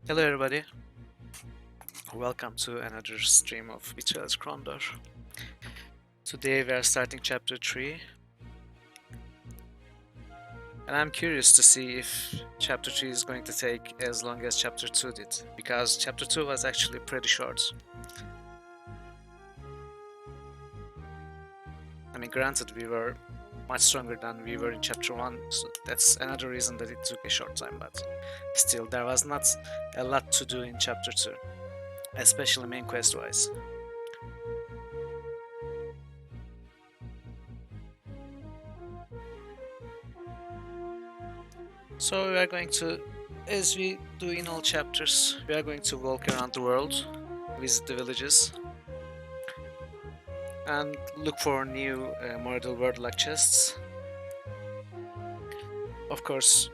Hello everybody, welcome to another stream of Betrayal Krondor. Today we are starting chapter 3 and I'm curious to see if chapter 3 is going to take as long as chapter 2 did, because chapter 2 was actually pretty short. I mean, granted, we were much stronger than we were in chapter 1, so that's another reason that it took a short time, but still there was not a lot to do in chapter 2, especially main quest wise. So we are going to, as we do in all chapters, we are going to walk around the world, visit the villages, and look for new mortal world luck chests. Of course,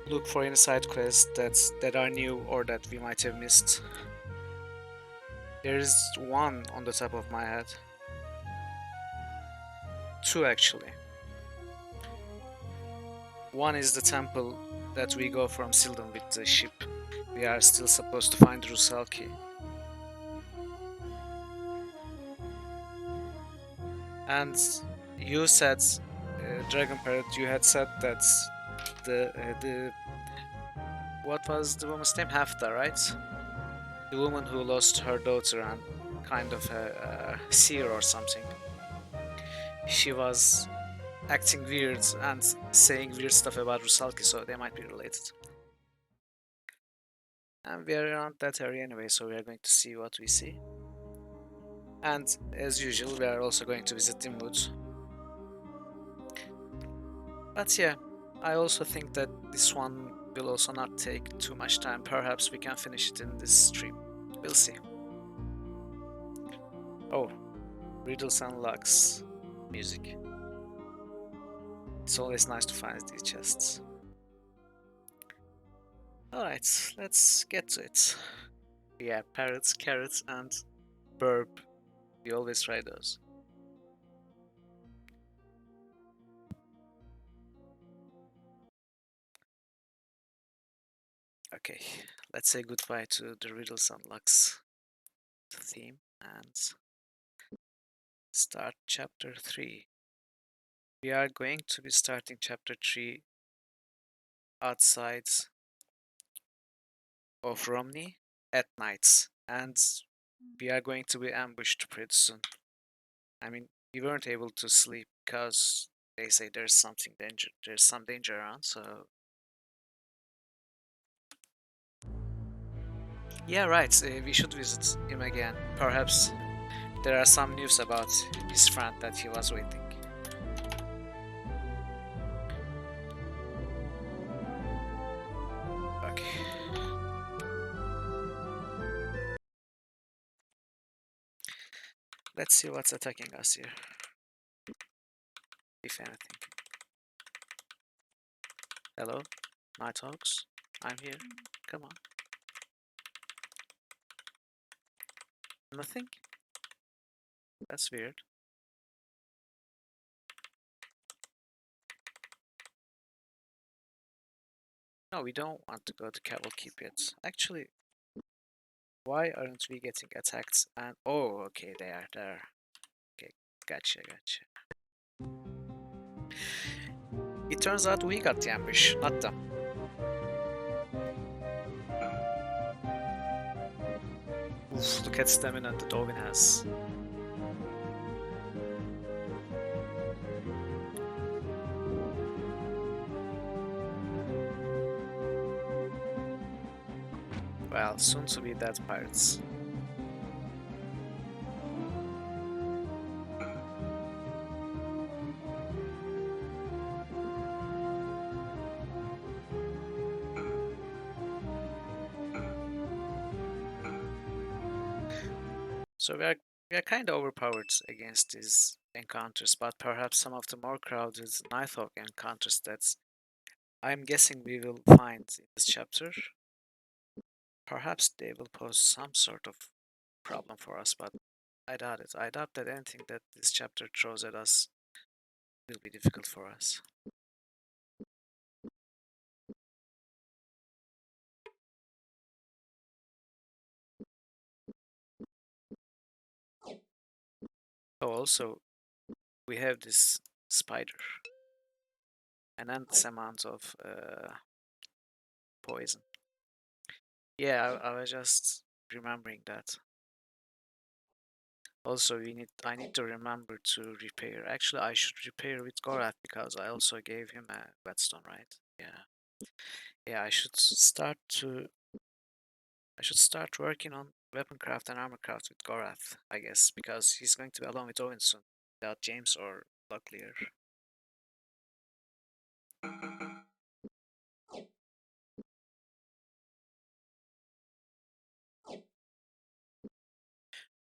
look for any side quests that are new or that we might have missed. There is one on the top of my head. Two actually. One is the temple that we go from Sildon with the ship. We are still supposed to find Rusalki. And you said, Dragon Parrot, you had said that the what was the woman's name? Hafta, right? The woman who lost her daughter and kind of a seer or something. She was acting weird and saying weird stuff about Rusalki, so they might be related. And we are around that area anyway, so we are going to see what we see. And as usual, we are also going to visit Dimwood. But yeah, I also think that this one will also not take too much time. Perhaps we can finish it in this stream. We'll see. Oh, riddles and locks music. It's always nice to find these chests. Alright, let's get to it. Yeah, parrots, carrots, and burp. We always try those. Okay, let's say goodbye to the riddles and locks. the theme and start chapter 3. We are going to be starting chapter 3 outside of Romney at night, and we are going to be ambushed pretty soon. I mean, we weren't able to sleep because they say there's some danger around, so yeah, right, we should visit him again. Perhaps there are some news about his friend that he was waiting. Okay. Let's see what's attacking us here, if anything. Hello, Nighthawks. I'm here. Come on. Nothing? That's weird. No, we don't want to go to Cabal Keep yet. Actually, why aren't we getting attacked? And oh, okay, they are there. Okay, gotcha. It turns out we got the ambush, not them. Oof, look at stamina that Owen has. Well, soon to be dead pirates. So we are kind of overpowered against these encounters, but perhaps some of the more crowded Nighthawk encounters that I'm guessing we will find in this chapter, perhaps they will pose some sort of problem for us, but I doubt it. I doubt that anything that this chapter throws at us will be difficult for us. Oh, also, we have this spider, an endless amount of poison. Yeah, I was just remembering that. Also, I need to remember to repair. Actually, I should repair with Gorath because I also gave him a whetstone, right? Yeah, I should start working on weapon craft and armor craft with Gorath, I guess, because he's going to be alone with Owen soon, without James or Locklear.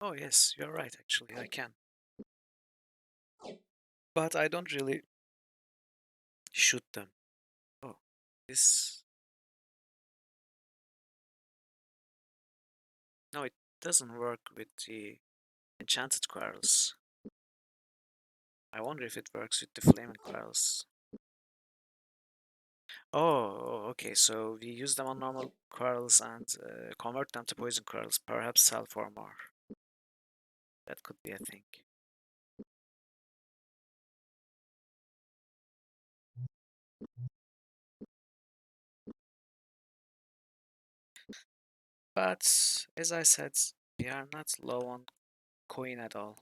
Oh yes, you're right, actually, I can. But I don't really shoot them. Oh, this... No, it doesn't work with the enchanted quarrels. I wonder if it works with the flaming quarrels. Oh, okay, so we use them on normal quarrels and convert them to poison quarrels, perhaps sell for more. That could be a thing. But, as I said, we are not low on coin at all.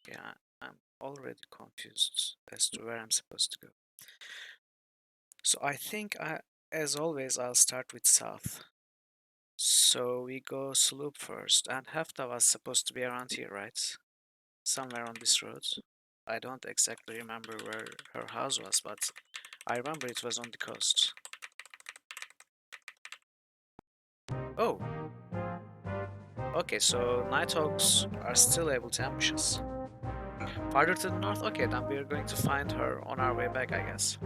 Yeah, I'm already confused as to where I'm supposed to go. So I think, as always, I'll start with south. So we go sloop first, and Hefta was supposed to be around here, right? Somewhere on this road. I don't exactly remember where her house was, but I remember it was on the coast. Oh! Okay, so Nighthawks are still able to ambush us. Farther to the north? Okay, then we're going to find her on our way back, I guess.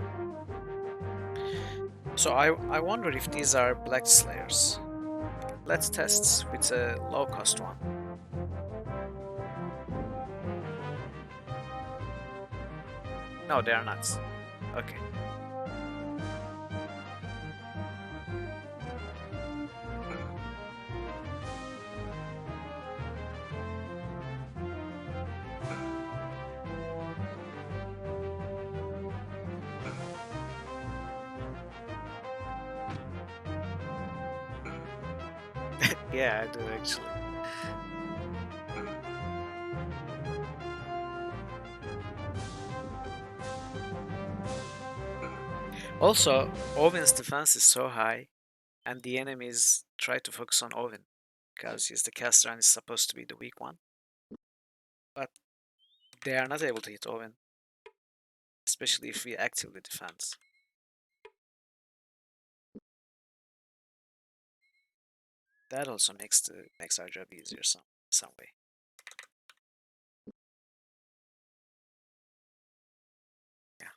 So I wonder if these are Black Slayers. let's test with a low-cost one. No, they are not. Okay. Yeah, I do actually. Also, Owen's defense is so high, and the enemies try to focus on Owen because he's the caster and is supposed to be the weak one. But they are not able to hit Owen, especially if we actively defend. That also makes our job easier some way. Yeah.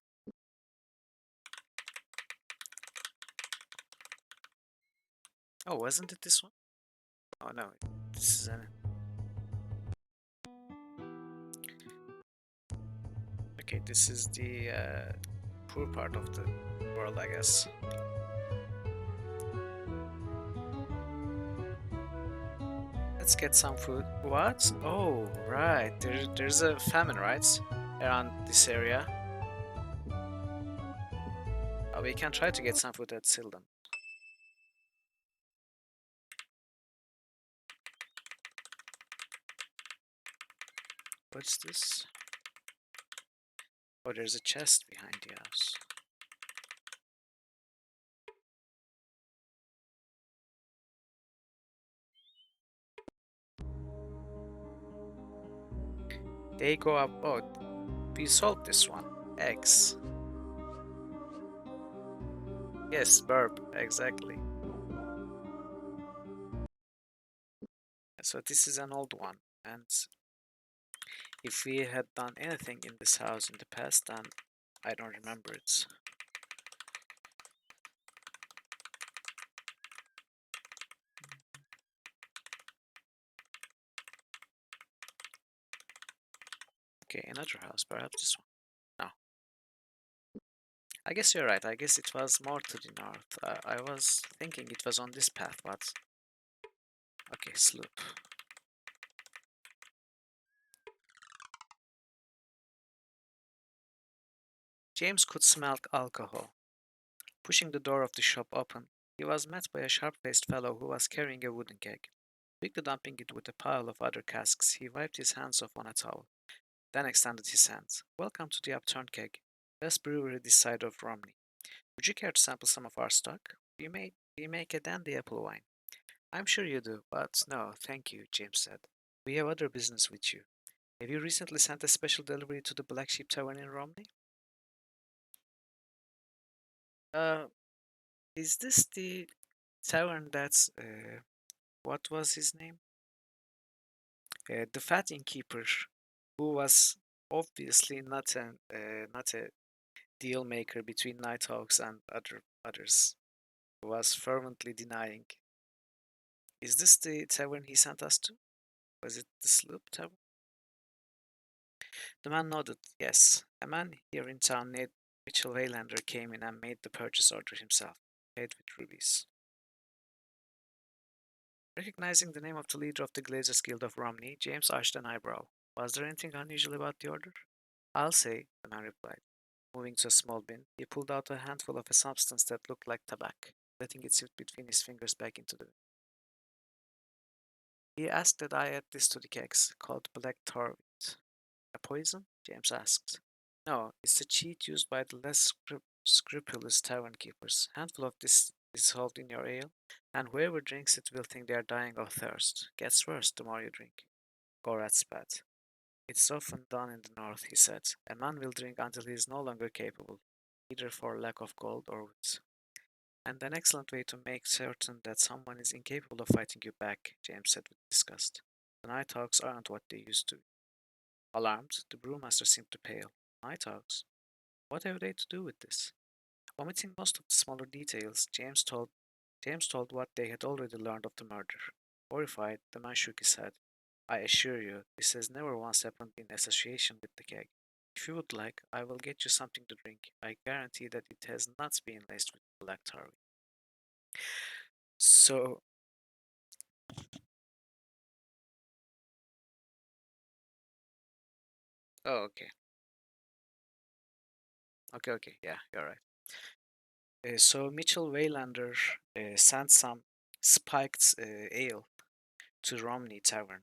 Oh, wasn't it this one? Oh no, this is an. Okay, this is the poor part of the world, I guess. Let's get some food. What? Oh, right. There's a famine, right? Around this area. We can try to get some food at Sildan. What's this? Oh, there's a chest behind the house. They go up. Oh, we solved this one. Eggs. Yes, burp. Exactly. So this is an old one. And if we had done anything in this house in the past, then I don't remember it. Okay, another house. Perhaps this one. No. I guess you're right. I guess it was more to the north. I was thinking it was on this path, but... Okay, sloop. James could smell alcohol. Pushing the door of the shop open, he was met by a sharp-faced fellow who was carrying a wooden keg. Quickly dumping it with a pile of other casks, he wiped his hands off on a towel, then extended his hand. Welcome to the Upturned Keg, best brewery this side of Romney. Would you care to sample some of our stock? We make a dandy apple wine. I'm sure you do, but no, thank you, James said. We have other business with you. Have you recently sent a special delivery to the Black Sheep Tavern in Romney? Uh, is this the tavern that's, what was his name? The fat innkeeper, who was obviously not a deal maker between Nighthawks and others, who was fervently denying. Is this the tavern he sent us to? Was it the Sloop Tavern? The man nodded. Yes, a man here in town named Mitchell Waylander came in and made the purchase order himself, paid with rubies. Recognizing the name of the leader of the Glazers Guild of Romney, James arched an eyebrow. Was there anything unusual about the order? I'll say, the man replied. Moving to a small bin, he pulled out a handful of a substance that looked like tobacco, letting it slip between his fingers back into the bin. He asked that I add this to the kegs, called black tar wheat. A poison? James asked. No, it's a cheat used by the less scrupulous tavern keepers. A handful of this is dissolved in your ale, and whoever drinks it will think they are dying of thirst. Gets worse the more you drink. Gorat spat. It's often done in the north, he said. A man will drink until he is no longer capable, either for lack of gold or wit. And an excellent way to make certain that someone is incapable of fighting you back, James said with disgust. The Nighthawks aren't what they used to be. Alarmed, the brewmaster seemed to pale. Nighthawks? What have they to do with this? Omitting most of the smaller details, James told James told what they had already learned of the murder. Horrified, the man shook his head. I assure you, this has never once happened in association with the keg. If you would like, I will get you something to drink. I guarantee that it has not been laced with black tar. So, oh, okay. Okay, yeah, you're right. So Mitchell Waylander sent some spiked ale to Romney Tavern,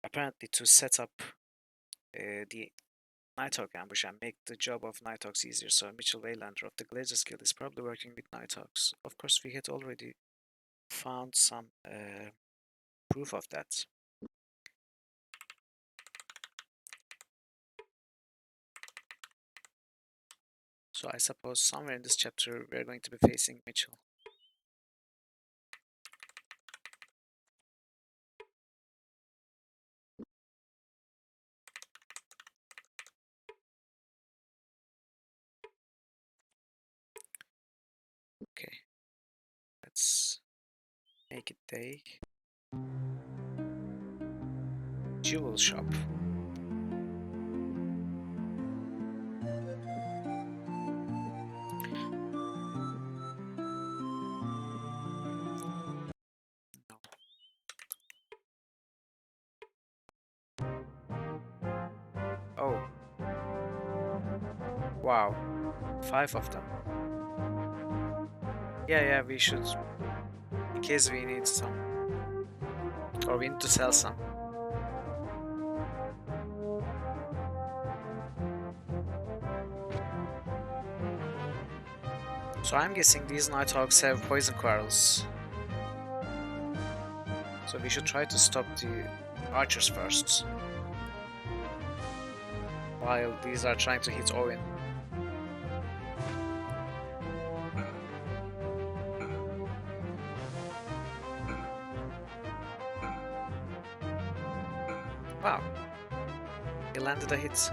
apparently to set up the Nighthawk ambush and make the job of Nighthawks easier. So Mitchell Waylander of the Glazers Guild is probably working with Nighthawks. Of course, we had already found some proof of that. So I suppose somewhere in this chapter we're going to be facing Mitchell. Okay, let's make it day. Jewel shop. No. Oh, wow. 5 of them. Yeah, we should. In case we need some. Or we need to sell some. So I'm guessing these Nighthawks have poison quarrels. So we should try to stop the archers first. While these are trying to hit Owen. Wow. He landed a hit.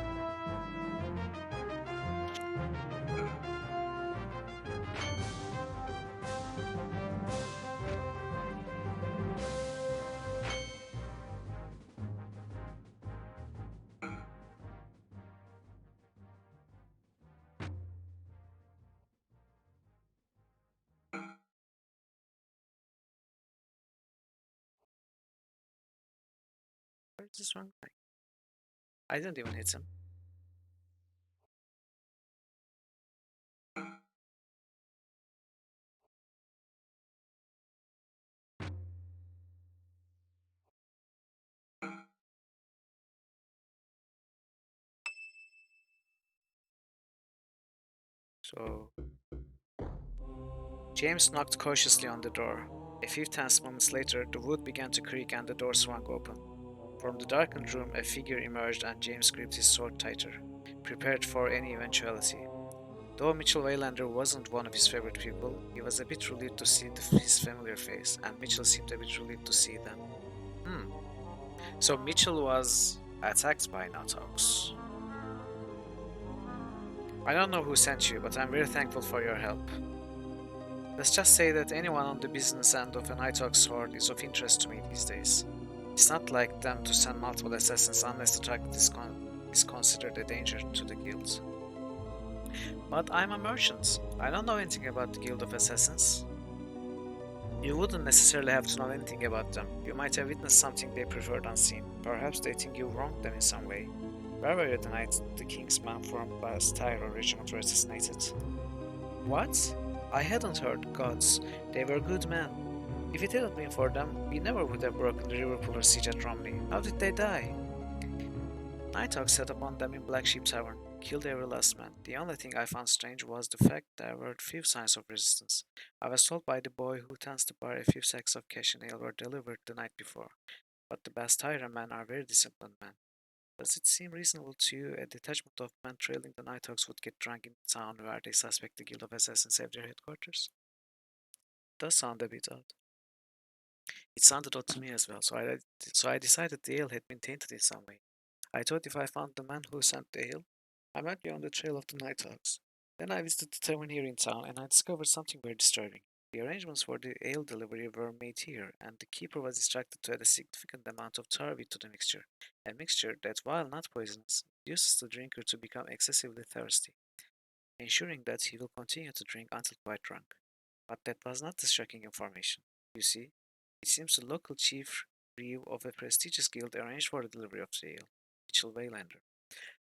Where is this one going? I didn't even hit him. So James knocked cautiously on the door. A few tense moments later, the wood began to creak and the door swung open. From the darkened room, a figure emerged and James gripped his sword tighter, prepared for any eventuality. Though Mitchell Waylander wasn't one of his favorite people, he was a bit relieved to see his familiar face, and Mitchell seemed a bit relieved to see them. Hmm. So Mitchell was attacked by Nighthawks. I don't know who sent you, but I'm very thankful for your help. Let's just say that anyone on the business end of a Nighthawk sword is of interest to me these days. It's not like them to send multiple assassins unless the target is considered a danger to the guild. But I'm a merchant. I don't know anything about the Guild of Assassins. You wouldn't necessarily have to know anything about them. You might have witnessed something they preferred unseen. Perhaps they think you wronged them in some way. Where were you the night the king's men formed by a Tyro regiment were assassinated? What? I hadn't heard. Gods. They were good men. If it hadn't been for them, we never would have broken the river puller siege at Romney. How did they die? Nighthawk set upon them in Black Sheep Tavern, killed every last man. The only thing I found strange was the fact there were few signs of resistance. I was told by the boy who tends to bar a few sacks of cash and ale were delivered the night before, but the Bastira men are very disciplined men. Does it seem reasonable to you a detachment of men trailing the Nighthawks would get drunk in the town where they suspect the Guild of Assassins have their headquarters? Does sound a bit odd. It sounded odd to me as well, so I decided the ale had been tainted in some way. I thought if I found the man who sent the ale, I might be on the trail of the Nighthawks. Then I visited the tavern here in town and I discovered something very disturbing. The arrangements for the ale delivery were made here, and the keeper was instructed to add a significant amount of tarwi to the mixture, a mixture that, while not poisonous, induces the drinker to become excessively thirsty, ensuring that he will continue to drink until quite drunk. But that was not the shocking information. You see, it seems the local chief brew of a prestigious guild arranged for the delivery of the ale, Mitchell Waylander.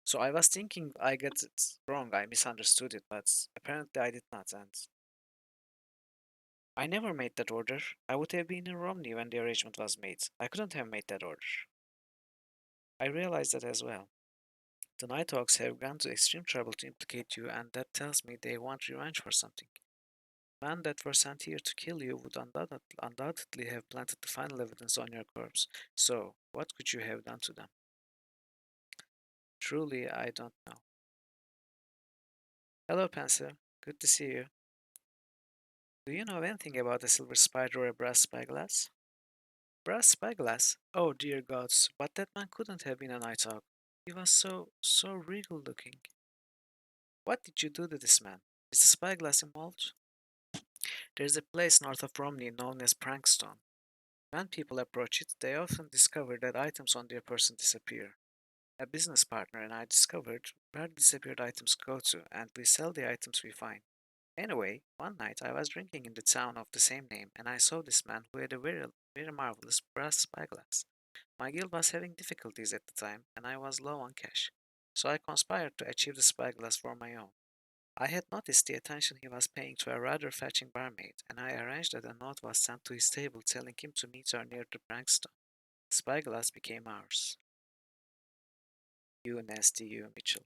So I was thinking I got it wrong, I misunderstood it, but apparently I did not, and I never made that order. I would have been in Romney when the arrangement was made. I couldn't have made that order. I realized that as well. The Nighthawks have gone to extreme trouble to implicate you, and that tells me they want revenge for something. Men that were sent here to kill you would undoubtedly have planted the final evidence on your corpse. So, what could you have done to them? Truly, I don't know. Hello, Pencil. Good to see you. Do you know anything about a silver spider or a brass spyglass? Brass spyglass? Oh dear gods, but that man couldn't have been a nighthawk. He was so regal looking. What did you do to this man? Is the spyglass involved? There's a place north of Romney known as Prankstone. When people approach it, they often discover that items on their person disappear. A business partner and I discovered where disappeared items go to, and we sell the items we find. Anyway, one night I was drinking in the town of the same name, and I saw this man who had a very marvelous brass spyglass. My guild was having difficulties at the time, and I was low on cash, so I conspired to achieve the spyglass for my own. I had noticed the attention he was paying to a rather fetching barmaid, and I arranged that a note was sent to his table telling him to meet her near the Prankstone. The spyglass became ours. You nasty you, Mitchell.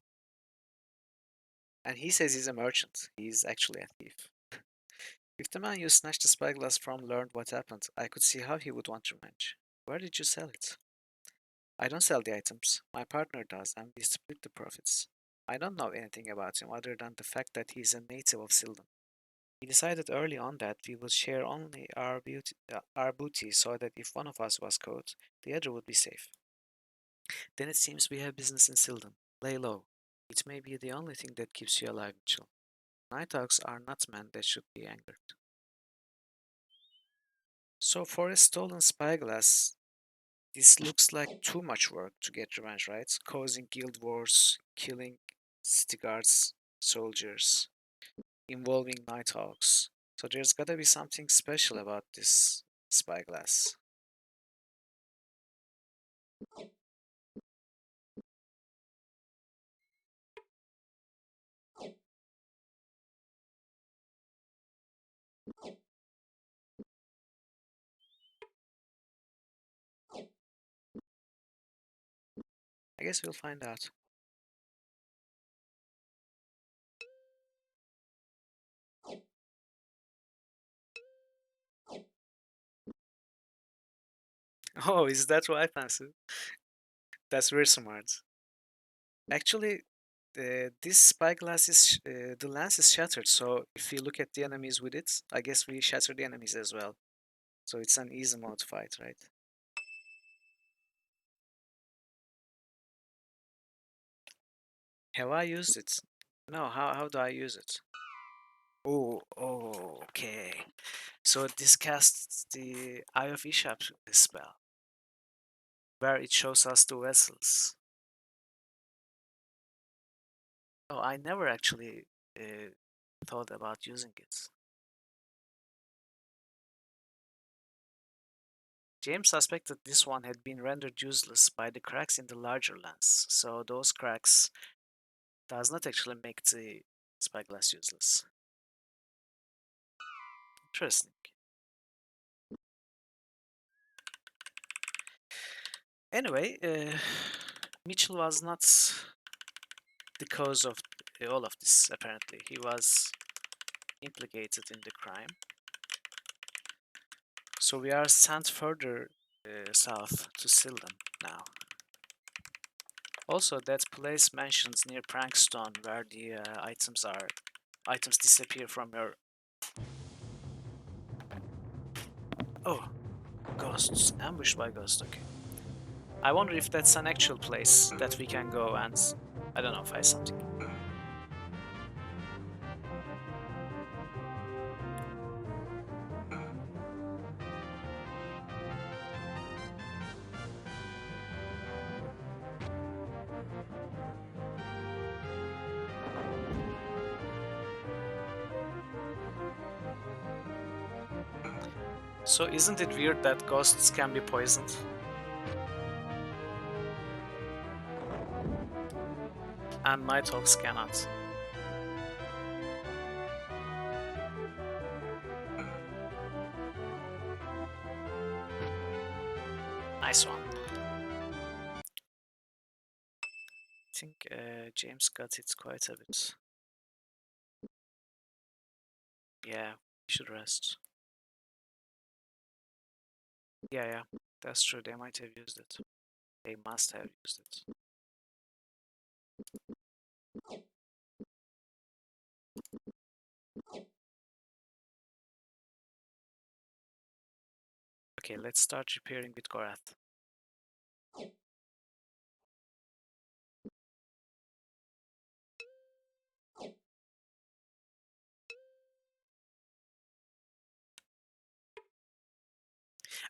And he says he's a merchant. He's actually a thief. If the man you snatched the spyglass from learned what happened, I could see how he would want revenge. Where did you sell it? I don't sell the items. My partner does, and we split the profits. I don't know anything about him other than the fact that he's a native of Silden. We decided early on that we would share only our booty so that if one of us was caught, the other would be safe. Then it seems we have business in Silden. Lay low. It may be the only thing that keeps you alive, Mitchell. Nighthawks are not men that should be angered. So for a stolen spyglass, this looks like too much work to get revenge, right? Causing guild wars, killing city guards, soldiers, involving nighthawks. So there's gotta be something special about this spyglass. I guess we'll find out. Oh, is that why, Fancy? That's very smart. Actually, this spyglass the lens is shattered. So if you look at the enemies with it, I guess we shatter the enemies as well. So it's an easy mode fight, right? Have I used it? No, how do I use it? Oh, okay. So this casts the Eye of Ishap spell, where it shows us the vessels. Oh, I never actually thought about using it. James suspected this one had been rendered useless by the cracks in the larger lens, so those cracks does not actually make the spyglass useless. Interesting. Anyway, Mitchell was not the cause of all of this, apparently. He was implicated in the crime. So we are sent further south to Silden now. Also, that place mentions near Prankstone where the items disappear from your. Oh, ghosts ambushed by ghosts. Okay. I wonder if that's an actual place that we can go and I don't know, find something. So isn't it weird that ghosts can be poisoned? And nighthawks cannot. Nice one. I think James got it quite a bit. Yeah, we should rest. Yeah, yeah, that's true. They might have used it. They must have used it. Okay, let's start repairing with Gorath.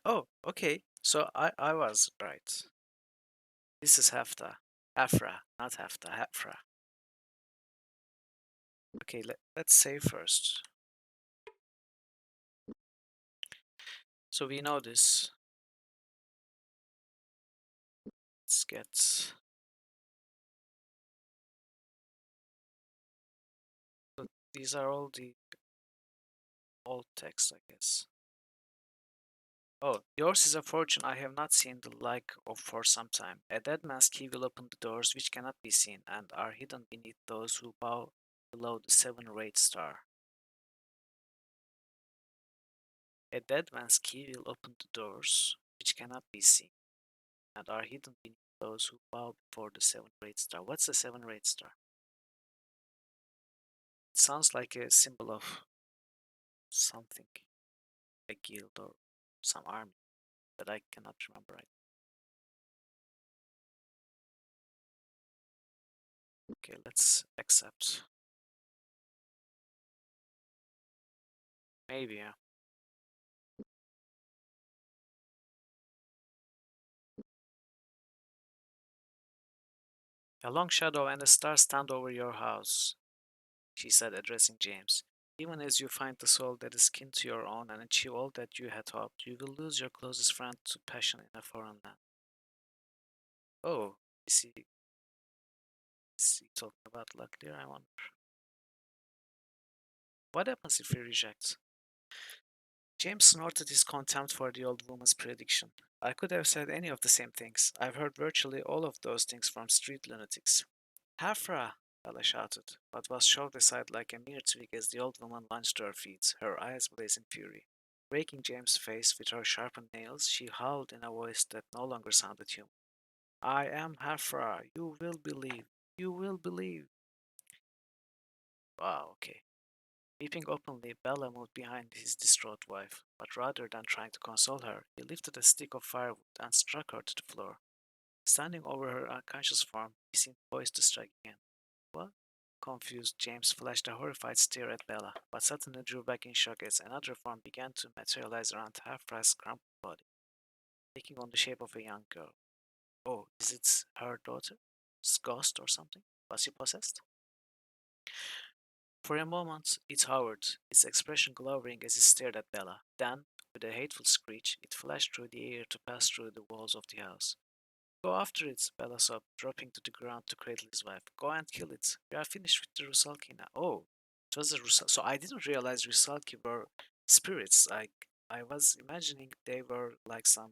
Oh, okay. So I was right. This is Hafta. Hafra, not Hafta, Hafra. Okay, let's save first. So we know this. Let's get. So these are all the old text, I guess. Oh, yours is a fortune I have not seen the like of for some time. A dead man's key will open the doors which cannot be seen and are hidden beneath those who bow below the seven-rayed star. A dead man's key will open the doors which cannot be seen and are hidden beneath those who bow before the seven-rayed star. What's the seven-rayed star? It sounds like a symbol of something, a guild or some army, but I cannot remember right. Okay, let's accept. Maybe, yeah. A long shadow and a star stand over your house, she said, addressing James. Even as you find the soul that is kin to your own and achieve all that you had hoped, you will lose your closest friend to passion in a foreign land. Oh, is he talking about Luckier? I wonder. What happens if he rejects? James snorted his contempt for the old woman's prediction. I could have said any of the same things. I've heard virtually all of those things from street lunatics. Hafra! Bella shouted, but was shoved aside like a mere twig as the old woman lunged to her feet, her eyes blazing fury. Raking James's face with her sharpened nails, she howled in a voice that no longer sounded human. I am Hafra. You will believe. You will believe. Wow, okay. Weeping openly, Bella moved behind his distraught wife, but rather than trying to console her, he lifted a stick of firewood and struck her to the floor. Standing over her unconscious form, he seemed poised to strike again. What? Confused, James flashed a horrified stare at Bella, but suddenly drew back in shock as another form began to materialize around Half-Fry's crumpled body, taking on the shape of a young girl. Oh, is it her daughter? Ghost or something? Was she possessed? For a moment, it hovered, its expression glowering as it stared at Bella. Then, with a hateful screech, it flashed through the air to pass through the walls of the house. Go after it, Bella sobbed, dropping to the ground to cradle his wife. Go and kill it. We are finished with the Rusalki now. Oh, it was a Rusal. So I didn't realize Rusalki were spirits. I was imagining they were like some,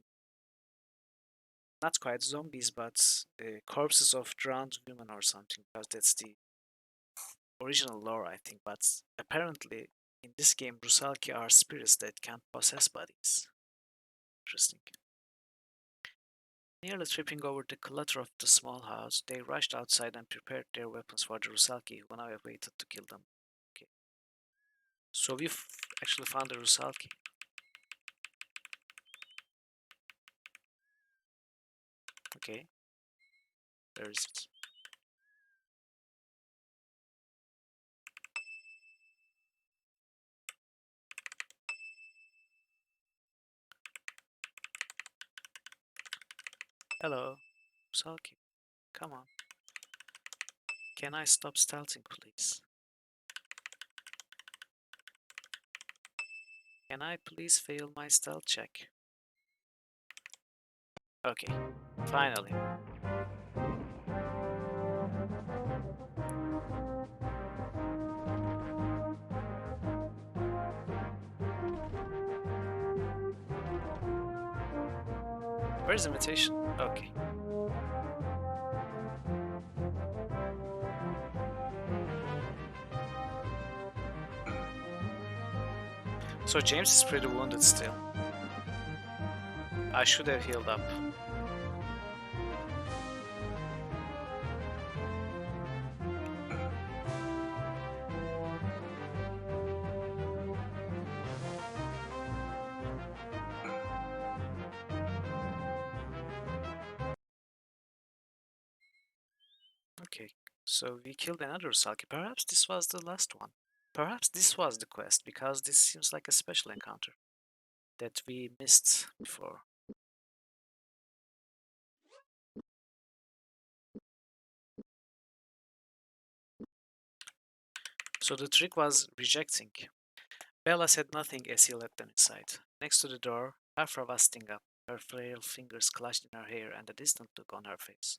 not quite zombies, but corpses of drowned women or something, because that's the original lore, I think. But apparently, in this game, Rusalki are spirits that can't possess bodies. Interesting. Nearly tripping over the clutter of the small house, they rushed outside and prepared their weapons for the Rusalki, who now waited to kill them. Okay. So we've actually found the Rusalki. Okay. Where is it? Hello. Rusalki. Come on. Can I stop stealthing, please? Can I please fail my stealth check? Okay, finally. Where's the invitation? Okay. So James is pretty wounded still. I should have healed up. Okay, so we killed another Salki. Perhaps this was the last one. Perhaps this was the quest, because this seems like a special encounter that we missed before. So the trick was rejecting. Bella said nothing as he led them inside. Next to the door, Afra was sitting up, her frail fingers clutched in her hair and a distant look on her face.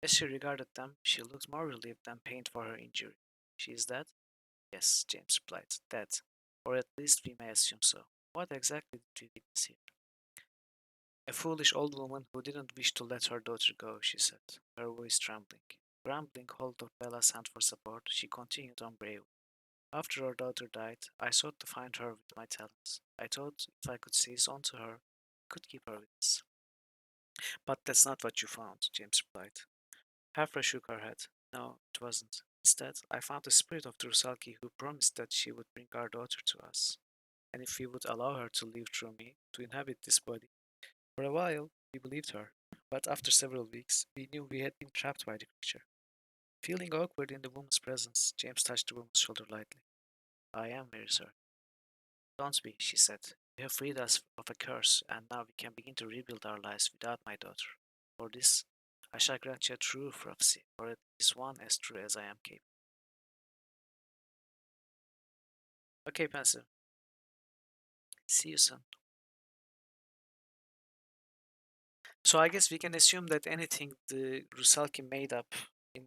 As she regarded them, she looked more relieved than pained for her injury. She is dead? Yes, James replied. Dead. Or at least we may assume so. What exactly did we witness here? A foolish old woman who didn't wish to let her daughter go, she said, her voice trembling. Grabbing hold of Bella's hand for support, she continued on bravely. After our daughter died, I sought to find her with my talents. I thought if I could seize onto her, I could keep her with us. But that's not what you found, James replied. Hafra shook her head. No, it wasn't. Instead, I found the spirit of Drusalki who promised that she would bring our daughter to us, and if we would allow her to live through me, to inhabit this body. For a while, we believed her, but after several weeks, we knew we had been trapped by the creature. Feeling awkward in the woman's presence, James touched the woman's shoulder lightly. I am very sorry. Don't be, she said. You have freed us of a curse, and now we can begin to rebuild our lives without my daughter. For this, I shall grant you a true prophecy, or at least one as true as I am capable. Okay, Pencil. See you soon. So I guess we can assume that anything the Rusalki made up in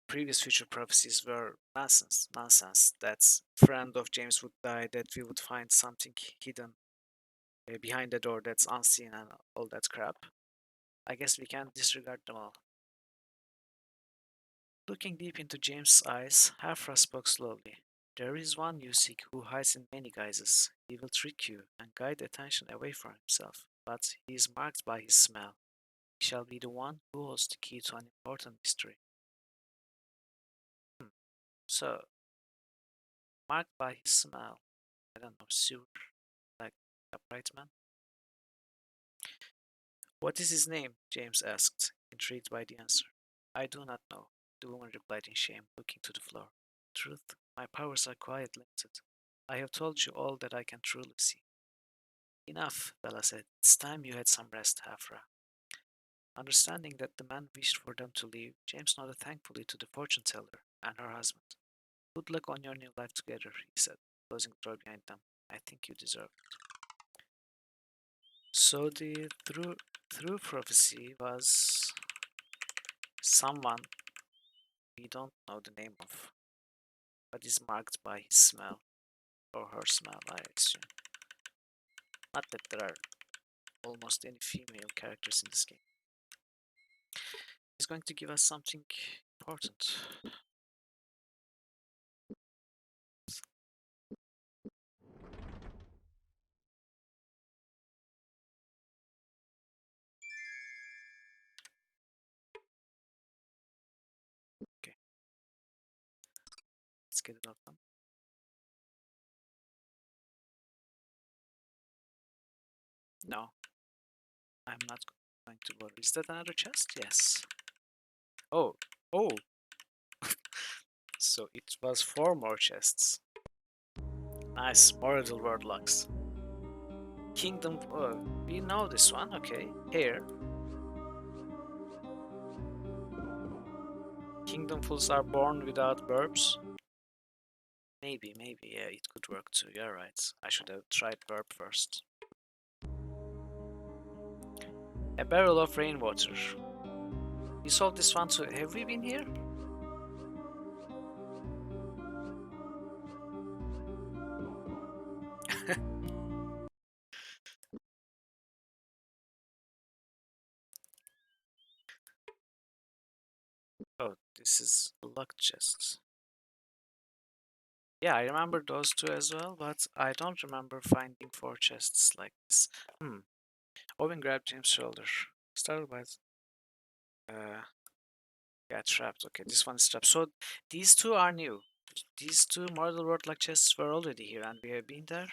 previous future prophecies were nonsense. Nonsense. That friend of James would die, that we would find something hidden behind the door that's unseen and all that crap. I guess we can disregard them all. Looking deep into James's eyes, Hafra spoke slowly. There is one you seek who hides in many guises. He will trick you and guide attention away from himself, but he is marked by his smell. He shall be the one who holds the key to an important mystery. Hmm. So, marked by his smell. I don't know, sewer, like a bright man. What is his name? James asked, intrigued by the answer. I do not know, the woman replied in shame, looking to the floor. Truth, my powers are quite limited. I have told you all that I can truly see. Enough, Bella said. It's time you had some rest, Hafra. Understanding that the man wished for them to leave, James nodded thankfully to the fortune teller and her husband. Good luck on your new life together, he said, closing the door behind them. I think you deserve it. So the through prophecy was someone we don't know the name of, but is marked by his smell, or her smell, I assume. Not that there are almost any female characters in this game. He's going to give us something important. Okay, let's get it open. No, I'm not going to bother. Is that another chest? Yes. Oh, oh. So it was 4 more chests. Nice, Mortal World locks. Kingdom. We know this one. Okay, here. Kingdomfuls are born without verbs? Maybe, yeah, it could work too. You're right. I should have tried verb first. A barrel of rainwater. We solved this one too. Have we been here? Oh, this is luck chests. Yeah, I remember those two as well, but I don't remember finding 4 chests like this. Owen grabbed James' shoulder. Startled by yeah, trapped. Okay, this one is trapped. So these two are new. These two Mortal World luck chests were already here and we have been there.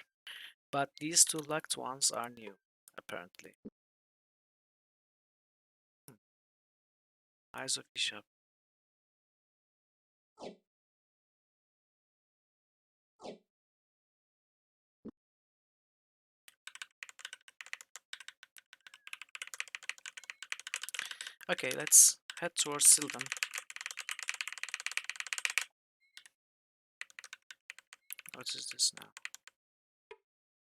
But these two locked ones are new, apparently. Eyes of Bishop. Okay, let's head towards Sylvan. What is this now?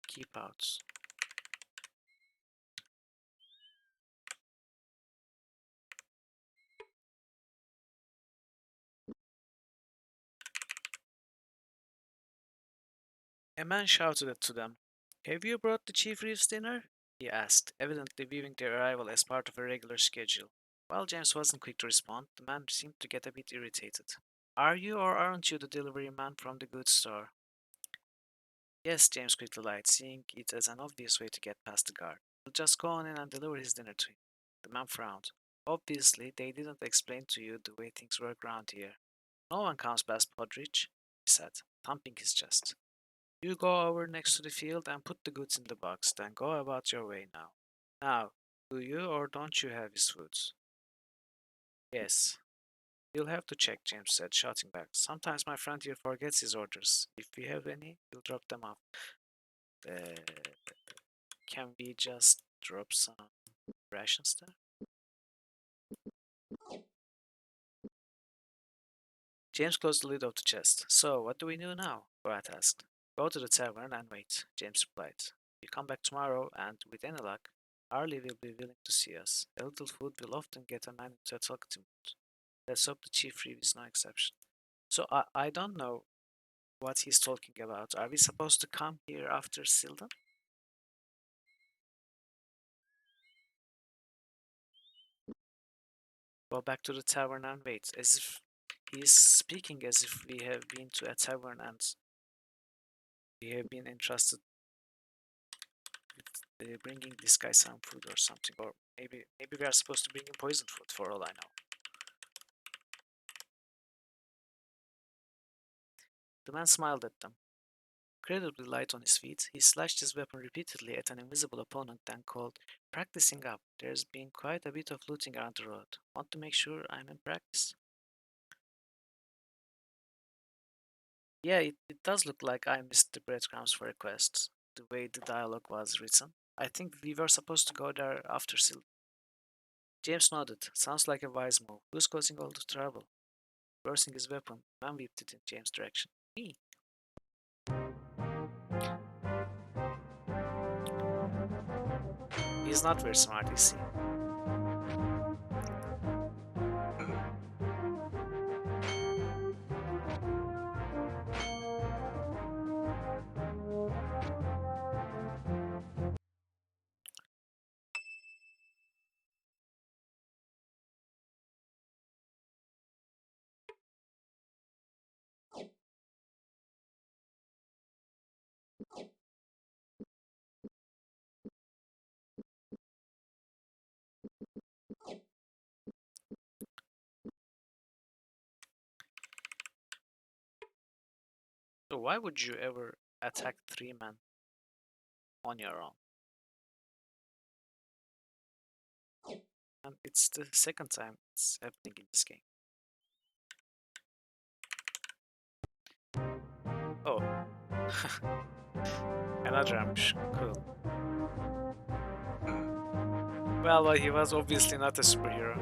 Keep out. A man shouted to them. Have you brought the Chief Reef's dinner? He asked, evidently viewing their arrival as part of a regular schedule. While James wasn't quick to respond, the man seemed to get a bit irritated. Are you or aren't you the delivery man from the goods store? Yes, James quickly lied, seeing it as an obvious way to get past the guard. We'll just go on in and deliver his dinner to him. The man frowned. Obviously, they didn't explain to you the way things work around here. No one comes past Podridge, he said, thumping his chest. You go over next to the field and put the goods in the box, then go about your way now. Now, do you or don't you have his foods? Yes. You'll have to check, James said, shouting back. Sometimes my friend here forgets his orders. If we have any, we'll drop them off. Uh, can we just drop some rations there? James closed the lid of the chest. So, what do we do now? Borat asked. Go to the tavern and wait, James replied. We come back tomorrow, and with any luck, Arlie will be willing to see us. A little food will often get a man into a talkative mood. Let's hope the chief reeve is no exception. So, I don't know what he's talking about. Are we supposed to come here after Sildan? Go back to the tavern and wait, as if he's speaking as if we have been to a tavern and we have been entrusted with bringing this guy some food or something, or maybe we are supposed to bring him poisoned food for all I know. The man smiled at them. Incredibly light on his feet, he slashed his weapon repeatedly at an invisible opponent, then called, "Practicing up. There's been quite a bit of looting around the road. Want to make sure I'm in practice?" Yeah, it does look like I missed the breadcrumbs for a quest, the way the dialogue was written. I think we were supposed to go there after Sil. James nodded. Sounds like a wise move. Who's causing all the trouble? Bursting his weapon, the man whipped it in James' direction. Me. He's not very smart, is he? So why would you ever attack 3 men on your own? And it's the second time it's happening in this game. Oh. Another ambush. Cool. Well, he was obviously not a superhero.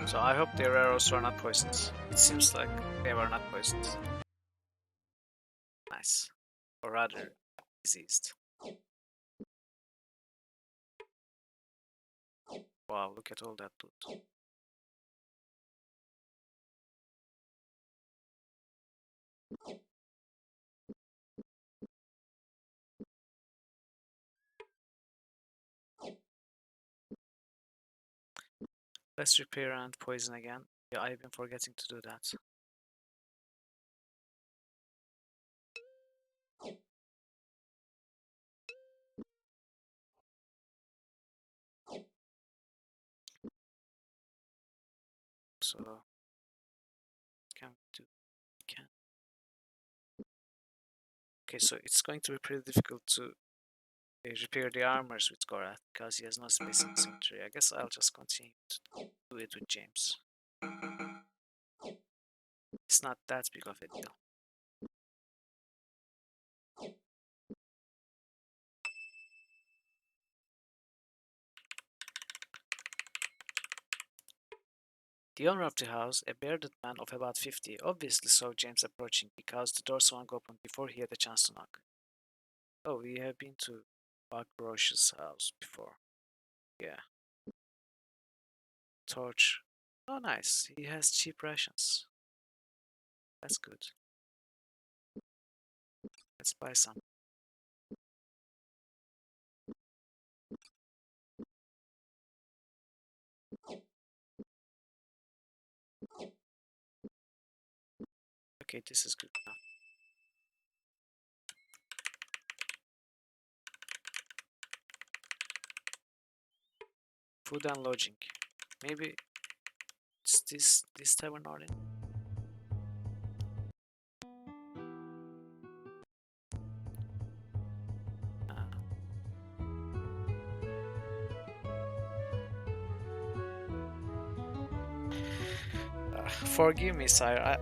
So I hope their arrows were not poisoned. It seems like they were not poisoned. Nice. Or rather, diseased. Wow, look at all that loot. Let's repair and poison again. Yeah, I've been forgetting to do that. So, can we do? Can. Okay, so it's going to be pretty difficult to repair the armors with Gorath because he has no space in his inventory. I guess I'll just continue to do it with James. It's not that big of a deal. The owner of the house, a bearded man of about 50, obviously saw James approaching because the door swung open before he had a chance to knock. Oh, we have been to Bakrosh's house before. Yeah. Torch. Oh, nice. He has cheap rations. That's good. Let's buy some. Okay, this is good enough. Food and lodging. Maybe it's this tavern or in? Forgive me, sire.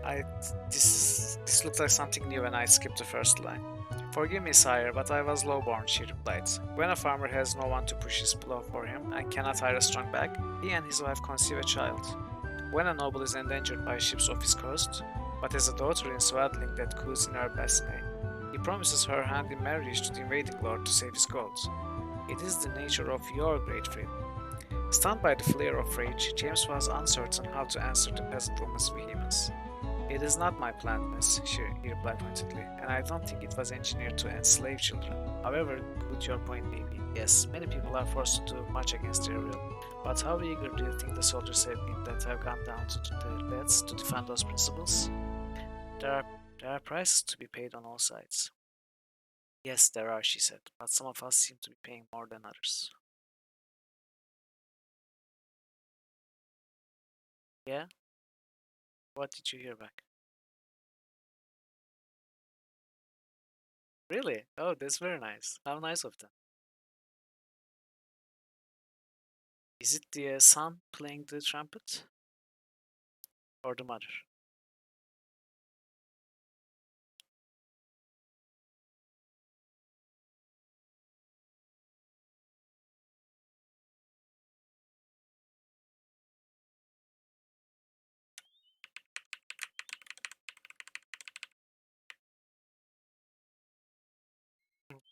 This looks like something new and I skipped the first line. Forgive me, sire, but I was lowborn, she replied. When a farmer has no one to push his plough for him and cannot hire a strong back, he and his wife conceive a child. When a noble is endangered by ships off his coast, but has a daughter in swaddling that coos in her bassinet, he promises her hand in marriage to the invading lord to save his gold. It is the nature of your great freedom. Stunned by the flare of rage, James was uncertain how to answer the peasant woman's vehemence. It is not my plan, miss, he replied pointedly, and I don't think it was engineered to enslave children. However good your point may be, yes, many people are forced to do much against their will. But how eager do you think the soldiers have been that have gone down to their deaths to defend those principles? There are prices to be paid on all sides. Yes, there are, she said, but some of us seem to be paying more than others. Yeah? What did you hear back? Really? Oh, that's very nice. How nice of them. Is it the son playing the trumpet? Or the mother?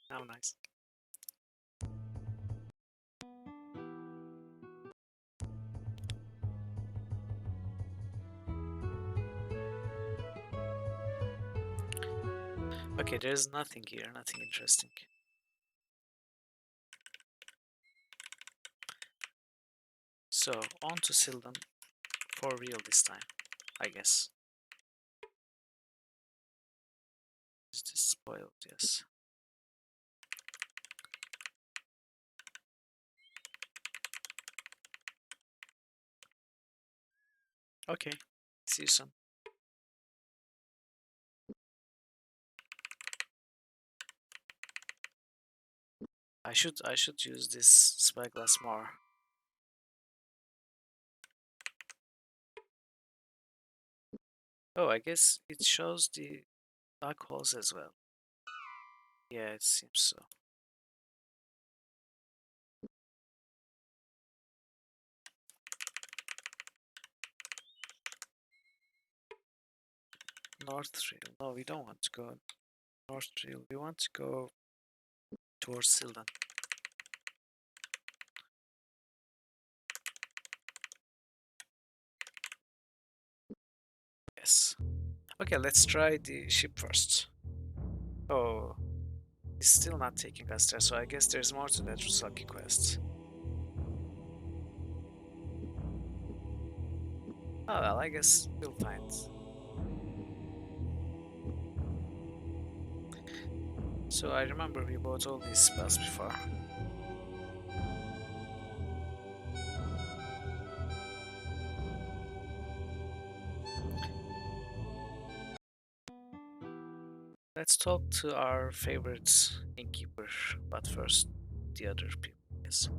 How nice. Okay, there's nothing here, nothing interesting. So, on to Sildan for real this time, I guess. Is this spoiled? Yes. Okay, see you soon. I should use this spyglass more. Oh, I guess it shows the dark holes as well. Yeah, it seems so. North Trail. No, we don't want to go North Trail. We want to go towards Sildan. Yes. Okay, let's try the ship first. Oh, he's still not taking us there, so I guess there's more to that Rusaki quest. Oh well, I guess we'll find. So I remember we bought all these spells before. Let's talk to our favorite innkeeper, but first the other people. Yes.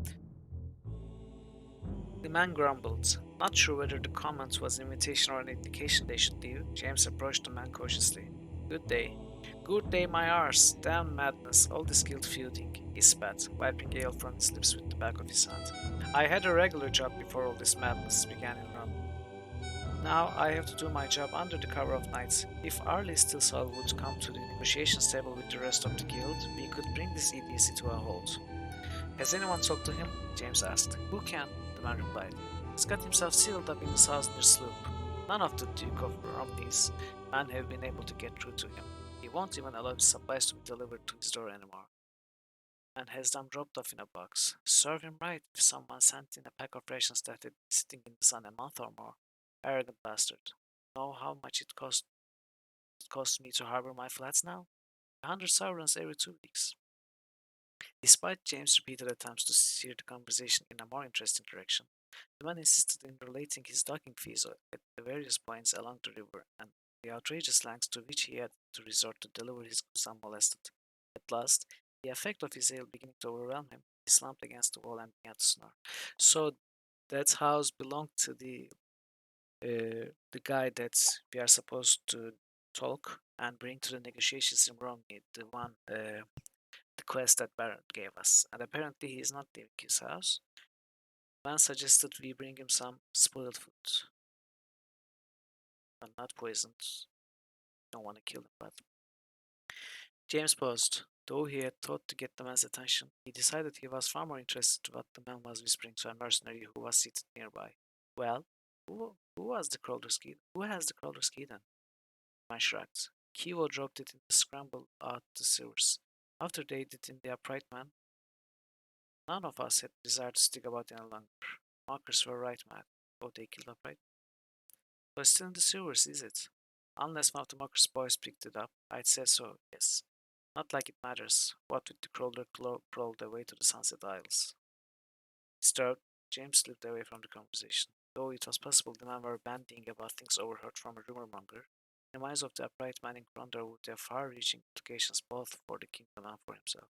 The man grumbled. Not sure whether the comment was an invitation or an indication they should leave, James approached the man cautiously. Good day. Good day, my arse. Damn madness. All this guilt feuding, he spat, wiping ale from his lips with the back of his hand. I had a regular job before all this madness began in Rome. Now I have to do my job under the cover of night. If Arlie Stilsall would come to the negotiations table with the rest of the guild, we could bring this idiocy to a halt. Has anyone talked to him? James asked. Who can? The man replied. He's got himself sealed up in his house near Sloop. None of the Duke of Romney's men have been able to get through to him. He won't even allow his supplies to be delivered to his door anymore. And has them dropped off in a box. Serve him right if someone sent in a pack of rations that had been sitting in the sun a month or more. Arrogant bastard. Know how much it costs me to harbor my flats now? 100 sovereigns every 2 weeks. Despite James' repeated attempts to steer the conversation in a more interesting direction, the man insisted in relating his docking fees at the various points along the river and the outrageous lengths to which he had to resort to deliver his goods unmolested. At last, the effect of his ale beginning to overwhelm him, he slumped against the wall and began to snore. So that house belonged to the guy that we are supposed to talk and bring to the negotiations in Romney, the quest that Baron gave us. And apparently he is not leaving his house. Man suggested we bring him some spoiled food, but not poisoned. Don't want to kill him, but James paused. Though he had thought to get the man's attention, he decided he was far more interested in what the man was whispering to a mercenary who was seated nearby. Well, who was the Krondor's key? Who has the Krondor's key then? The man shrugged. Kiwo dropped it in the scramble out the sewers. After they did in the upright man, none of us had desire to stick about any longer. Mockers were right, Matt. Oh, they killed upright. So it's still in the sewers, is it? Unless one of the Mockers boys picked it up, I'd say so, yes. Not like it matters. What with the crawler crawled away to the Sunset Isles. Disturbed, James slipped away from the conversation. Though it was possible the men were bandying about things overheard from a rumor monger, the minds of the upright man in Krondor would have far-reaching implications both for the kingdom and for himself.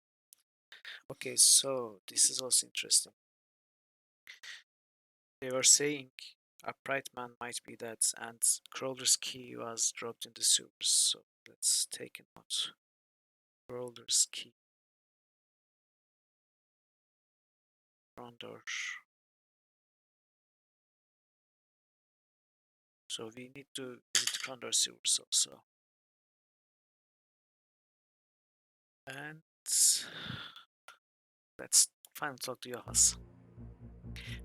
Okay, so this is also interesting. They were saying upright man might be dead, and Crawler's key was dropped in the sewers. So let's take a note. Crawler's key. Krondor. So we need to visit Krondor sewers also. And let's finally talk to Johas.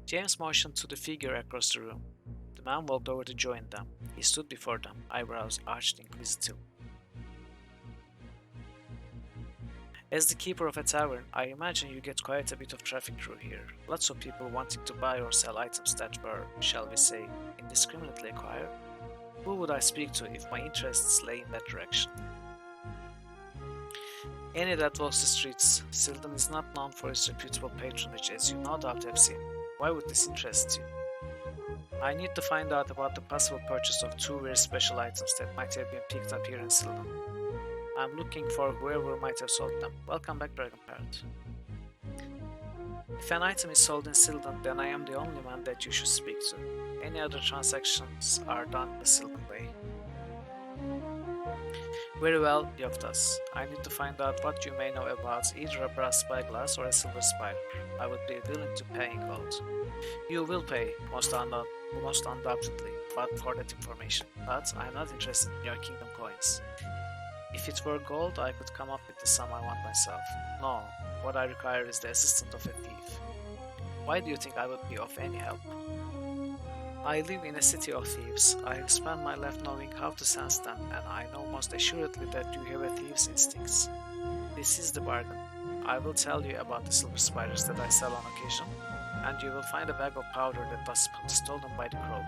James motioned to the figure across the room. The man walked over to join them. He stood before them, eyebrows arched inquisitively. As the keeper of a tavern, I imagine you get quite a bit of traffic through here. Lots of people wanting to buy or sell items that were, shall we say, indiscriminately acquired. Who would I speak to if my interests lay in that direction? Any that walks the streets. Sildan is not known for its reputable patronage, as you no doubt have seen. Why would this interest you? I need to find out about the possible purchase of 2 very special items that might have been picked up here in Sildan. I'm looking for whoever might have sold them. Welcome back, Dragon Parrot. If an item is sold in Sildan, then I am the only man that you should speak to. Any other transactions are done the Sildan way. Very well, Yoftas. I need to find out what you may know about either a brass spyglass or a silver spider. I would be willing to pay in gold. You will pay, most undoubtedly, but for that information. But I am not interested in your kingdom coins. If it were gold, I could come up with the sum I want myself. No, what I require is the assistance of a thief. Why do you think I would be of any help? I live in a city of thieves. I have spent my life knowing how to sense them, and I know most assuredly that you have a thief's instincts. This is the bargain. I will tell you about the silver spiders that I sell on occasion, and you will find a bag of powder that was stolen by the crawler.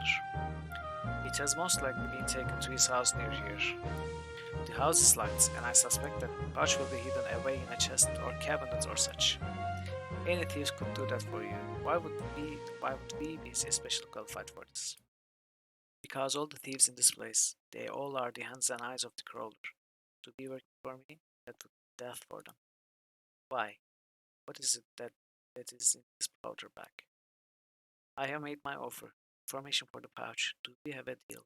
It has most likely been taken to his house near here. The house is locked, and I suspect that the pouch will be hidden away in a chest or cabinet or such. Any thieves could do that for you. Why would we be especially qualified for this? Because all the thieves in this place, they all are the hands and eyes of the crawler. To be working for me, that would be death for them. Why? What is it that is in this powder bag? I have made my offer. Information for the pouch. Do we have a deal?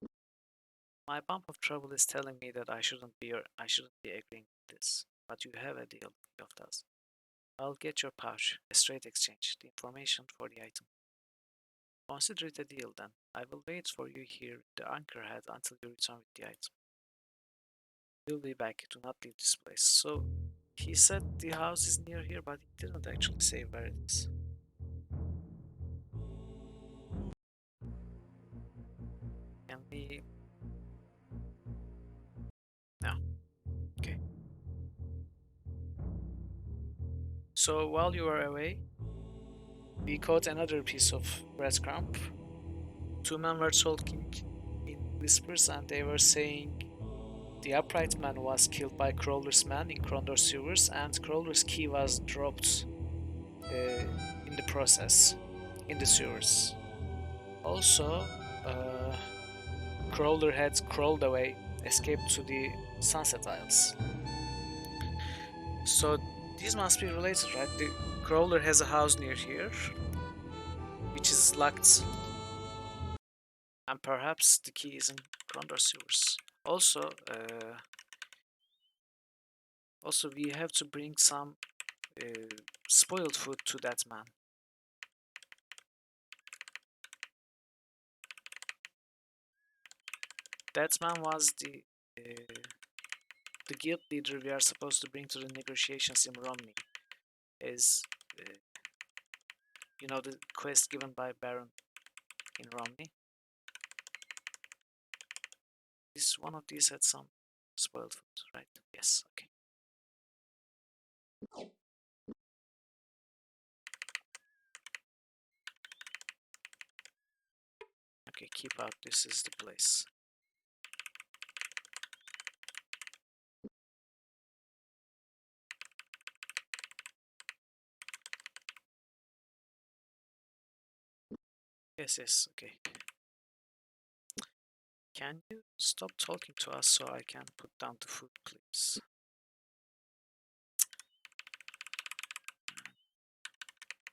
My bump of trouble is telling me that I shouldn't be agreeing with this. But you have a deal, Yoftas. I'll get your pouch, a straight exchange, the information for the item. Consider it a deal then. I will wait for you here in the anchorhead until you return with the item. We'll be back. Do not leave this place. So, he said the house is near here, but he didn't actually say where it is. Can we... No. Okay. So, while you were away, we caught another piece of breadcrumb. Two men were talking in whispers, and they were saying the upright man was killed by Crawler's man in Krondor sewers, and Crawler's key was dropped in the process in the sewers. Also, uh, Crawler had crawled away, escaped to the Sunset Isles. So these must be related, right? The Crawler has a house near here, which is locked, and perhaps the key is in Krondor sewers. Also, we have to bring some spoiled food to that man. That man was the guild leader we are supposed to bring to the negotiations in Romney. Is the quest given by Baron in Romney. This one of these had some spoiled food, right? Yes. Okay. Okay. Keep out. This is the place. Yes. Yes. Okay. Can you stop talking to us so I can put down the food, please?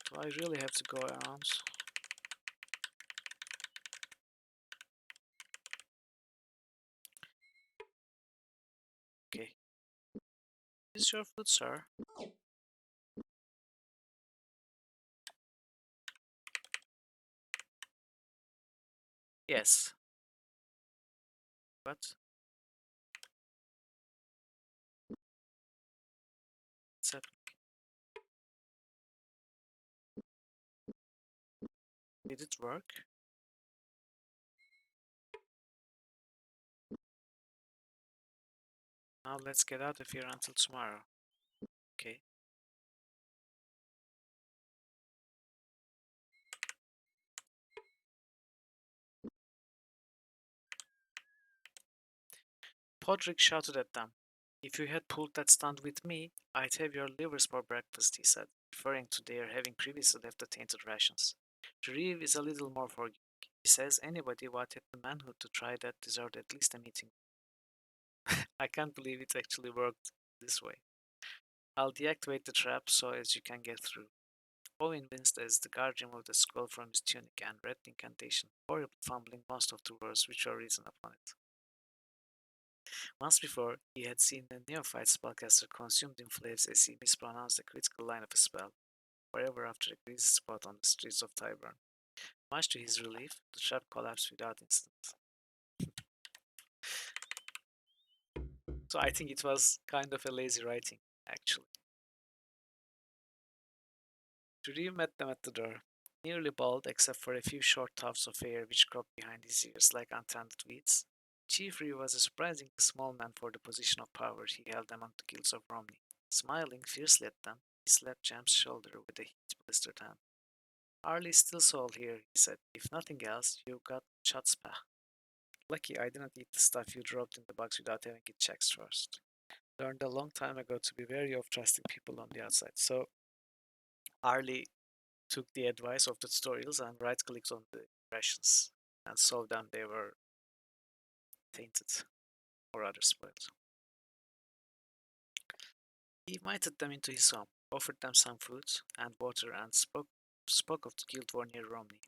Do I really have to go around? Okay. Is your food, sir? Yes. But what's happening? Did it work? Now let's get out of here until tomorrow. Okay. Podrick shouted at them. If you had pulled that stunt with me, I'd have your livers for breakfast, he said, referring to their having previously left the tainted rations. The Reeve is a little more forgiving. He says anybody who had the manhood to try that deserved at least a meeting. I can't believe it actually worked this way. I'll deactivate the trap so as you can get through. Owen winced as the guard removed the scroll from his tunic and read the incantation, horribly fumbling most of the words which were written upon it. Once before, he had seen a neophyte spellcaster consumed in flames as he mispronounced a critical line of a spell, forever after a greasy spot on the streets of Tyburn. Much to his relief, the trap collapsed without incident. So I think it was kind of a lazy writing, actually. Drew met them at the door, nearly bald except for a few short tufts of hair which cropped behind his ears like untended weeds. Chief Reeve was a surprisingly small man for the position of power he held among the guilds of Romney. Smiling fiercely at them, he slapped Jam's shoulder with a heat-blistered hand. Arlie still sold here, he said. If nothing else, you've got chutzpah. Lucky I didn't eat the stuff you dropped in the box without having it checked first. Learned a long time ago to be wary of trusting people on the outside. So Arlie took the advice of the tutorials and right-clicked on the impressions and saw them they were tainted or rather spoiled. He invited them into his home, offered them some food and water, and spoke of the guild war near Romney.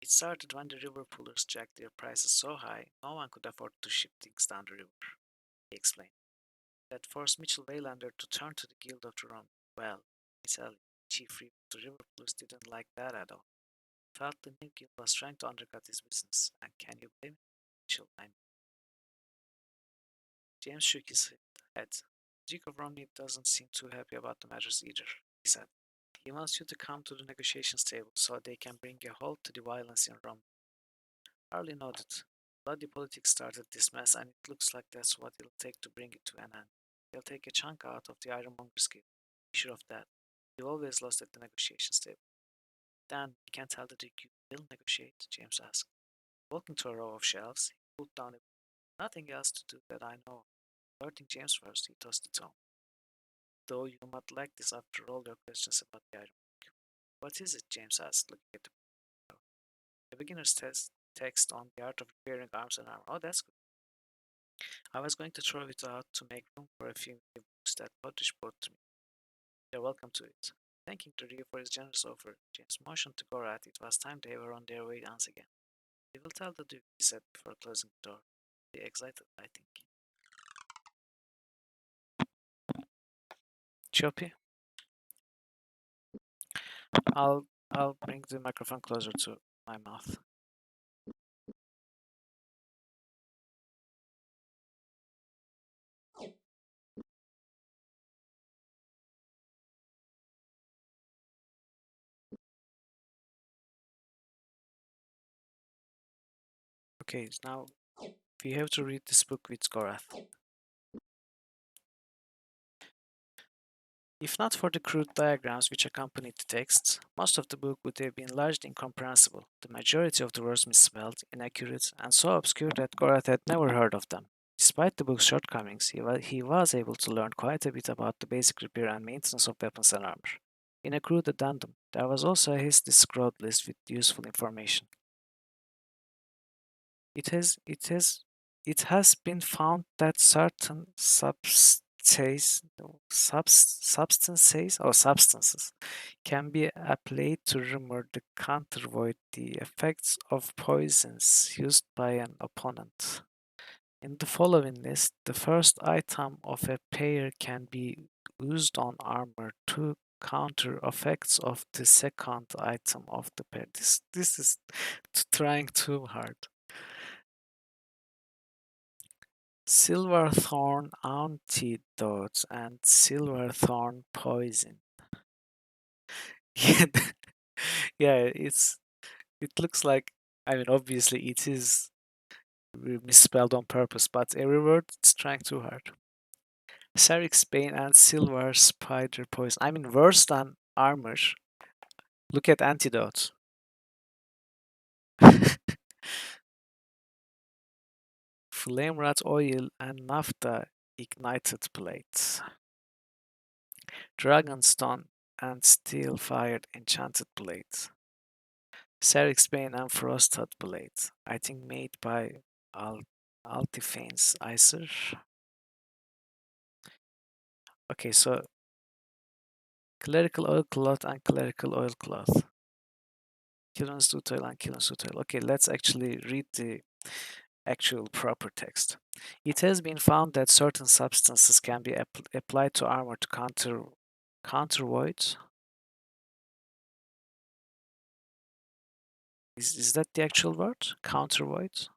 It started when the river pullers jacked their prices so high no one could afford to ship things down the river, he explained. That forced Mitchell Waylander to turn to the guild of the Romney. Well, I tell you, Chief Reeve of the river pullers didn't like that at all. Felt the new guild was trying to undercut his business, and can you blame him? Mitchell, I mean. James shook his head. Duke of Romney doesn't seem too happy about the matters either, he said. He wants you to come to the negotiations table so they can bring a halt to the violence in Romney. Harley nodded. Bloody politics started this mess, and it looks like that's what it'll take to bring it to an end. They'll take a chunk out of the Ironmonger's guild. Be sure of that. You always lost at the negotiations table. Dan, you can't tell the Duke you will negotiate, James asked. Walking to a row of shelves, he pulled down a nothing else to do that I know of. Alerting James first, he tossed the tone. Though you might like this after all your questions about the iron. What is it? James asked, looking at the window. The beginner's text on the art of repairing arms and armor. Oh, that's good. I was going to throw it out to make room for a few new books that Podrish brought to me. You're welcome to it. Thanking the reader for his generous offer, James motioned to Gorath. It was time they were on their way once again. We will tell the Duke, he said before closing the door. Be excited, I think. Choppy? I'll I'll bring the microphone closer to my mouth. Okay, now we have to read this book with Gorath. If not for the crude diagrams which accompanied the texts, most of the book would have been largely incomprehensible, the majority of the words misspelled, inaccurate, and so obscure that Gorath had never heard of them. Despite the book's shortcomings, he was able to learn quite a bit about the basic repair and maintenance of weapons and armor. In a crude addendum, there was also a hastily scrawled list with useful information. It has it has it has been found that certain substances can be applied to remove the countervoid the effects of poisons used by an opponent. In the following list, the first item of a pair can be used on armor to counter effects of the second item of the pair. This is trying too hard. Silverthorn antidote and silverthorn poison. Yeah, yeah, it looks like, I mean, obviously it is misspelled on purpose, but every word it's trying too hard. Sarix Bane and Silver Spider poison. I mean, worse than armor. Look at antidote. Flame rat oil and naphtha ignited plates. Dragonstone and steel fired enchanted blades. Sarix Bane and frosted blades. I think made by Altifane's Icer. Okay, so clerical oilcloth and clerical oilcloth. Killen's Dutoil and Killen's Dutoil. Okay, let's actually read the actual proper text. It has been found that certain substances can be applied to armor to counter voids. Is that the actual word? Counter voids?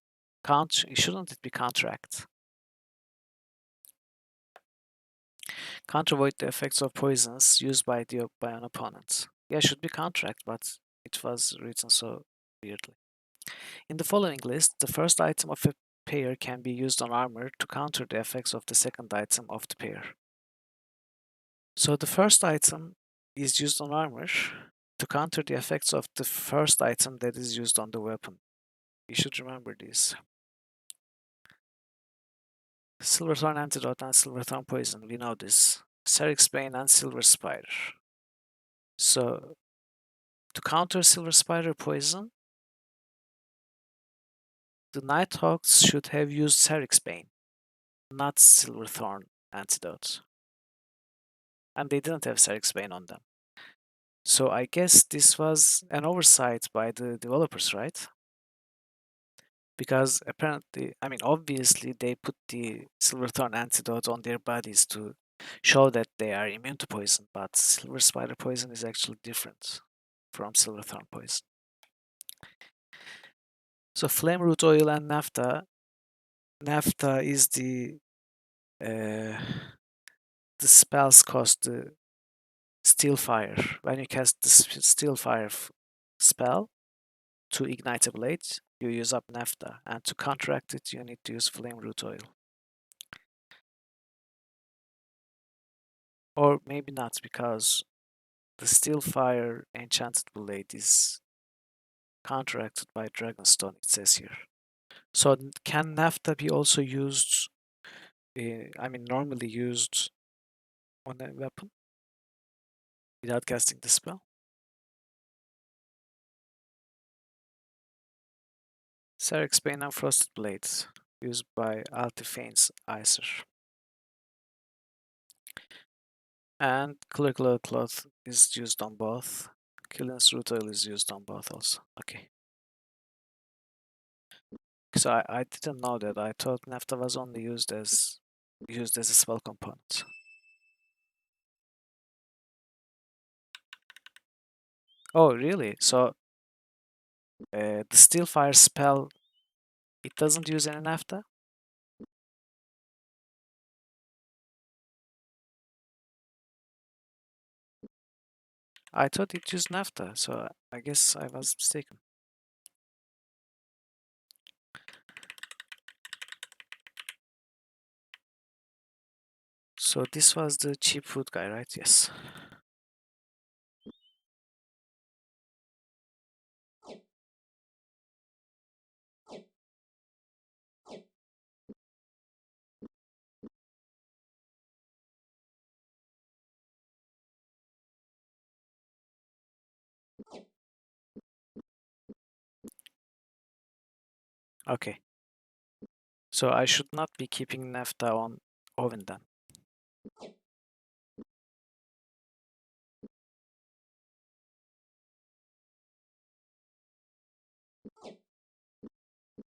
Shouldn't it be counteract? Counter void the effects of poisons used by an opponent. Yeah, it should be counteract, but it was written so weirdly. In the following list, the first item of a pair can be used on armor to counter the effects of the second item of the pair. So the first item is used on armor to counter the effects of the first item that is used on the weapon. You should remember this. Silverthorn Antidote and Silverthorn Poison, we know this. Serix Bane and Silver Spider. So, to counter Silver Spider Poison, the Nighthawks should have used Serix Bane, not Silverthorn Antidote. And they didn't have Serix Bane on them. So I guess this was an oversight by the developers, right? Because apparently, I mean, obviously, they put the Silverthorn Antidote on their bodies to show that they are immune to poison, but Silver Spider Poison is actually different from Silverthorn Poison. So Flame Root Oil and Naphtha. Naphtha is uh, the spells cost the Steel Fire. When you cast the Steel Fire spell to ignite a blade, you use up Naphtha, and to counteract it, you need to use Flame Root Oil. Or maybe not, because the Steel Fire enchanted blade is counteracted by Dragonstone, it says here. So can Naphtha be also used, normally used on a weapon without casting the spell? Serix Bane and Frosted Blades, used by Altifane's Icer. And Clear Cloth is used on both. Killian's Root Oil is used on both also. Okay. So I didn't know that. I thought Naphtha was only used as a spell component. Oh, really? So the Steel Fire spell, it doesn't use any Naphtha? I thought it used Naphtha, so I guess I was mistaken. So this was the cheap food guy, right? Yes. Okay. So I should not be keeping Naphtha on Oven then.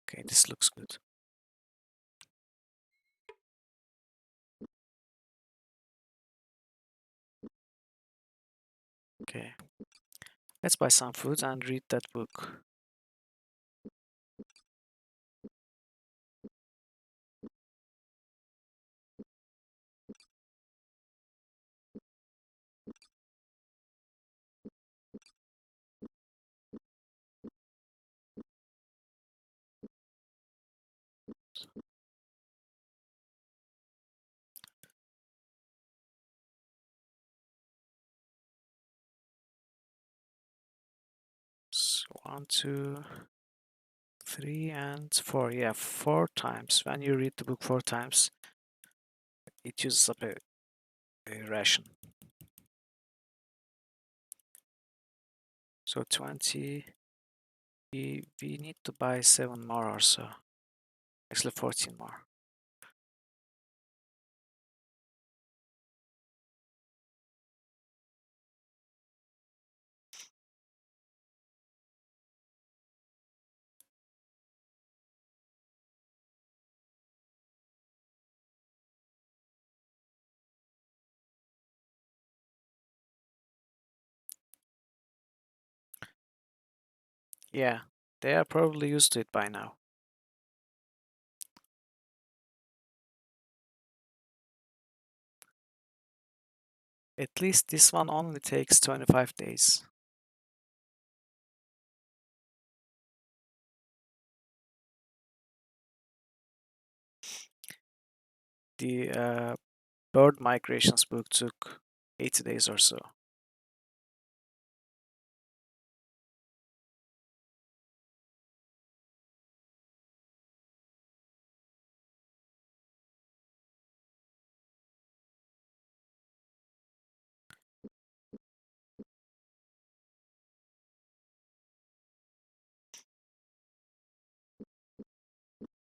Okay, this looks good. Okay. Let's buy some food and read that book. So 1, 2, 3, and 4. Yeah, 4 times. When you read the book 4 times, it uses up a ration. So 20. We need to buy 7 more or so. Actually 14 more. Yeah, they are probably used to it by now. At least this one only takes 25 days. The bird migrations book took 80 days or so.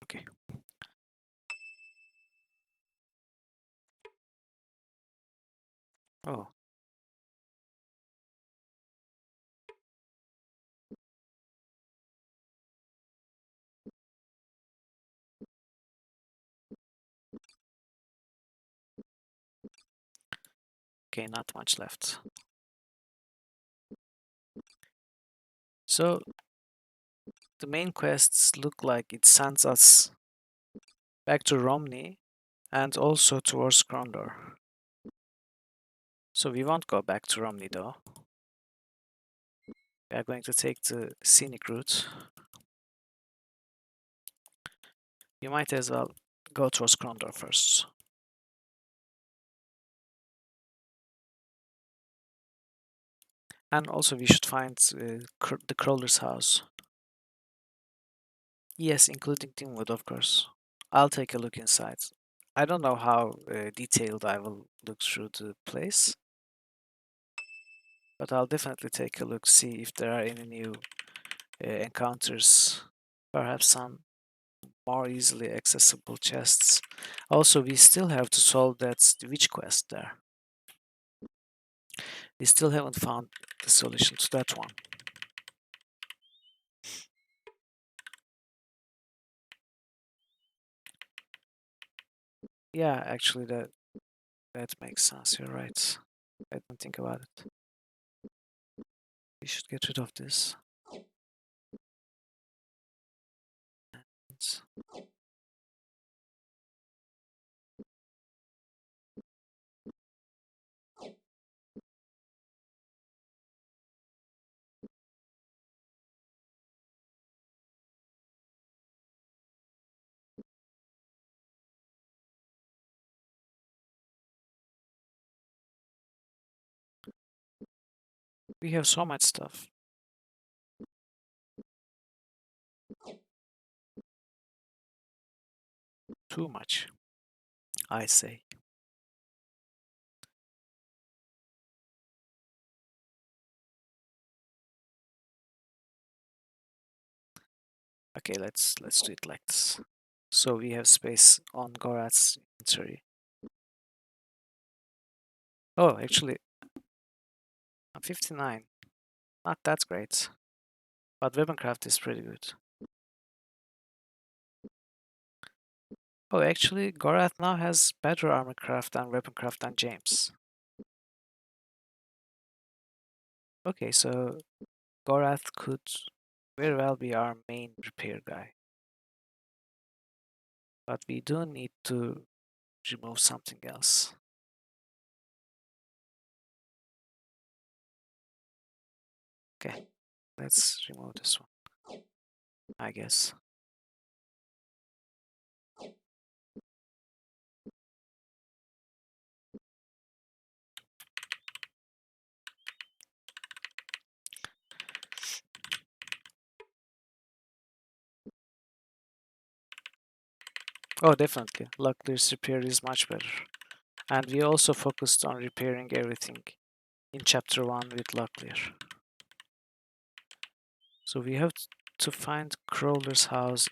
Okay. Oh, okay, not much left. So the main quests look like it sends us back to Romney and also towards Krondor. So we won't go back to Romney though. We are going to take the scenic route. You might as well go towards Krondor first. And also we should find the Crawler's house. Yes, including Teamwood, of course. I'll take a look inside. I don't know how detailed I will look through the place, but I'll definitely take a look, see if there are any new encounters, perhaps some more easily accessible chests. Also, we still have to solve that witch quest there. We still haven't found the solution to that one. Yeah, actually, that makes sense. You're right. I didn't think about it. We should get rid of this. And we have so much stuff. Too much, I say. Okay, let's do it like this. So we have space on Gorath's inventory. Oh, actually, I'm 59. Not that great, but weaponcraft is pretty good. Oh, actually, Gorath now has better armorcraft and weaponcraft than James. Okay, so Gorath could very well be our main repair guy. But we do need to remove something else. Okay, let's remove this one, I guess. Oh, definitely. Luckless repair is much better. And we also focused on repairing everything in chapter 1 with Locklear. So we have to find Crawler's house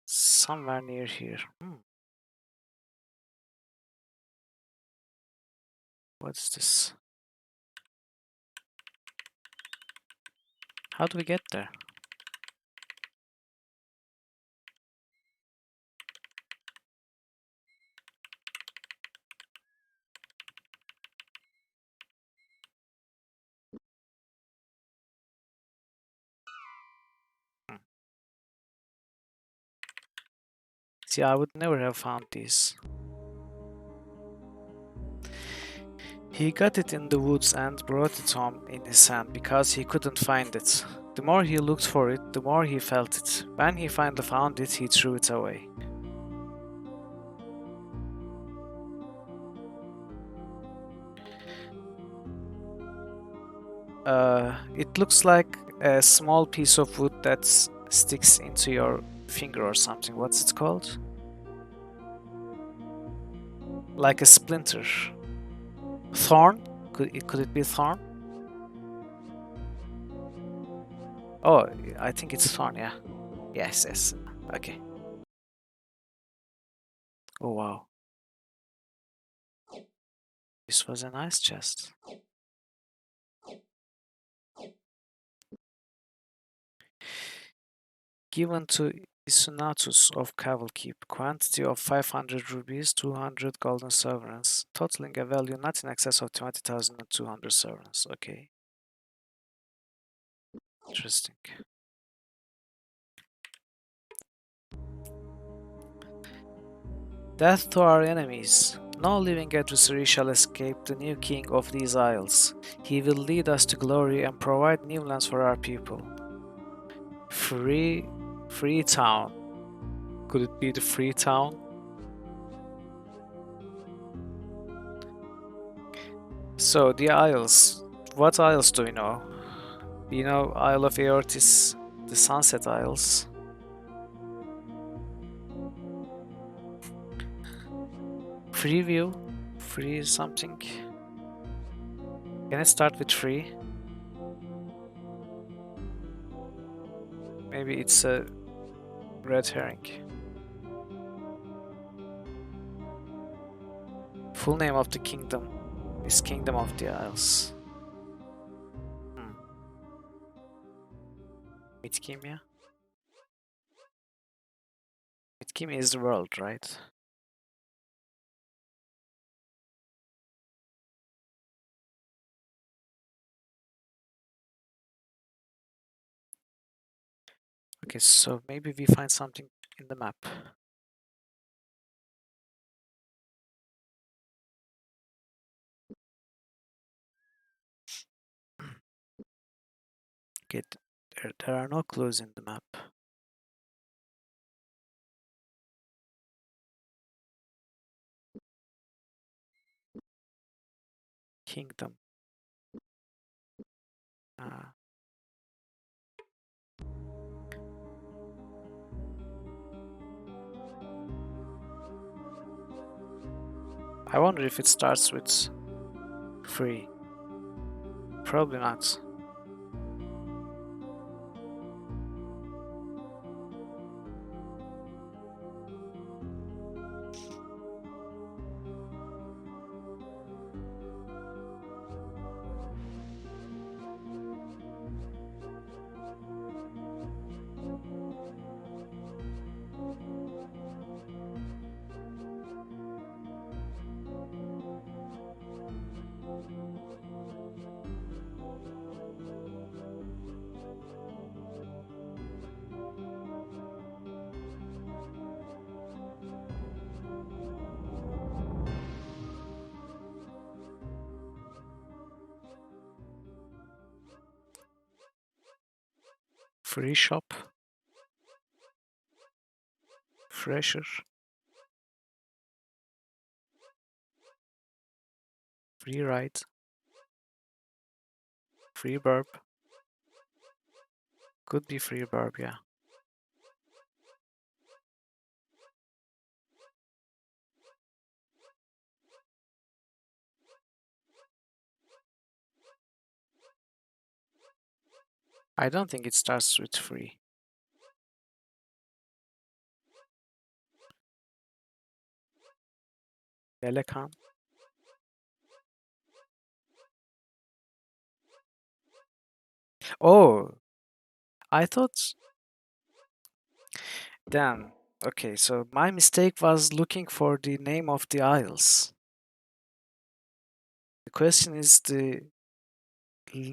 somewhere near here. What is this? How do we get there? See, I would never have found these. He got it in the woods and brought it home in his hand because he couldn't find it. The more he looked for it, the more he felt it. When he finally found it, he threw it away. It looks like a small piece of wood that sticks into your finger or something. What's it called? Like a splinter. Thorn? Could it be thorn? Oh, I think it's thorn, yeah. Yes, yes. Okay. Oh wow. This was a nice chest. Given to Isunatus of Caval Keep, quantity of 500 rubies, 200 golden sovereigns, totaling a value not in excess of 20,200 sovereigns. Okay, interesting. Death to our enemies. No living adversary shall escape the new king of these isles. He will lead us to glory and provide new lands for our people. Free, free town. Could it be the free town? So the isles. What isles do we know? You know, Isle of Eortis, the Sunset Isles. Free view, free something. Can it start with free? Maybe it's a red herring. Full name of the kingdom is Kingdom of the Isles. Hmm. Midkimia? Midkimia is the world, right? Okay, so maybe we find something in the map. Okay, there are no clues in the map. Kingdom. Ah. I wonder if it starts with free. Probably not. Free shop. Fresher. Free ride. Free burp. Could be free burp, yeah. I don't think it starts with free. Belekan. Oh, I thought. Damn. Okay, so my mistake was looking for the name of the isles. The question is the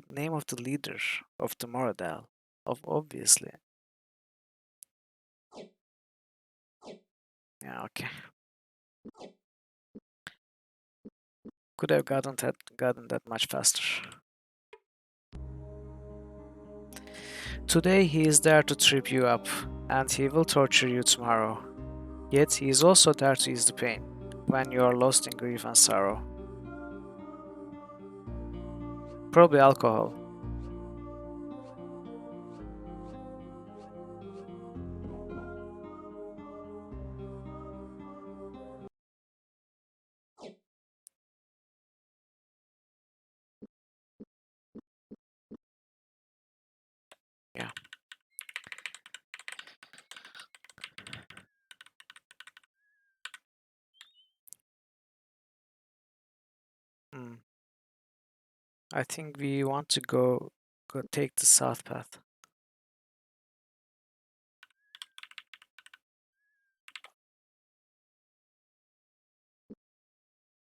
name of the leader of the Moradel. Obviously. Yeah, okay. Could have gotten that much faster. Today he is there to trip you up, and he will torture you tomorrow. Yet he is also there to ease the pain, when you are lost in grief and sorrow. Probably alcohol. Yeah. Hmm. I think we want to go take the south path.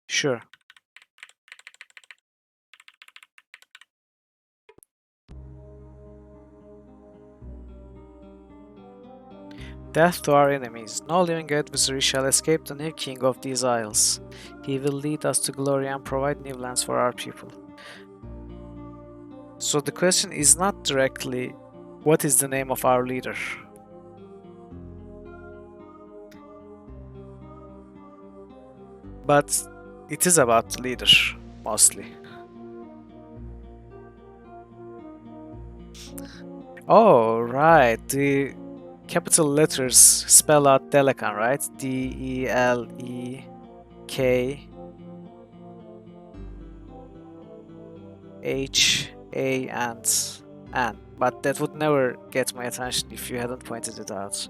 Sure. Death to our enemies. No living adversary shall escape the new king of these isles. He will lead us to glory and provide new lands for our people. So the question is not directly, what is the name of our leader? But it is about the leader, mostly. Oh, right. The capital letters spell out Delekan, right? Delekhan, and N. But that would never get my attention if you hadn't pointed it out.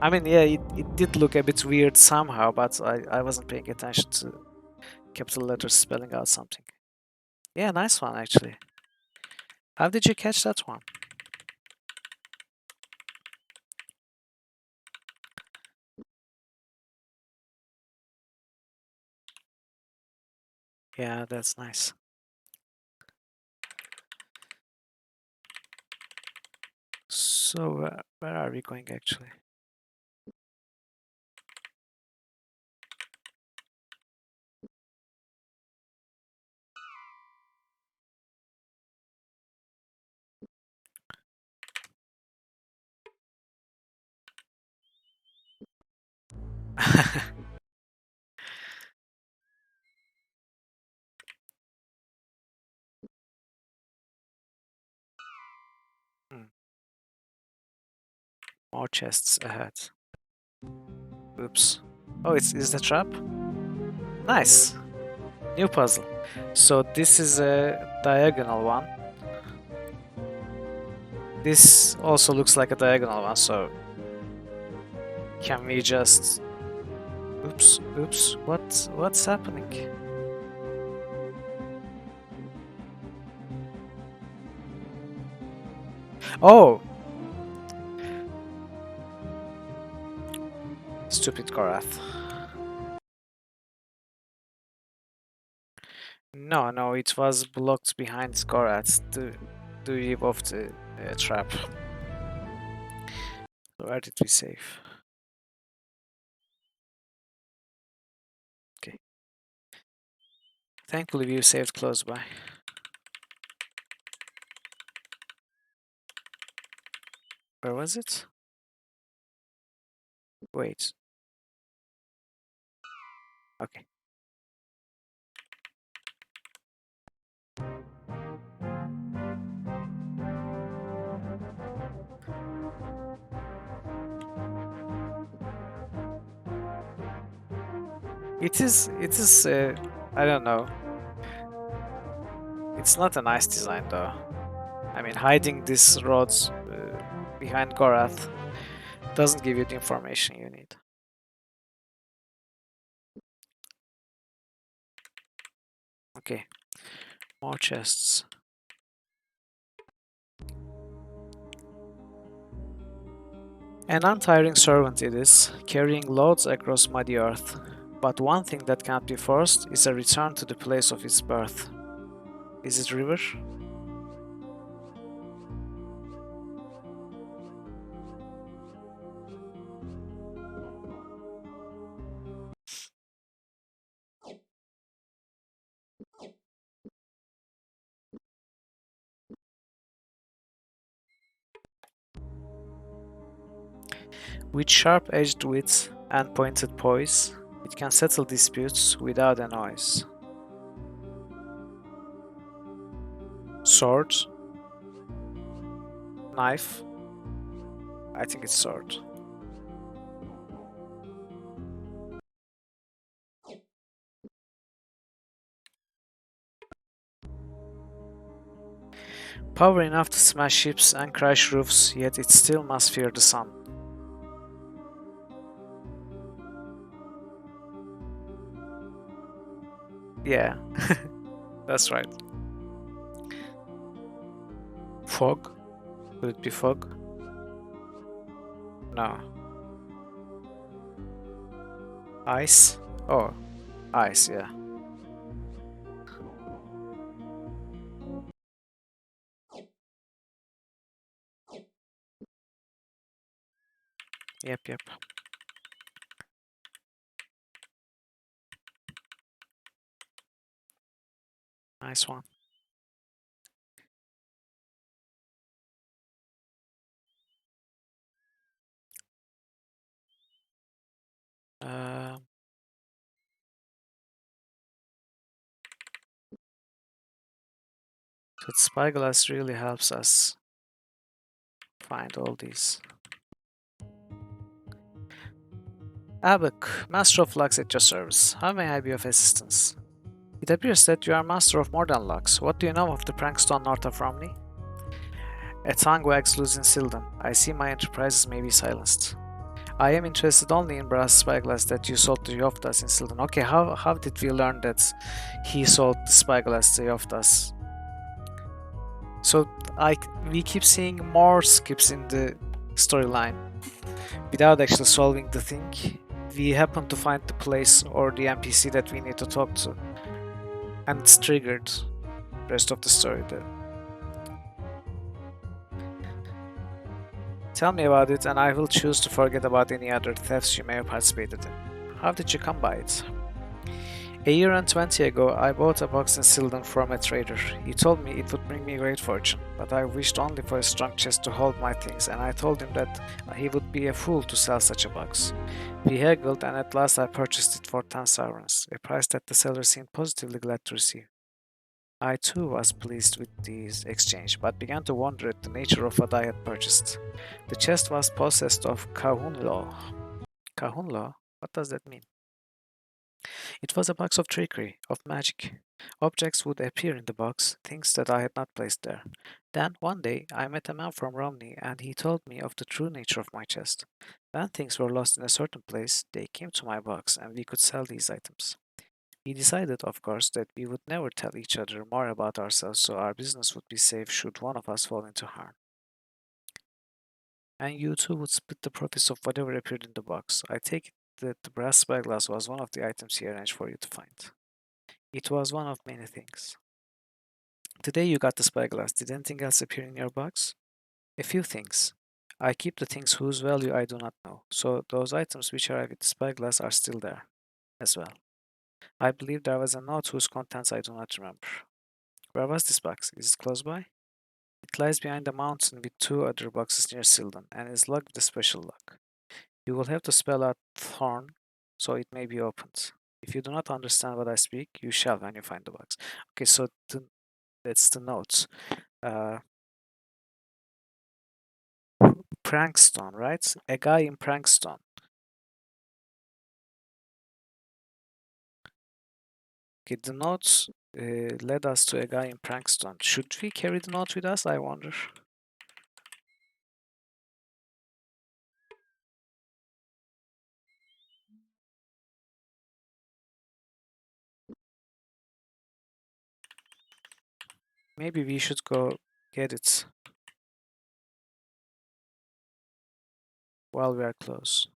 I mean, yeah, it did look a bit weird somehow, but I wasn't paying attention to capital letters spelling out something. Yeah, nice one, actually. How did you catch that one? Yeah, that's nice. So, where are we going actually? Hmm, more chests ahead. Oops. Oh, is the trap? Nice. New puzzle. So this is a diagonal one. This also looks like a diagonal one, so can we just... Oops, what's happening? Oh! Stupid Korath. No, it was blocked behind Korath, the eve of the trap. Where did we save? Okay. Thankfully we saved close by. Where was it? Wait. Okay. It is, I don't know. It's not a nice design though. I mean, hiding these roads behind Gorath doesn't give you the information you need. Okay, more chests. An untiring servant it is, carrying loads across muddy earth. But one thing that can't be forced is a return to the place of its birth. Is it river? With sharp-edged wit and pointed poise, it can settle disputes without a noise. Sword, knife. I think it's sword. Power enough to smash ships and crash roofs, yet it still must fear the sun. Yeah, that's right. Fog? Could it be fog? No. Ice? Oh, ice, yeah. Yep, yep. Nice one. Uh, that spyglass really helps us find all these. Abuk, Master of Lux at your service. How may I be of assistance? It appears that you are master of more than Lux. What do you know of the prankstone north of Romney? A tongue wags loose in Sildan. I see my enterprises may be silenced. I am interested only in brass spyglass that you sold to Yoftas in Sildan. Okay, how did we learn that he sold the spyglass to Yoftas? So we keep seeing more skips in the storyline without actually solving the thing. We happen to find the place or the NPC that we need to talk to, and it's triggered the rest of the story there. Tell me about it, and I will choose to forget about any other thefts you may have participated in. How did you come by it? A year and 20 ago, I bought a box in Sildan from a trader. He told me it would bring me great fortune, but I wished only for a strong chest to hold my things, and I told him that he would be a fool to sell such a box. We haggled, and at last I purchased it for 10 sovereigns, a price that the seller seemed positively glad to receive. I too was pleased with this exchange, but began to wonder at the nature of what I had purchased. The chest was possessed of Kahun law. Kahun law? What does that mean? It was a box of trickery, of magic. Objects would appear in the box, things that I had not placed there. Then, one day, I met a man from Romney, and he told me of the true nature of my chest. When things were lost in a certain place, they came to my box, and we could sell these items. We decided, of course, that we would never tell each other more about ourselves, so our business would be safe should one of us fall into harm. And you two would split the profits of whatever appeared in the box. I take it that the brass spyglass was one of the items he arranged for you to find. It was one of many things. The day you got the spyglass, did anything else appear in your box? A few things. I keep the things whose value I do not know, so those items which arrive with the spyglass are still there, as well. I believe there was a note whose contents I do not remember. Where was this box? Is it close by? It lies behind a mountain with two other boxes near Sildan, and is locked with a special lock. You will have to spell out Thorn, so it may be opened. If you do not understand what I speak, you shall when you find the box. Okay, so that's the notes. Uh, Prankstone, right? A guy in Prankstone. Okay, the notes led us to a guy in Prankstone. Should we carry the note with us? I wonder. Maybe we should go get it while we are close.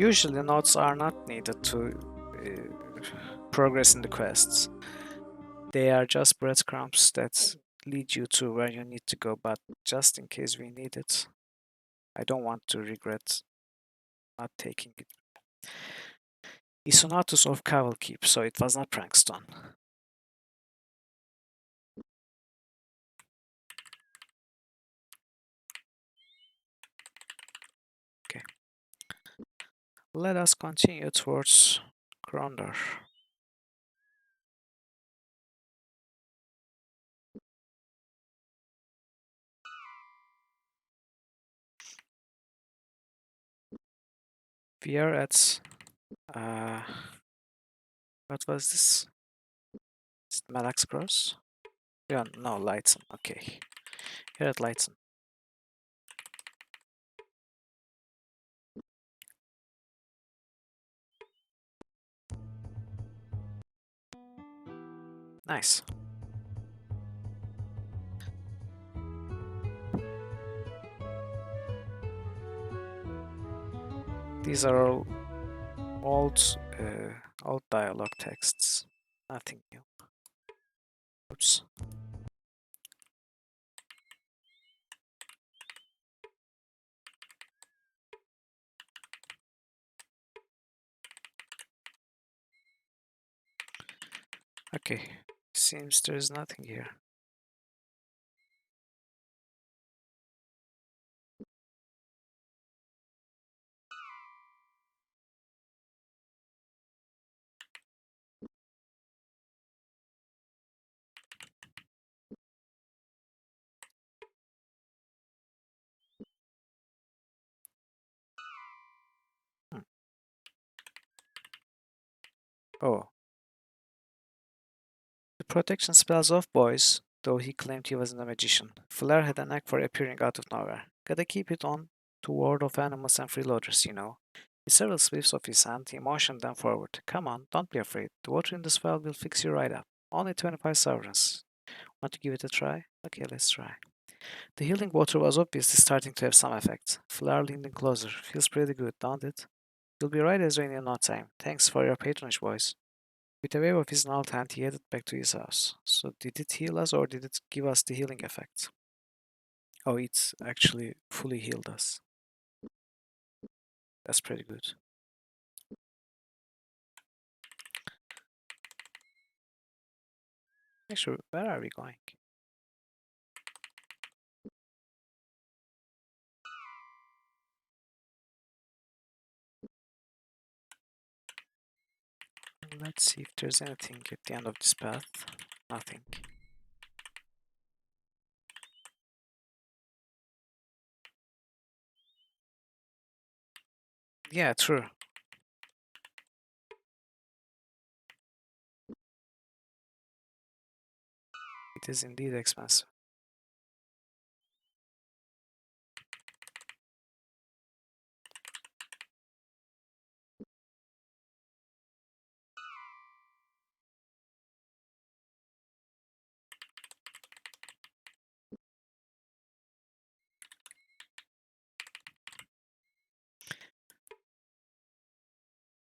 Usually, notes are not needed to progress in the quests. They are just breadcrumbs that lead you to where you need to go, but just in case we need it, I don't want to regret not taking it. Isonatus of Caval Keep, so it was not Prankstone. Okay. Let us continue towards Krondor. We are at what was this? Is it Malax Cross? Yeah, no, Lightson. Okay. Here at Lightson. Nice. These are all old dialogue texts. Nothing new. Oops. Okay. Seems there's nothing here. Hmm. Oh. The protection spells off boys, though he claimed he wasn't a magician. Flair had a knack for appearing out of nowhere. Gotta keep it on to ward off animals and freeloaders, you know. With several sweeps of his hand, he motioned them forward. Come on, don't be afraid. The water in the spell will fix you right up. Only 25 sovereigns. Want to give it a try? Okay, let's try. The healing water was obviously starting to have some effect. Flair leaned in closer. Feels pretty good, don't it? You'll be right as rain in no time. Thanks for your patronage, boys. With a wave of his gnarled hand, he headed back to his house. So did it heal us or did it give us the healing effect? Oh, it's actually fully healed us. That's pretty good. Actually, where are we going? Let's see if there's anything at the end of this path. Nothing. Yeah, true. It is indeed expensive.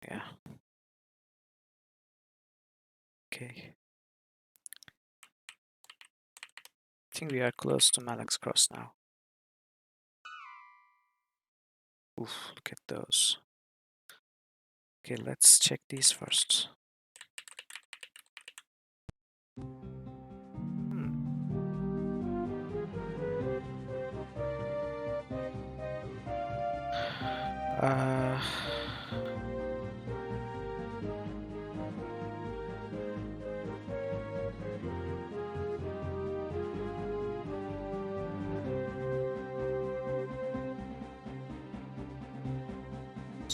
Yeah. Okay. I think we are close to Malax Cross now. Oof, look at those. Okay, let's check these first. Uh,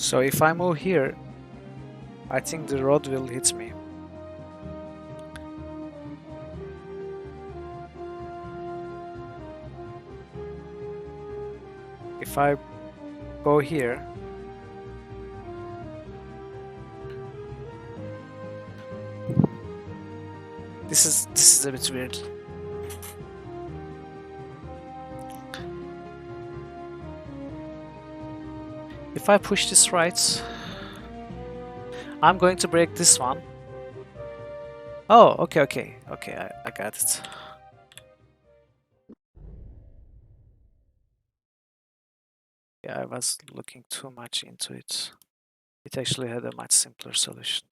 so if I move here, I think the road will hit me. If I go here, this is a bit weird. If I push this right, I'm going to break this one. Oh, okay, okay, okay, I got it. Yeah, I was looking too much into it. It actually had a much simpler solution.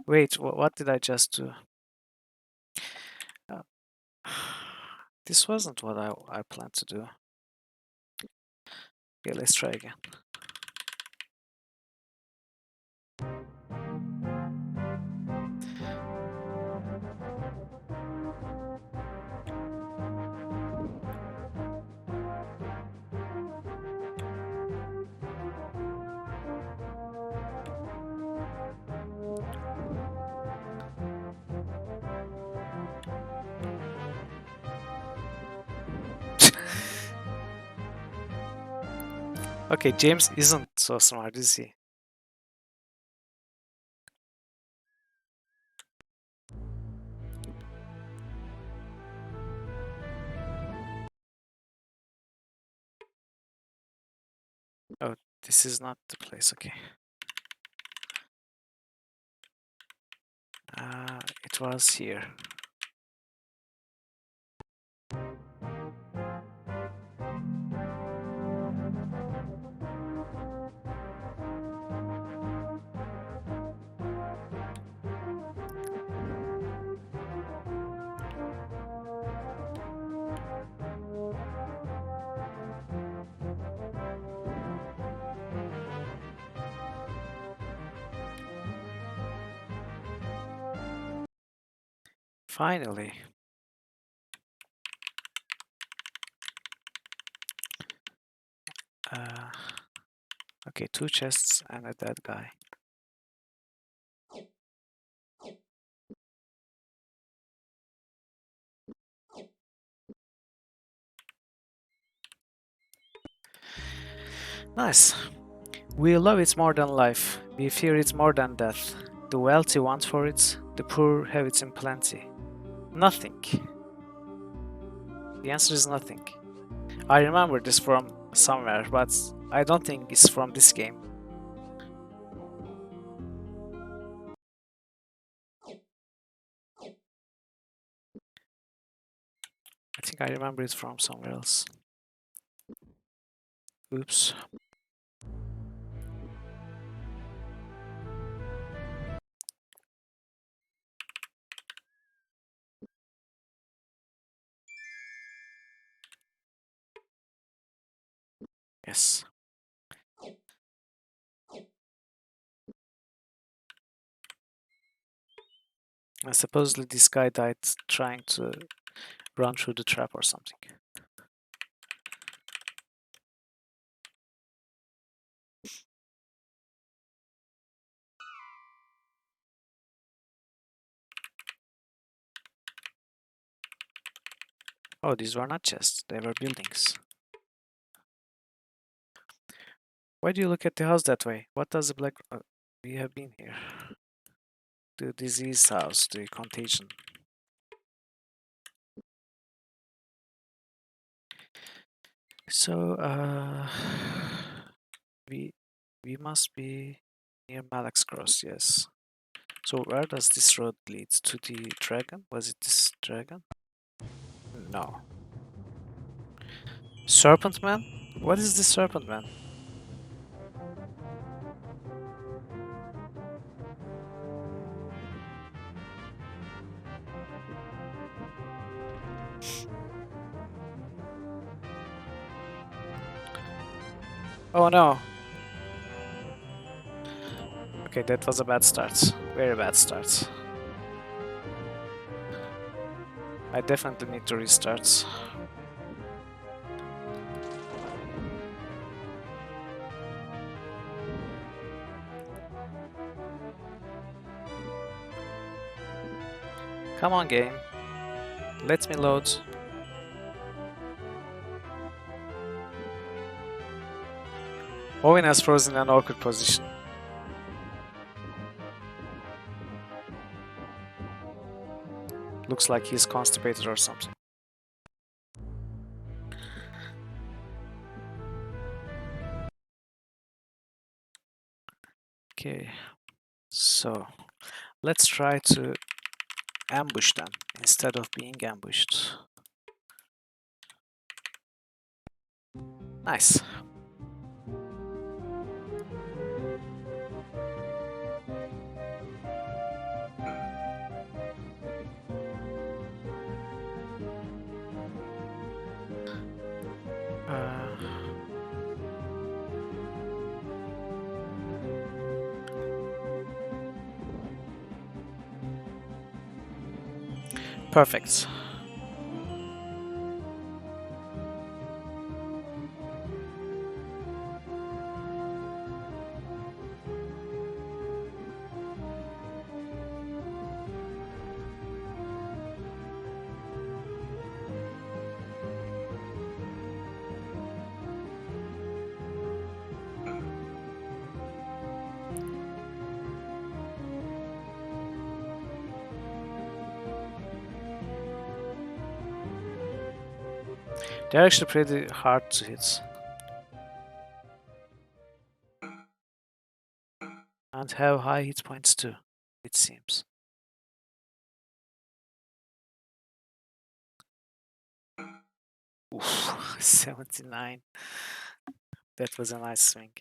Wait, what did I just do? Uh, this wasn't what I planned to do. Okay, let's try again. Okay, James isn't so smart, is he? Oh, this is not the place, okay. It was here. Finally. Uh, okay, 2 chests and a dead guy. Nice. We love it more than life. We fear it more than death. The wealthy want for it, the poor have it in plenty. Nothing. The answer is nothing. I remember this from somewhere, but I don't think it's from this game. I think I remember it from somewhere else. Oops. Yes. And supposedly this guy died trying to run through the trap or something. Oh, these were not chests, they were buildings. Why do you look at the house that way? What does the black... we have been here. The disease house, the contagion. So, we must be near Malak's Cross, yes. So where does this road lead? To the dragon? Was it this dragon? No. Serpent Man? What is the Serpent Man? Oh no. Okay, that was a bad start. Very bad start. I definitely need to restart. Come on, game. Let me load. Owen has frozen in an awkward position. Looks like he's constipated or something. Okay, so let's try to ambush them instead of being ambushed. Nice. Uh, Perfect. They're actually pretty hard to hit. And have high hit points too, it seems. Oof, 79. That was a nice swing.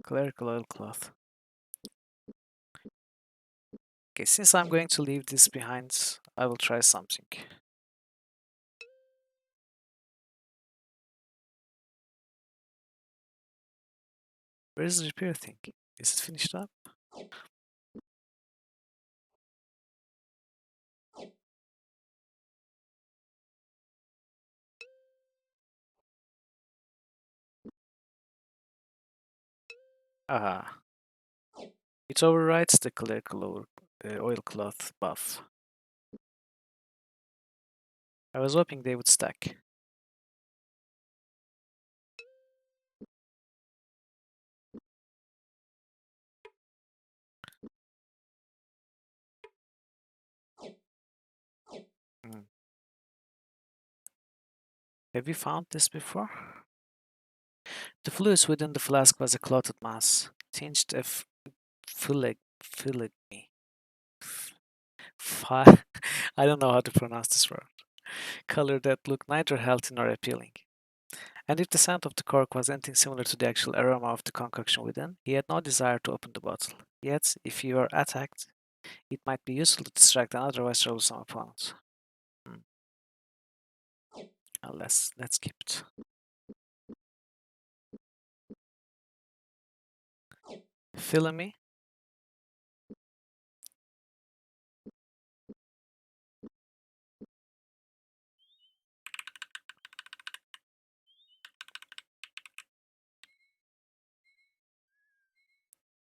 Clerical oilcloth. Okay, since I'm going to leave this behind, I will try something. Where is the repair thing? Is it finished up? Ah, it overrides the clerical oilcloth buff. I was hoping they would stack. Mm. Have you found this before? The fluid within the flask was a clotted mass, tinged a filigree. I don't know how to pronounce this word. Color that looked neither healthy nor appealing. And if the scent of the cork was anything similar to the actual aroma of the concoction within, he had no desire to open the bottle. Yet, if he were attacked, it might be useful to distract an otherwise troublesome opponent. Hmm. Let's keep it. Filamy.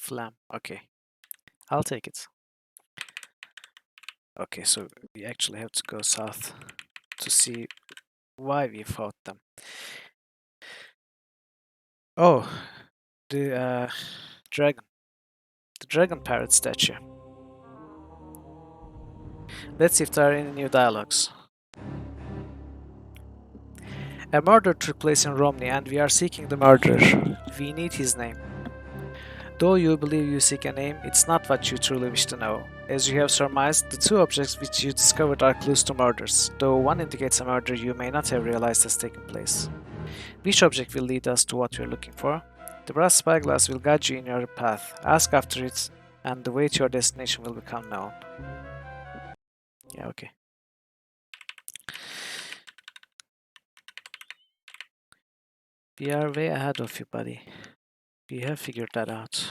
Flam. Okay, I'll take it. Okay, so we actually have to go south to see why we fought them. Oh, the dragon. The dragon parrot statue. Let's see if there are any new dialogues. A murder took place in Romney and we are seeking the murderer. We need his name. Though you believe you seek a name, it's not what you truly wish to know. As you have surmised, the two objects which you discovered are clues to murders, though one indicates a murder you may not have realized has taken place. Which object will lead us to what we are looking for? The brass spyglass will guide you in your path. Ask after it, and the way to your destination will become known. Yeah, okay. We are way ahead of you, buddy. We have figured that out.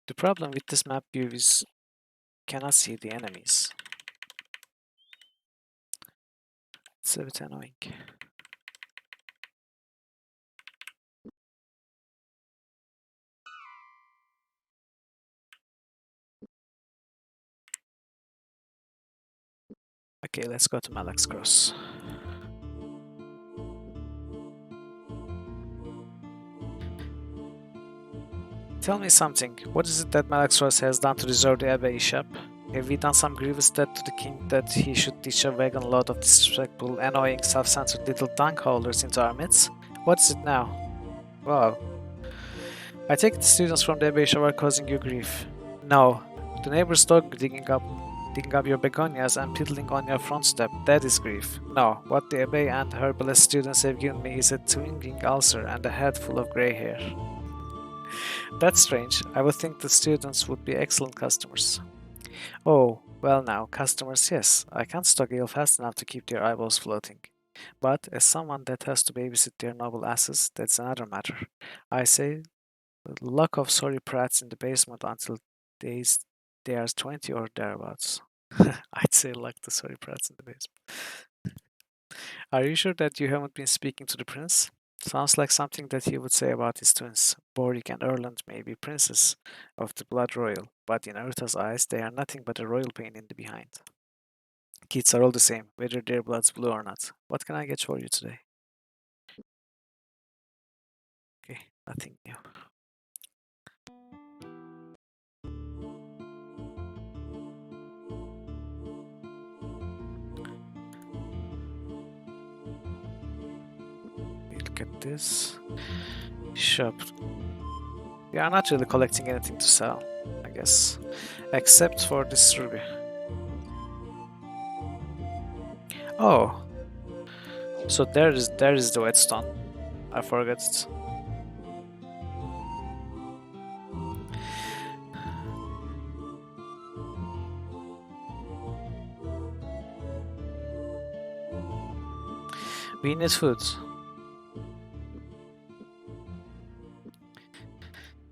The problem with this map view is you cannot see the enemies. It's a bit annoying. Okay, let's go to Malak's Cross. Tell me something. What is it that Malaxros has done to deserve the Abbey shop? Have we done some grievous debt to the king that he should teach a wagon load of disrespectful, annoying, self-centered little tongue holders into our midst? What is it now? Wow. I take it the students from the Abbey shop are causing you grief. No. The neighbor's dog digging up your begonias and piddling on your front step, that is grief. No, what the Abbey and her blessed students have given me is a twinging ulcer and a head full of grey hair. That's strange. I would think the students would be excellent customers. Oh, well now, customers, yes. I can't stock ale fast enough to keep their eyeballs floating. But as someone that has to babysit their noble asses, that's another matter. I say, luck of sorry prats in the basement until they are 20 or thereabouts. I'd say luck the sorry prats in the basement. Are you sure that you haven't been speaking to the prince? Sounds like something that he would say about his twins. Boric and Erland may be princes of the blood royal, but in Eartha's eyes they are nothing but a royal pain in the behind. Kids are all the same, whether their blood's blue or not. What can I get for you today? Okay, nothing new. Look at this. Shop. We are not really collecting anything to sell, I guess. Except for this ruby. Oh, so there is the whetstone. I forgot it. We need food.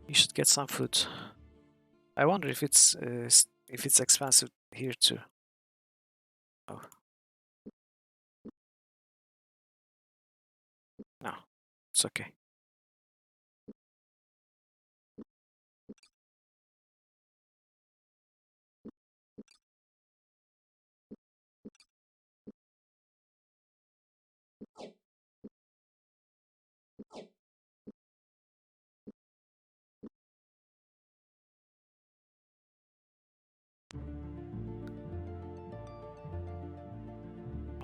You should get some food. I wonder if it's expensive here too. Oh, no, it's okay.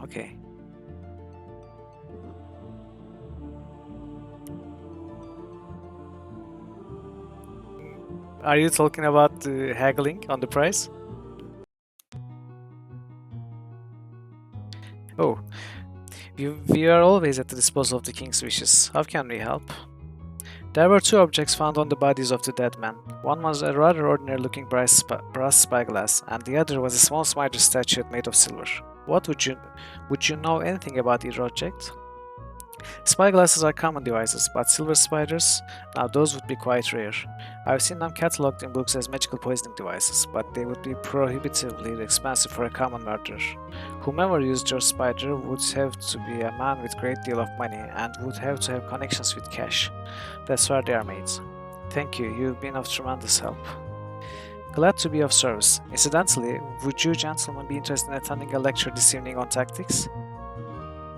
Okay. Are you talking about the haggling on the price? Oh, we are always at the disposal of the king's wishes. How can we help? There were two objects found on the bodies of the dead men. One was a rather ordinary-looking brass spyglass, and the other was a small spider statue made of silver. What would you know anything about either object? Spyglasses are common devices, but silver spiders, now those would be quite rare. I've seen them catalogued in books as magical poisoning devices, but they would be prohibitively expensive for a common murderer. Whomever used your spider would have to be a man with a great deal of money and would have to have connections with cash. That's where they are made. Thank you, you've been of tremendous help. Glad to be of service. Incidentally, would you gentlemen be interested in attending a lecture this evening on tactics?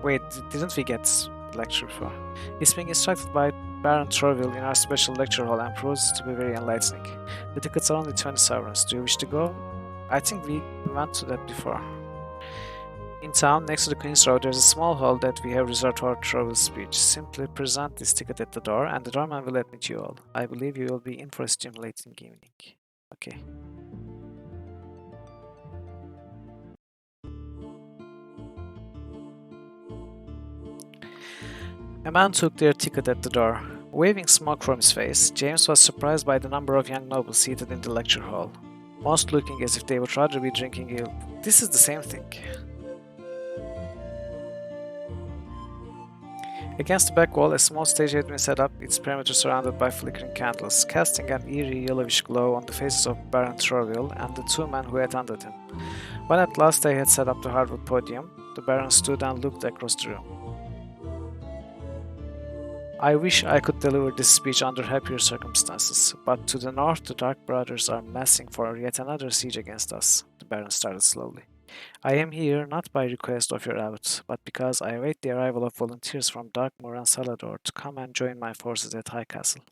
Wait, didn't we get lecture before? It's being instructed by Baron Troville in our special lecture hall and proves to be very enlightening. The tickets are only 20 sovereigns. Do you wish to go? I think we went to that before. In town, next to the Queen's Road, there's a small hall that we have reserved for Troville's speech. Simply present this ticket at the door, and the doorman will admit you all. I believe you will be in for a stimulating evening. Okay. A man took their ticket at the door. Waving smoke from his face, James was surprised by the number of young nobles seated in the lecture hall, most looking as if they would rather be drinking ale. This is the same thing. Against the back wall, a small stage had been set up, its perimeter surrounded by flickering candles, casting an eerie yellowish glow on the faces of Baron Troville and the two men who attended him. When at last they had set up the hardwood podium, the Baron stood and looked across the room. I wish I could deliver this speech under happier circumstances, but to the north the Dark Brothers are massing for yet another siege against us, the Baron started slowly. I am here not by request of your abbot, but because I await the arrival of volunteers from Darkmoor and Salador to come and join my forces at High Castle.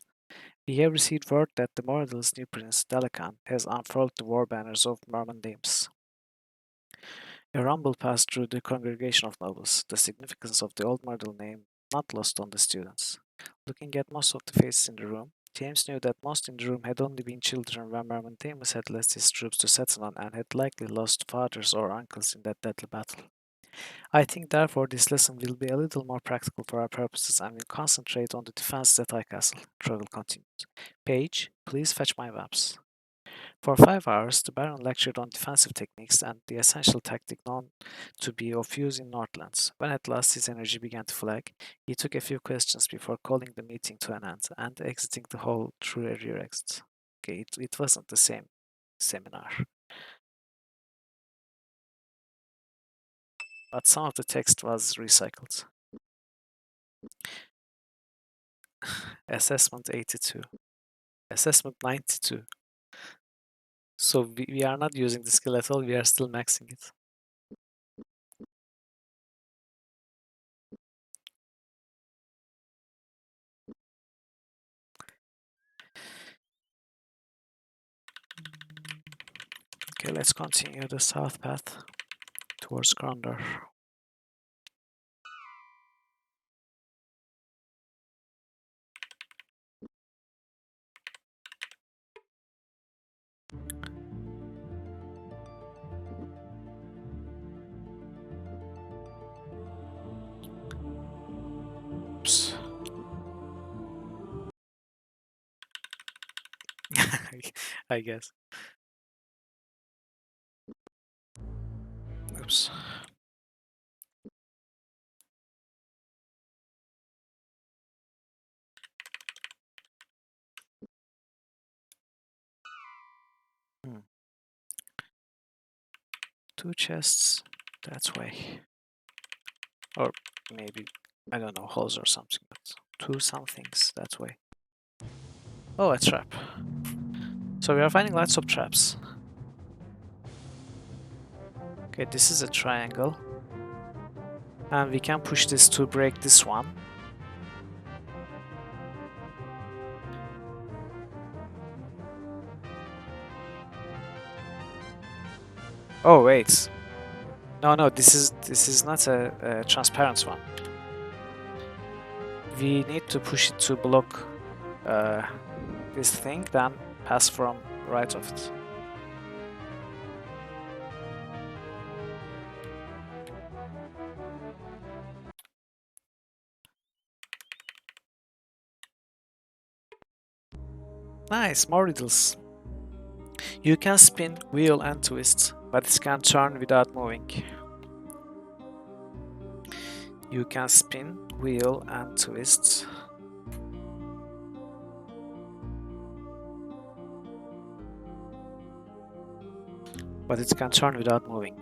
We have received word that the Moradil's new prince, Delacan, has unfurled the war banners of Mermandims. A rumble passed through the congregation of nobles, the significance of the old Moradil name not lost on the students. Looking at most of the faces in the room, James knew that most in the room had only been children when Mermandimus had led his troops to settle on and had likely lost fathers or uncles in that deadly battle. I think therefore this lesson will be a little more practical for our purposes and will concentrate on the defenses at High Castle, Troggle continued. Page, please fetch my maps. For 5 hours, the Baron lectured on defensive techniques and the essential tactic known to be of use in Northlands. When at last his energy began to flag, he took a few questions before calling the meeting to an end and exiting the hall through a rear exit. Okay, it wasn't the same seminar, but some of the text was recycled. Assessment 82. Assessment 92. So we are not using the skill at all, we are still maxing it. Okay, let's continue the south path towards Krondor. Oops. I guess. Oops. Hmm. 2 chests that way. Or maybe, I don't know, holes or something, but 2 somethings that way. Oh, a trap. So we are finding lots of traps. Okay, this is a triangle. And we can push this to break this one. Oh, wait. No, this is not a transparent one. We need to push it to block this thing, then pass from right of it. Nice, more riddles. You can spin, wheel and twist, but it can turn without moving. You can spin, wheel and twist. But it can turn without moving.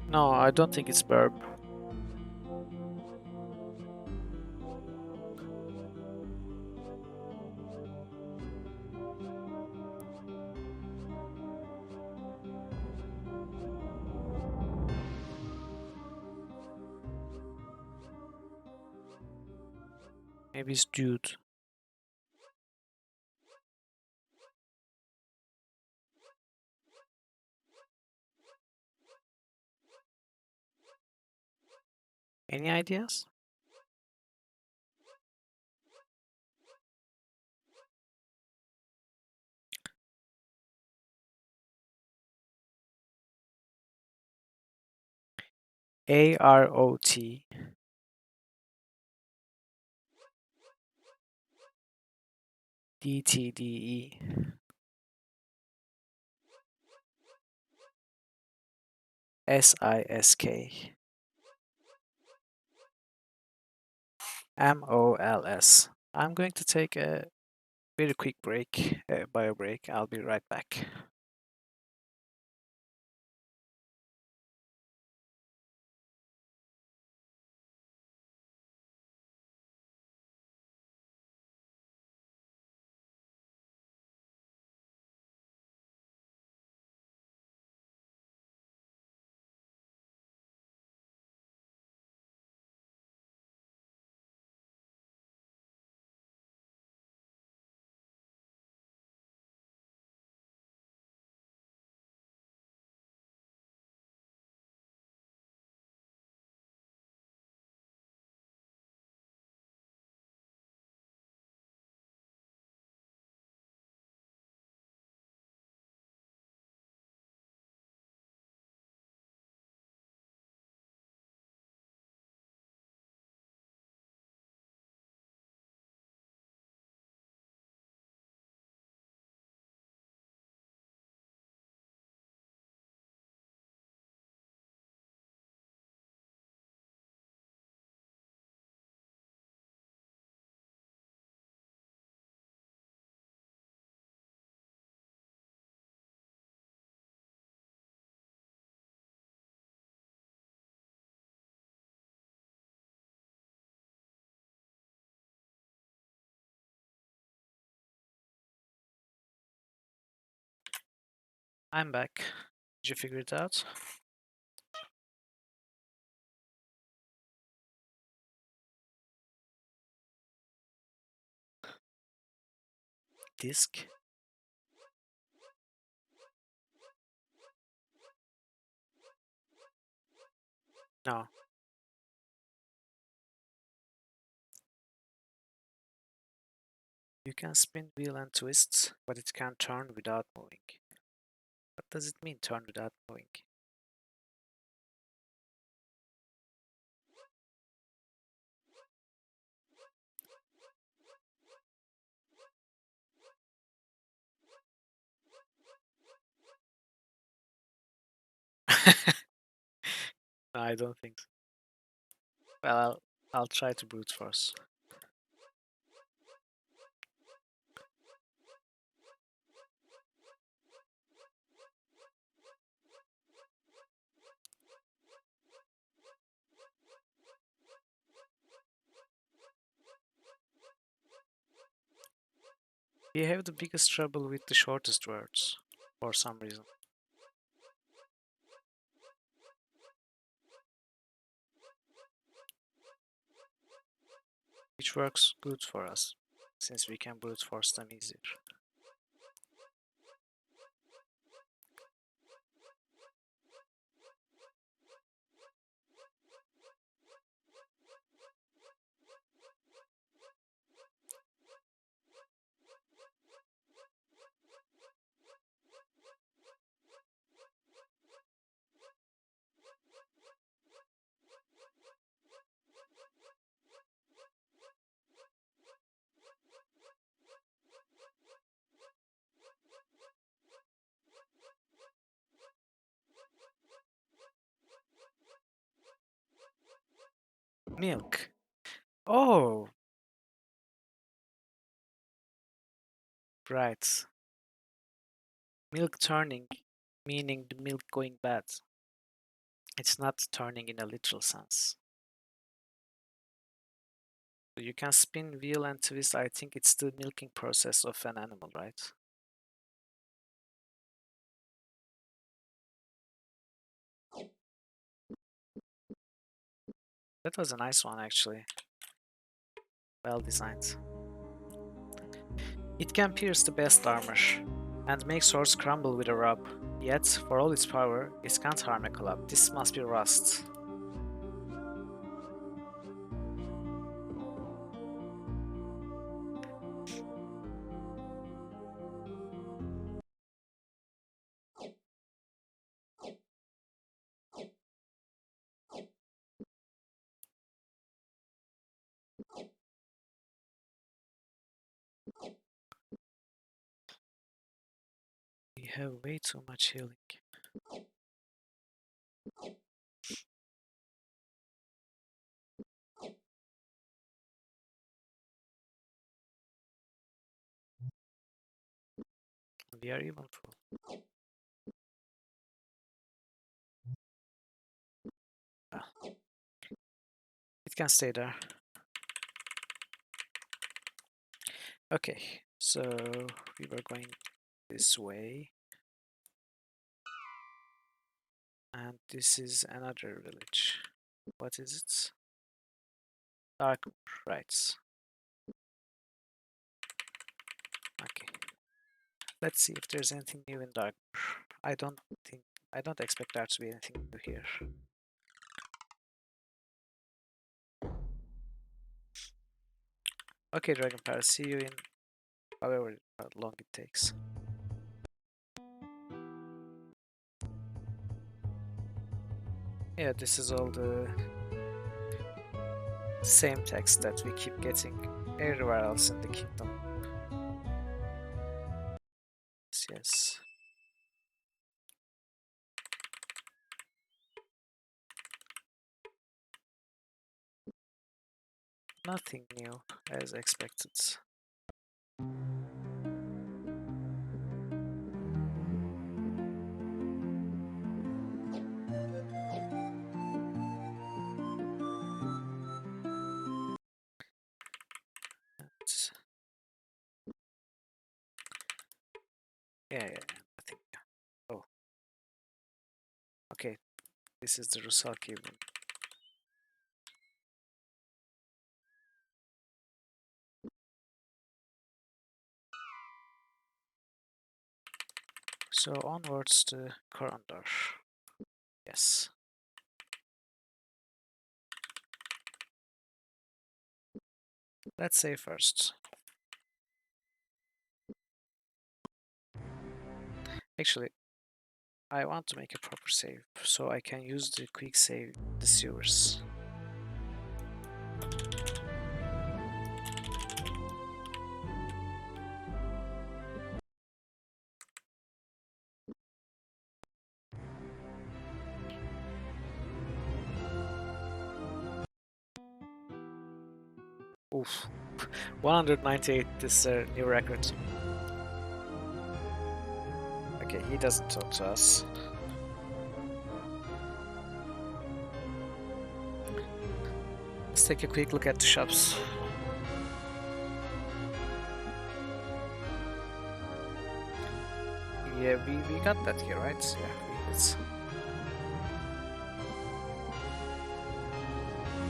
No, I don't think it's burb. Maybe it's dude. Any ideas? AROT DTDE SISK MOLS. I'm going to take a very quick break, bio break. I'll be right back. I'm back. Did you figure it out? Disk? No. You can spin wheel and twist, but it can't turn without moving. What does it mean, turn without moving? No, I don't think so. Well, I'll try to brute force. You have the biggest trouble with the shortest words, for some reason. Which works good for us, since we can brute force them easier. Milk. Oh, right. Milk turning, meaning the milk going bad. It's not turning in a literal sense. You can spin, wheel, and twist. I think it's the milking process of an animal, right? That was a nice one, actually. Well designed. It can pierce the best armor and make swords crumble with a rub. Yet, for all its power, it can't harm a club. This must be rust. We have way too much healing. We are even full. Ah, it can stay there. Okay, so we were going this way. And this is another village. What is it? Dark Rights. Okay. Let's see if there's anything new in Dark. I don't expect there to be anything new here. Okay, Dragon Pass, see you in however long it takes. Yeah, this is all the same text that we keep getting everywhere else in the kingdom. Yes. Nothing new as expected. Yeah, nothing. Oh. This is the Rusaki room. So onwards to Krondor. Yes. Let's save first. Actually, I want to make a proper save, so I can use the quick save the sewers. Oof. 198 is a new record. Okay, he doesn't talk to us. Let's take a quick look at the shops. Yeah, we got that here, right? Yeah, it's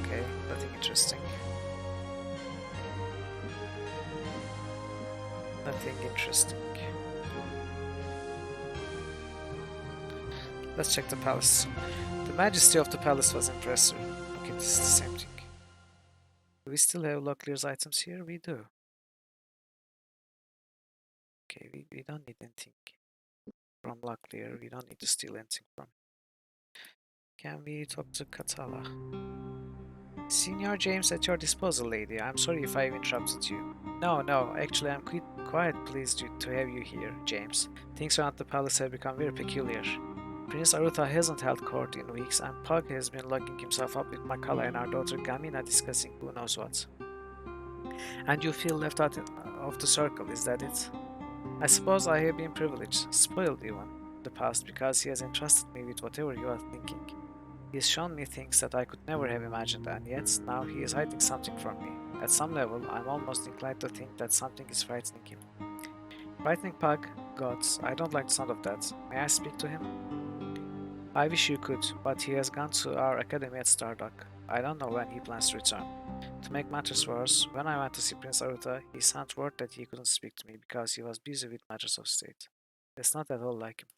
okay, nothing interesting. Nothing interesting. Let's check the palace. The majesty of the palace was impressive. Okay, this is the same thing. Do we still have Locklear's items here? We do. Okay, we don't need anything from Locklear. We don't need to steal anything from. Can we talk to Katala? Senior James at your disposal, lady. I'm sorry if I've interrupted you. No, actually I'm quite pleased to have you here, James. Things around the palace have become very peculiar. Prince Aruta hasn't held court in weeks, and Pug has been locking himself up with Makala and our daughter Gamina discussing who knows what. And you feel left out of the circle, is that it? I suppose I have been privileged, spoiled even, in the past because he has entrusted me with whatever you are thinking. He has shown me things that I could never have imagined, and yet now he is hiding something from me. At some level, I'm almost inclined to think that something is frightening him. Frightening Pug? Gods, I don't like the sound of that. May I speak to him? I wish you could, but he has gone to our academy at Stardock. I don't know when he plans to return. To make matters worse, when I went to see Prince Aruta, he sent word that he couldn't speak to me because he was busy with matters of state. That's not at all like him.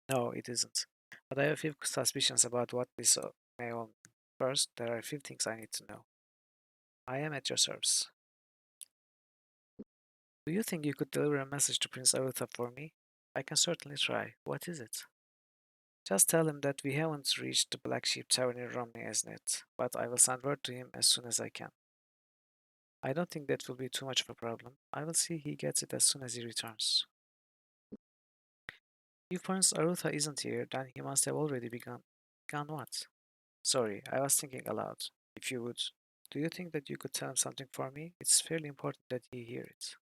No, it isn't. But I have a few suspicions about what this may all mean. First, there are a few things I need to know. I am at your service. Do you think you could deliver a message to Prince Aruta for me? I can certainly try. What is it? Just tell him that we haven't reached the Black Sheep Tavern in Romney as yet, but I will send word to him as soon as I can. I don't think that will be too much of a problem. I will see he gets it as soon as he returns. If Prince Arutha isn't here, then he must have already begun. Begun what? Sorry, I was thinking aloud. If you would, do you think that you could tell him something for me? It's fairly important that he hear it.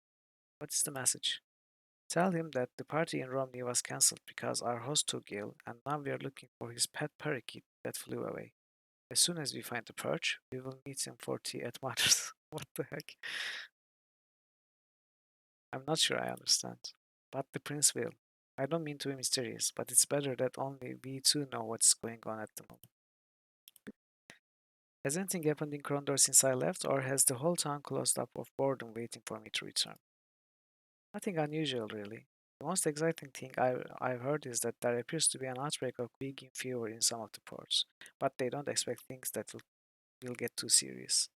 What is the message? Tell him that the party in Romney was cancelled because our host took ill, and now we are looking for his pet parakeet that flew away. As soon as we find the perch, we will meet him for tea at Mother's. What the heck? I'm not sure I understand. But the prince will. I don't mean to be mysterious, but it's better that only we two know what's going on at the moment. Has anything happened in Krondor since I left, or has the whole town closed up of boredom waiting for me to return? Nothing unusual, really. The most exciting thing I've heard is that there appears to be an outbreak of Quigin fever in some of the ports, but they don't expect things that will get too serious.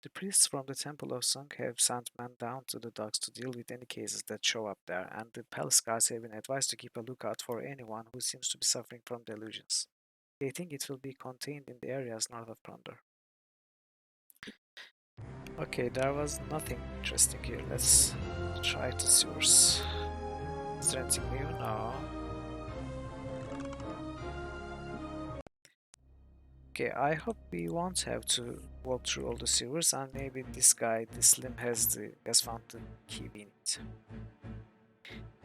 The priests from the Temple of Sung have sent men down to the docks to deal with any cases that show up there, and the palace guards have been advised to keep a lookout for anyone who seems to be suffering from delusions. They think it will be contained in the areas north of Krondor. Okay, there was nothing interesting here. Let's try the sewers. Is there anything new? No. Okay, I hope we won't have to walk through all the sewers, and maybe this guy, this Slim, has found the key we need.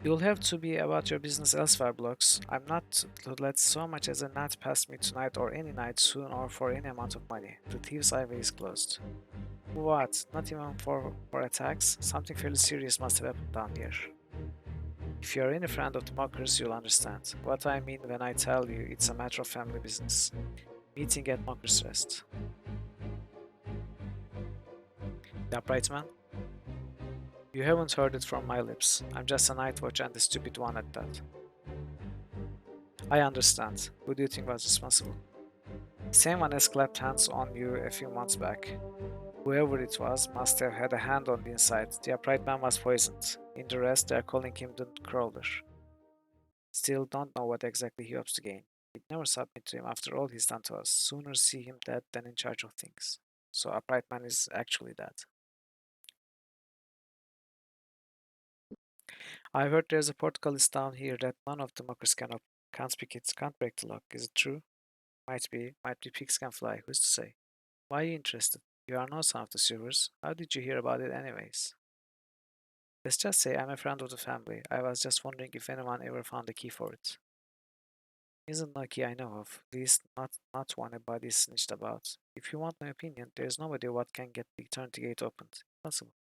You'll have to be about your business elsewhere, Blocks. I'm not to let so much as a gnat pass me tonight or any night soon or for any amount of money. The thieves' highway is closed. What? Not even for attacks? Something fairly serious must have happened down here. If you're any friend of the mockers, you'll understand what I mean when I tell you it's a matter of family business. Meeting at Mockers Rest. The upright man? You haven't heard it from my lips. I'm just a night watch and the stupid one at that. I understand. Who do you think was responsible? Same one as clapped hands on you a few months back. Whoever it was must have had a hand on the inside. The upright man was poisoned. In the rest, they are calling him the Krondor. Still don't know what exactly he hopes to gain. We'd never submit to him after all he's done to us. Sooner see him dead than in charge of things. So upright man is actually dead. I heard there's a portcullis down here that none of the mockers can't speak it, can't break the lock. Is it true? Might be pigs can fly, who's to say? Why are you interested? You are no son of the sewers. How did you hear about it anyways? Let's just say I'm a friend of the family. I was just wondering if anyone ever found a key for it. Isn't no key I know of. At least not one anybody snitched about. If you want my opinion, there's nobody what can get the eternity gate opened. Impossible.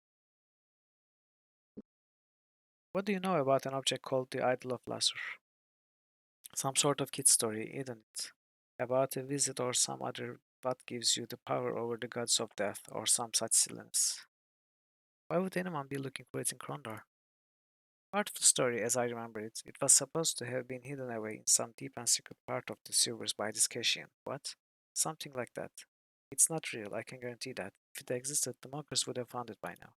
What do you know about an object called the Idol of Lasur? Some sort of kid story, isn't it? About a visit or some other what gives you the power over the gods of death or some such silliness. Why would anyone be looking for it in Krondor? Part of the story, as I remember it, it was supposed to have been hidden away in some deep and secret part of the sewers by this Cation. What? Something like that. It's not real, I can guarantee that. If it existed, the mockers would have found it by now.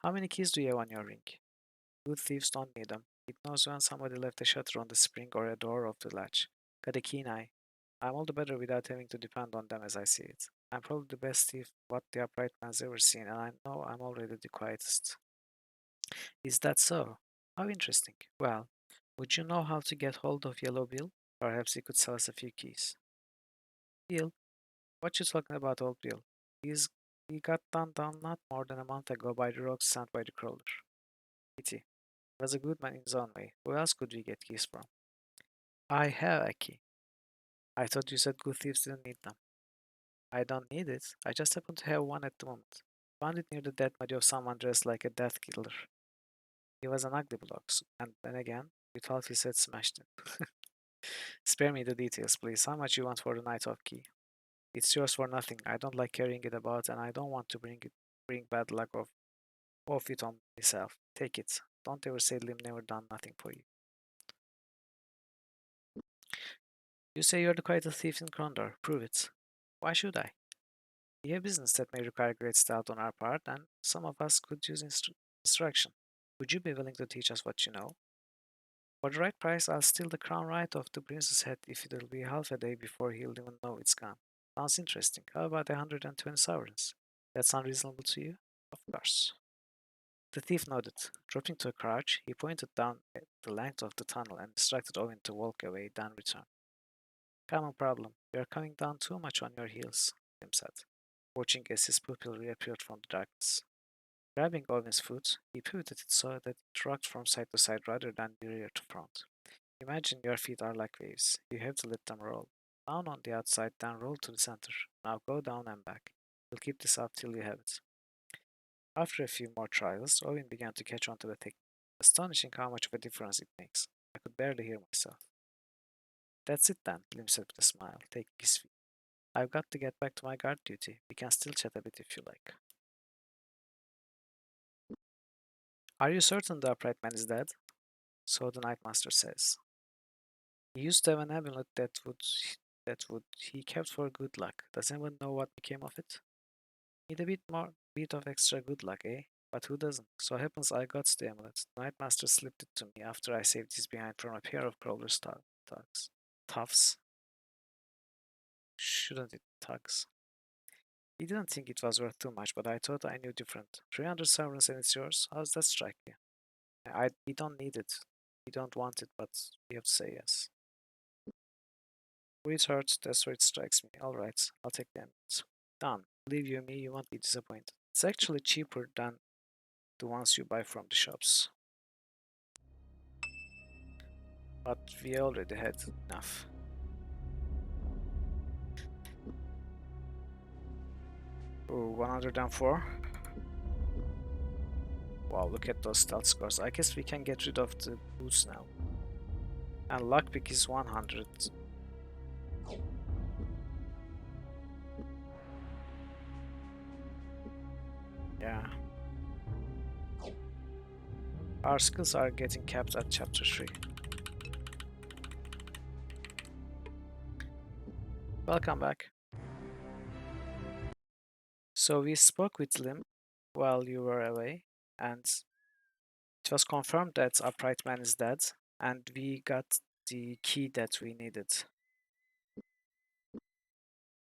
How many keys do you have on your ring? Good thieves don't need them. It knows when somebody left a shutter on the spring or a door off the latch. Got a keen eye. I'm all the better without having to depend on them as I see it. I'm probably the best thief what the upright man's ever seen, and I know I'm already the quietest. Is that so? How interesting. Well, would you know how to get hold of Yellow Bill? Perhaps he could sell us a few keys. Bill? What you talking about, old Bill? He got done not more than a month ago by the rogues sent by the crawler. Pity. He was a good man in his own way. Who else could we get keys from? I have a key. I thought you said good thieves didn't need them. I don't need it. I just happen to have one at the moment. Found it near the dead body of someone dressed like a death killer. He was an ugly bloke, and then again, we thought he said smashed him. Spare me the details, please. How much you want for the night of key? It's yours for nothing. I don't like carrying it about, and I don't want to bring bad luck of it on myself. Take it. Don't ever say Lim never done nothing for you. You say you're the quietest thief in Krondor. Prove it. Why should I? We have business that may require great stout on our part, and some of us could use instruction. Would you be willing to teach us what you know? For the right price, I'll steal the crown right off the prince's head if it'll be half a day before he'll even know it's gone. Sounds interesting. How about 120 sovereigns? That's unreasonable to you? Of course. The thief nodded. Dropping to a crouch, he pointed down at the length of the tunnel and instructed Owen to walk away, then return. Common problem. You're coming down too much on your heels, Tim said, watching as his pupil reappeared from the darkness. Grabbing Owen's foot, he pivoted it so that it rocked from side to side rather than rear to front. Imagine your feet are like waves. You have to let them roll. Down on the outside, then roll to the center. Now go down and back. You'll keep this up till you have it. After a few more trials, Owen began to catch on to the technique. Astonishing how much of a difference it makes. I could barely hear myself. That's it then, Lim said with a smile, taking his feet. I've got to get back to my guard duty. We can still chat a bit if you like. Are you certain the upright man is dead? So the Nightmaster says. He used to have an amulet that would he kept for good luck. Does anyone know what became of it? Need a bit of extra good luck, eh? But who doesn't? So happens I got the amulet. The Nightmaster slipped it to me after I saved his behind from a pair of crawlers thugs. Toughs? Shouldn't it thugs? He didn't think it was worth too much, but I thought I knew different. 300 sovereigns and it's yours? How's that strike you? We don't need it. We don't want it, but we have to say yes. Where it hurts, that's where it strikes me. Alright, I'll take the amulet. Done. Believe you me, you won't be disappointed. It's actually cheaper than the ones you buy from the shops. But we already had enough. Oh, 104. Wow, look at those stealth scores. I guess we can get rid of the boots now. And lockpick is 100. Yeah. Our skills are getting capped at chapter 3. Welcome back. So we spoke with Lim while you were away, and it was confirmed that Upright Man is dead, and we got the key that we needed.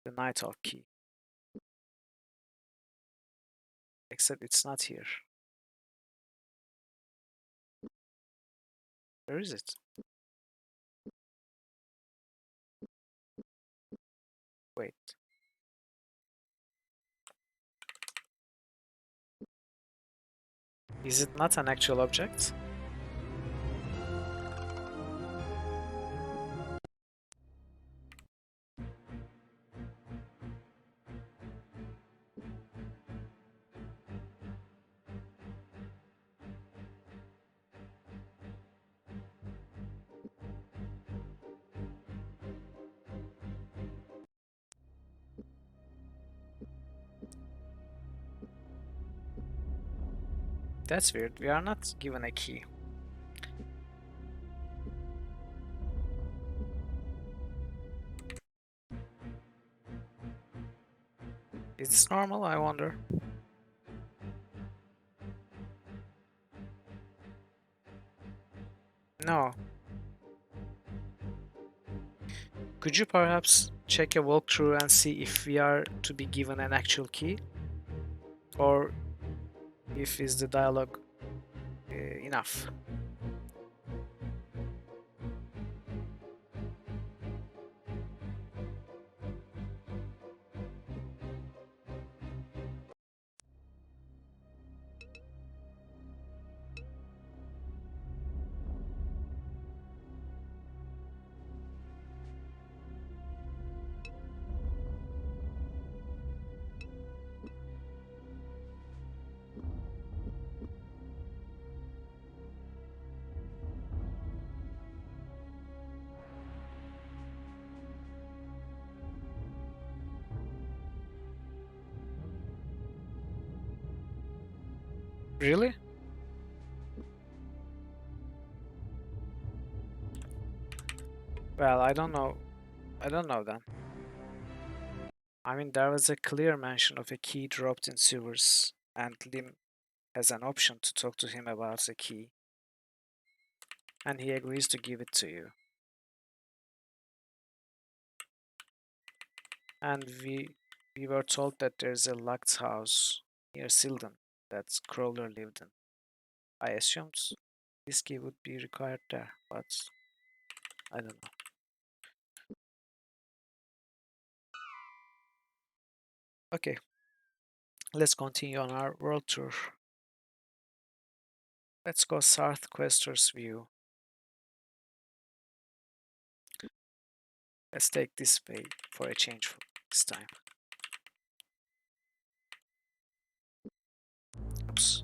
The Nighthawk key. Except it's not here. Where is it? Wait. Is it not an actual object? That's weird. We are not given a key. Is this normal, I wonder? No. Could you perhaps check a walkthrough and see if we are to be given an actual key? Or if is the dialogue enough? Really? Well, I don't know. I don't know then. I mean, there was a clear mention of a key dropped in sewers, and Lim has an option to talk to him about the key, and he agrees to give it to you. And we were told that there's a locked house near Silden that Crowler lived in. I assumed this key would be required there, but I don't know. Okay, let's continue on our world tour. Let's go South Questor's View. Let's take this way for a change for this time. Oops.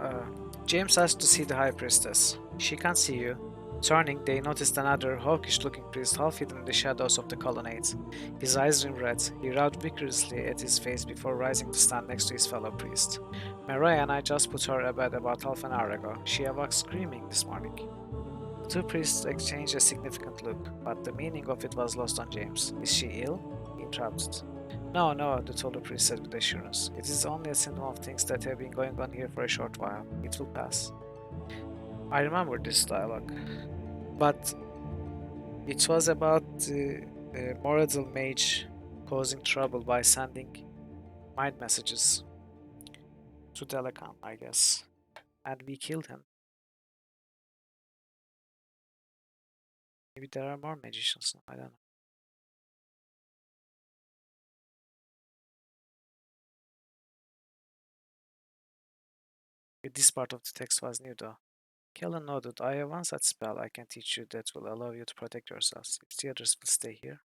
Uh, James has to see the High Priestess. She can't see you. Turning, they noticed another hawkish-looking priest half hidden in the shadows of the colonnades. His eyes rimmed red. He rubbed vigorously at his face before rising to stand next to his fellow priest. Mariah and I just put her to bed about half an hour ago. She awoke screaming this morning. The two priests exchanged a significant look, but the meaning of it was lost on James. Is she ill? He interrupted. No, no, the taller priest said with assurance. It is only a symptom of things that have been going on here for a short while. It will pass. I remember this dialogue, but it was about the Moradil mage causing trouble by sending mind messages to Delacan, I guess. And we killed him. Maybe there are more magicians now, I don't know. This part of the text was new though. Kellen nodded. I have one such spell I can teach you that will allow you to protect yourselves, if the others will stay here.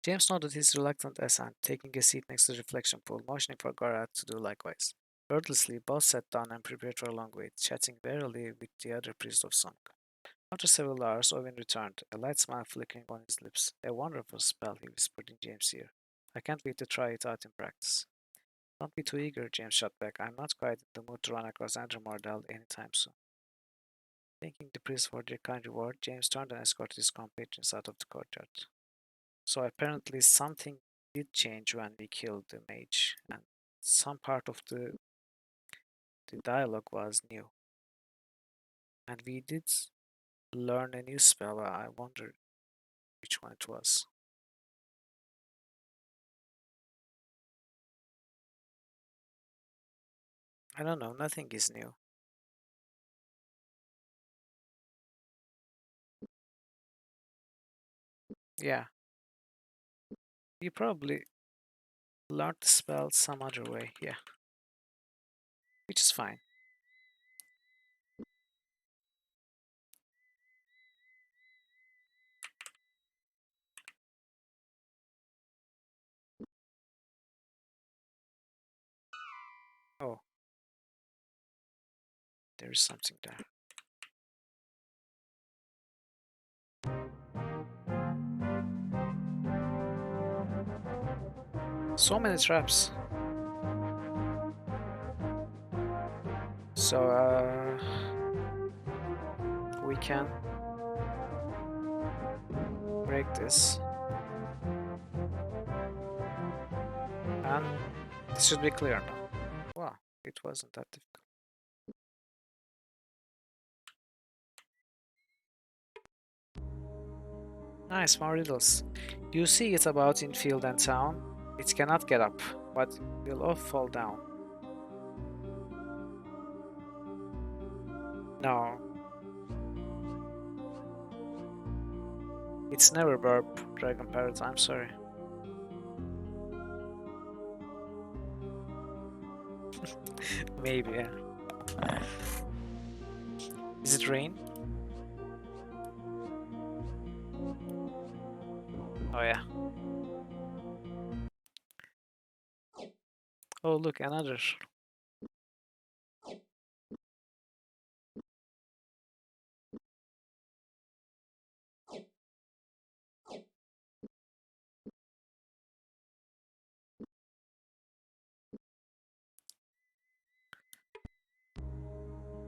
James nodded his reluctant assent, taking a seat next to the reflection pool, motioning for Garat to do likewise. Wordlessly, both sat down and prepared for a long wait, chatting warily with the other priest of Song. After several hours, Owen returned, a light smile flickering on his lips. A wonderful spell, he whispered in James' ear. I can't wait to try it out in practice. Don't be too eager, James shot back. I'm not quite in the mood to run across Andrew Mordell anytime soon. Thanking the priest for their kind reward, James turned and escorted his compatriots out of the courtyard. So apparently something did change when we killed the mage, and some part of the dialogue was new. And we did learn a new spell. I wonder which one it was. I don't know, nothing is new. Yeah, you probably learned the spell some other way, yeah, which is fine. Oh, there is something there. So many traps. So, we can break this. And this should be clear now. Wow, it wasn't that difficult. Nice, more riddles. You see it about in field and town. It cannot get up, but will all fall down. No, it's never burp, Dragon Parrot, I'm sorry. Maybe, yeah. Is it rain? Oh yeah. Oh look, another.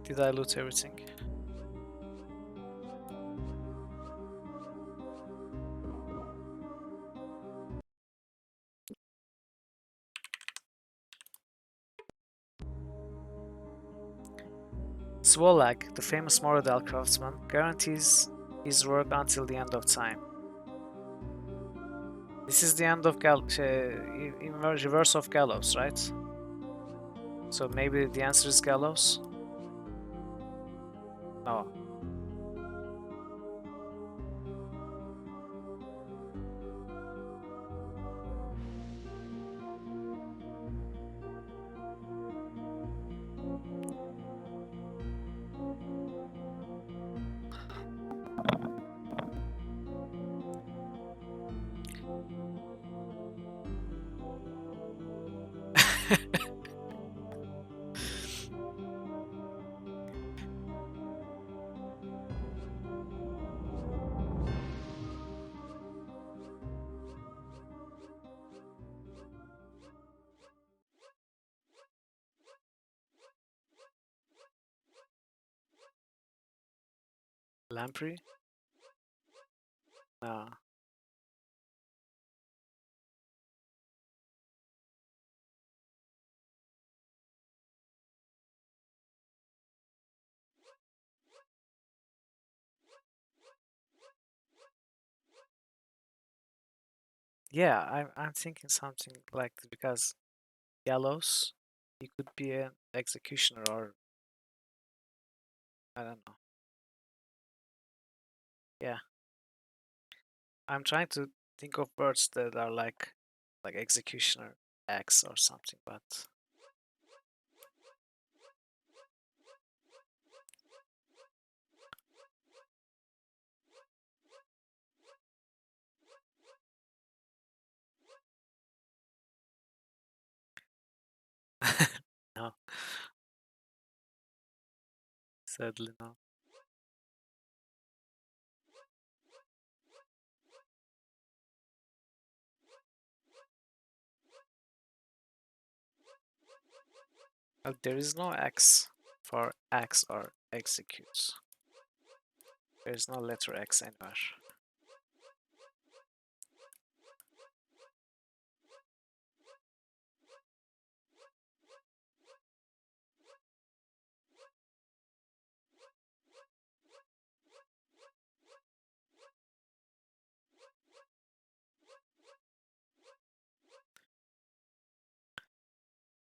Did I loot everything? Swolag, the famous Moradel craftsman, guarantees his work until the end of time. This is the end of reverse of Gallows, right? So maybe the answer is Gallows? No. Lamprey? No. Yeah, I'm thinking something like because Gallows, he could be an executioner or I don't know. Yeah, I'm trying to think of words that are like executioner X or something, but no, sadly no. There is no X for X or executes. There is no letter X anywhere.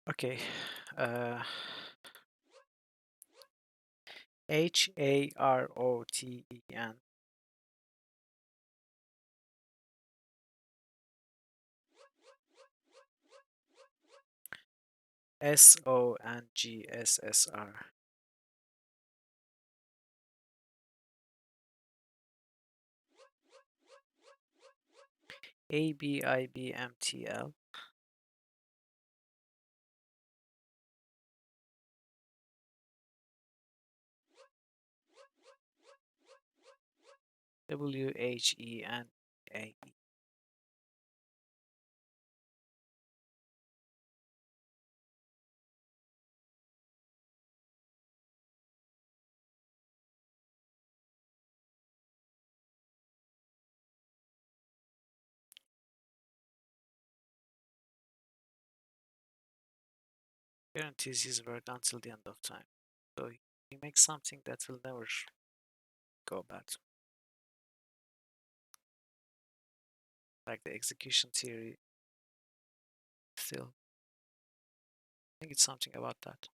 Okay, uh, Haroten, Songssr, Abibmtl, Whena. Guarantees his word until the end of time. So he makes something that will never go bad. Like the execution theory, still. I think it's something about that.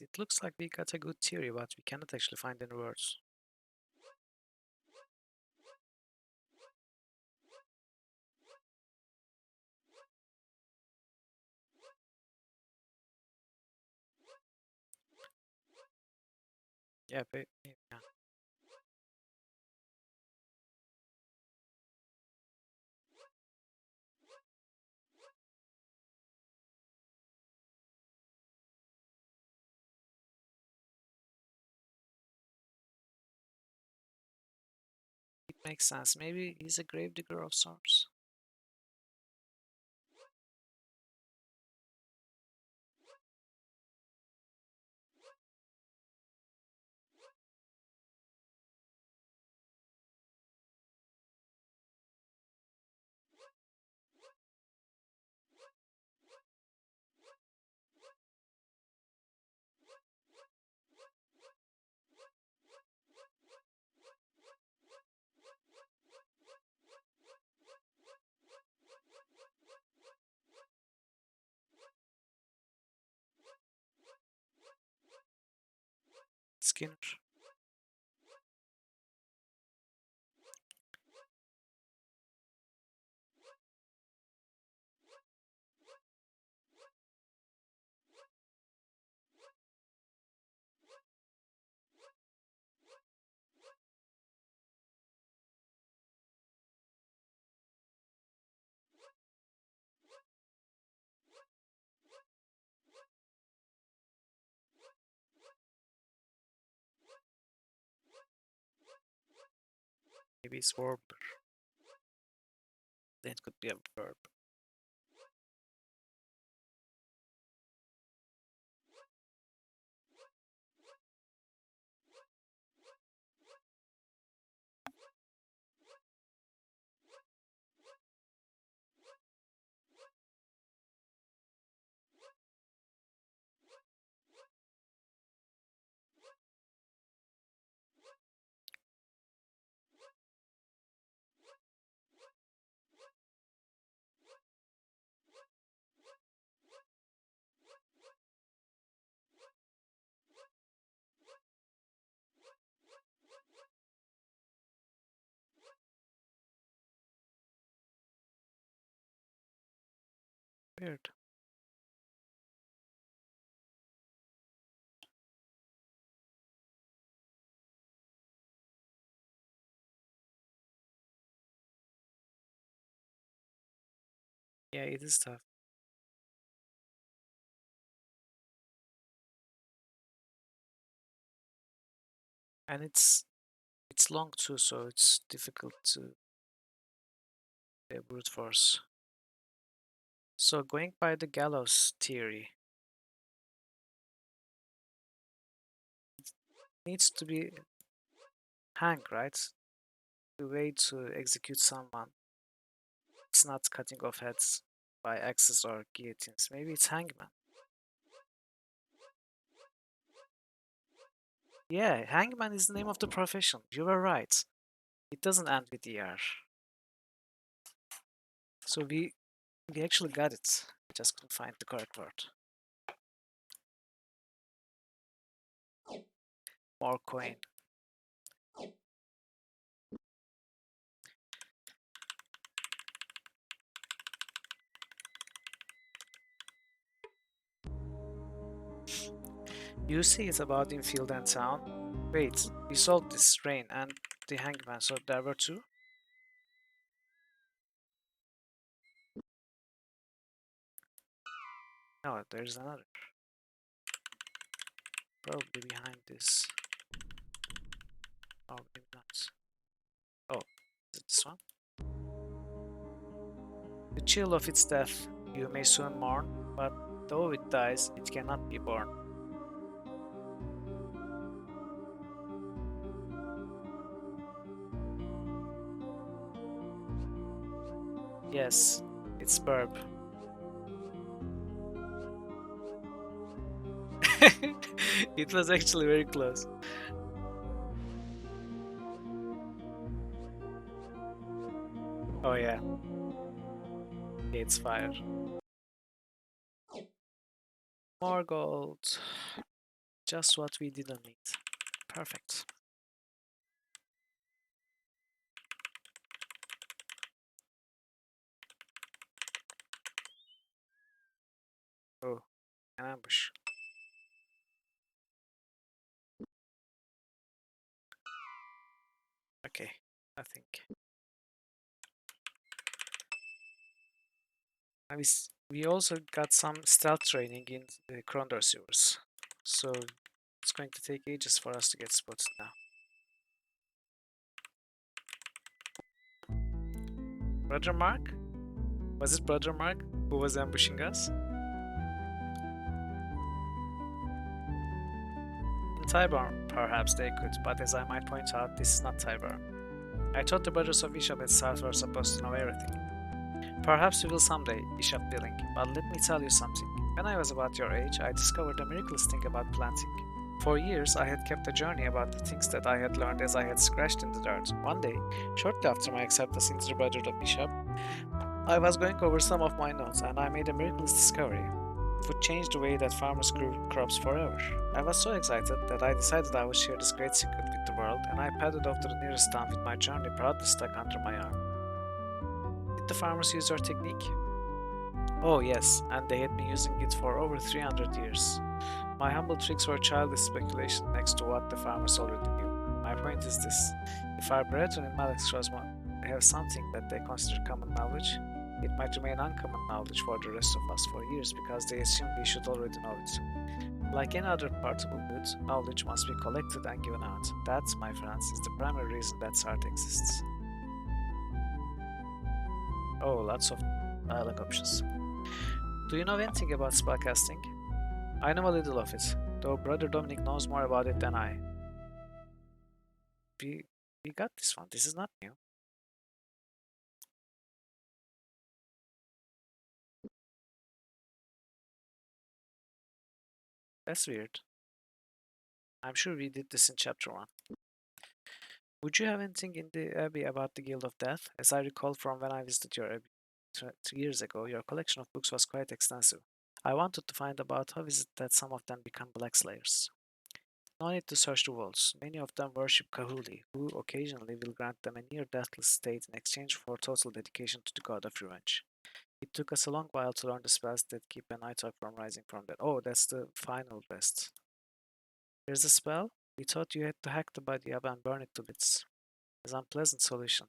It looks like we got a good theory, but we cannot actually find any words. Yeah, but yeah. It makes sense. Maybe he's a gravedigger of sorts. Skinner. Maybe it's verb. Then it could be a verb. Weird. Yeah, it is tough. And it's long too, so it's difficult to brute force. So going by the gallows theory, needs to be hang, right? The way to execute someone. It's not cutting off heads by axes or guillotines. Maybe it's hangman. Yeah, hangman is the name of the profession. You were right. It doesn't end with ER. So we actually got it. We just couldn't find the correct word. More coin. You see it's about in field and town. Wait, we solved this rain and the hangman, so there were two? No, there's another. Probably behind this. Or maybe not. Oh, is it this one? The chill of its death you may soon mourn, but though it dies, it cannot be born. Yes, it's burp. It was actually very close. Oh yeah, it's fire. More gold. Just what we didn't need. Perfect. Oh, an ambush. Okay, I think. We also got some stealth training in the Krondor sewers, so it's going to take ages for us to get spotted now. Brother Mark? Was it Brother Mark who was ambushing us? In Tyburn, perhaps they could, but as I might point out, this is not Tyburn. I thought the brothers of Bishop at South were supposed to know everything. Perhaps we will someday, Bishop Billing, but let me tell you something. When I was about your age, I discovered a miraculous thing about planting. For years, I had kept a journey about the things that I had learned as I had scratched in the dirt. One day, shortly after my acceptance into the Brotherhood of Bishop, I was going over some of my notes and I made a miraculous discovery. It would change the way that farmers grew crops forever. I was so excited that I decided I would share this great secret with the world, and I padded off to the nearest town with my journey proudly stuck under my arm. Did the farmers use your technique? Oh, yes, and they had been using it for over 300 years. My humble tricks were childish speculation next to what the farmers already knew. My point is this: if our brethren in Malak's Cosmo have something that they consider common knowledge, it might remain uncommon knowledge for the rest of us for years because they assume we should already know it. Like any other portable good, knowledge must be collected and given out. That, my friends, is the primary reason that art exists. Oh, lots of dialogue options. Do you know anything about spellcasting? I know a little of it, though Brother Dominic knows more about it than I. We, we got this one. This is not new. That's weird. I'm sure we did this in chapter 1. Would you have anything in the Abbey about the Guild of Death? As I recall from when I visited your Abbey 2 years ago, your collection of books was quite extensive. I wanted to find about how is it that some of them become Black Slayers. No need to search the walls. Many of them worship Kahuli, who occasionally will grant them a near deathless state in exchange for total dedication to the god of revenge. It took us a long while to learn the spells that keep a night hawk from rising from dead. Oh, that's the final best. There's a spell? We thought you had to hack the body up and burn it to bits. It's an unpleasant solution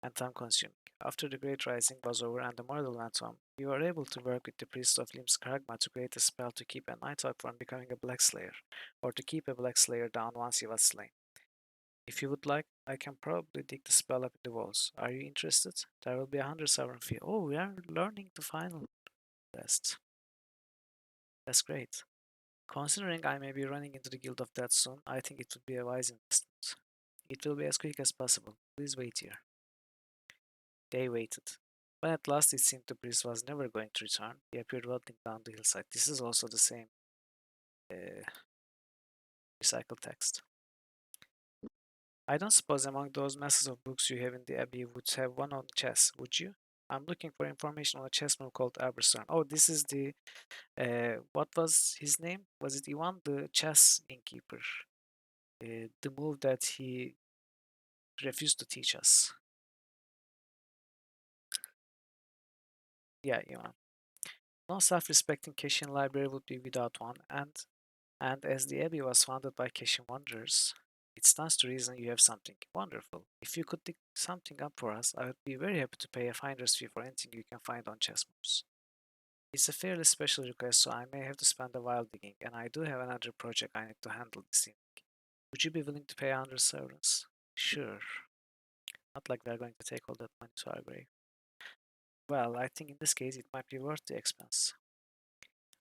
and time consuming. After the Great Rising was over and the murder went on, we were able to work with the priest of Lim's Kragma to create a spell to keep a Nighthawk from becoming a Black Slayer, or to keep a Black Slayer down once he was slain. If you would like, I can probably dig the spell up in the walls. Are you interested? There will be 100 fee. Oh, we are learning the final best. That's great. Considering I may be running into the Guild of Death soon, I think it would be a wise investment. It will be as quick as possible. Please wait here. They waited. When at last it seemed the priest was never going to return, he appeared waddling down the hillside. This is also the same uh, recycled text. I don't suppose among those masses of books you have in the Abbey would have one on chess, would you? I'm looking for information on a chess move called Aberstern. Oh, this is the what was his name? Was it Ivan, the chess innkeeper? The move that he refused to teach us. Yeah, Ivan. No self-respecting Cation library would be without one, and as the Abbey was founded by Cation wanderers, it stands to reason you have something wonderful. If you could dig something up for us, I would be very happy to pay a finder's fee for anything you can find on chess moves. It's a fairly special request, so I may have to spend a while digging, and I do have another project I need to handle this evening. Would you be willing to pay under severance? Sure. Not like we're going to take all that money to our grave. Well, I think in this case it might be worth the expense.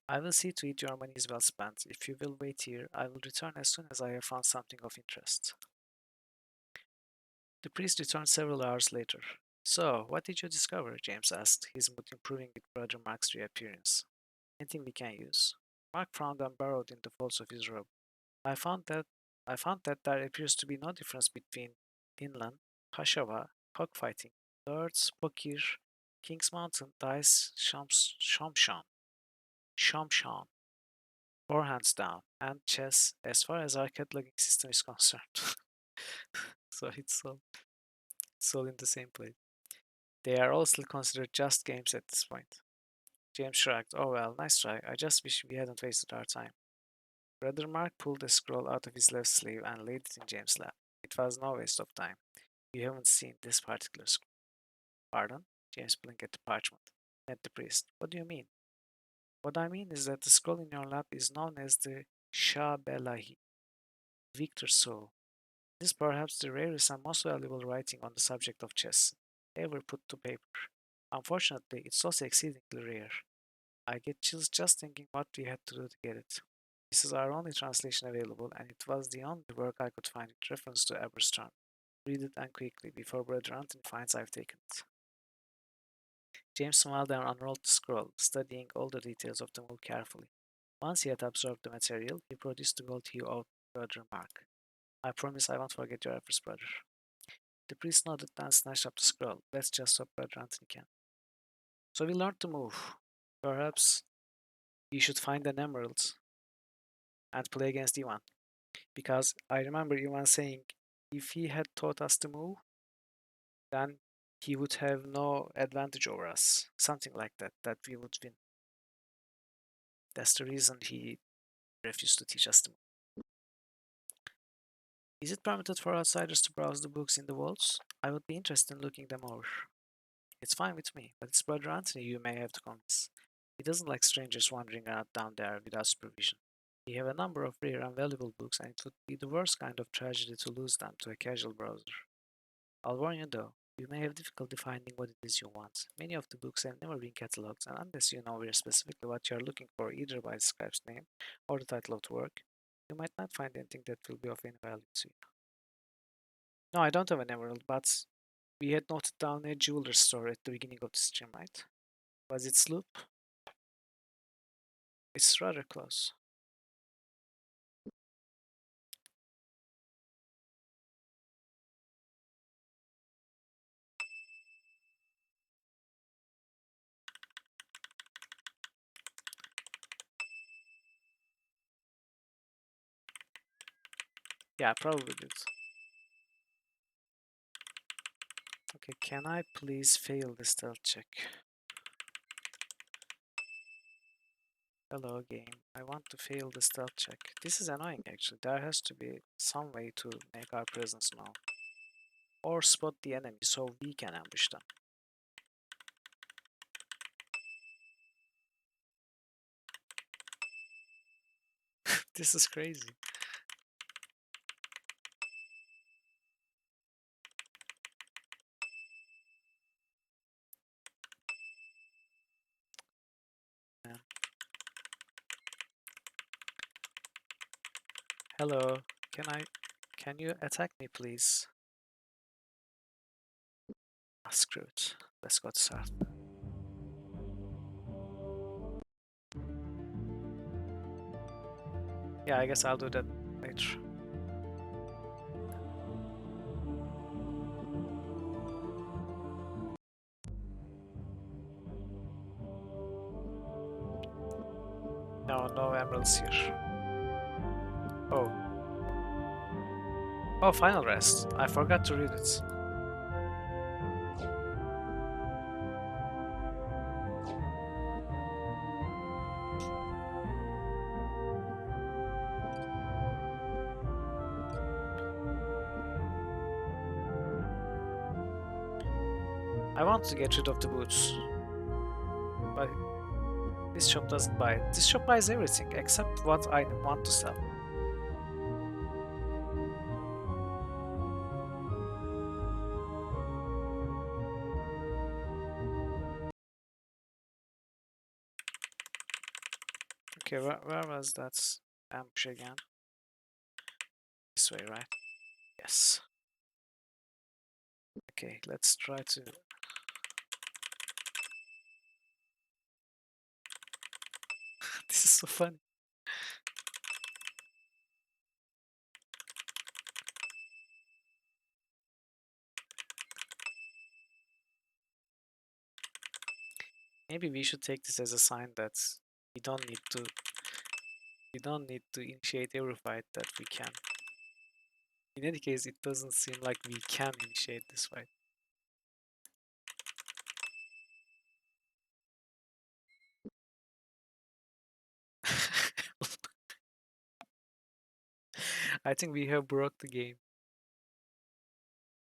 I will see to it your money is well spent. If you will wait here, I will return as soon as I have found something of interest. The priest returned several hours later. So, what did you discover? James asked, his mood improving with Brother Mark's reappearance. Anything we can use? Mark frowned and burrowed in the folds of his robe. I found that I found that there appears to be no difference between Inland, Pashava, cockfighting, Lords, Pokir, King's Mountain, Dice, Shamshan, four hands down, and chess as far as arcade logging system is concerned. So it's all in the same place. They are all still considered just games at this point. James shrugged. Oh well, nice try. I just wish we hadn't wasted our time. Brother Mark pulled a scroll out of his left sleeve and laid it in James' lap. It was no waste of time. You haven't seen this particular scroll. Pardon? James blinked at the parchment. At the priest. What do you mean? What I mean is that the scroll in your lap is known as the Shah Belahi, Victor's Soul. It is perhaps the rarest and most valuable writing on the subject of chess ever put to paper. Unfortunately, it's also exceedingly rare. I get chills just thinking what we had to do to get it. This is our only translation available, and it was the only work I could find with reference to Aberstern. Read it and quickly, before Brother Anthony finds I've taken it. James smiled and unrolled the scroll, studying all the details of the move carefully. Once he had absorbed the material, he produced the gold hue of Brother Mark. I promise I won't forget your efforts, brother. The priest nodded and snatched up the scroll. Let's just hope Brother Anthony can. So we learned to move. Perhaps you should find an emerald and play against Ivan. Because I remember Ivan saying if he had taught us to move, then he would have no advantage over us. Something like that, that we would win. That's the reason he refused to teach us to move. Is it permitted for outsiders to browse the books in the vaults? I would be interested in looking them over. It's fine with me, but it's Brother Anthony you may have to convince. He doesn't like strangers wandering around down there without supervision. We have a number of rare and valuable books, and it would be the worst kind of tragedy to lose them to a casual browser. I'll warn you though, you may have difficulty finding what it is you want. Many of the books have never been catalogued, and unless you know very specifically what you are looking for either by the scribe's name or the title of the work, you might not find anything that will be of any value to you. No, I don't have an emerald, but we had noted down a jeweler's store at the beginning of the stream, right? Was it Sloop? It's rather close. Yeah, probably did. Okay, can I please fail the stealth check? Hello game, I want to fail the stealth check. This is annoying actually. There has to be some way to make our presence known. Or spot the enemy so we can ambush them. This is crazy. Man. Hello, can you attack me please? Ah, screw it. Let's go to start. Yeah, I guess I'll do that later. No, no emeralds here. Oh. Oh, final rest. I forgot to read it. I want to get rid of the boots, but this shop doesn't buy it. This shop buys everything except what I want to sell. Okay, where was that ambush again? This way, right? Yes. Okay, let's try to... This is so funny. Maybe we should take this as a sign that we don't need to initiate every fight that we can. In any case, it doesn't seem like we can initiate this fight. I think we have broke the game.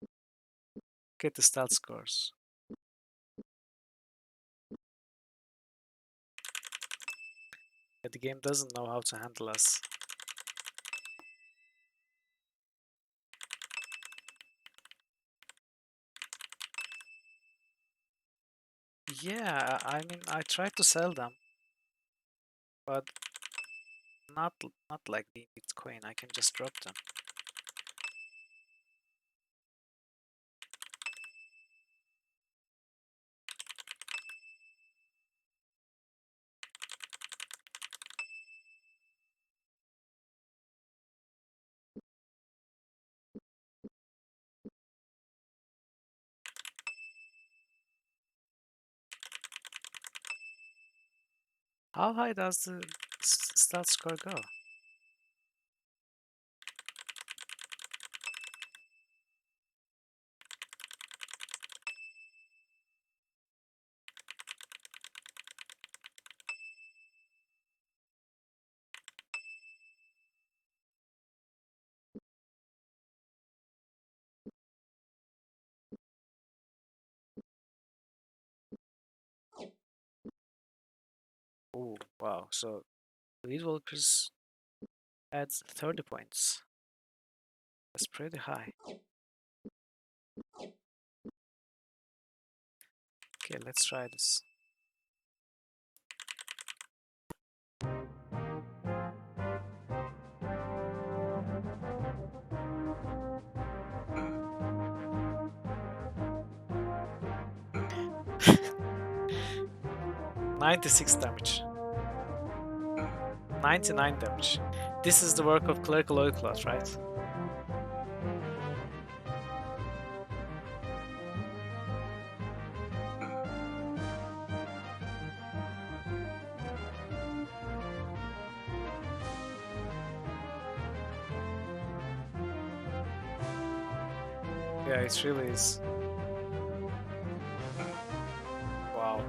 Look at the stealth scores. Yeah, the game doesn't know how to handle us. Yeah, I mean, I tried to sell them, but not like the Bitcoin. I can just drop them. How high does the stat score go? Oh, wow. So Lead Walkers adds 30 points. That's pretty high. Okay, let's try this. "96 damage. 99 damage. This is the work of Clerical Oilcloth, right? Yeah, it really is. Wow.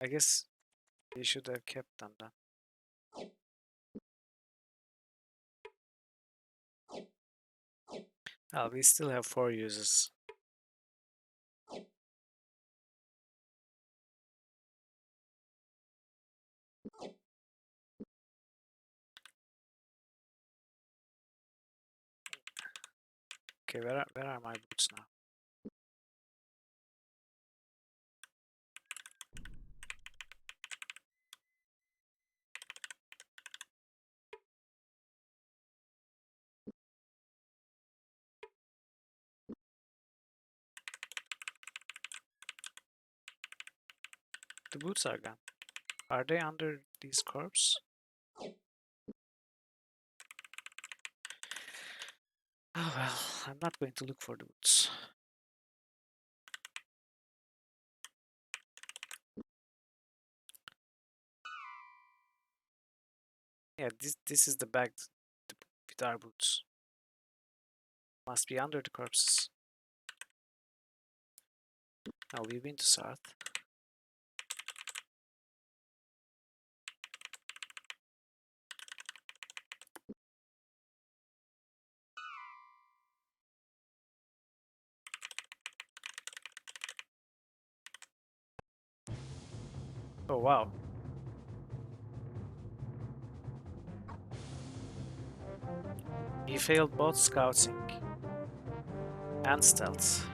I guess you should have kept them then. Oh, we still have 4 users. Okay, where are my boots now? The boots are gone. Are they under these corpses? Oh well, I'm not going to look for the boots. Yeah, this is the bag with our boots. Must be under the corpses. Now we've been to Sarth. Oh wow. He failed both scouting and stealth.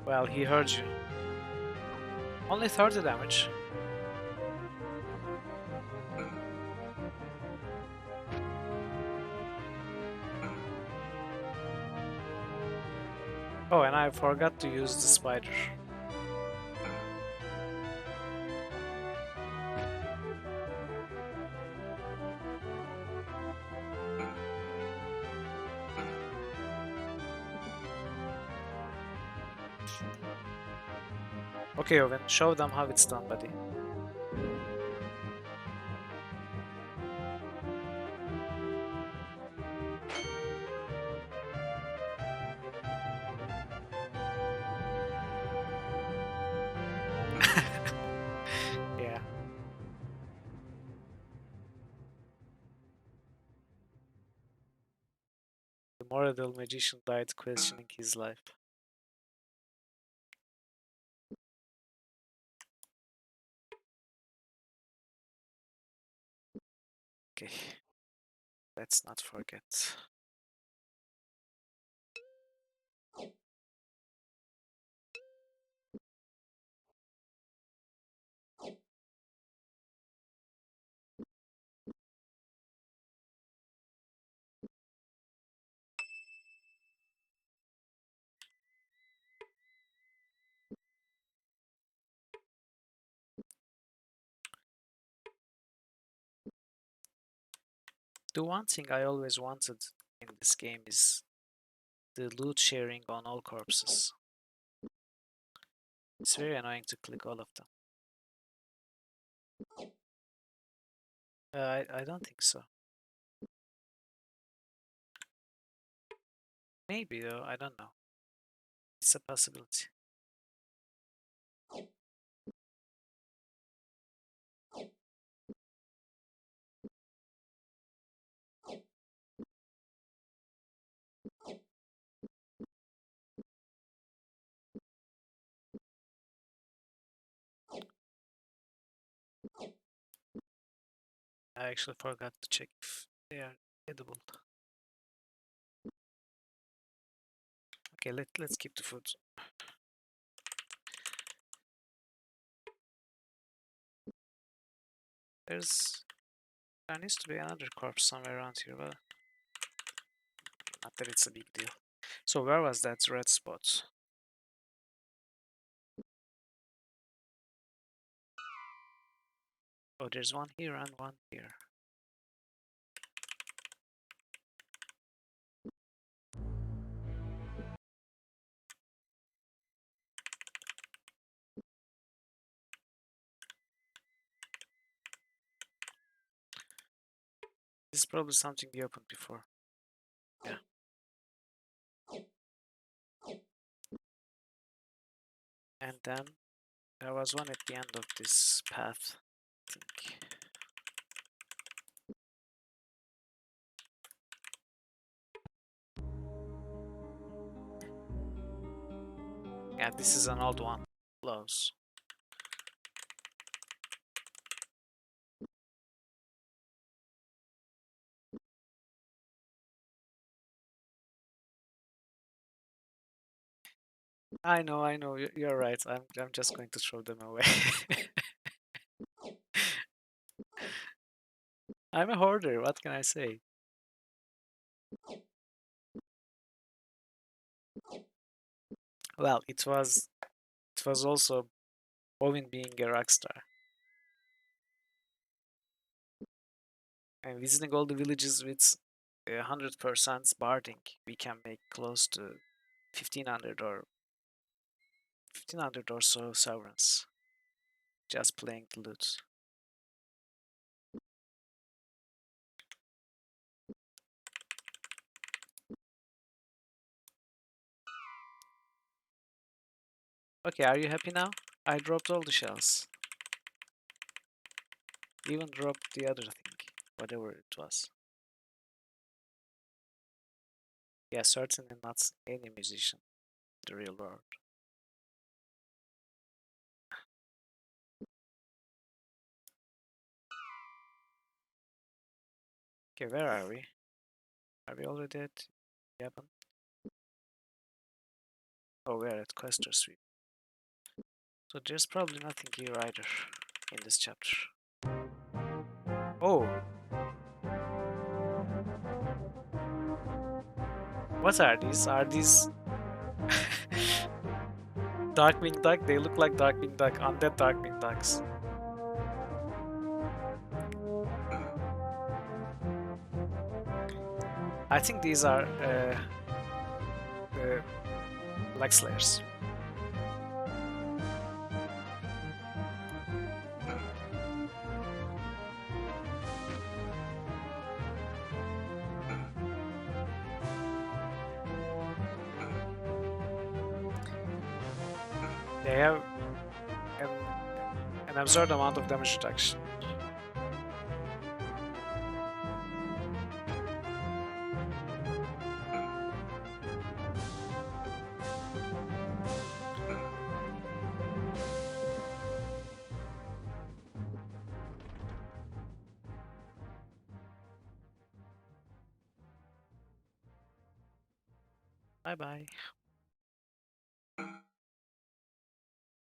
Well, he heard you. Only 30 damage. Oh, and I forgot to use the spider. Okay, Owen, show them how it's done, buddy. Yeah. The Moradel magician died questioning his life. Okay. Let's not forget. The one thing I always wanted in this game is the loot sharing on all corpses. It's very annoying to click all of them. I don't think so. Maybe though, I don't know. It's a possibility. I actually forgot to check if they are edible. Okay, let's keep the food. There needs to be another corpse somewhere around here, but not that it's a big deal. So where was that red spot? Oh, there's one here and one here. This is probably something we opened before. Yeah. And then there was one at the end of this path, I think. Yeah, this is an old one. Close. I know, you're right. I'm just going to throw them away. I'm a hoarder, what can I say? Well, it was also Owen being a rock star. And visiting all the villages with 100% barding, we can make close to 1500 or so sovereigns just playing the loot. Okay, are you happy now? I dropped all the shells. Even dropped the other thing, whatever it was. Yeah, certainly not any musician in the real world. Okay, where are we? Are we already at Japan? Oh, we're at Questor Sweep. So there's probably nothing here either in this chapter. Oh! What are these? Are these Darkwing Duck? They look like Darkwing Duck, undead Darkwing Ducks. I think these are Leg Slayers. They have an absurd amount of damage reduction. Bye bye.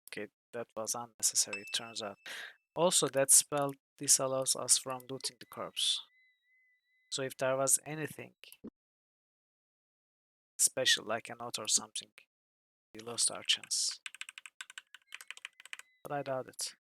Okay, that was unnecessary, it turns out. Also, that spell disallows us from looting the corpse. So if there was anything special, like a note or something, we lost our chance. But I doubt it.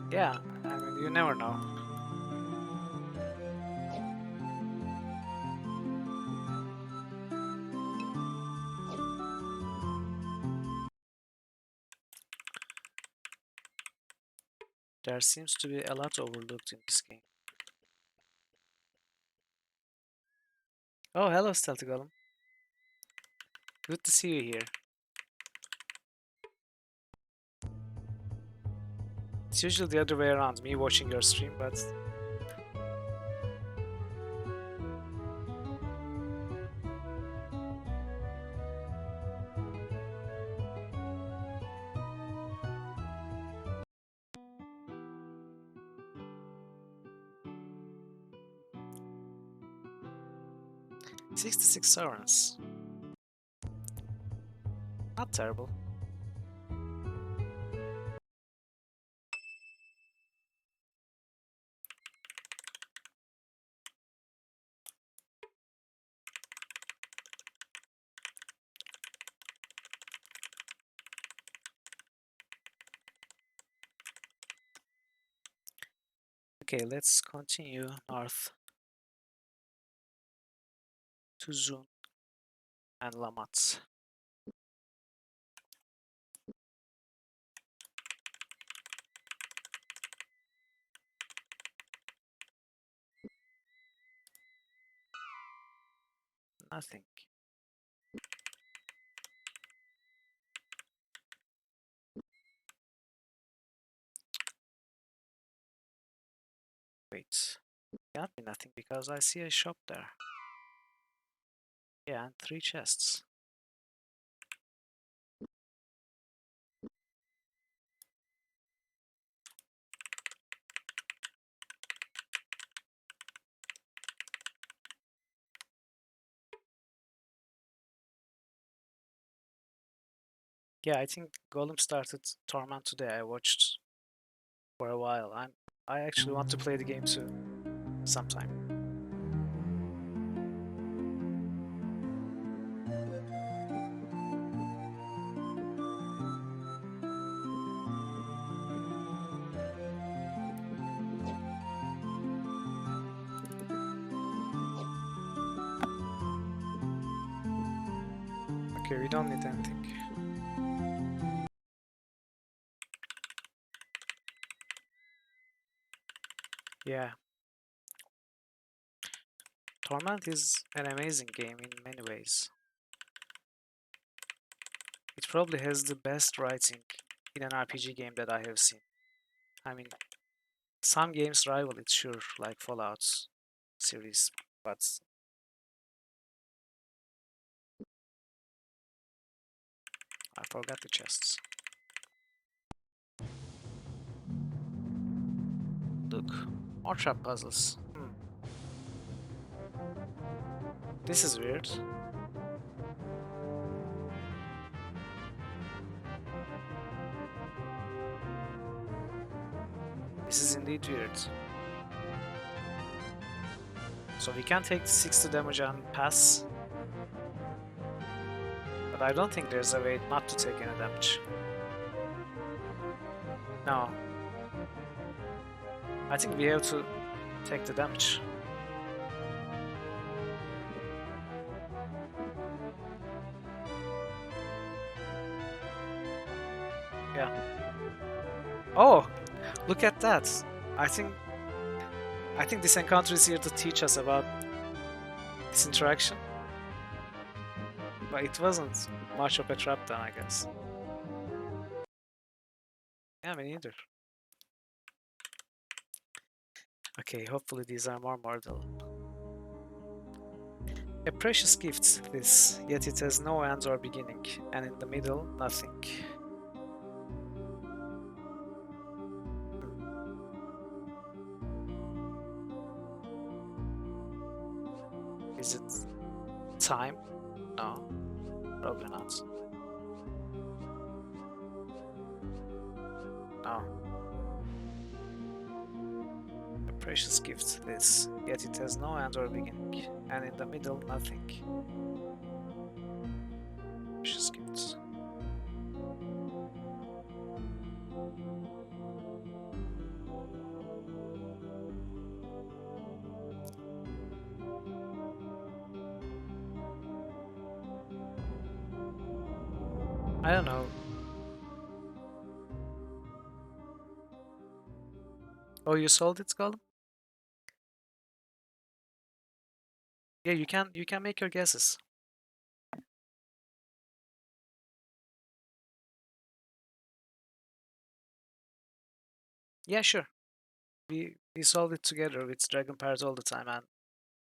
Yeah, I mean, you never know. There seems to be a lot overlooked in this game. Oh, hello, Stealthy Golem. Good to see you here. It's usually the other way around, me watching your stream, but 66 sovereigns. Not terrible. Okay, let's continue north to Zun and Lamat. Nothing. Wait, can't be nothing because I see a shop there. Yeah, and 3 chests. Yeah, I think Golem started Torment today. I watched for a while. I actually want to play the game too, sometime. Okay, we don't need anything. Yeah. Torment is an amazing game in many ways. It probably has the best writing in an RPG game that I have seen. I mean, some games rival it, sure, like Fallout series, but I forgot the chests. Look, more trap puzzles. This is weird. This is indeed weird. So we can take 60 damage and pass. But I don't think there's a way not to take any damage. No. I think we have to take the damage. Yeah. Oh! Look at that! I think this encounter is here to teach us about this interaction. But it wasn't much of a trap then, I guess. Yeah, me neither. Okay, hopefully these are more mortal. A precious gift, this, yet it has no end or beginning, and in the middle, nothing. Is it time? No, probably not. No. A precious gift, this, yet it has no end or beginning, and in the middle, nothing. Precious gifts. I don't know. Oh, you sold it, Gollum? Yeah, you can make your guesses. Yeah, sure. We solve it together with Dragon Parrot all the time and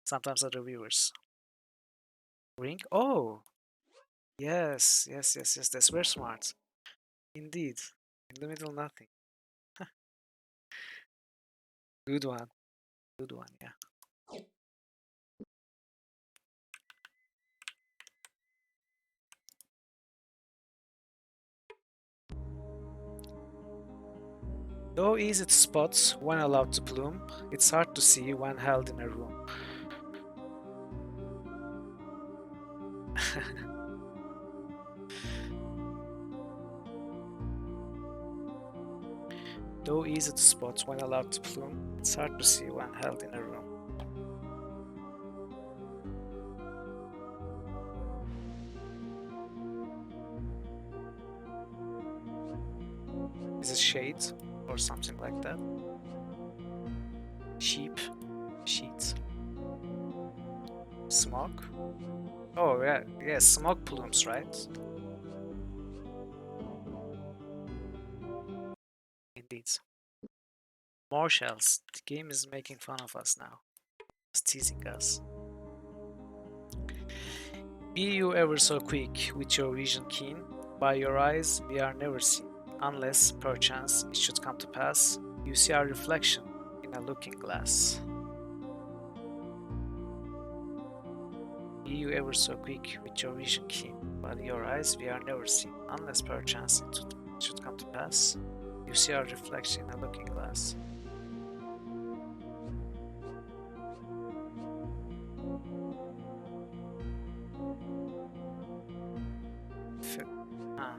sometimes other viewers. Ring? Oh, yes, yes, yes, yes. That's very smart. Indeed. In the middle, nothing. Good one. Good one, yeah. Though easy to spot when allowed to bloom, it's hard to see when held in a room. Though easy to spot when allowed to bloom, it's hard to see when held in a room. Is it shade or something like that? Sheep, sheet, smoke. Oh yeah, yeah, smoke plumes, right? Indeed. More shells. The game is making fun of us now. It's teasing us. Be you ever so quick with your vision keen, by your eyes we are never seen, unless, perchance, it should come to pass, you see our reflection in a looking glass. Be you ever so quick with your vision keen, by your eyes we are never seen, unless perchance it should come to pass, you see our reflection in a looking glass. F- ah,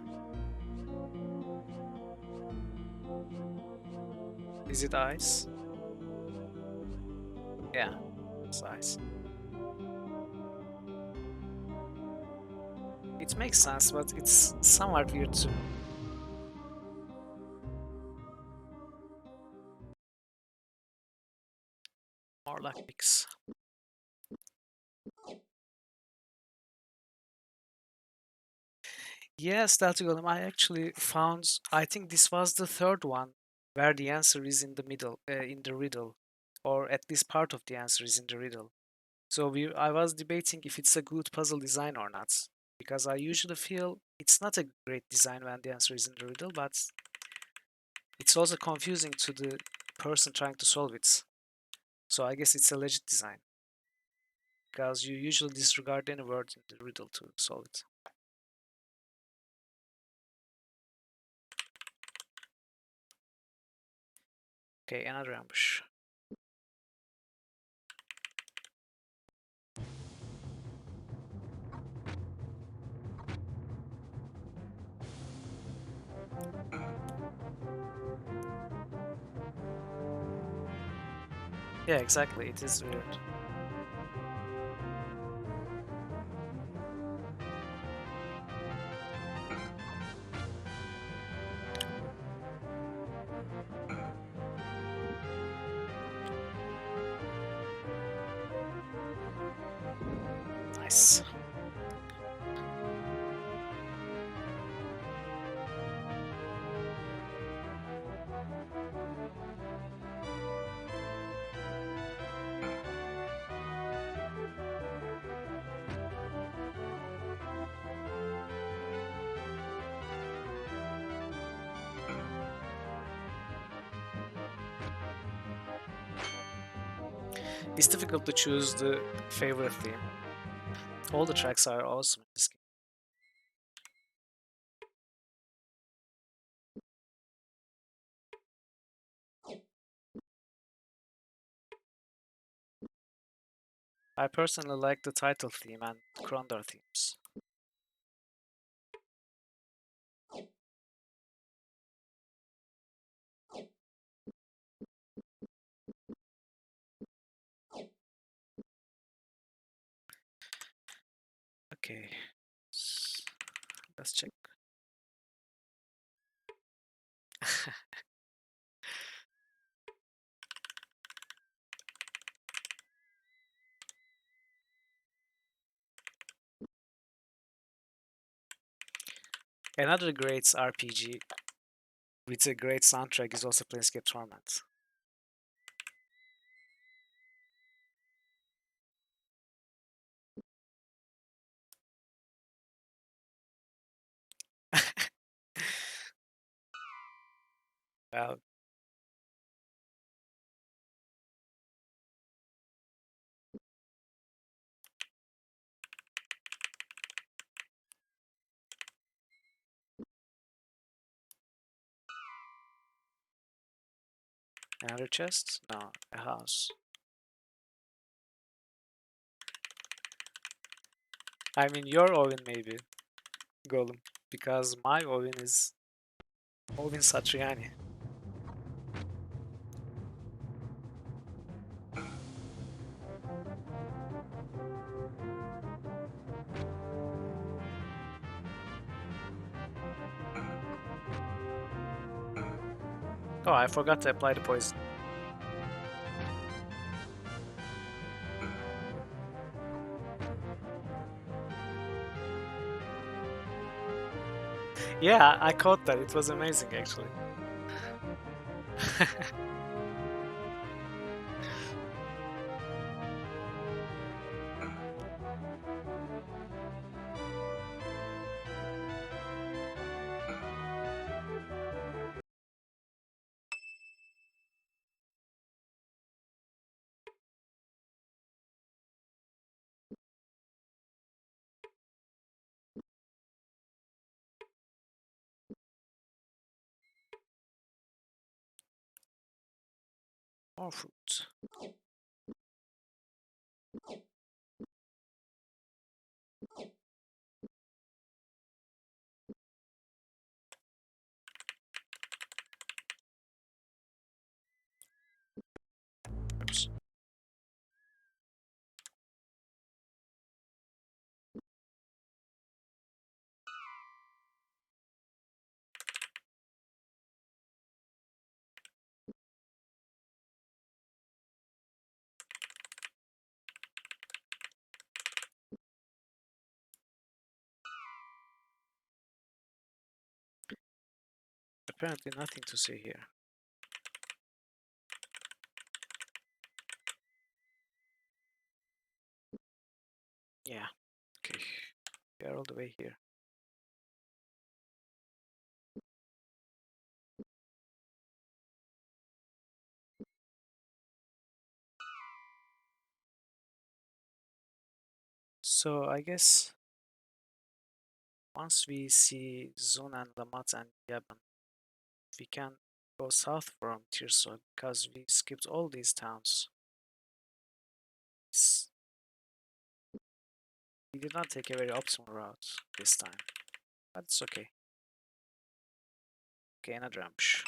is it eyes? Yeah, it's eyes. It makes sense, but it's somewhat weird too. More like mix. Yes, that's good. I actually found, I think this was the third one where the answer is in the middle, in the riddle, or at least part of the answer is in the riddle. So I was debating if it's a good puzzle design or not, because I usually feel it's not a great design when the answer is in the riddle, but it's also confusing to the person trying to solve it. So I guess it's a legit design, because you usually disregard any word in the riddle to solve it. Okay, another ambush. Yeah, exactly. It is weird. Nice. It's difficult to choose the favorite theme. All the tracks are awesome in this game. I personally like the title theme and Krondor themes. Okay, let's check. Another great RPG with a great soundtrack is also Planescape Torment. Well, another chest? No, a house. I mean, your Ovin maybe, Golem, because my Ovin is Ovin Satriani. Oh, I forgot to apply the poison. Yeah, I caught that. It was amazing, actually. More fruit. Oops. Apparently nothing to see here. Yeah, okay. We are all the way here. So I guess once we see Zun and Lamat and Yaban, we can go south from Tirso because we skipped all these towns. We did not take a very optimal route this time, but it's okay. Okay, another ambush.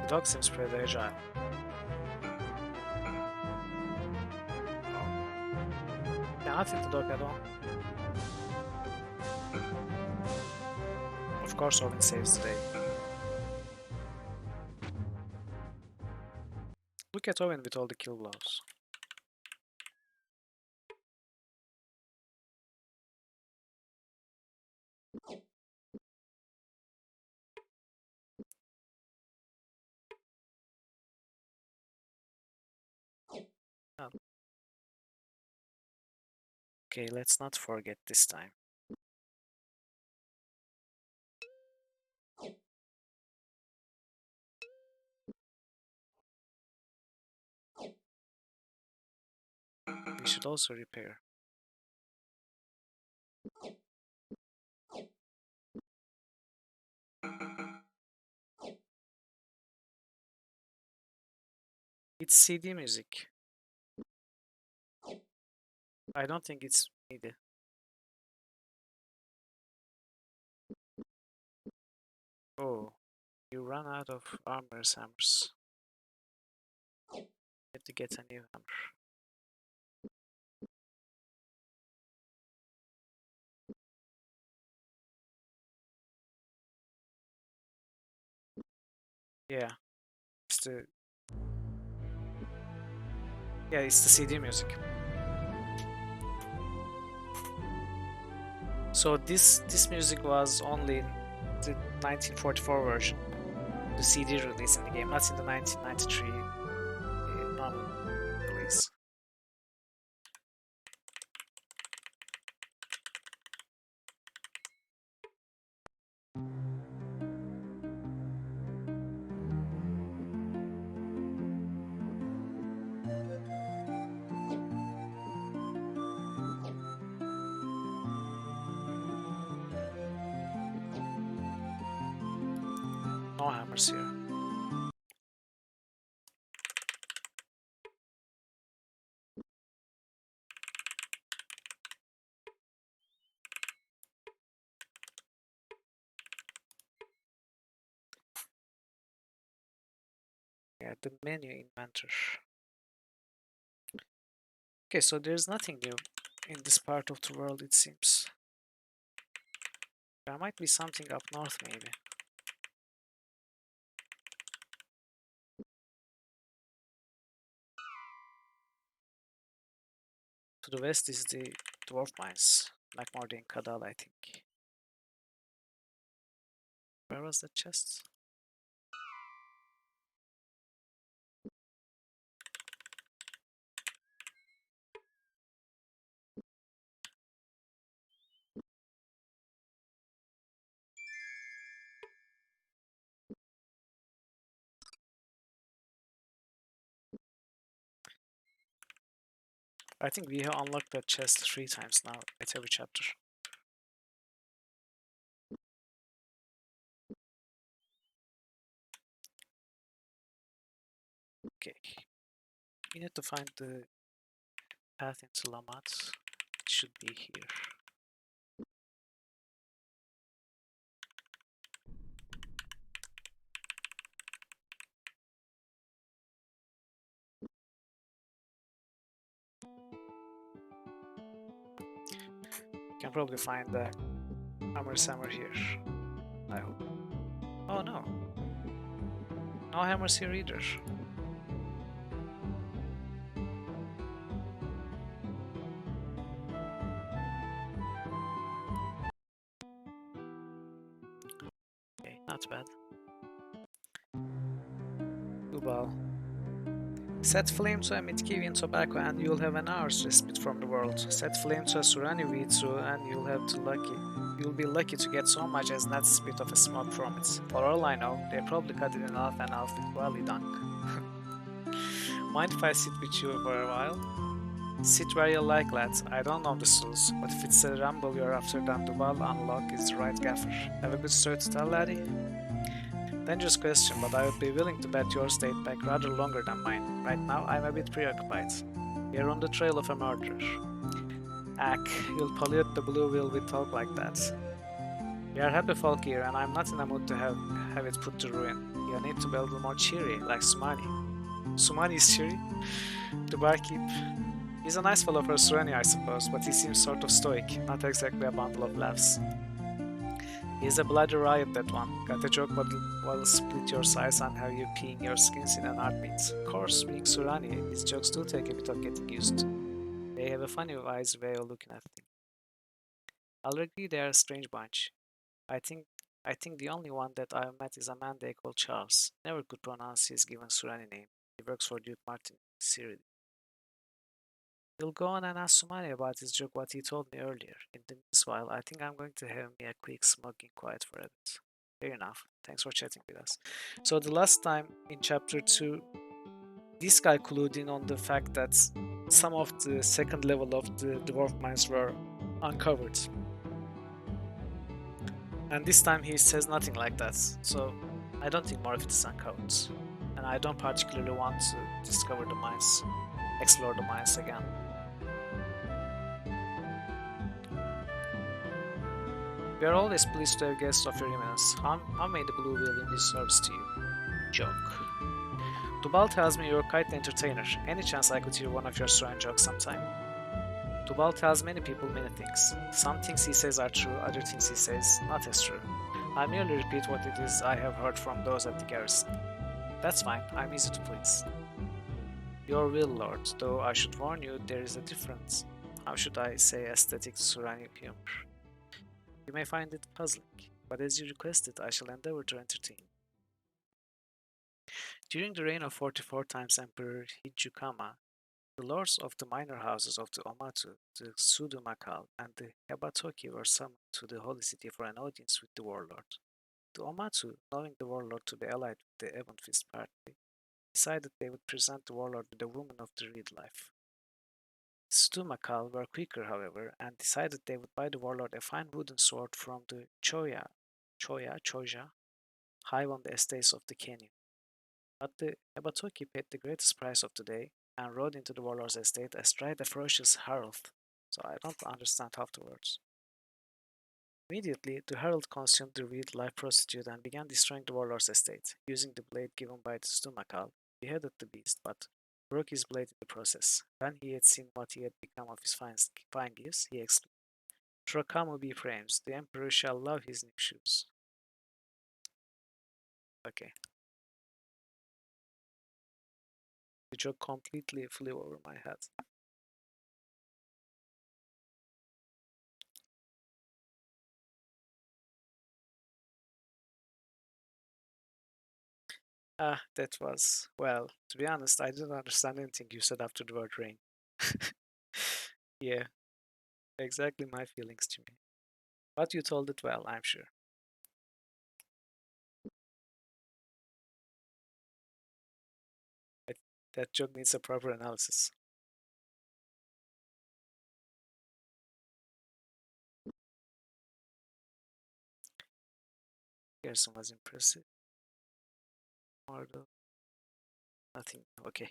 The dog seems pretty agile. Cannot hit the dog at all. Of course, Owen saves the day. Look at Owen with all the kill blows. Oh. Okay, let's not forget this time. We should also repair. It's CD music. I don't think it's MIDI. Oh, you run out of armor's hammers. You have to get a new hammer. Yeah, it's the it's the CD music. So this music was only in the 1944 version, the CD release in the game, not in the 1993 normal release. No hammers here. Yeah, the menu inventor. Okay, so there's nothing new in this part of the world, it seems. There might be something up north, maybe. To the west is the dwarf mines, like more than Kadal, I think. Where was that chest? I think we have unlocked that chest 3 times now at every chapter. Okay. We need to find the path into Lamat. It should be here. You can probably find the hammer here, I hope. Oh no. No hammers here either. Okay, not bad. Ubal. Set flame to a Midkivian tobacco and you'll have an hour's respite from the world. Set flame to a Surani weed and you'll be lucky to get so much as that bit of a smoke from it. For all I know, they probably cut it in half and half with Wally Dunk. Mind if I sit with you for a while? Sit where you like, lads. I don't know the souls, but if it's a rumble you're after, then Duval unlock is the right gaffer. Have a good story to tell, laddie? Dangerous question, but I would be willing to bet yours date back rather longer than mine. Right now, I'm a bit preoccupied. We're on the trail of a murderer. Ack, you'll pollute the blue wheel with talk like that. We are happy folk here, and I'm not in a mood to have it put to ruin. You need to be a little more cheery, like Sumani. Sumani is cheery? The barkeep. He's a nice fellow for Surani, I suppose, but he seems sort of stoic, not exactly a bundle of laughs. He's a bloody riot, that one. Got a joke but will split your size and have you peeing your skins in an heartbeat. Of course, being Surani, his jokes do take a bit of getting used to. They have a funny wise way of looking at things. I'll agree they're a strange bunch. I think I think the only one that I've met is a man they call Charles. Never could pronounce his given Surani name. He works for Duke Martin Cyril. We'll go on and ask Sumani about his joke what he told me earlier. In the meanwhile, I think I'm going to have me a quick smoking quiet for a bit. Fair enough. Thanks for chatting with us. So the last time in chapter 2, this guy clued in on the fact that some of the second level of the dwarf mines were uncovered. And this time he says nothing like that. So I don't think more of it is uncovered. And I don't particularly want to discover the mines, explore the mines again. We are always pleased to have guests of your eminence. How may the blue wheel in this service to you? Joke. Tubal tells me you're quite the entertainer. Any chance I could hear one of your strange jokes sometime? Tubal tells many people many things. Some things he says are true, other things he says not as true. I merely repeat what it is I have heard from those at the garrison. That's fine, I'm easy to please. Your will, Lord, though I should warn you there is a difference. How should I say aesthetic to surrounding humor? You may find it puzzling, but as you requested, I shall endeavor to entertain. During the reign of 44 times Emperor Hijukama, the lords of the minor houses of the Omatu, the Sudumakal, and the Hebatoki were summoned to the holy city for an audience with the warlord. The Omatu, knowing the warlord to be allied with the Ebon Fist party, decided they would present the warlord with a woman of the real life. The Sudumakal were quicker, however, and decided they would buy the warlord a fine wooden sword from the Choja, hive on the estates of the canyon. But the Ebatoki paid the greatest price of the day and rode into the warlord's estate astride a ferocious herald. So I don't understand half the words. Immediately, the herald consumed the real-life prostitute and began destroying the warlord's estate. Using the blade given by the Stumakal, he beheaded the beast, but broke his blade in the process. When he had seen what he had become of his fine gifts, he exclaimed, Trokamu be praised, the emperor shall love his new shoes. Okay. The joke completely flew over my head. That was, well, to be honest, I didn't understand anything you said after the word rain. Yeah, exactly my feelings, Jimmy. But you told it well, I'm sure. That, that joke needs a proper analysis. Garrison was impressive. Order, nothing. Okay.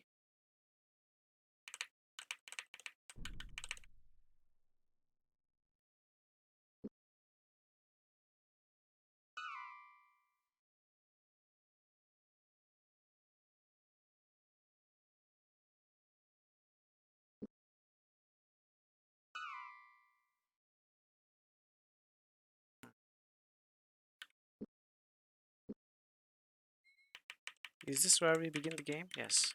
Is this where we begin the game? Yes.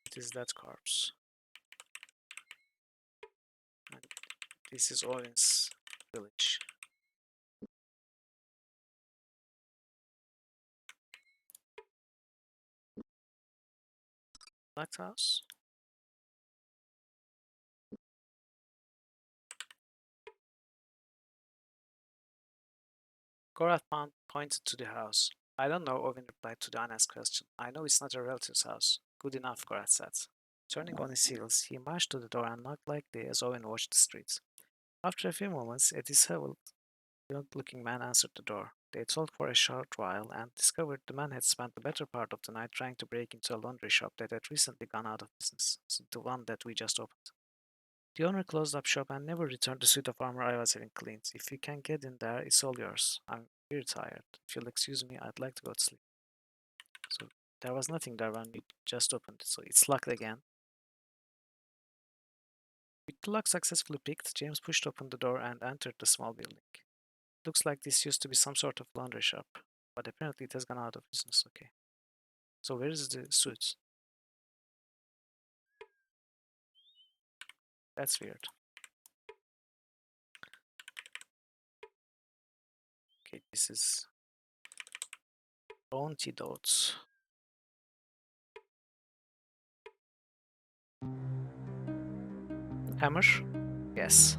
It is that corpse. And this is Owen's village. Lighthouse? Gorath pointed to the house. I don't know, Owen replied to the unasked question. I know it's not a relative's house. Good enough, Gorath said. Turning on his heels, he marched to the door and knocked lightly as Owen watched the streets. After a few moments, a disheveled, young-looking man answered the door. They talked for a short while and discovered the man had spent the better part of the night trying to break into a laundry shop that had recently gone out of business, the one that we just opened. The owner closed up shop and never returned the suit of armor I was having cleaned. If you can get in there, it's all yours. I'm very tired. If you'll excuse me, I'd like to go to sleep. So there was nothing there when we just opened it, so it's locked again. With the lock successfully picked, James pushed open the door and entered the small building. Looks like this used to be some sort of laundry shop, but apparently it has gone out of business. Okay. So where is the suit? That's weird. Okay, this is antidotes. Hammer? Yes.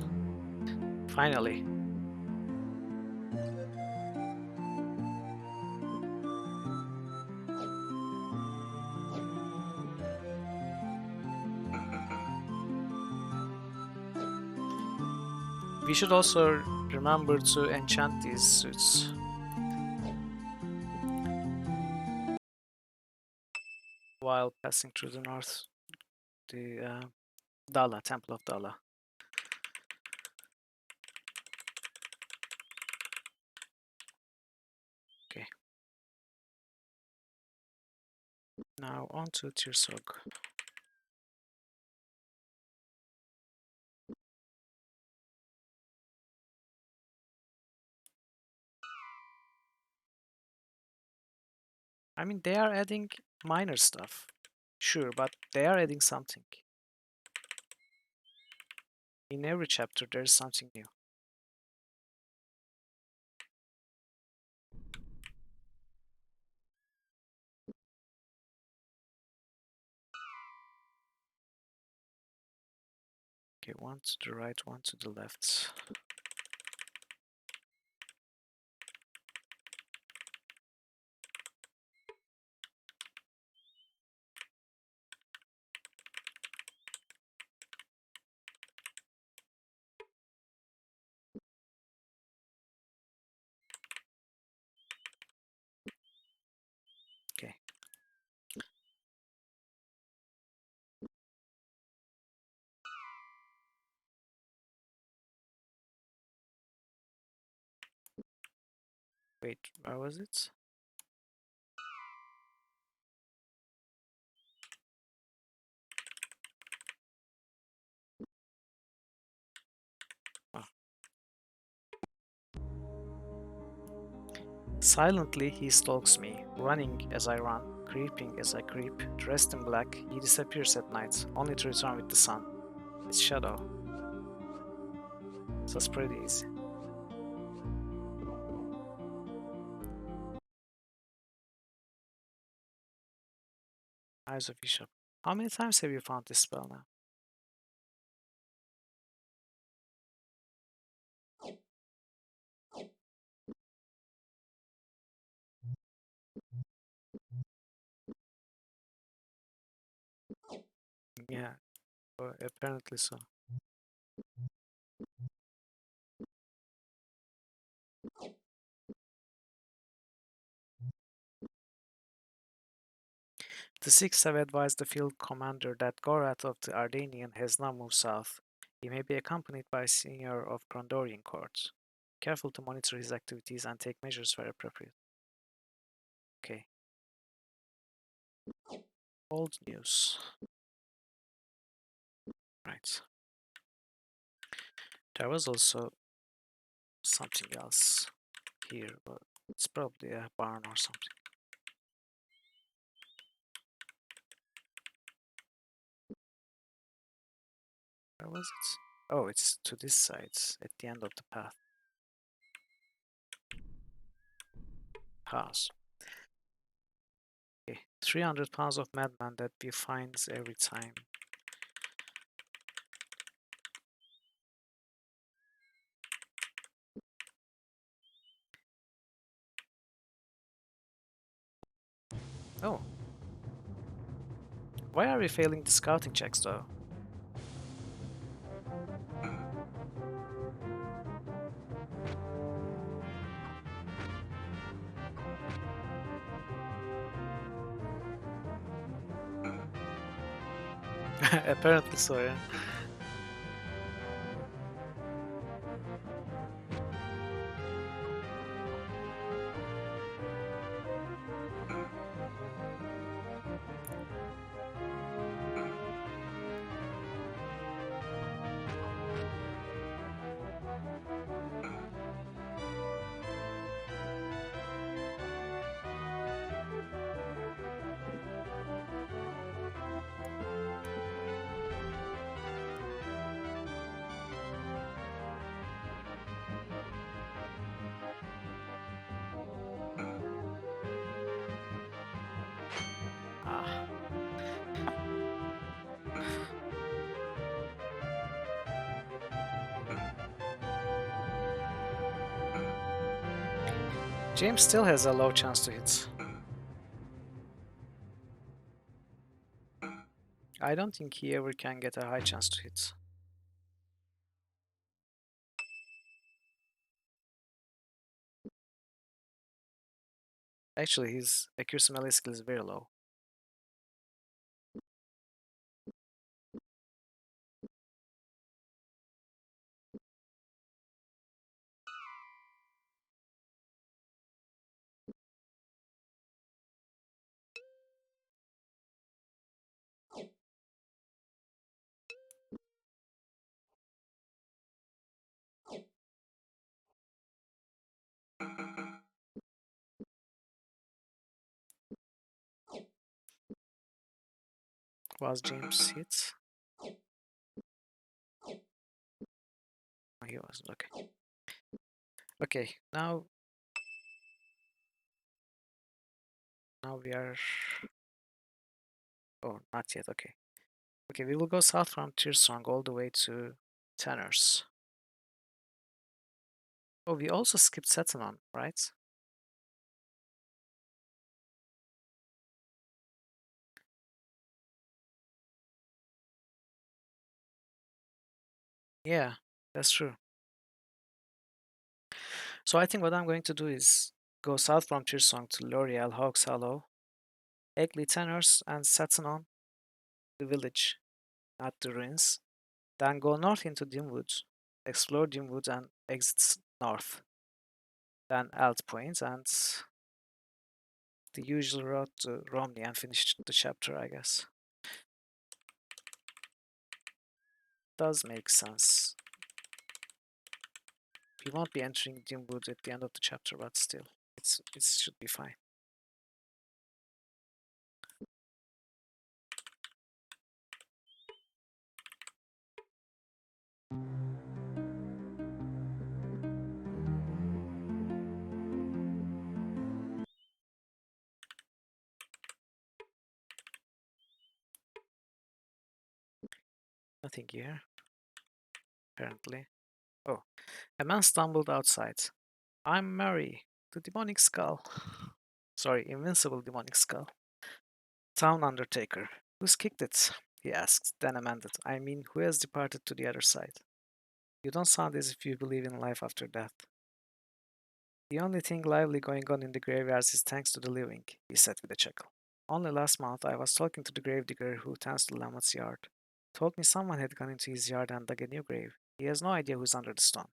Finally. We should also remember to enchant these suits. While passing through the north, the Dala, Temple of Dala. Okay. Now on to Tirsog. I mean, they are adding minor stuff. Sure, but they are adding something. In every chapter, there is something new. Okay, one to the right, one to the left. Okay. Wait, where was it? Oh. Silently he stalks me, running as I run, creeping as I creep, dressed in black, he disappears at night, only to return with the sun. His shadow. So it's pretty easy. Eyes of Bishop. How many times have you found this spell now? Yeah, apparently so. The Six have advised the field commander that Gorath of the Ardanian has now moved south. He may be accompanied by a senior of Krondorian court. Careful to monitor his activities and take measures where appropriate. Okay. Old news. Right. There was also something else here, but it's probably a barn or something. Where was it? Oh, it's to this side, at the end of the path. Pass. Okay. 300 pounds of madman that we find every time. Oh. Why are we failing the scouting checks though? Apparently so, yeah. James still has a low chance to hit. I don't think he ever can get a high chance to hit. Actually, his accuracy melee skill is very low. Was James hit? Oh, he wasn't. Okay. Okay. Now we are. Oh, not yet. Okay. Okay, we will go south from Tirsong all the way to Tanners. Oh, we also skipped Setanon, right? Yeah, that's true. So I think what I'm going to do is go south from Tirsong to L'Oreal, Hawks Hollow, Eggley Tanners, and Setanon, the village, not the ruins. Then go north into Dimwood, explore Dimwood and exit north. Then Alt Point and the usual road to Romney and finish the chapter, I guess. Does make sense. We won't be entering Dimwood at the end of the chapter, but still, it should be fine. Nothing here, apparently. Oh, a man stumbled outside. I'm Mary, the demonic skull. Sorry, invincible demonic skull. Town Undertaker. Who's kicked it? He asked, then amended. I mean, who has departed to the other side? You don't sound as if you believe in life after death. The only thing lively going on in the graveyards is thanks to the living, he said with a chuckle. Only last month I was talking to the gravedigger who tends to Lamot's yard. Told me someone had gone into his yard and dug a new grave. He has no idea who's under the stone.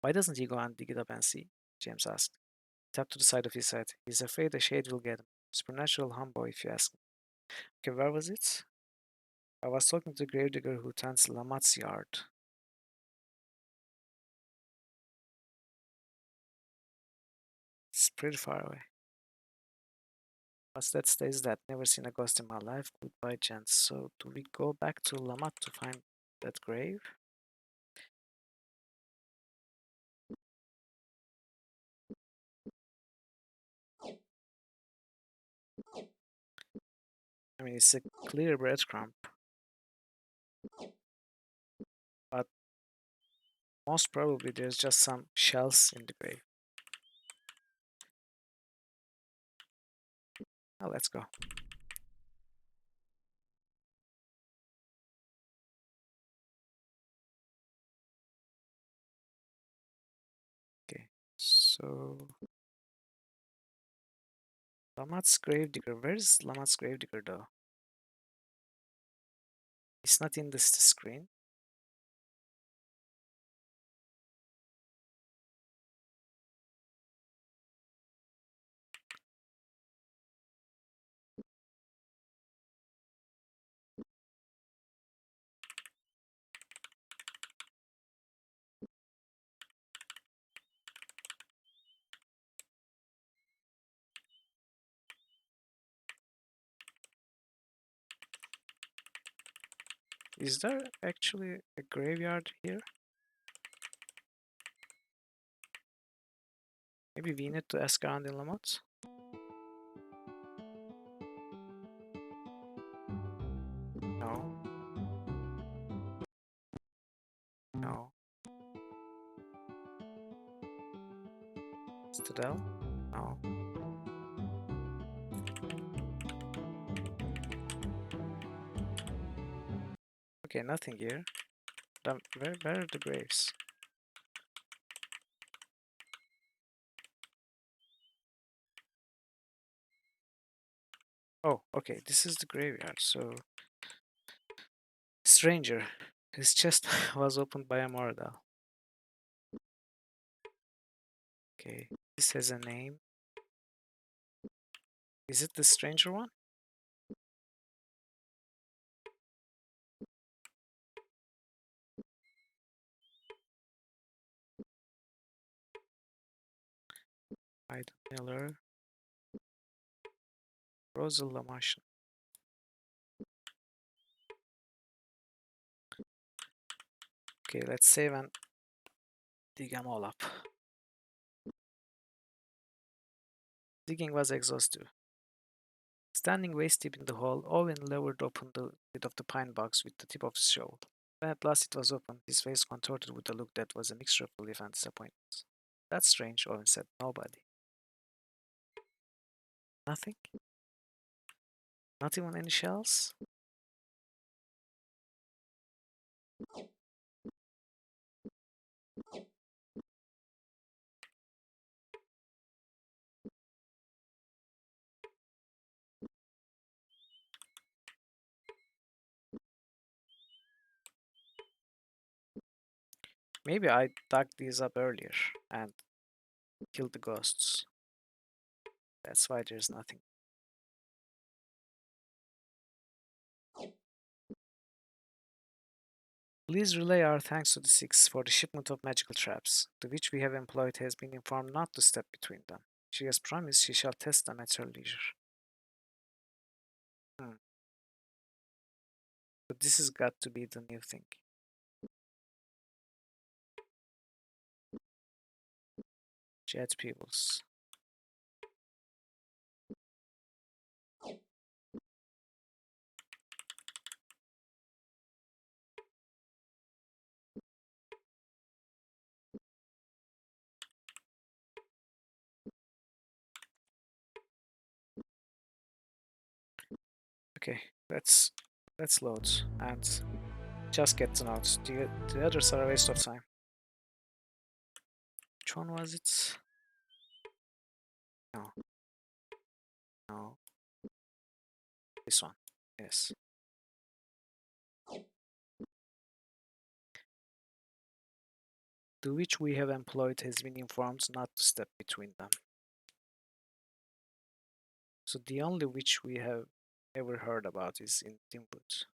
Why doesn't he go and dig it up and see? James asked. He tapped to the side of his head. He's afraid a shade will get him. Supernatural humbo, if you ask me. Okay, where was it? I was talking to the gravedigger who tends Lamot's yard. It's pretty far away. But that stays that. Never seen a ghost in my life. Goodbye, gents. So, do we go back to Lamot to find that grave? I mean, it's a clear breadcrumb, but most probably there's just some shells in the grave. Now, let's go. Okay, so Lamot's gravedigger. Where's Lamot's gravedigger though? It's not in this screen. Is there actually a graveyard here? Maybe we need to ask around in Lamont? No. No. Citadel? No. Okay, nothing here. Where are the graves? Oh, okay, this is the graveyard, so... Stranger. His chest was opened by a Mordal. Okay, this has a name. Is it the stranger one? Ida Miller. Rosal Martian. Okay, let's save and dig them all up. Digging was exhaustive. Standing waist deep in the hole, Owen lowered open the lid of the pine box with the tip of his shovel. When at last it was open, his face contorted with a look that was a mixture of relief and disappointment. That's strange, Owen said. Nobody. Nothing? Not even any shells? Maybe I dug these up earlier and killed the ghosts. That's why there's nothing. Please relay our thanks to the Six for the shipment of magical traps. The witch we have employed has been informed not to step between them. She has promised she shall test them at her leisure. Hmm. But this has got to be the new thing. Jet Peebles. Okay, let's load and just get the notes. The others are a waste of time. Which one was it? No, no, this one. Yes. The witch we have employed has been informed not to step between them. So the only witch we have ever heard about is in Timbut.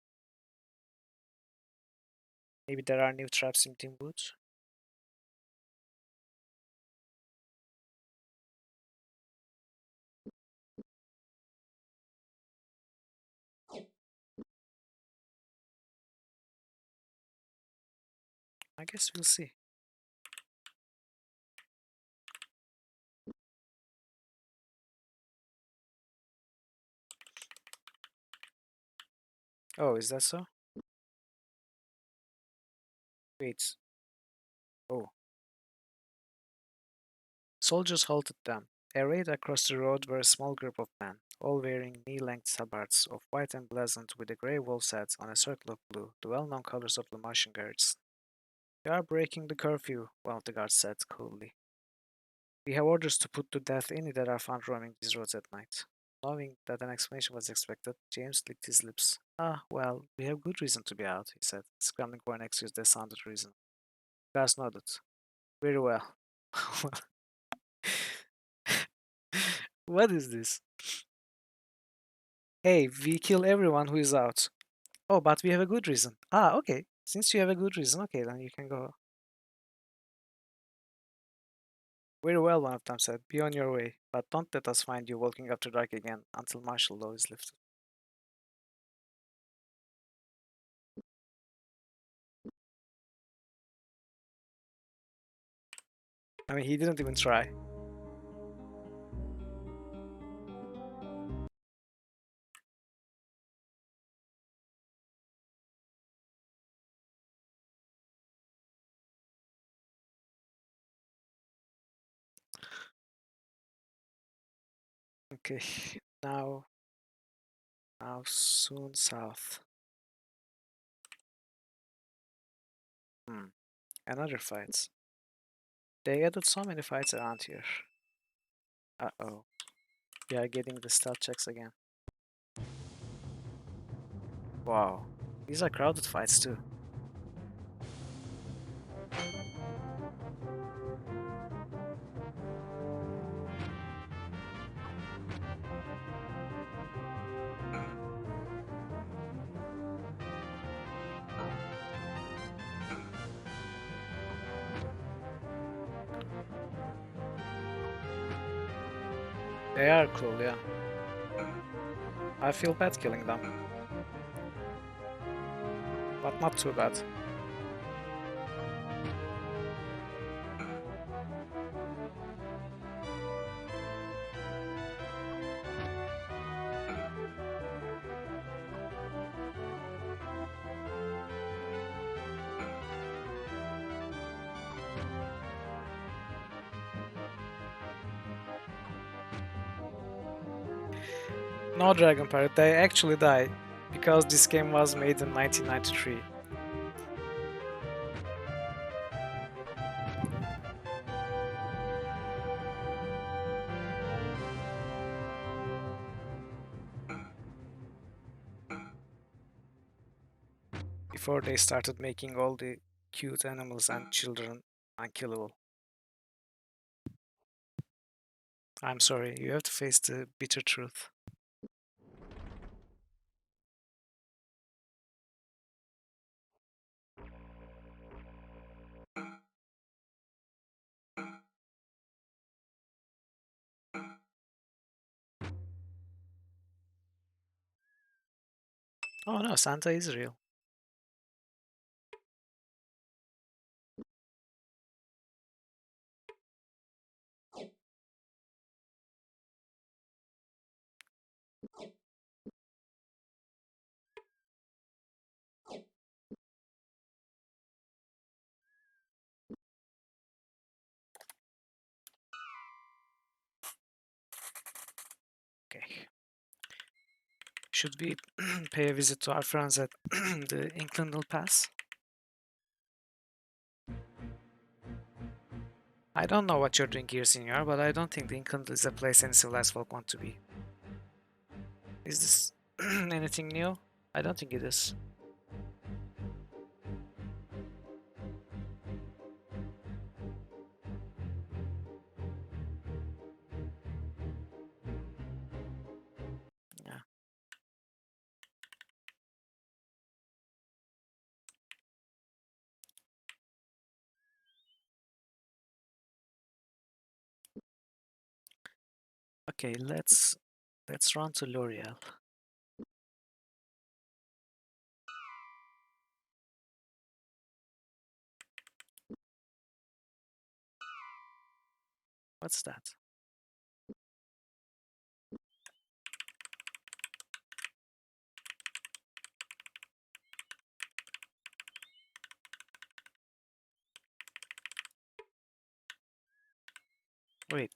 Maybe there are new traps in Timbut? I guess we'll see. Oh, is that so? Wait. Oh. Soldiers halted them. Arrayed across the road were a small group of men, all wearing knee-length sabards of white emblazoned with a grey wolf's head on a circle of blue, the well-known colors of the Martian guards. "We are breaking the curfew," one of the guards said coolly. "We have orders to put to death any that are found roaming these roads at night." Knowing that an explanation was expected, James licked his lips. "Ah, well, we have good reason to be out," he said, scrambling for an excuse that sounded reasonable. Gus nodded. "Very well." What is this? "Hey, we kill everyone who is out." "Oh, but we have a good reason." "Ah, okay. Since you have a good reason, okay, then you can go." "Very well," one of them said. "Be on your way, but don't let us find you walking after dark again until martial law is lifted." I mean, he didn't even try. Okay, now soon south. Another fight. They added so many fights around here. Uh-oh. We are getting the stealth checks again. Wow. These are crowded fights too. They are cool, yeah. I feel bad killing them. But not too bad. No Dragon Pirate, they actually die. Because this game was made in 1993. Before they started making all the cute animals and children unkillable. I'm sorry, you have to face the bitter truth. Oh no, Santa is real. Okay. Should we pay a visit to our friends at the Inklandal Pass? I don't know what you're doing here, Senior, but I don't think the Inklandal is a place any civilized folk want to be. Is this anything new? I don't think it is. Yeah. Okay, let's run to L'Oreal. What's that? Wait,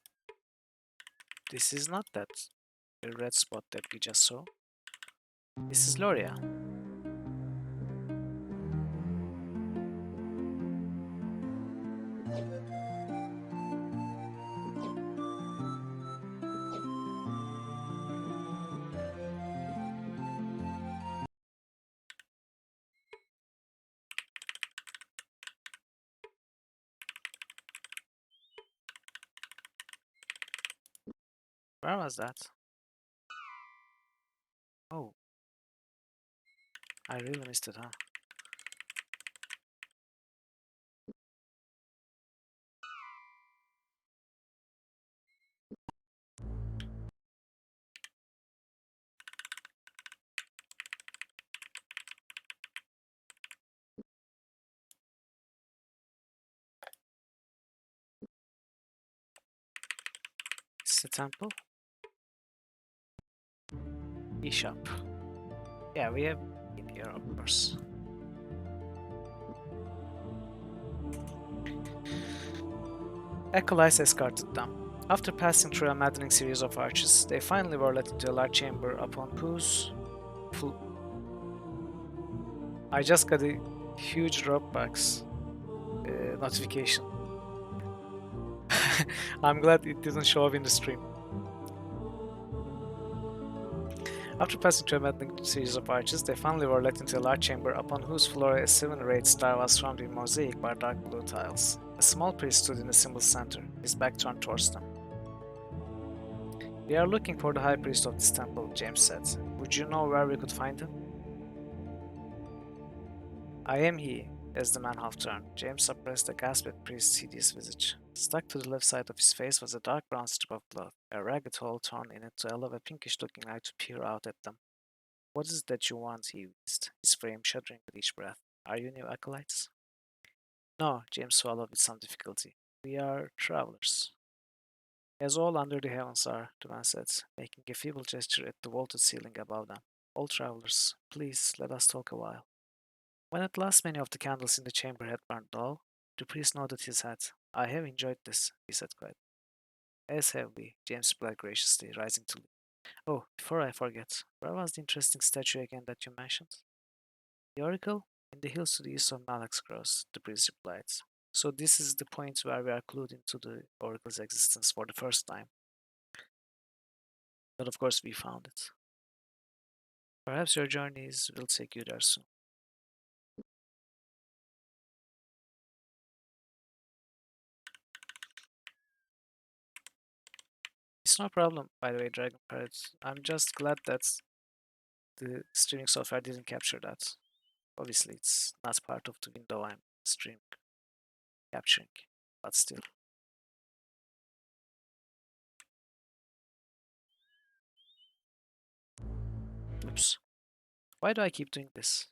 this is not that red spot that we just saw. This is L'Oreal. Where was that? Oh, I really missed it, huh? Is the temple? eShop. Yeah, we have in here, of course. Acolytes escorted them. After passing through a maddening series of arches, they finally were led into a large chamber upon whose I just got a huge Dropbox notification. I'm glad it didn't show up in the stream. After passing through a maddening series of arches, they finally were led into a large chamber upon whose floor a 7 rayed star was surrounded in mosaic by dark blue tiles. A small priest stood in the symbol's center, his back turned towards them. "We are looking for the high priest of this temple," James said. "Would you know where we could find him?" "I am he," as the man half turned. James suppressed a gasp at the priest's hideous visage. Stuck to the left side of his face was a dark brown strip of cloth, a ragged hole torn in it to allow a pinkish-looking eye to peer out at them. "What is it that you want?" he wheezed, his frame shuddering with each breath. "Are you new acolytes?" "No," James swallowed with some difficulty. "We are travelers." "As all under the heavens are," the man said, making a feeble gesture at the vaulted ceiling above them. "All travelers. Please, let us talk a while." When at last many of the candles in the chamber had burned low, the priest nodded his head. "I have enjoyed this," he said quietly. "As have we," James replied graciously, rising to leave. "Oh, before I forget, where was the interesting statue again that you mentioned?" "The oracle? In the hills to the east of Malak's Cross," the priest replied. "So this is the point where we are clued into the oracle's existence for the first time. But of course we found it. Perhaps your journeys will take you there soon." It's no problem, by the way, Dragon Parrot. I'm just glad that the streaming software didn't capture that. Obviously, it's not part of the window I'm stream capturing, but still. Oops. Why do I keep doing this?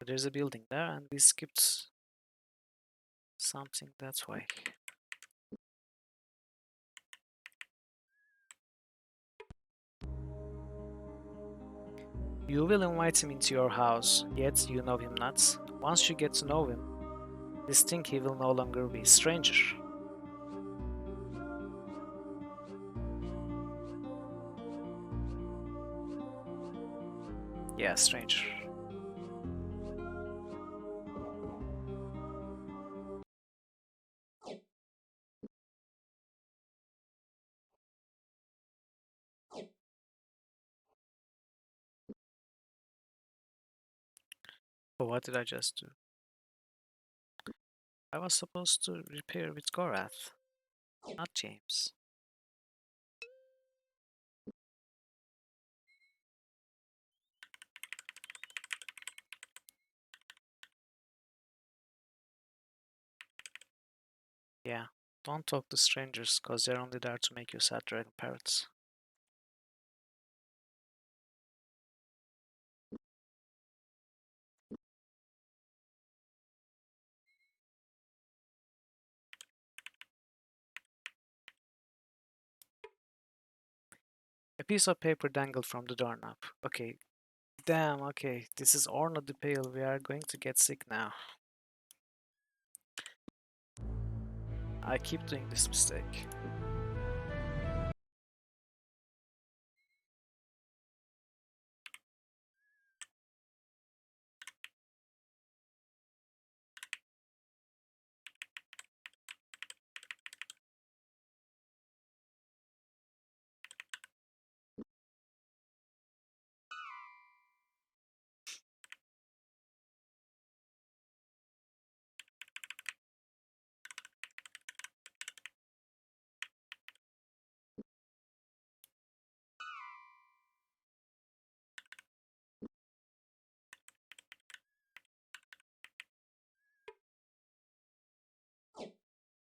There's a building there, and we skipped something that way. You will invite him into your house, yet you know him not. Once you get to know him, distinct he will no longer be. Stranger. Yeah, stranger. But what did I just do? I was supposed to repair with Gorath, not James. Yeah, don't talk to strangers, cause they're only there to make you sad dragon parrots. A piece of paper dangled from the doorknob. Okay, damn, okay, this is Orno the Pale, we are going to get sick now. I keep doing this mistake.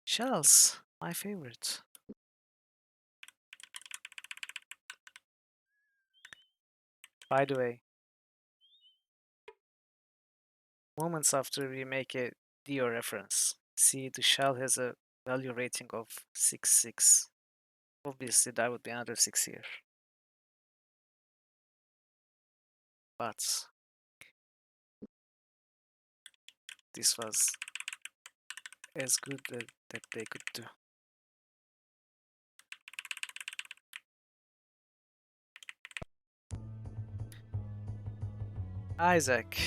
Shells, my favorite. By the way, moments after we make a Dio reference, see the shell has a value rating of 6.6. Obviously, that would be another 6 years. But this was as good that they could do. Isaac.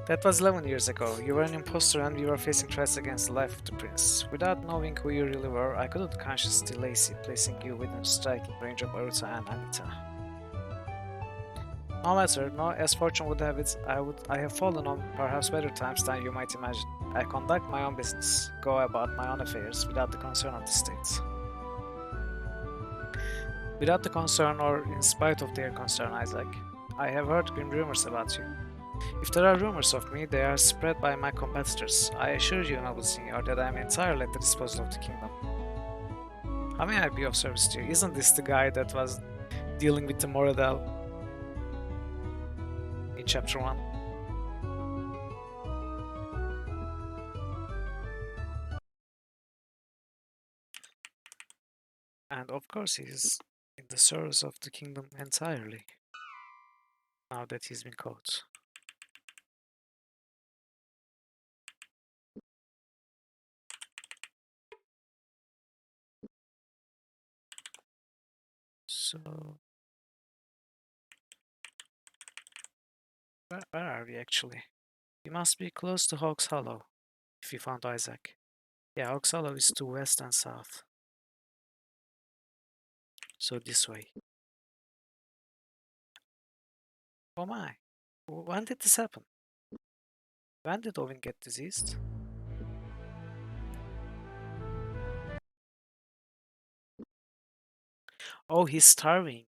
That was 11 years ago. You were an imposter and we were facing threats against the life of the prince. Without knowing who you really were, I couldn't consciously Lacey, placing you within striking range of Aruta and Anita. No matter, no, as fortune would have it, I have fallen on perhaps better times than you might imagine. I conduct my own business, go about my own affairs without the concern of the state. Without the concern or in spite of their concern, Isaac. I have heard grim rumors about you. If there are rumors of me, they are spread by my competitors. I assure you, noble senior, that I am entirely at the disposal of the kingdom. How may I be of service to you? Isn't this the guy that was dealing with the Moradel in chapter 1? And of course he's in the service of the kingdom entirely, now that he's been caught. So, where are we actually? We must be close to Hawks Hollow, if we found Isaac. Yeah, Hawks Hollow is to west and south. So this way. Oh my. When did this happen? When did Owen get diseased? Oh, he's starving.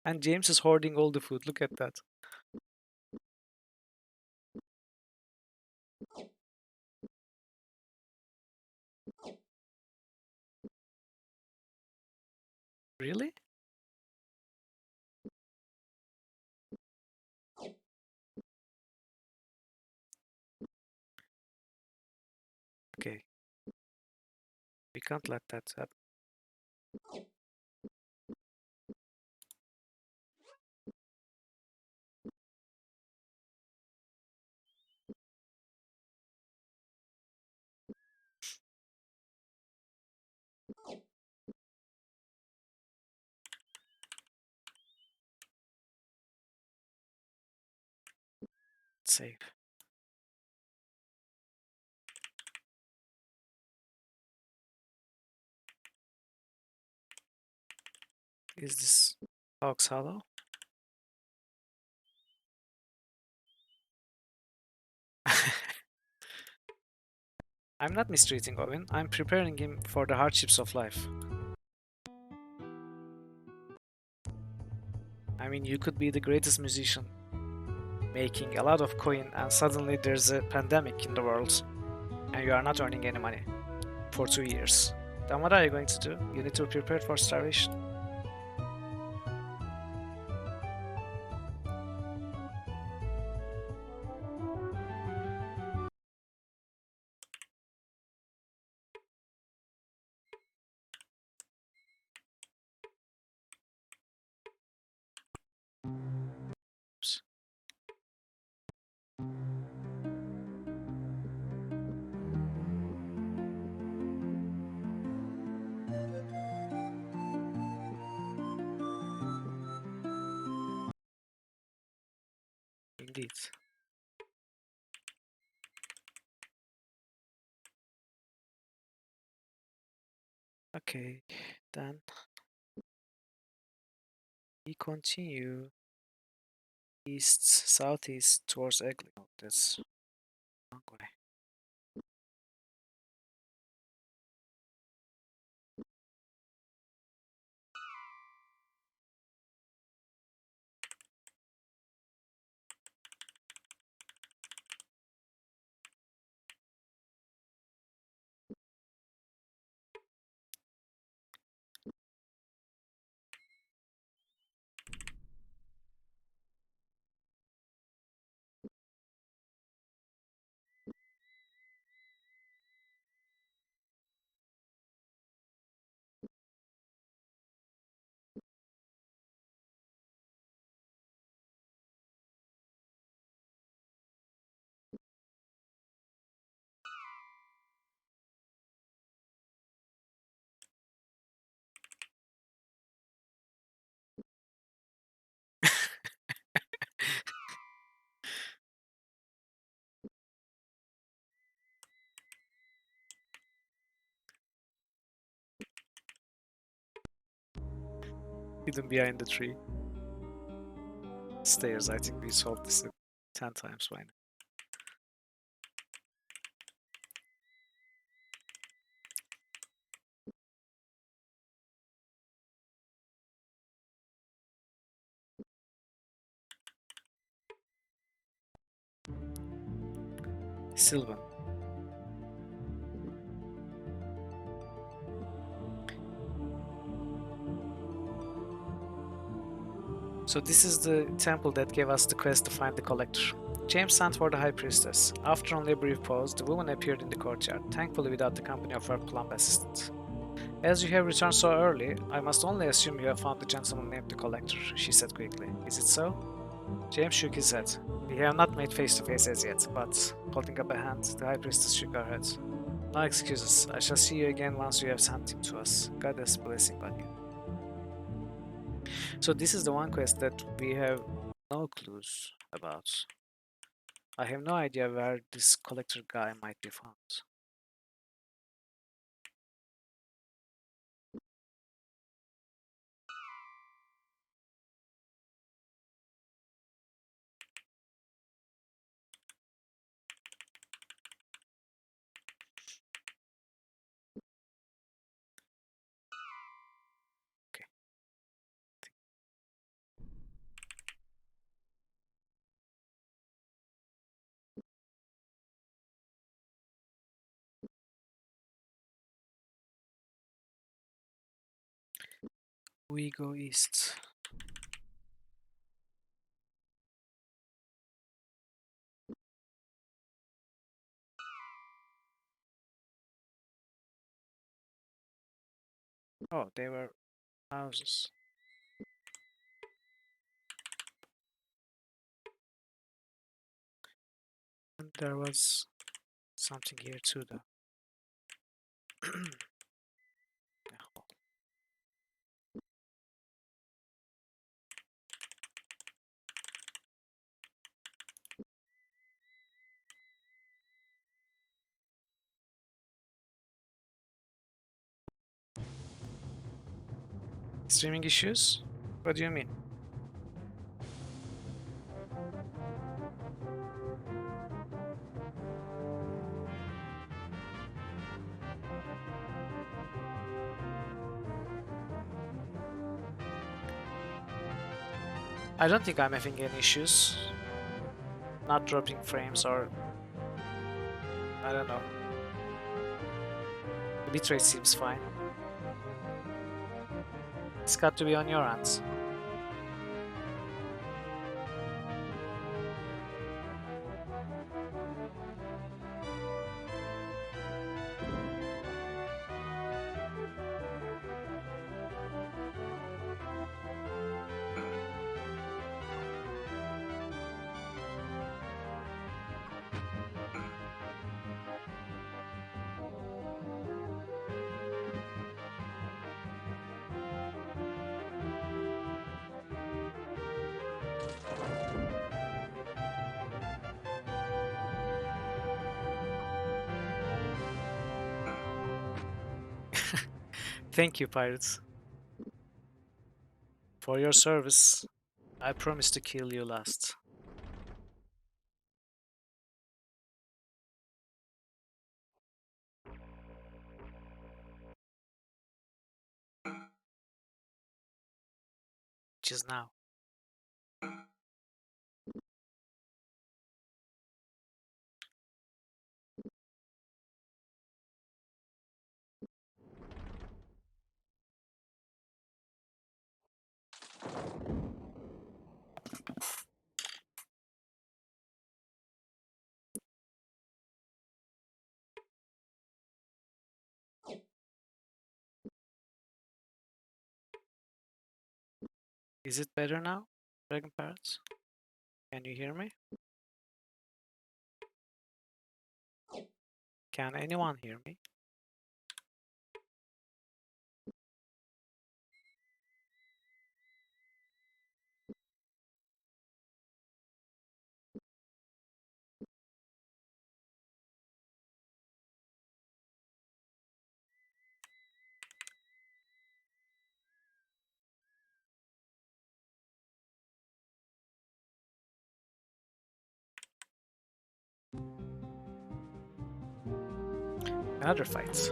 And James is hoarding all the food. Look at that. Really? Okay. We can't let that happen. Save. Is this Hawks Hollow? I'm not mistreating Owen. I'm preparing him for the hardships of life. I mean, you could be the greatest musician, making a lot of coin, and suddenly there's a pandemic in the world, and you are not earning any money for 2 years. Then what are you going to do? You need to be prepared for starvation. Oops. Indeed. Okay, then we continue east, southeast towards Egli. Oh, that's wrong way. Hidden behind the tree. Stairs, I think we solved this 10 times by now. Sylvan. So this is the temple that gave us the quest to find the collector. James sent for the high priestess. After only a brief pause, the woman appeared in the courtyard, thankfully without the company of her plump assistant. As you have returned so early, I must only assume you have found the gentleman named the collector, she said quickly. Is it so? James shook his head. We have not met face to face as yet, but, holding up a hand, the high priestess shook her head. No excuses. I shall see you again once you have sent him to us. Goddess blessing on you. So this is the one quest that we have no clues about. I have no idea where this collector guy might be found. Okay. We go east. Oh, they were houses. And there was something here too, though. Streaming issues? What do you mean? I don't think I'm having any issues. Not dropping frames or I don't know. The bitrate seems fine. It's got to be on your hands. Thank you, pirates. For your service. I promise to kill you last. Which is now. Is it better now, Dragon Parrots? Can you hear me? Can anyone hear me? Another fight.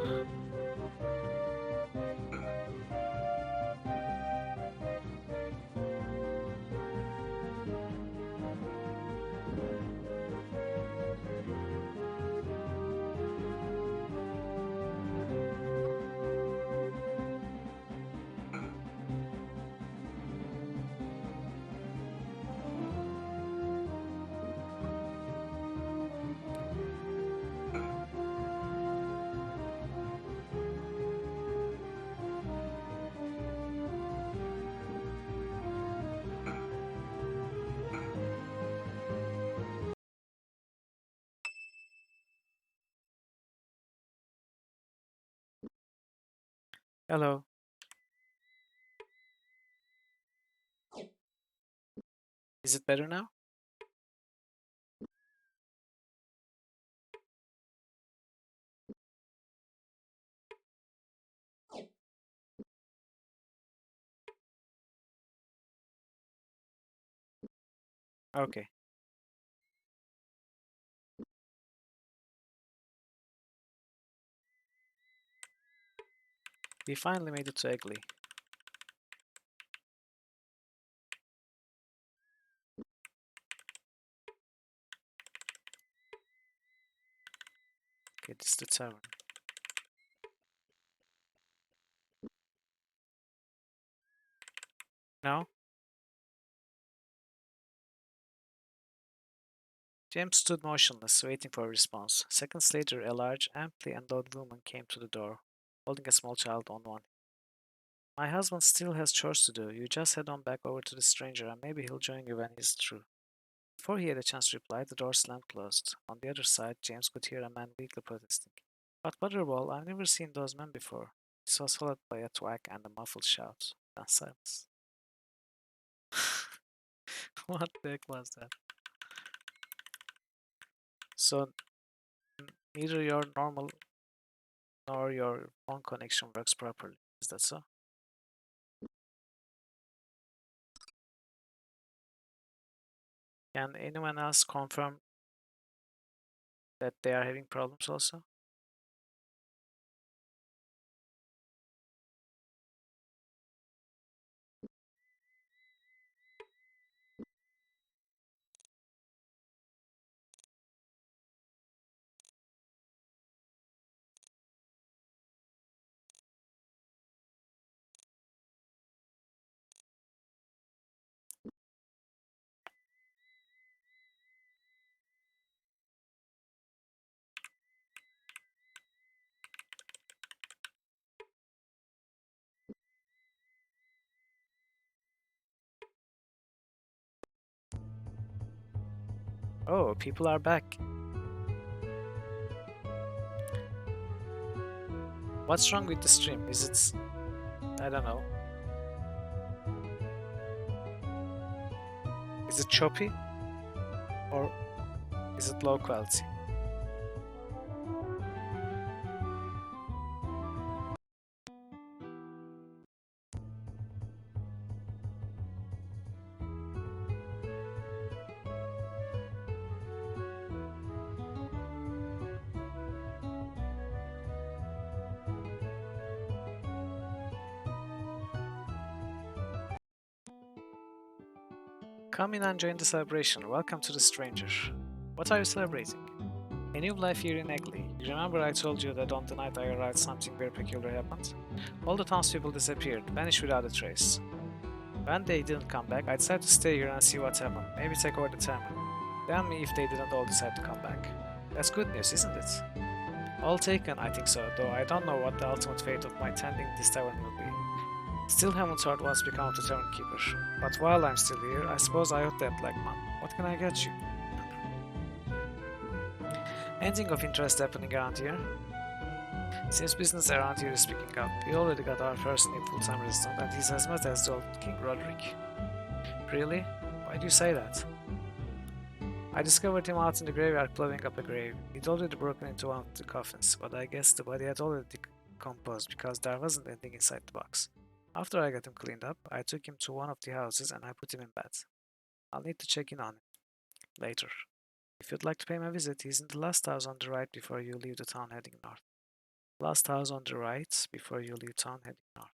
Hello. Is it better now? Okay. We finally made it to Eggley. Okay, this is the tavern. No? James stood motionless, waiting for a response. Seconds later, a large, amply endowed woman came to the door, holding a small child on one. My husband still has chores to do. You just head on back over to the stranger and maybe he'll join you when he's through. Before he had a chance to reply, the door slammed closed. On the other side, James could hear a man weakly protesting. But Butterball, I've never seen those men before. This was followed by a thwack and a muffled shout. Then silence. What the heck was that? So, neither your normal nor your phone connection works properly. Is that so? Can anyone else confirm that they are having problems also? Oh, people are back. What's wrong with the stream? Is it, I don't know. Is it choppy? Or is it low quality? Come in and join the celebration. Welcome to the stranger. What are you celebrating? A new life here in Eggley. You remember I told you that on the night I arrived something very peculiar happened? All the townspeople disappeared, vanished without a trace. When they didn't come back, I decided to stay here and see what happened. Maybe take over the town. Tell me if they didn't all decide to come back. That's good news, isn't it? All taken, I think so, though I don't know what the ultimate fate of my tending this tavern will be. Still haven't heard what's become of the tavern keeper. But while I'm still here, I suppose I ought that black man. What can I get you? Anything of interest happening around here? Seems business around here is picking up. We already got our first new full-time resident, and he's as much as the old King Roderick. Really? Why do you say that? I discovered him out in the graveyard blowing up a grave. He'd already broken into one of the coffins, but I guess the body had already decomposed because there wasn't anything inside the box. After I got him cleaned up, I took him to one of the houses and I put him in bed. I'll need to check in on him later, If you'd like to pay him a visit, he's in the last house on the right before you leave the town heading north. Last house on the right before you leave town heading north.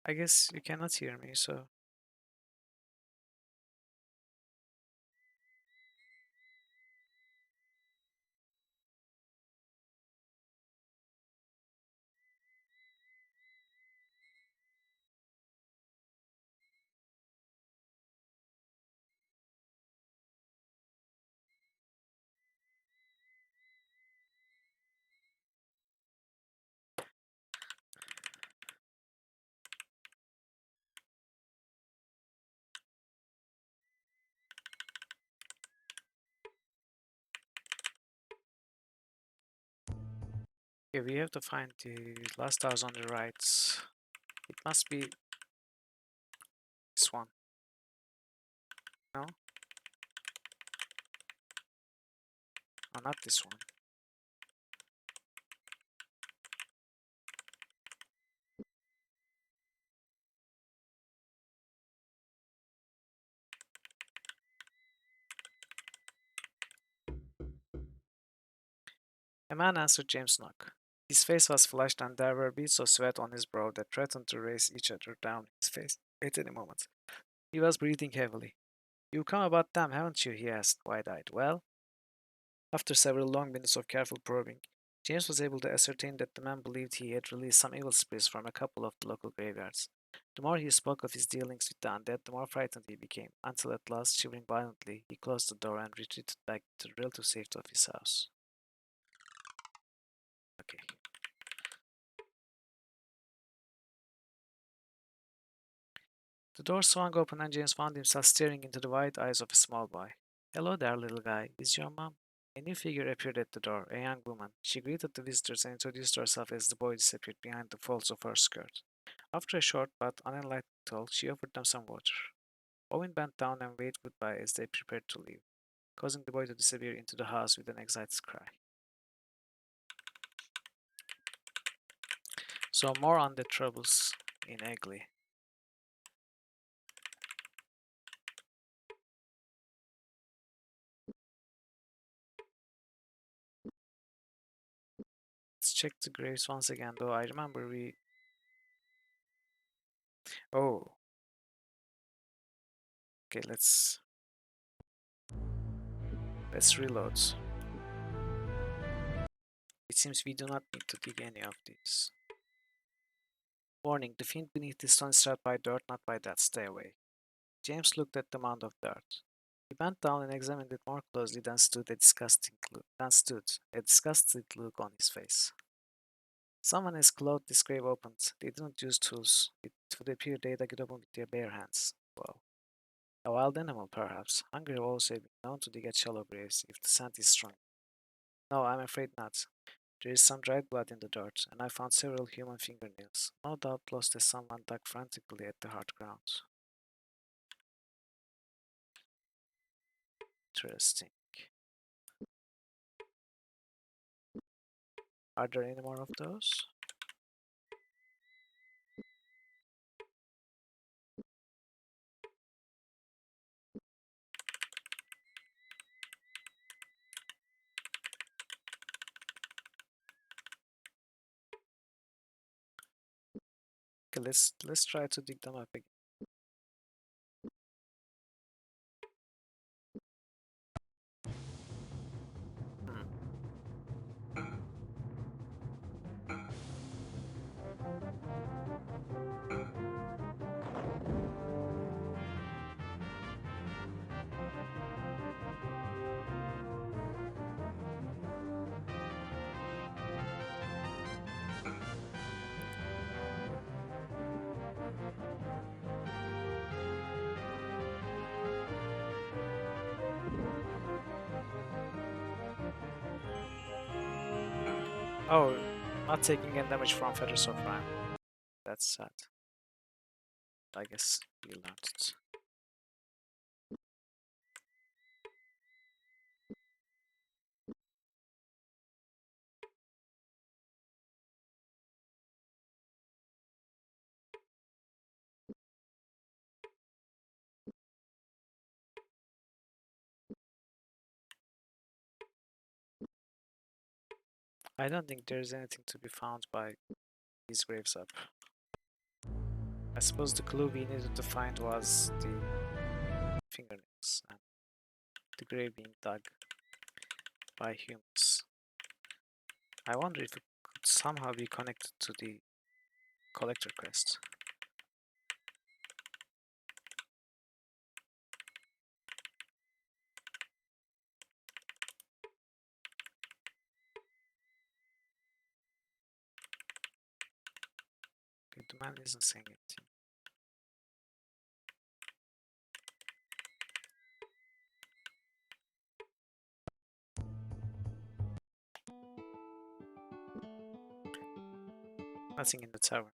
I guess you cannot hear me, so okay, we have to find the last house on the right. It must be this one. No? No, not this one. A man answered James' knock. His face was flushed and there were beads of sweat on his brow that threatened to race each other down his face at any moment. He was breathing heavily. "You've come about them, haven't you?" he asked, wide-eyed. "Well?" After several long minutes of careful probing, James was able to ascertain that the man believed he had released some evil spirits from a couple of the local graveyards. The more he spoke of his dealings with the undead, the more frightened he became, until at last, shivering violently, he closed the door and retreated back to the relative safety of his house. Okay. The door swung open and James found himself staring into the wide eyes of a small boy. "Hello there, little guy. Is your mom?" A new figure appeared at the door, a young woman. She greeted the visitors and introduced herself as the boy disappeared behind the folds of her skirt. After a short but unenlightened talk, she offered them some water. Owen bent down and waved goodbye as they prepared to leave, causing the boy to disappear into the house with an excited cry. So more on the troubles in Egley. Let's check the graves once again, though I remember we... Oh, okay, let's reload. It seems we do not need to dig any of these. Warning, the fiend beneath the stone is trapped by dirt, not by death. Stay away. James looked at the mound of dirt. He bent down and examined it more closely, then stood, a disgusted look on his face. "Someone has clawed this grave open. They didn't use tools. It would appear they dug it open with their bare hands. Well, a wild animal, perhaps. Hungry wolves have been known to dig at shallow graves if the scent is strong. No, I'm afraid not. There is some dried blood in the dirt, and I found several human fingernails, no doubt lost as someone dug frantically at the hard ground." Interesting. Are there any more of those? Okay, let's try to dig them up again. Hmm. Oh, not taking any damage from Feathers of Rhyme. That's sad. I guess you learned it. I don't think there's anything to be found by these graves up. I suppose the clue we needed to find was the fingernails and the grave being dug by humans. I wonder if it could somehow be connected to the collector quest. Okay, the man isn't saying anything. Nothing in the tavern.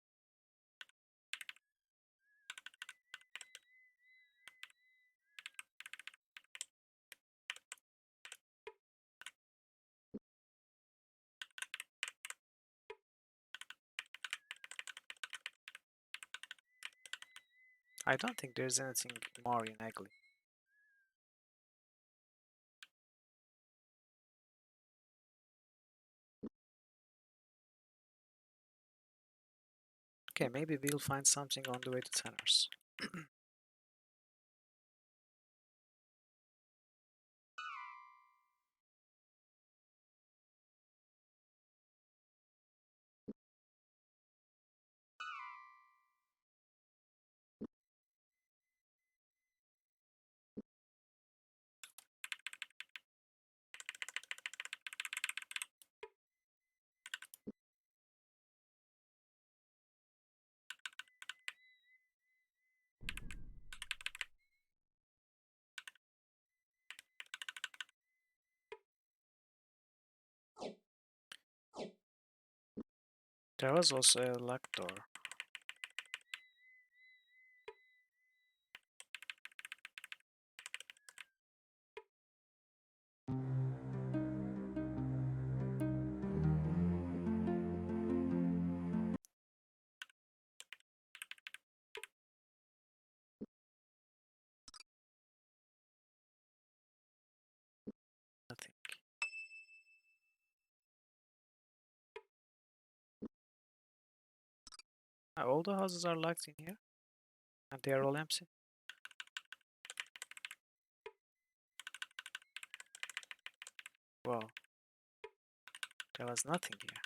I don't think there's anything more in Eggley. Okay, maybe we'll find something on the way to Tanner's. There was also a locked door. Nothing. All the houses are locked in here, and they are all empty. Wow, there was nothing here.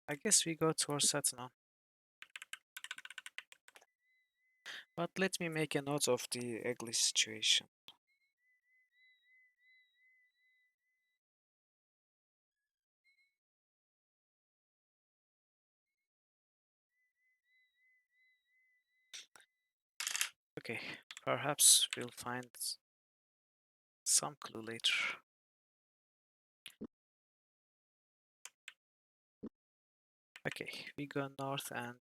I guess we go towards Saturn. But let me make a note of the ugly situation. Okay, perhaps we'll find some clue later. Okay, we go north and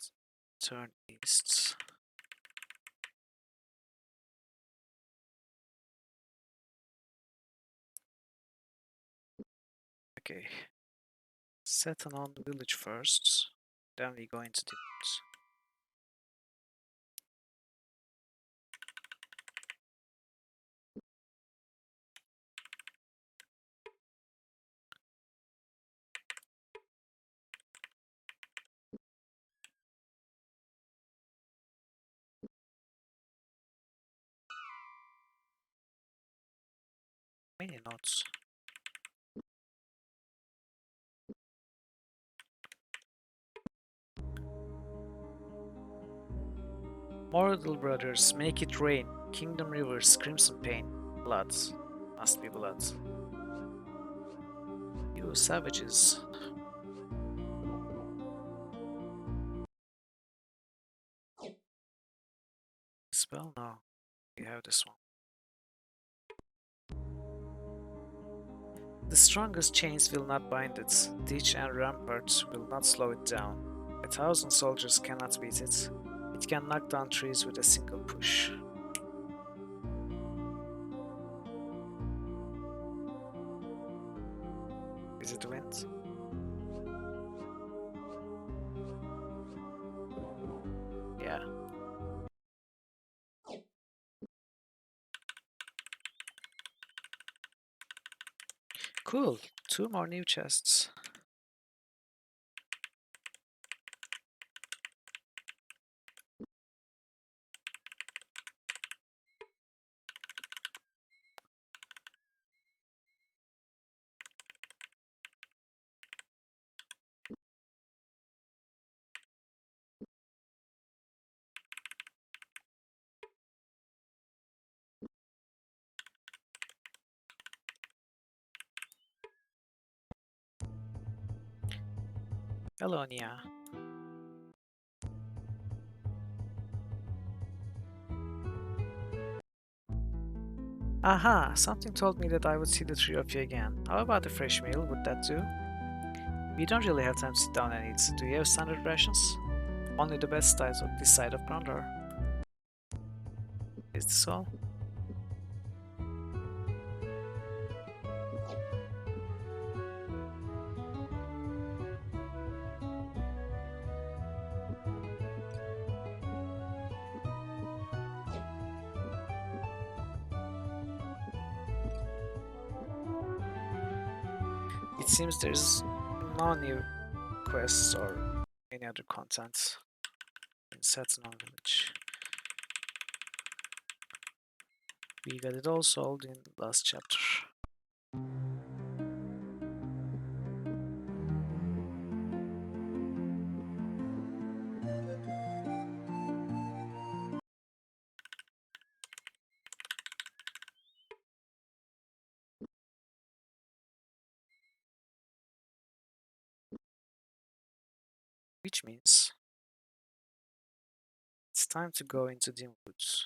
turn east. Okay, settle on the village first, then we go into the woods. Many notes. Mortal brothers, make it rain. Kingdom rivers, crimson pain. Blood. Must be blood. You savages. Spell? No. You have this one. The strongest chains will not bind it. Ditch and rampart will not slow it down. 1,000 soldiers cannot beat it. It can knock down trees with a single push. Is it wind? Yeah. Cool. 2 more new chests. Hello, Nia. Aha! Something told me that I would see the three of you again. How about a fresh meal? Would that do? We don't really have time to sit down and eat. Do you have standard rations? Only the best styles on this side of Krondor. Is this all? It seems there's no new quests or any other content in Satsunon Village. We got it all solved in the last chapter. Which means it's time to go into Dim Woods.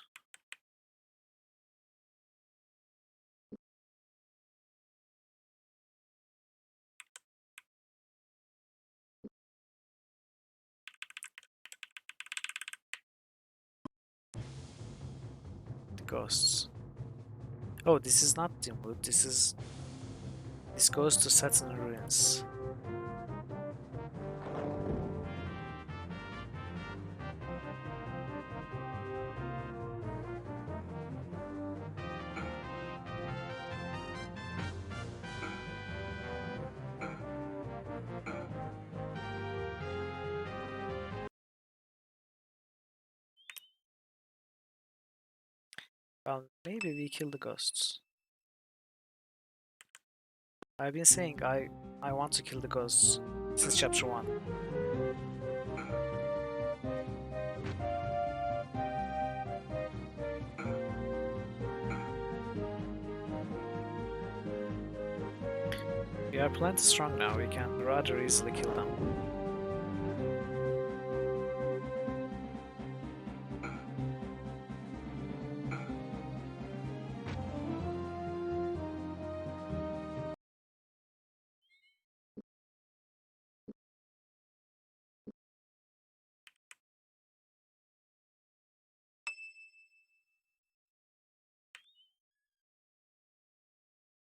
The ghosts. Oh, this is not Dimwood, this goes to Saturn Ruins. Well, maybe we kill the ghosts. I've been saying I want to kill the ghosts since chapter 1. We are plenty strong now, we can rather easily kill them.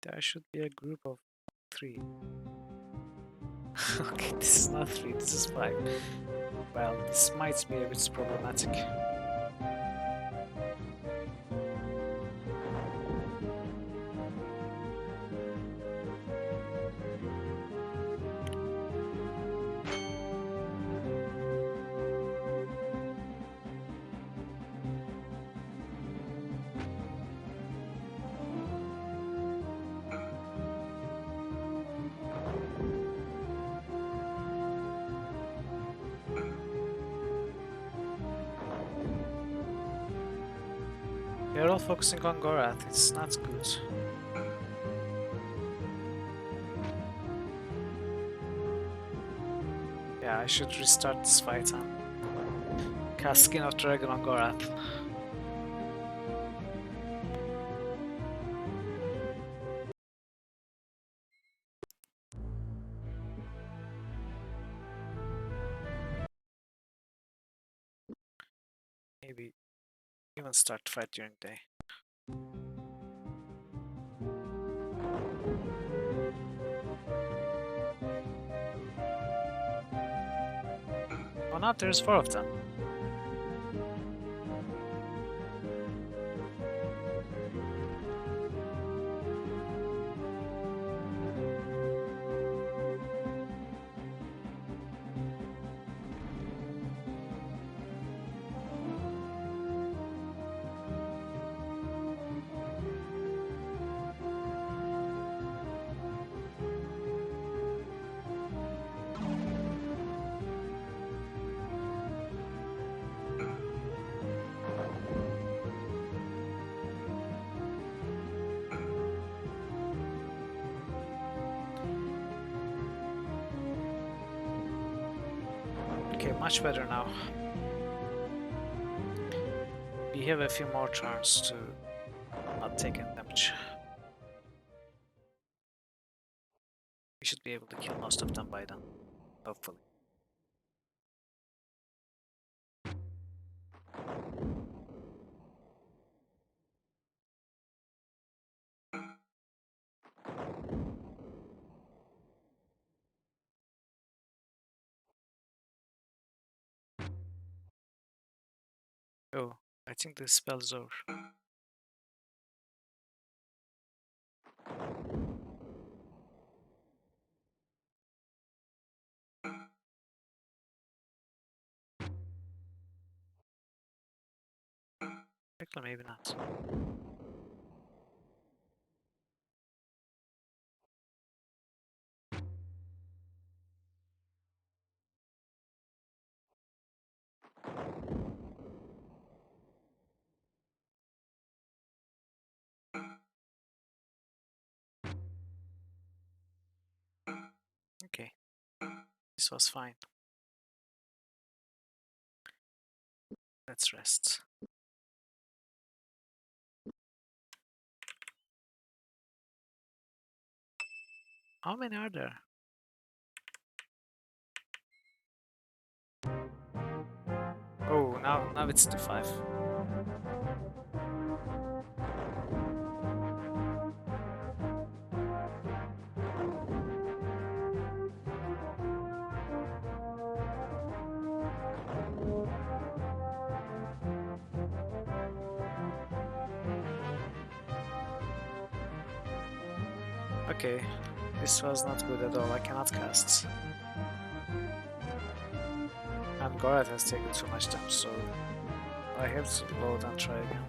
There should be a group of 3. Okay, this is not 3, this is 5. Well, this might be a bit problematic. We are all focusing on Gorath, it's not good. Yeah, I should restart this fight and cast Skin of Dragon on Gorath. Maybe even start to fight during day. Oh, now there's 4 of them. Okay, much better now. We have a few more turns to not take any damage. We should be able to kill most of them by then, hopefully. Oh, I think the spell is over. Actually, maybe not. Okay, this was fine. Let's rest. How many are there? Oh, now it's the 5. Okay, this was not good at all. I cannot cast. And Gorath has taken too much damage, so I have to load and try again.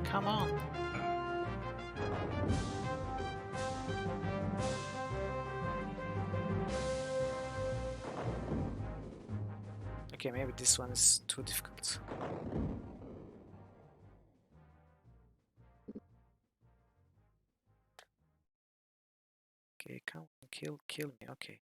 Come on! Okay, maybe this one is too difficult. Okay, come on, kill me, okay.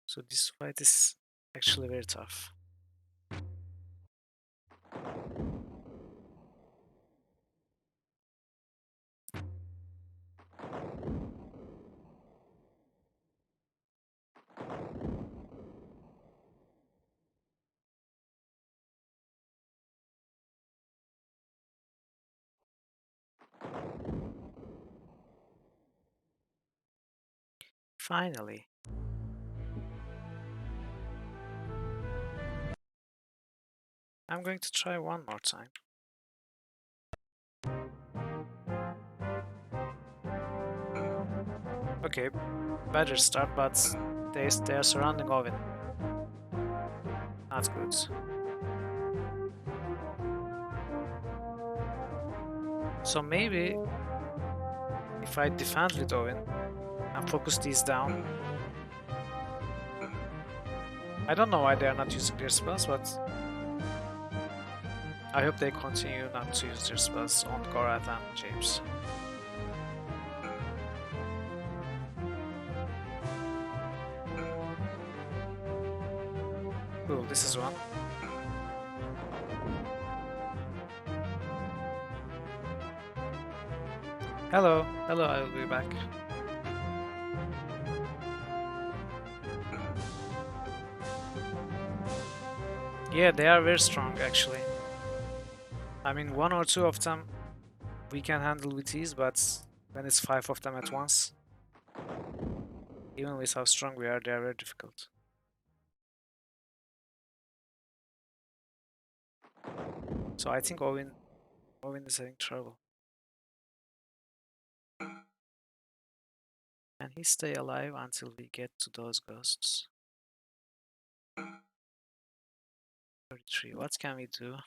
So this fight is actually very tough. Finally. I'm going to try one more time. Okay, better start, but They are surrounding Owen. Not good. So maybe if I defend with Owen and focus these down. I don't know why they are not using their spells, but I hope they continue not to use their spells on Gorath and James. Cool, this is one. Hello, hello, I will be back. Yeah, they are very strong actually. I mean, one or two of them we can handle with ease, but when it's 5 of them at once, even with how strong we are, they are very difficult. So I think Owen is having trouble. Can he stay alive until we get to those ghosts? 33. What can we do?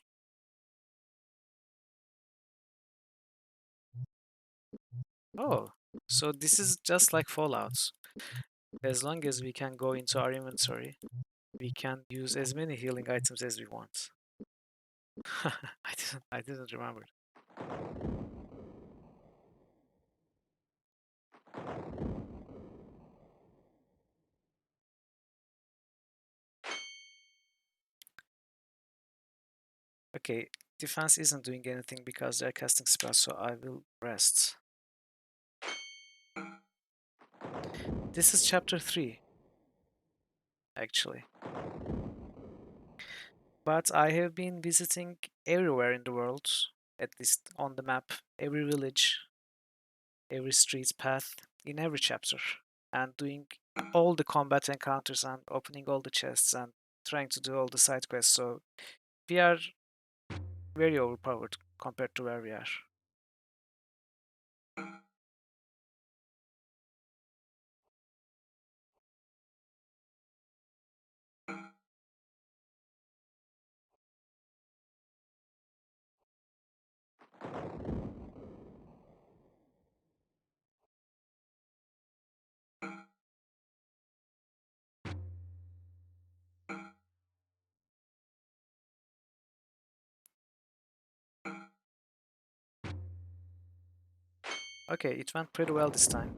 Oh, so this is just like Fallout. As long as we can go into our inventory, we can use as many healing items as we want. I didn't remember. Okay, defense isn't doing anything because they're casting spells, so I will rest. This is chapter 3, actually. But I have been visiting everywhere in the world, at least on the map, every village, every street path, in every chapter, and doing all the combat encounters and opening all the chests and trying to do all the side quests. So we are very overpowered compared to where we are. Okay, it went pretty well this time.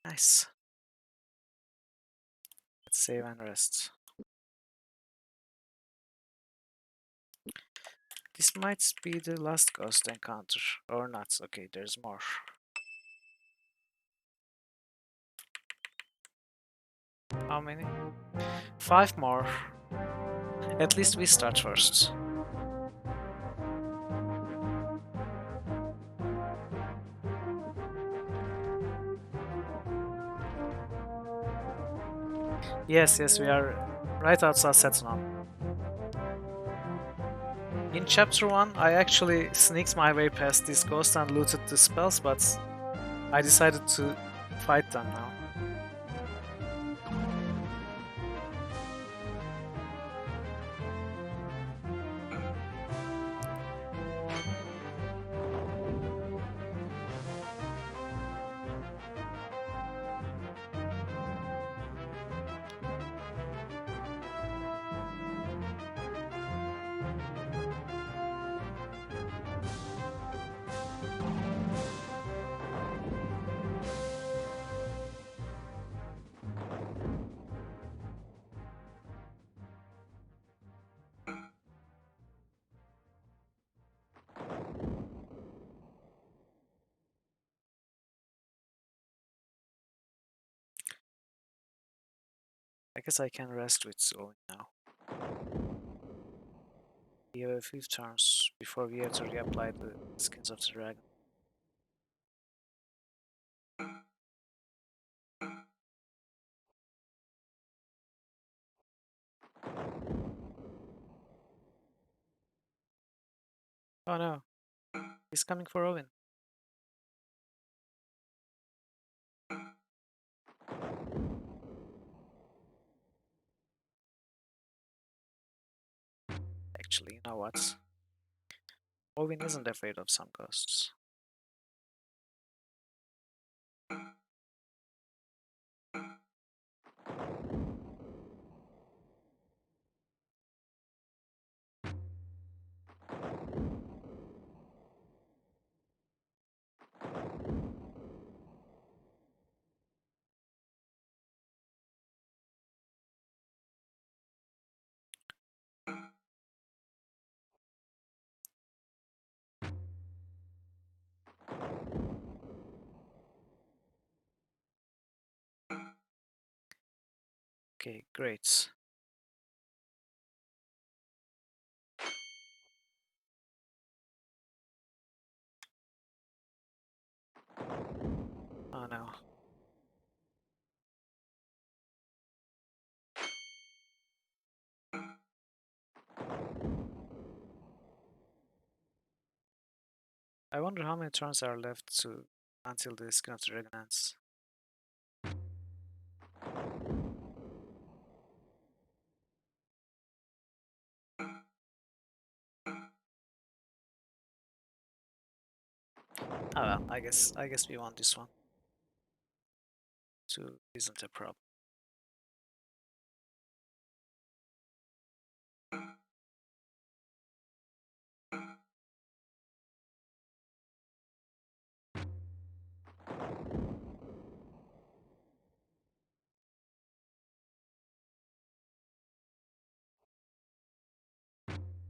Nice. Let's save and rest. This might be the last ghost encounter, or not. Okay, there's more. How many? 5 more. At least we start first. Yes, we are right outside Setnon. In chapter 1, I actually sneaked my way past this ghost and looted the spells, but I decided to fight them now. I guess I can rest with Owen now. We have a few turns before we have to reapply the skins of the dragon. Oh no, he's coming for Owen. Actually, you know what? Owen isn't afraid of some ghosts. Okay, great. Oh no. I wonder how many turns are left to until the skin of the dragon ends. Oh well, I guess we won this one. Two isn't a problem.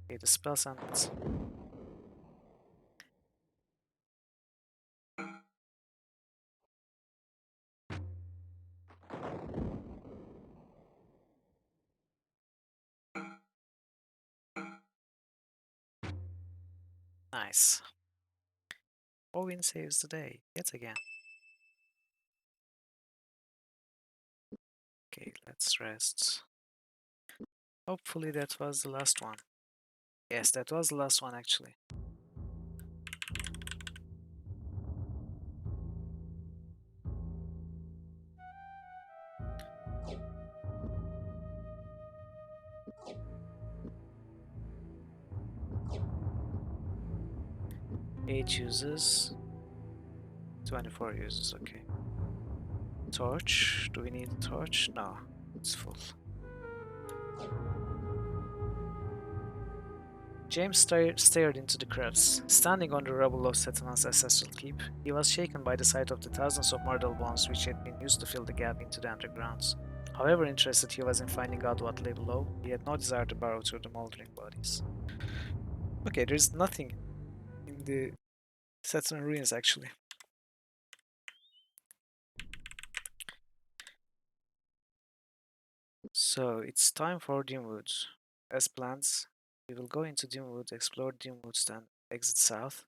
Okay, the spell's ended. Nice. Owen saves the day, yet again. Okay, let's rest. Hopefully that was the last one. Yes, that was the last one actually. Eight uses, 24 uses, okay. Torch, do we need a torch? No, it's full. James stared into the crowds. Standing on the rubble of Satan's ancestral keep, he was shaken by the sight of the thousands of mortal bones which had been used to fill the gap into the undergrounds. However interested he was in finding out what lay below, he had no desire to burrow through the moldering bodies. Okay, there's nothing in the Saturn ruins actually. So it's time for Dimwood. As planned, we will go into Dimwood, explore Dimwood, then exit south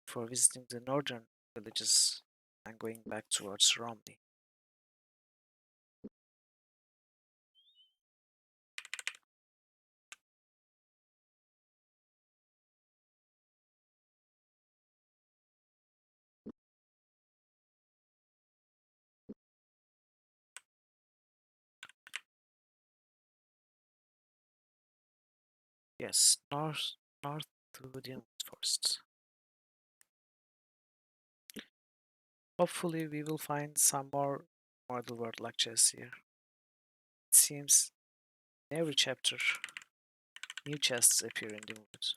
before visiting the northern villages and going back towards Romney. Yes, north to Dimwood first. Hopefully we will find some more model world like chests here. It seems in every chapter new chests appear in Dimwood.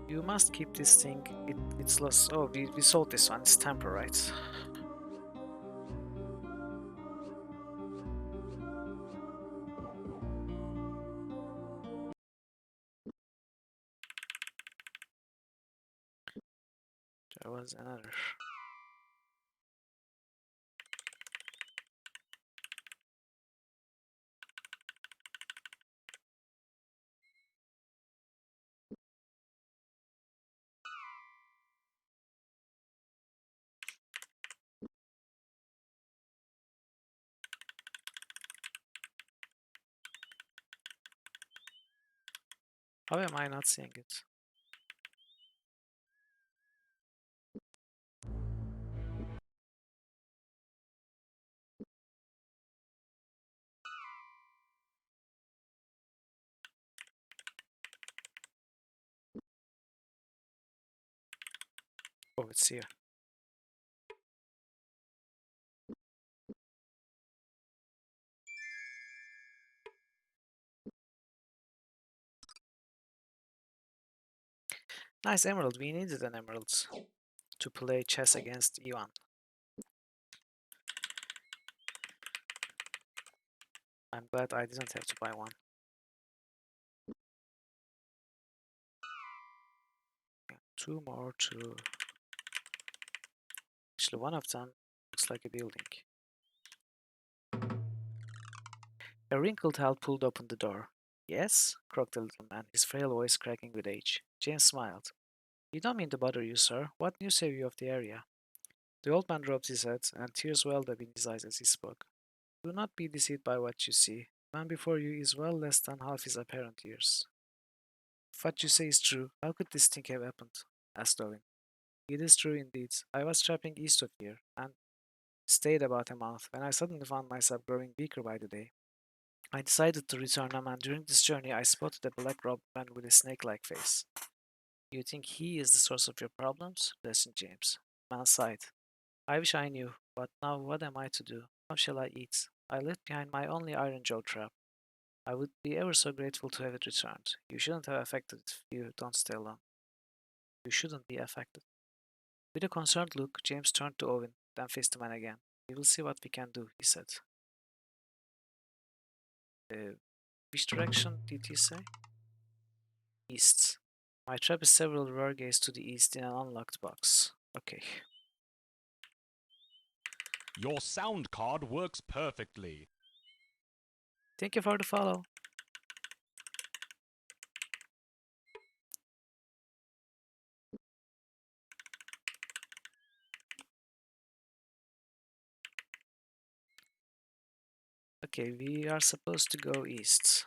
You must keep this thing. It's lost. Oh, we sold this one. It's temper, right? There was another. How am I not seeing it? Oh, it's here. Nice emerald. We needed an emerald to play chess against Ivan. I'm glad I didn't have to buy one. Two more to... Actually, one of them looks like a building. A wrinkled Hal pulled open the door. Yes? Croaked the little man, his frail voice cracking with age. James smiled. You don't mean to bother you, sir. What news have you of the area? The old man dropped his head, and tears welled up in his eyes as he spoke. Do not be deceived by what you see. The man before you is well less than half his apparent years. If what you say is true, how could this thing have happened? Asked Owen. It is true indeed. I was trapping east of here, and stayed about a month, when I suddenly found myself growing weaker by the day. I decided to return home, and during this journey I spotted a black-robed man with a snake-like face. You think he is the source of your problems? Questioned James. The man sighed. I wish I knew, but now what am I to do? How shall I eat? I left behind my only iron jaw trap. I would be ever so grateful to have it returned. You shouldn't have affected it if you don't stay long. You shouldn't be affected. With a concerned look, James turned to Owen, then faced the man again. We will see what we can do, he said. Which direction did you say? East. My trap is several rear gates to the east in an unlocked box. Okay. Your sound card works perfectly. Thank you for the follow. Okay, we are supposed to go east.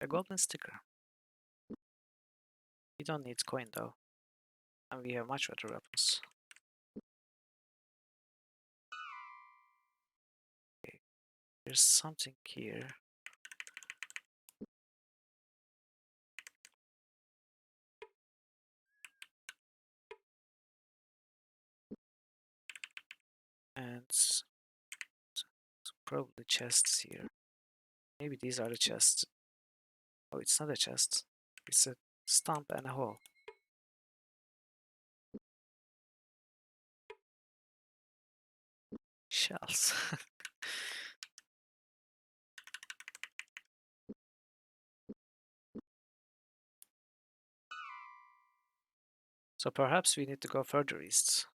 A goblin sticker. We don't need coin though. And we have much better weapons. Okay, there's something here. And probably chests here. Maybe these are the chests. Oh, it's not a chest. It's a stump and a hole. Shells. So perhaps we need to go further east.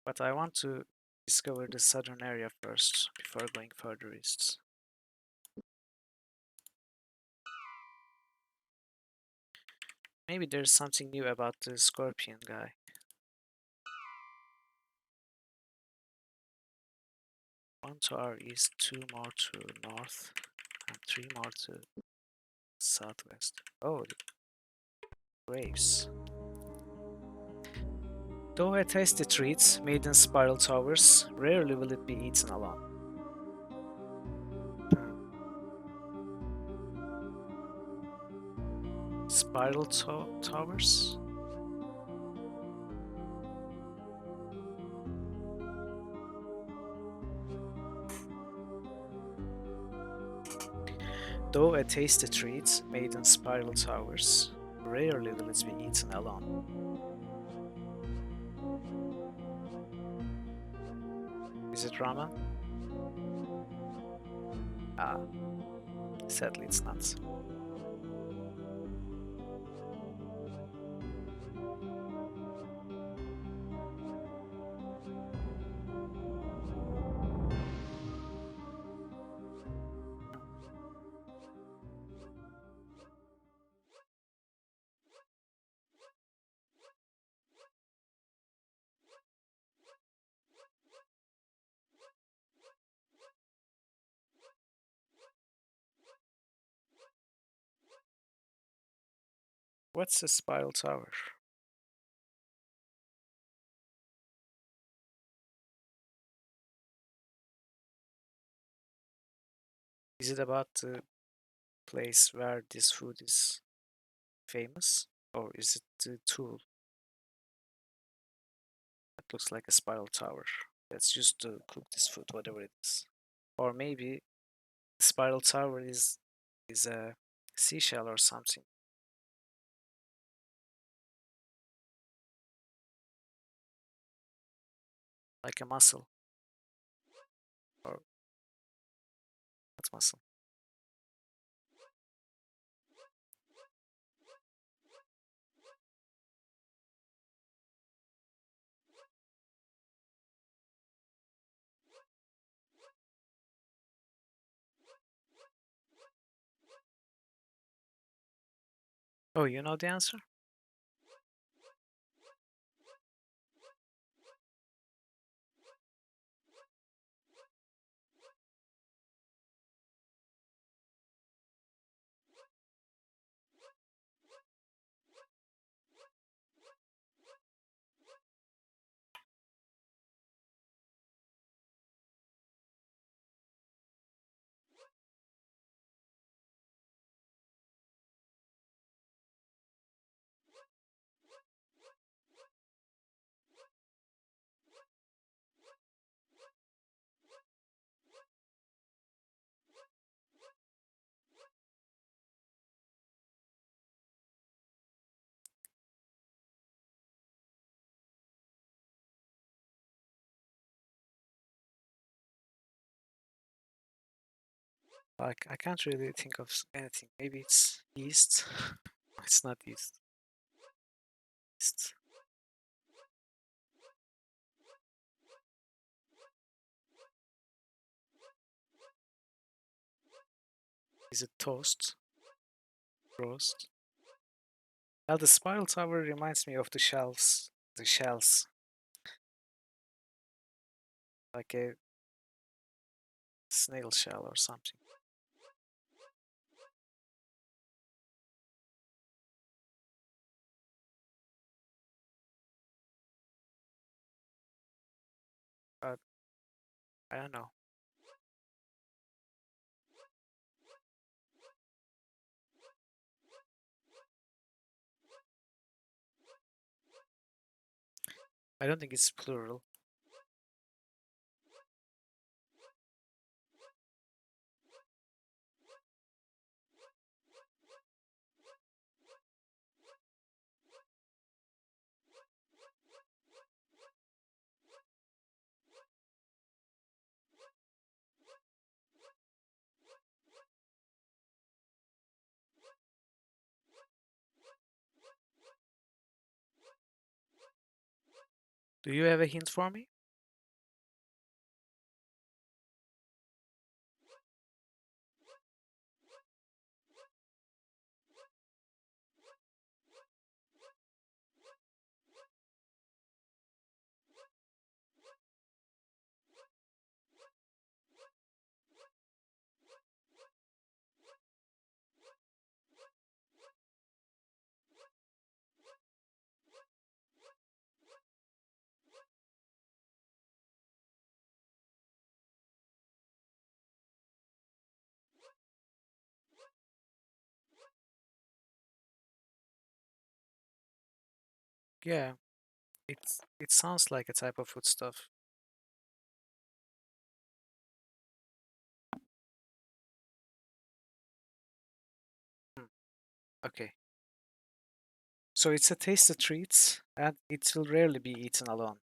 But I want to discover the southern area first, before going further east. Maybe there's something new about the scorpion guy. One to our east, two more to north, and three more to southwest. Oh, the graves. Though a tasty treat, made in spiral towers, rarely will it be eaten alone. Spiral towers? Though a tasty treat, made in spiral towers, rarely will it be eaten alone. Is it ramen? Ah, sadly it's not. What's a spiral tower? Is it about the place where this food is famous? Or is it the tool that looks like a spiral tower that's used to cook this food, whatever it is? Or maybe the spiral tower is a seashell or something, like a mussel. Or what's mussel? Oh, you know the answer? Like, I can't really think of anything. Maybe it's yeast. It's not yeast. Yeast. Is it toast? Roast? Now the spiral tower reminds me of the shells. The shells. Like a snail shell or something. But I don't know. I don't think it's plural. Do you have a hint for me? Yeah, it sounds like a type of foodstuff. Hmm, okay. So it's a tasty treat, and it will rarely be eaten alone.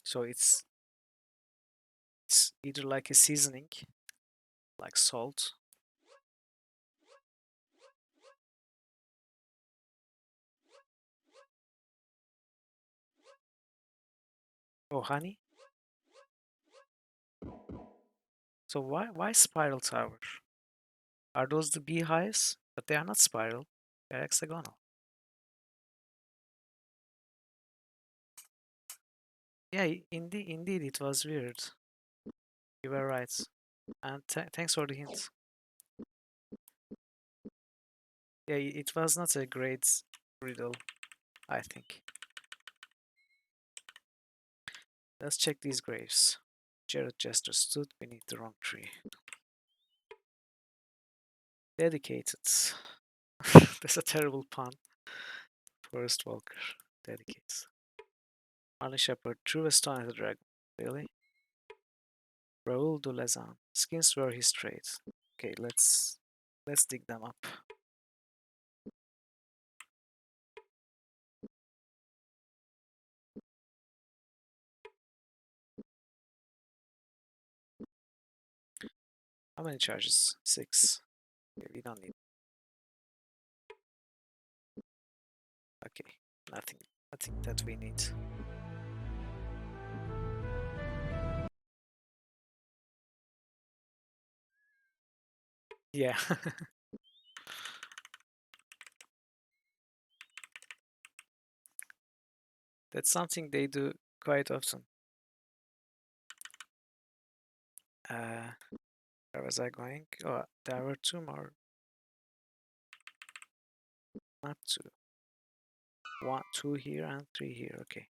So it's either like a seasoning, like salt, or honey. So why spiral tower? Are those the beehives? But they are not spiral. They're hexagonal. Yeah, indeed, it was weird. You were right. And thanks for the hint. Yeah, it was not a great riddle, I think. Let's check these graves. Jared Jester stood beneath the wrong tree. Dedicated. That's a terrible pun. Forest Walker. Dedicates. Marlin Shepherd threw a stone at the dragon. Really? Raoul de Lezan. Skins were his trade. Okay, let's dig them up. How many charges? 6. Okay, we don't need. Okay, nothing that we need. Yeah. That's something they do quite often. Where was I going? Oh, there were 2 more. Not 2. 1, 2 here and 3 here. Okay.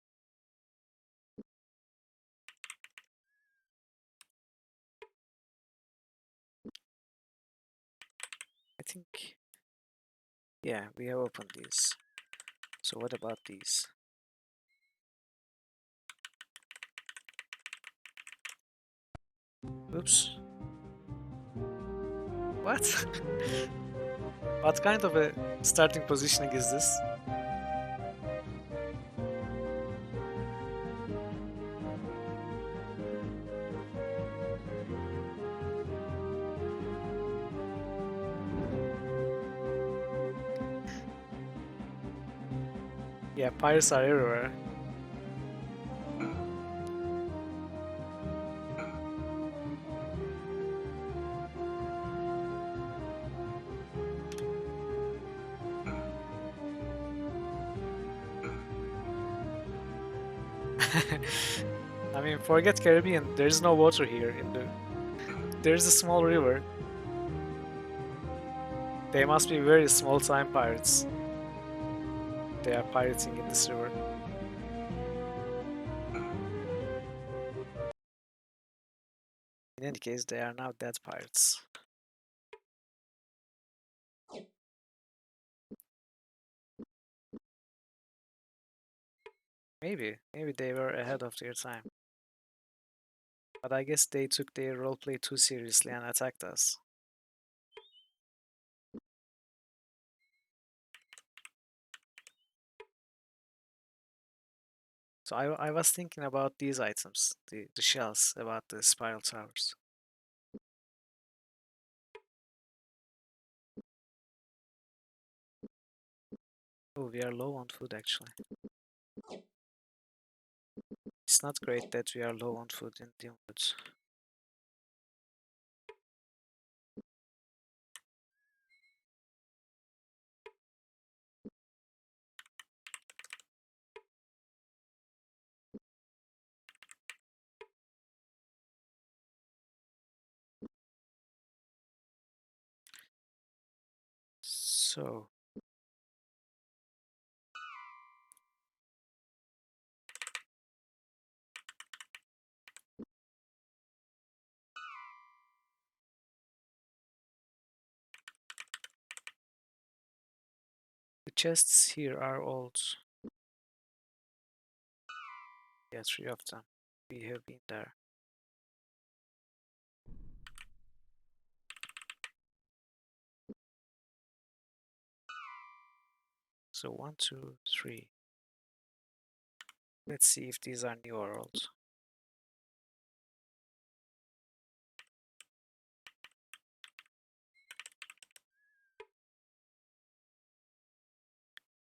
I think. Yeah, we have opened these. So what about these? Oops. What? What kind of a starting positioning is this? Yeah, pirates are everywhere. I mean, forget Caribbean. There's no water here in the. There's a small river. They must be very small time pirates. They are pirating in this river. In any case, they are now dead pirates. Maybe they were ahead of their time. But I guess they took their roleplay too seriously and attacked us. So I was thinking about these items, the shells, about the spiral towers. Oh, we are low on food actually. It's not great that we are low on food in the woods. So the chests here are old. Yeah, 3 of them. We have been there. So 1, 2, 3. Let's see if these are new or old.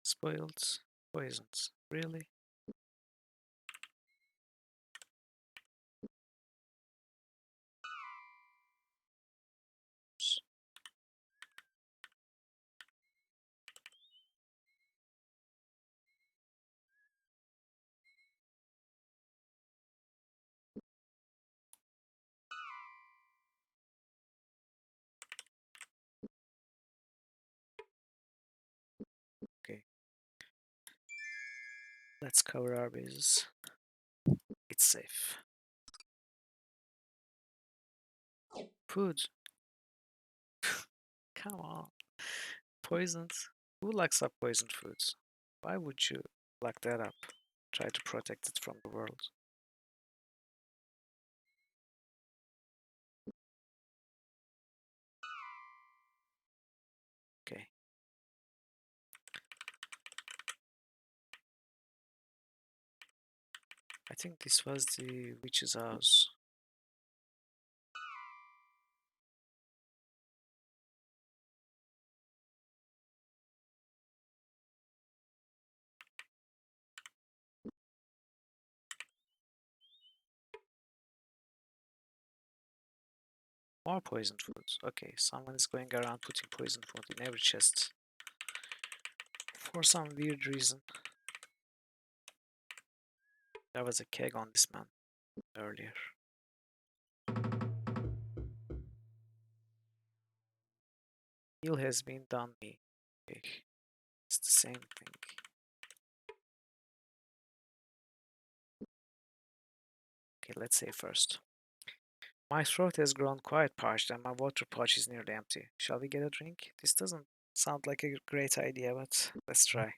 Spoiled, poisons. Really? Let's cover our bases. It's safe. Food. Come on. Poisoned. Who likes up poisoned foods? Why would you lock that up? Try to protect it from the world. Okay. I think this was the witch's house. More poisoned foods. Okay, someone is going around putting poisoned food in every chest. For some weird reason. There was a keg on this man earlier. Heal has been done me. Okay, it's the same thing. Okay, let's say first. My throat has grown quite parched and my water pouch is nearly empty. Shall we get a drink? This doesn't sound like a great idea, but let's try.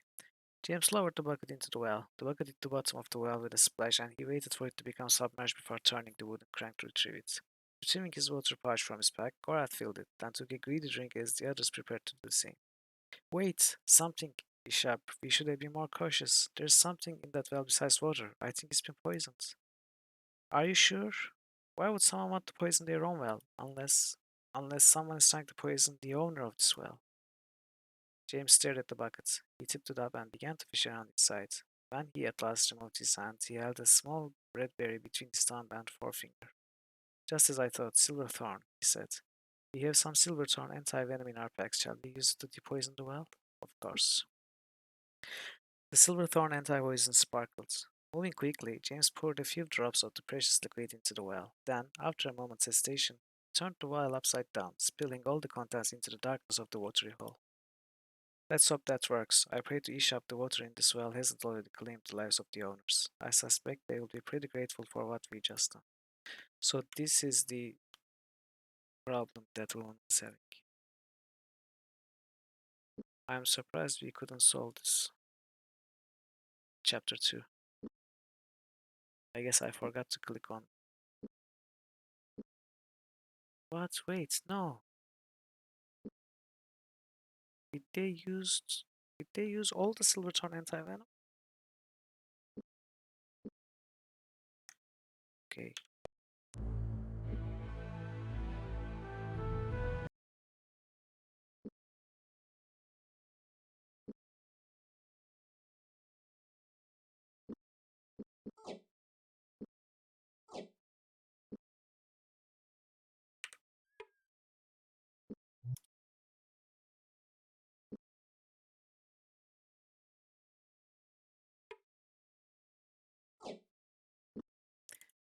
James lowered the bucket into the well. The bucket hit the bottom of the well with a splash, and he waited for it to become submerged before turning the wooden crank to retrieve it. Retrieving his water pouch from his pack, Gorath filled it, then took a greedy drink as the others prepared to do the same. Wait, something, he shouted. We should have been more cautious. There's something in that well besides water. I think it's been poisoned. Are you sure? Why would someone want to poison their own well? Unless someone is trying to poison the owner of this well. James stared at the bucket. He tipped it up and began to fish around inside. When he at last removed his hand, he held a small red berry between his thumb and forefinger. Just as I thought, silverthorn, he said. We have some silverthorn anti-venom in our packs. Shall we use it to depoison the well? Of course. The silverthorn anti-poison sparkled. Moving quickly, James poured a few drops of the precious liquid into the well. Then, after a moment's hesitation, he turned the vial upside down, spilling all the contents into the darkness of the watery hole. Let's hope that works. I pray to Ishap the water in this well hasn't already claimed the lives of the owners. I suspect they will be pretty grateful for what we just done. So this is the problem that woman is having. I am surprised we couldn't solve this. Chapter 2. I guess I forgot to click on. What? Wait, no. Did they use did they use all the Silverton anti-venom? Okay.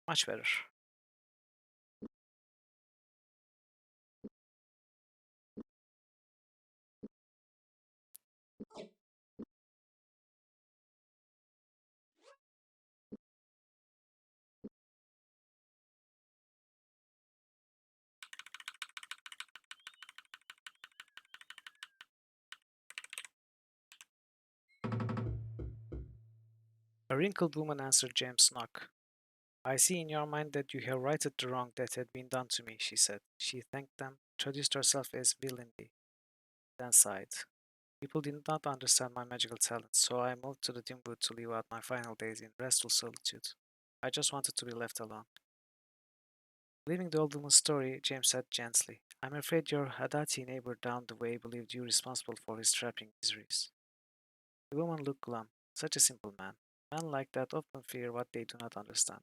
Much better. A wrinkled woman answered James' knock. I see in your mind that you have righted the wrong that had been done to me, she said. She thanked them, introduced herself as Willindi, then sighed. People did not understand my magical talents, so I moved to the dim wood to live out my final days in restful solitude. I just wanted to be left alone. Leaving the old woman's story, James said gently, I'm afraid your Hadati neighbor down the way believed you responsible for his trapping miseries. The woman looked glum. Such a simple man. Men like that often fear what they do not understand.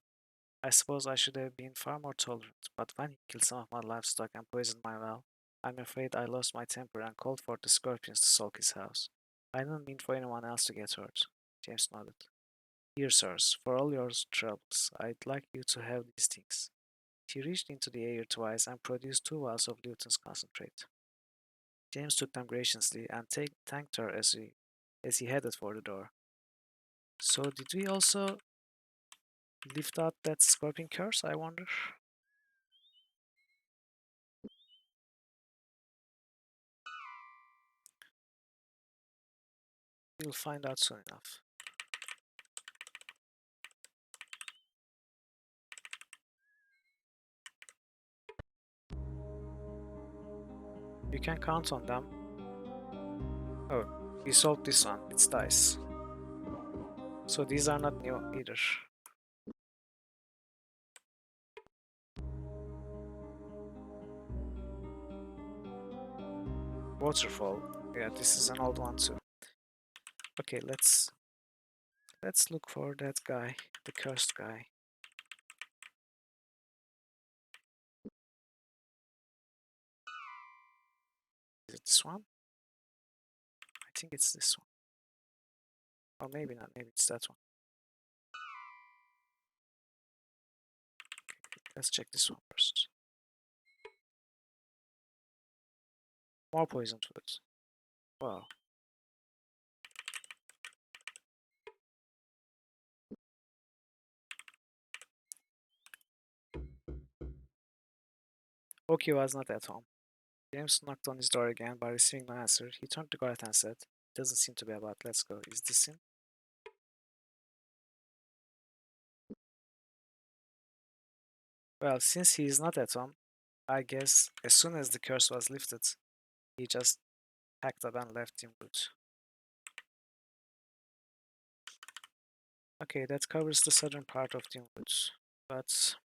I suppose I should have been far more tolerant, but when he killed some of my livestock and poisoned my well, I'm afraid I lost my temper and called for the scorpions to sulk his house. I didn't mean for anyone else to get hurt. James nodded. Here, sirs, for all your troubles, I'd like you to have these things. She reached into the air twice and produced 2 vials of Luton's concentrate. James took them graciously and thanked her as he headed for the door. So did we also lift out that scorpion curse, I wonder? We'll find out soon enough. You can count on them. Oh, we solved this one. It's dice. So these are not new either. Waterfall. Yeah, this is an old one too. Okay, let's look for that guy, the cursed guy. Is it this one? I think it's this one. Or maybe not, maybe it's that one. Let's check this one first. More poisoned wood. Wow. Oki was not at home. James knocked on his door again, but receiving no answer. He turned to Garth and said, "It doesn't seem to be about. Let's go. Is this him?" Well, since he is not at home, I guess as soon as the curse was lifted, he just packed up and left Dimwood. Okay, that covers the southern part of Dimwood, but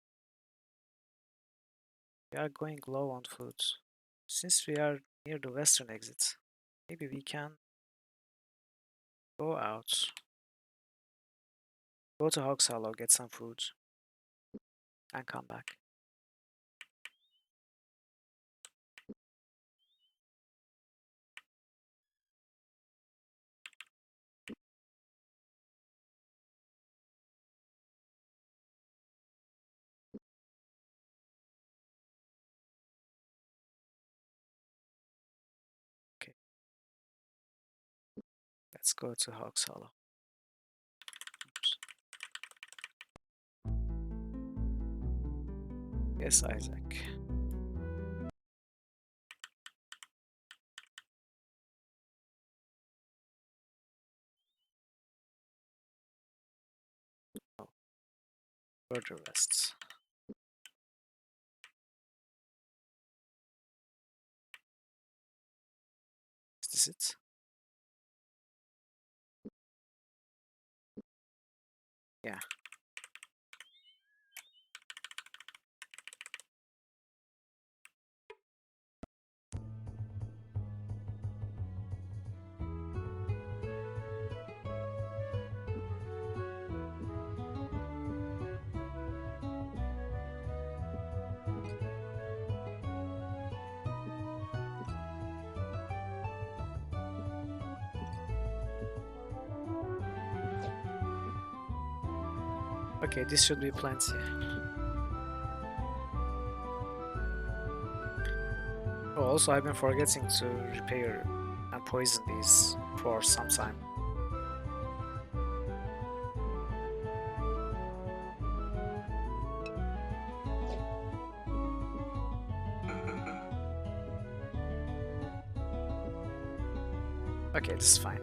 we are going low on food. Since we are near the western exit, maybe we can go out, go to Hog's Hollow, get some food, and come back. Okay, let's go to Hog's Hollow. Oops. Yes, Isaac. Oh, further west. Is this it? Yeah. Okay, this should be plenty. Oh, also, I've been forgetting to repair and poison these for some time. Okay, this is fine.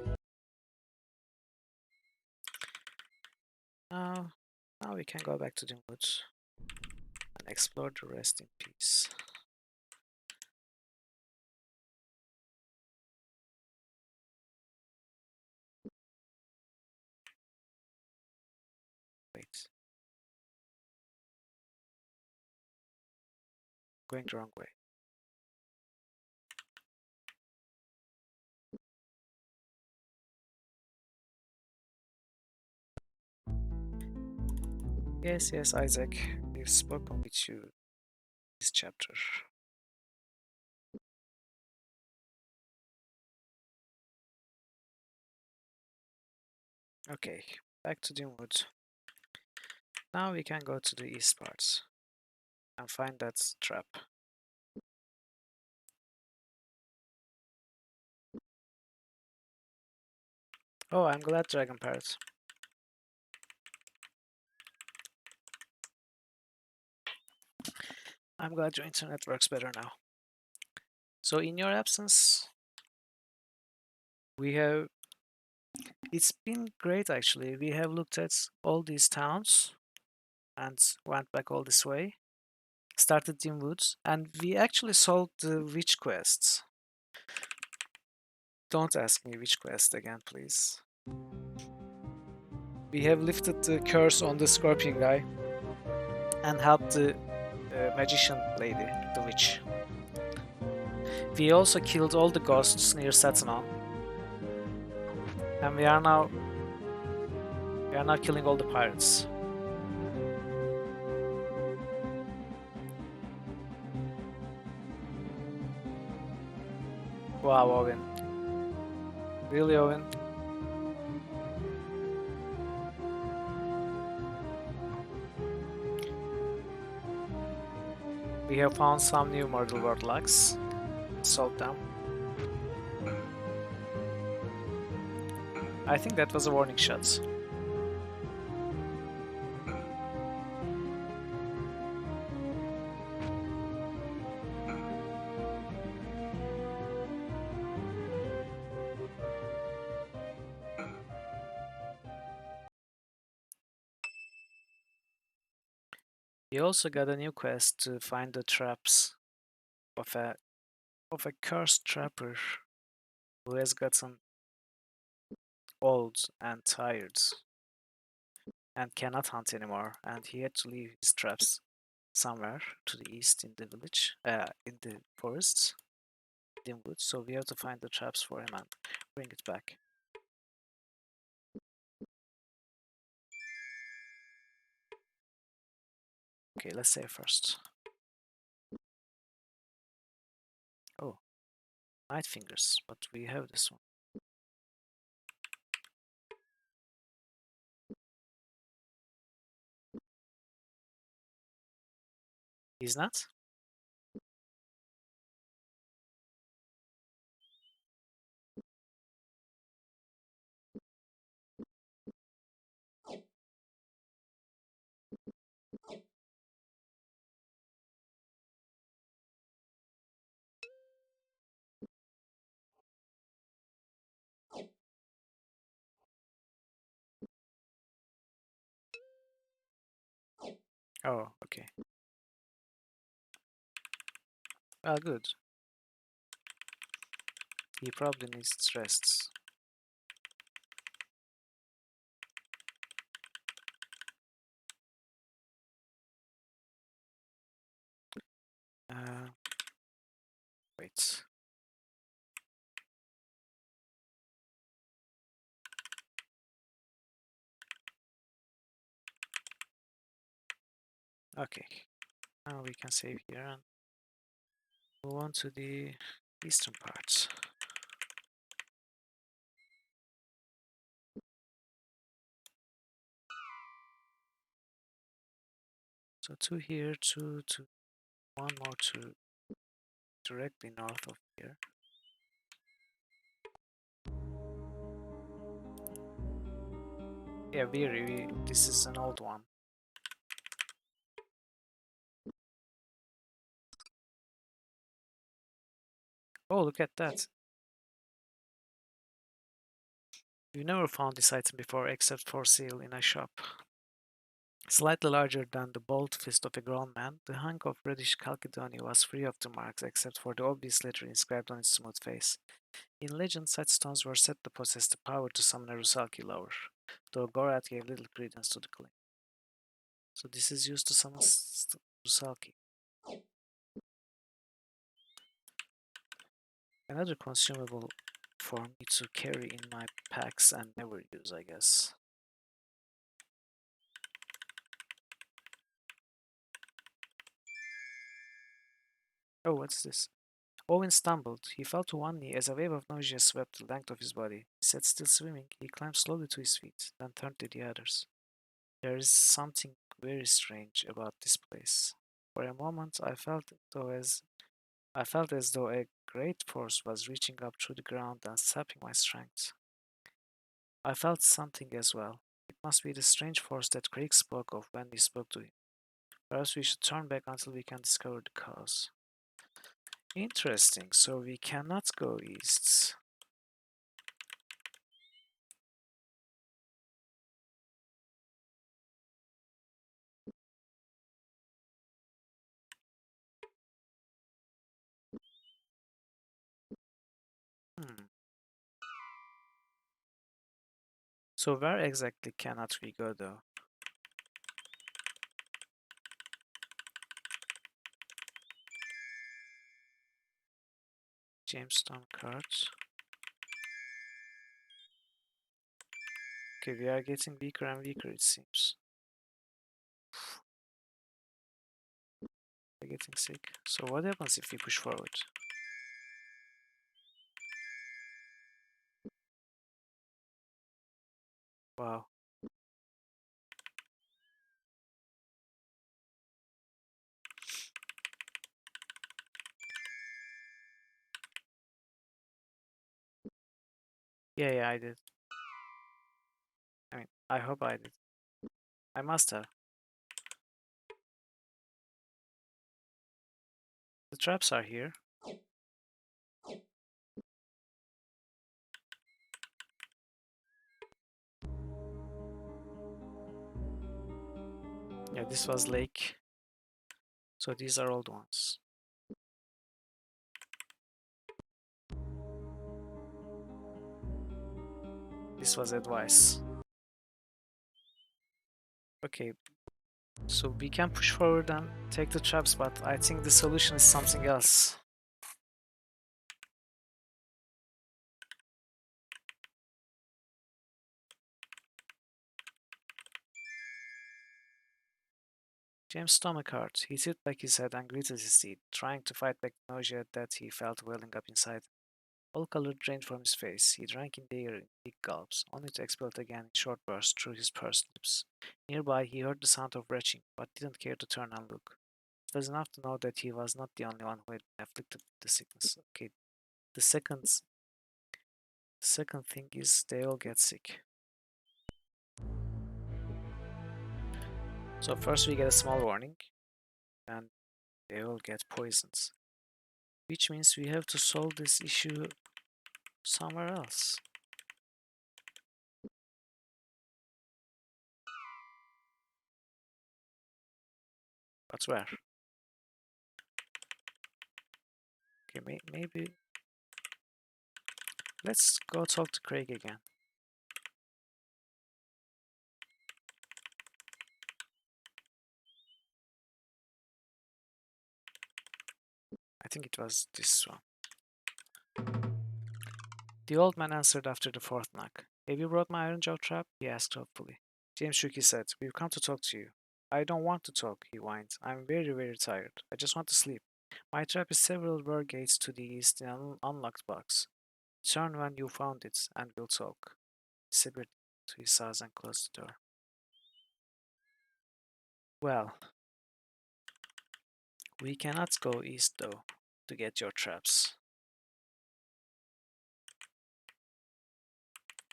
Now, now we can go back to the woods and explore the rest in peace. Wait, going the wrong way. Yes, yes, Isaac, we've spoken with you this chapter. Okay, back to the wood. Now we can go to the east parts and find that trap. Oh, I'm glad, Dragon Parrot. I'm glad your internet works better now. So in your absence, we have... It's been great actually. We have looked at all these towns and went back all this way. Started in Woods, and we actually solved the witch quests. Don't ask me which quest again, please. We have lifted the curse on the scorpion guy and helped the magician lady, the witch. We also killed all the ghosts near Satanon, and we are now killing all the pirates. Wow, Owen. Really, Owen? We have found some new Myrtle World locks. Solved them. I think that was a warning shot. We also got a new quest to find the traps of a cursed trapper who has gotten old and tired and cannot hunt anymore, and he had to leave his traps somewhere to the east in the village, in the forests, in woods. So we have to find the traps for him and bring it back. Okay, let's save first. Oh, Night Fingers, but we have this one. He's not? Oh, okay. Well, good. He probably needs rest. Uh, wait. Okay. Now we can save here and move on to the eastern part. So two here, one more to directly north of here. Yeah, this is an old one. Oh, look at that. You never found this item before except for sale in a shop. Slightly larger than the bold fist of a grown man, the hunk of reddish chalcedony was free of the marks except for the obvious letter inscribed on its smooth face. In legend, such stones were said to possess the power to summon a Rusalki lover, though Gorath gave little credence to the claim. So this is used to summon Rusalki. Another consumable for me to carry in my packs and never use, I guess. Oh, what's this? Owen stumbled. He fell to one knee as a wave of nausea swept the length of his body. He sat still swimming. He climbed slowly to his feet, then turned to the others. There is something very strange about this place. For a moment, I felt as though a great force was reaching up through the ground and sapping my strength. I felt something as well. It must be the strange force that Craig spoke of when we spoke to him. Perhaps we should turn back until we can discover the cause. Interesting, so we cannot go east. Hmm. So where exactly cannot we go though? Jamestown cards. Okay, we are getting weaker and weaker it seems. We're getting sick. So what happens if we push forward? Wow. Yeah, I did. I mean, I hope I did. I must have. The traps are here. Yeah, this was lake. So these are old ones. This was advice. Okay, so we can push forward and take the traps, but I think the solution is something else. James' stomach hurt. He tipped back his head and gritted his teeth, trying to fight back the nausea that he felt welling up inside. All color drained from his face. He drank in the air in big gulps, only to explode again in short bursts through his pursed lips. Nearby, he heard the sound of retching, but didn't care to turn and look. It was enough to know that he was not the only one who had been afflicted with the sickness. Okay, the second thing is they all get sick. So first we get a small warning, and they all get poisoned. Which means we have to solve this issue somewhere else. But where? Okay, maybe let's go talk to Craig again. I think it was this one. The old man answered after the fourth knock. Have you brought my iron jaw trap? He asked hopefully. James shook his head. We've come to talk to you. I don't want to talk, he whined. I'm very tired. I just want to sleep. My trap is several were gates to the east in an unlocked box. Turn when you found it, and we'll talk. He sibbered to his sighs and closed the door. Well, we cannot go east though, to get your traps.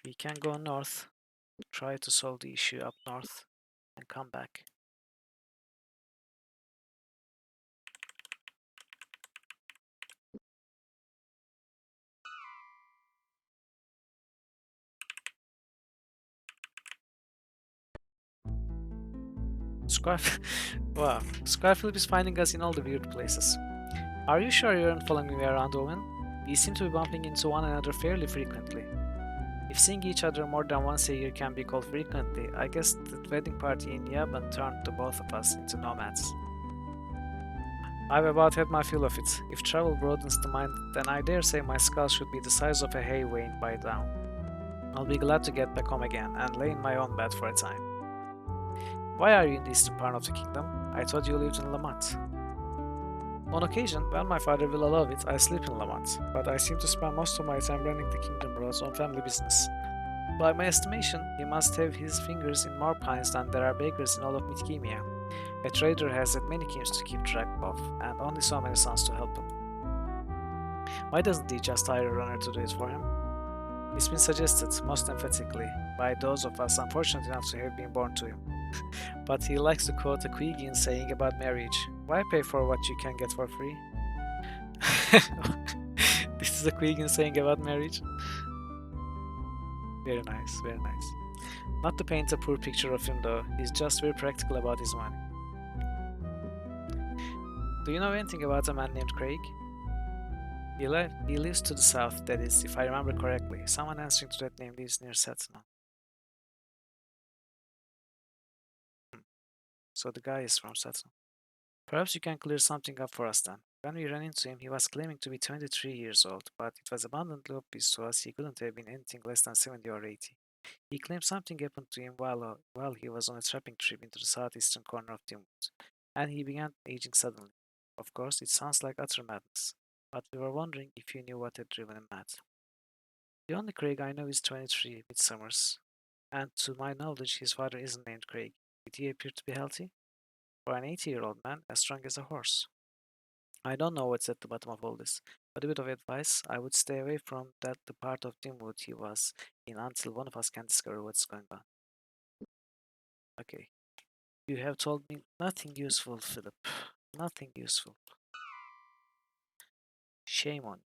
We can go north, try to solve the issue up north, and come back. Wow, Squirrel is finding us in all the weird places. Are you sure you aren't following me around, woman? We seem to be bumping into one another fairly frequently. If seeing each other more than once a year can be called frequently, I guess the wedding party in Yaban turned the both of us into nomads. I've about had my fill of it. If travel broadens the mind, then I dare say my skull should be the size of a hay wain by now. I'll be glad to get back home again and lay in my own bed for a time. Why are you in the eastern part of the kingdom? I thought you lived in Lamont. On occasion, when my father will allow it, I sleep in Lamont, but I seem to spend most of my time running the kingdom roads on family business. By my estimation, he must have his fingers in more pies than there are bakers in all of Midkemia. A trader has that many kings to keep track of, and only so many sons to help him. Why doesn't he just hire a runner to do it for him? It's been suggested, most emphatically, by those of us unfortunate enough to have been born to him. But he likes to quote a Queegian saying about marriage. Why pay for what you can get for free? This is a Queegan saying about marriage. Very nice, very nice. Not to paint a poor picture of him though, he's just very practical about his money. Do you know anything about a man named Craig? He lives to the south, that is, if I remember correctly. Someone answering to that name lives near Satsuma. So the guy is from Satsuma. Perhaps you can clear something up for us then. When we ran into him, he was claiming to be 23 years old, but it was abundantly obvious to us he couldn't have been anything less than 70 or 80. He claimed something happened to him while he was on a trapping trip into the southeastern corner of the woods, and he began aging suddenly. Of course, it sounds like utter madness, but we were wondering if you knew what had driven him mad. The only Craig I know is 23, Midsummers, and to my knowledge, his father isn't named Craig. Did he appear to be healthy? For an 80-year-old man, as strong as a horse. I don't know what's at the bottom of all this, but a bit of advice, I would stay away from the part of Dimwood he was in until one of us can discover what's going on. Okay. You have told me nothing useful, Philip. Nothing useful. Shame on you.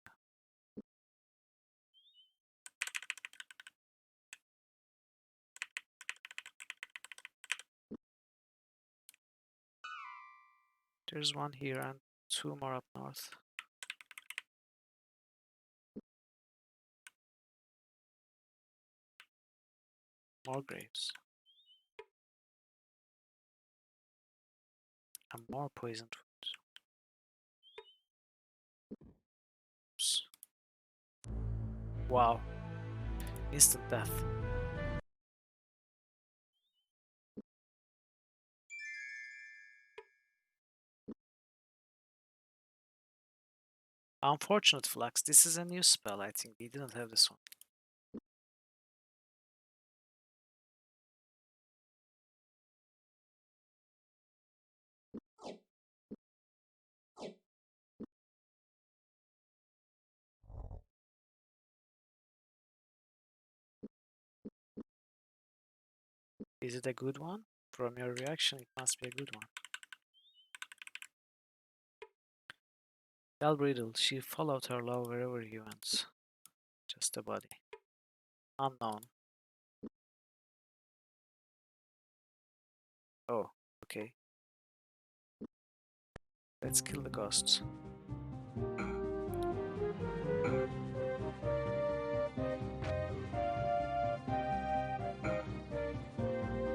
There's one here and two more up north. More graves. And more poisoned foods. Wow. Instant death. Unfortunate Flux, this is a new spell, I think. We didn't have this one. Is it a good one? From your reaction, it must be a good one. Galbridle, she followed her love wherever he went. Just a body. Unknown. Oh, okay. Let's kill the ghosts.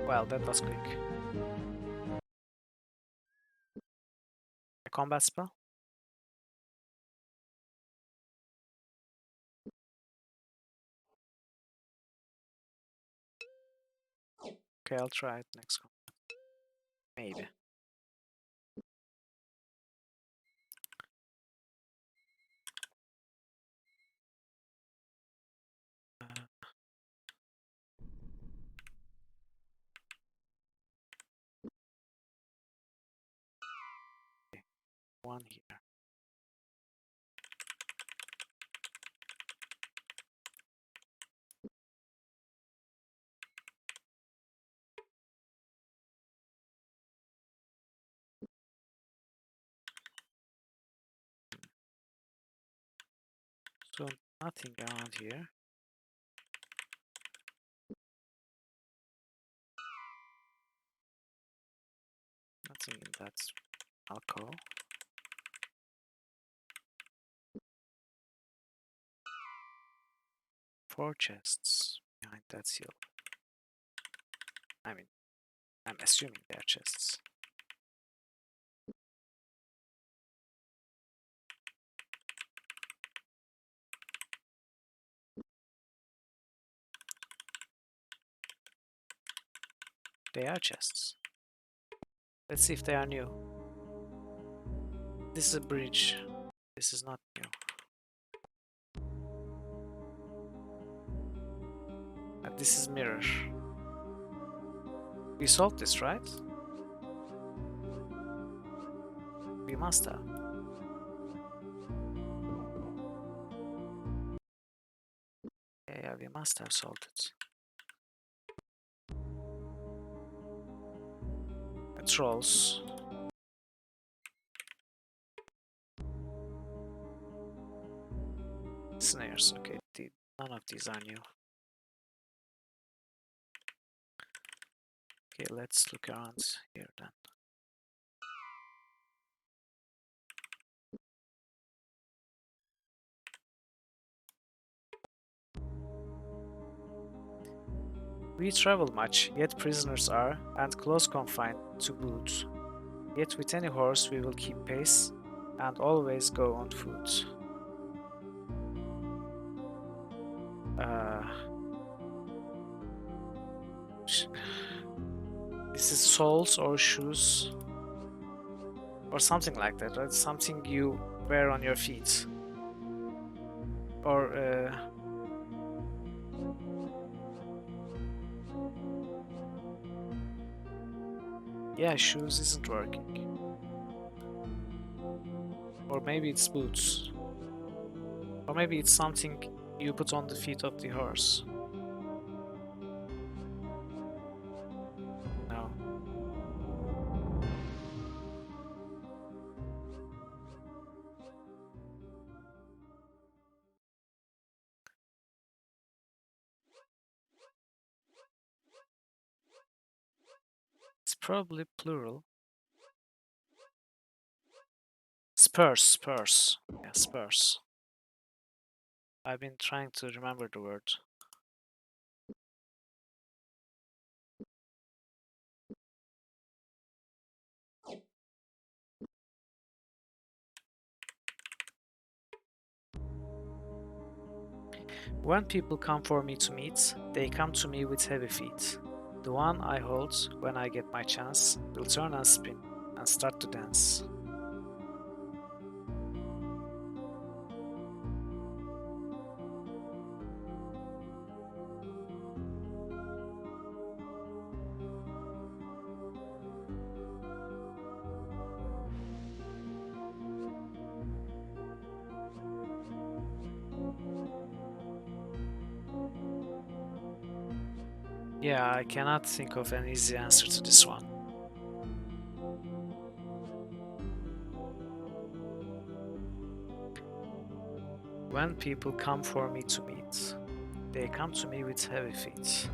Well, that was quick. A combat spell? Okay, I'll try it next combat. Maybe. Okay, one here. So nothing around here. Nothing in that alcove. Four chests behind that seal. I mean, I'm assuming they're chests. They are chests. Let's see if they are new. This is a bridge. This is not new. And this is mirror. We solved this, right? We must have. Yeah, we must have solved it. trolls. Snares, okay. None of these are new. Okay, let's look around here then. We travel much, yet prisoners are, and close confined to boot. Yet with any horse we will keep pace, and always go on foot. Uh, this is soles or shoes, or something like that, right? Something you wear on your feet. Or, yeah, shoes isn't working. Or maybe it's boots. Or maybe it's something you put on the feet of the horse. No. It's probably plural. Spurs, spurs. Yeah, spurs. I've been trying to remember the word. When people come for me to meet, they come to me with heavy feet. The one I hold when I get my chance will turn and spin and start to dance. Yeah, I cannot think of an easy answer to this one. When people come for me to meet, they come to me with heavy feet.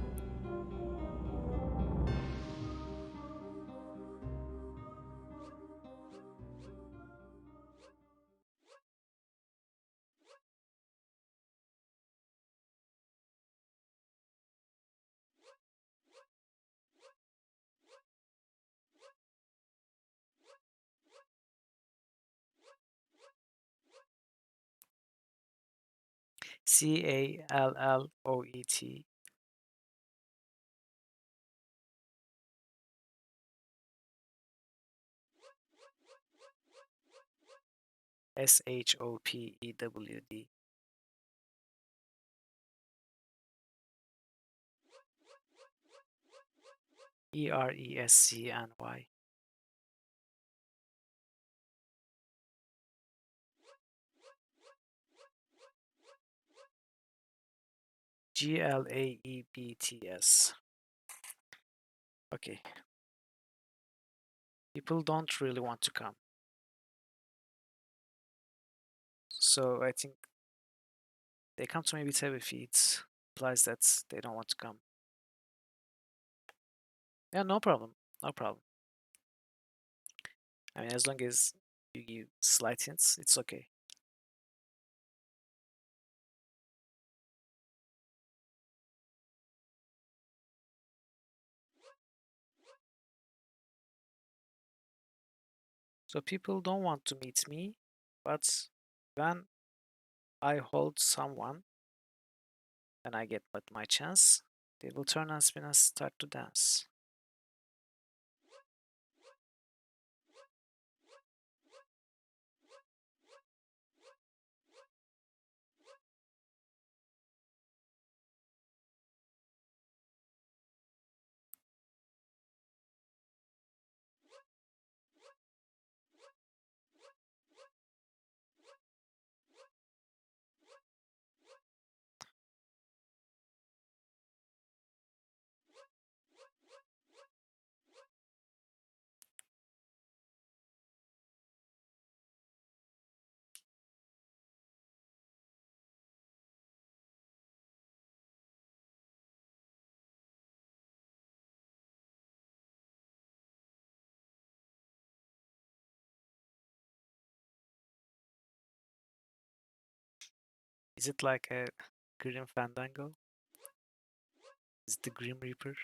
Calloet. Shopewed. Erescny. Glaebts. Okay. People don't really want to come. So I think they come to me with heavy feet. Implies that they don't want to come. Yeah, no problem. No problem. I mean, as long as you give slight hints, it's okay. So people don't want to meet me, but when I hold someone and I get my chance, they will turn and spin and start to dance. Is it like a Grim Fandango? Is it the Grim Reaper?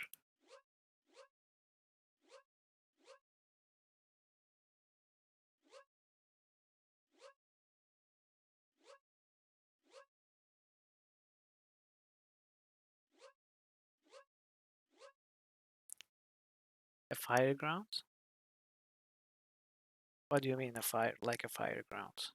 A fire ground? What do you mean a fire, like a fire ground?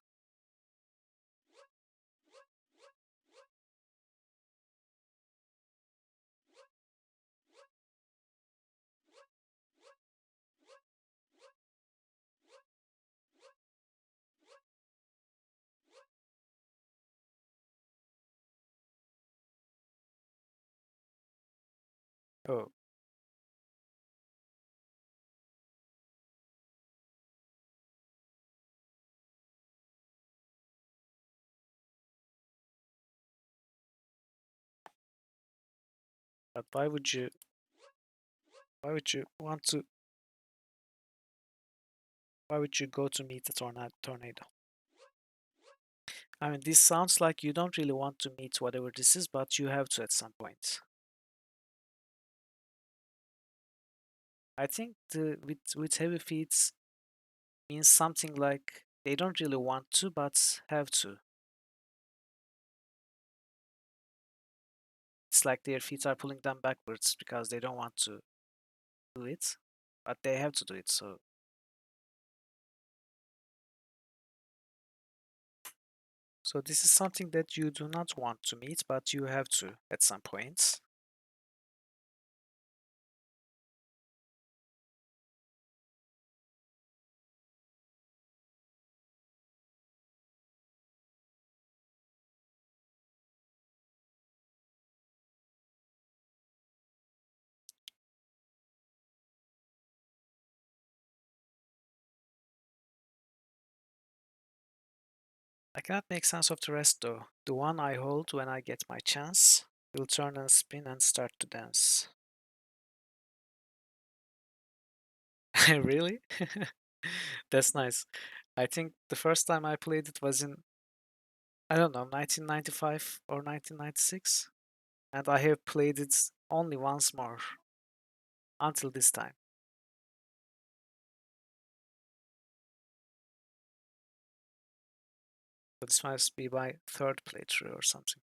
Oh, but why would you want to, why would you go to meet a tornado? I mean, this sounds like you don't really want to meet whatever this is, but you have to at some point. I think with heavy feet means something like they don't really want to, but have to. It's like their feet are pulling them backwards because they don't want to do it, but they have to do it. So this is something that you do not want to meet, but you have to at some point. I cannot make sense of the rest though. The one I hold when I get my chance will turn and spin and start to dance. Really? That's nice. I think the first time I played it was in, I don't know, 1995 or 1996, and I have played it only once more until this time. So this must be my third playthrough or something.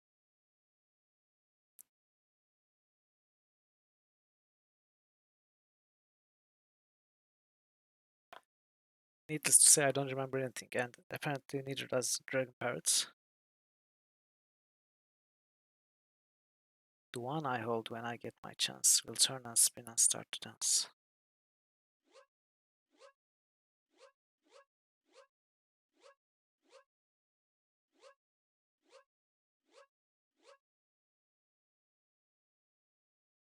Needless to say, I don't remember anything, and apparently neither does Dragon Parrots. The one I hold when I get my chance will turn and spin and start to dance.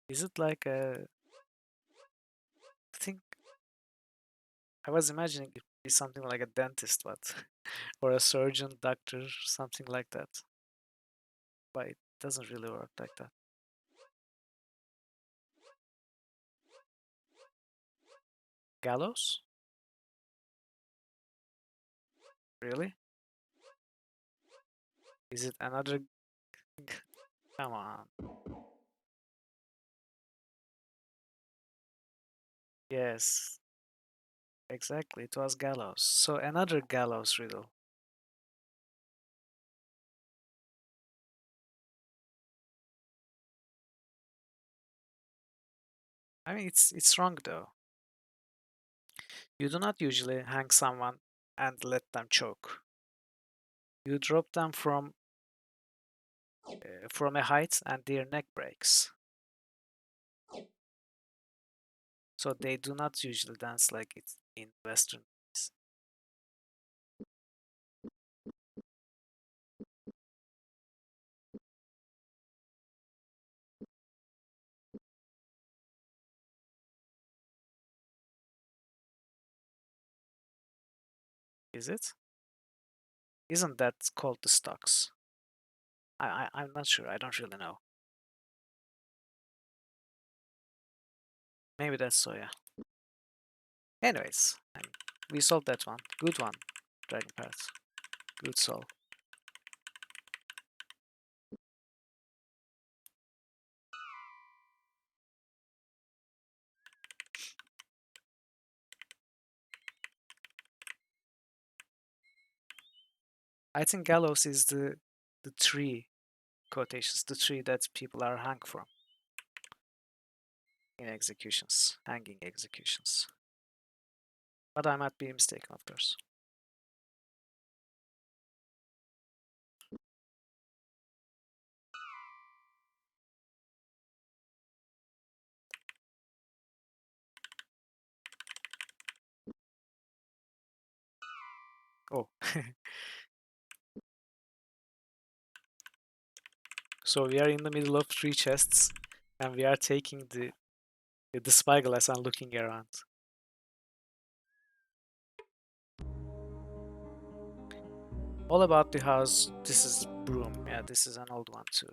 Is it like a I think I was imagining it would be something like a dentist, but or a surgeon, doctor, something like that. But it doesn't really work like that. Gallows? Really? Is it another? Come on. Yes, exactly. It was gallows. So another gallows riddle. I mean, it's wrong though. You do not usually hang someone and let them choke. You drop them from a height and their neck breaks. So they do not usually dance like it in Western movies. Is it? Isn't that called the stocks? I'm not sure. I don't really know. Maybe that's so, yeah. Anyways, we solved that one. Good one, Dragon Parrot. Good solve. I think gallows is the tree, quotations, the tree that people are hung from in executions, hanging executions. But I might be mistaken, of course. Oh, so we are in the middle of three chests, and we are taking the spyglass and looking around. All about the house. This is broom. Yeah, this is an old one too.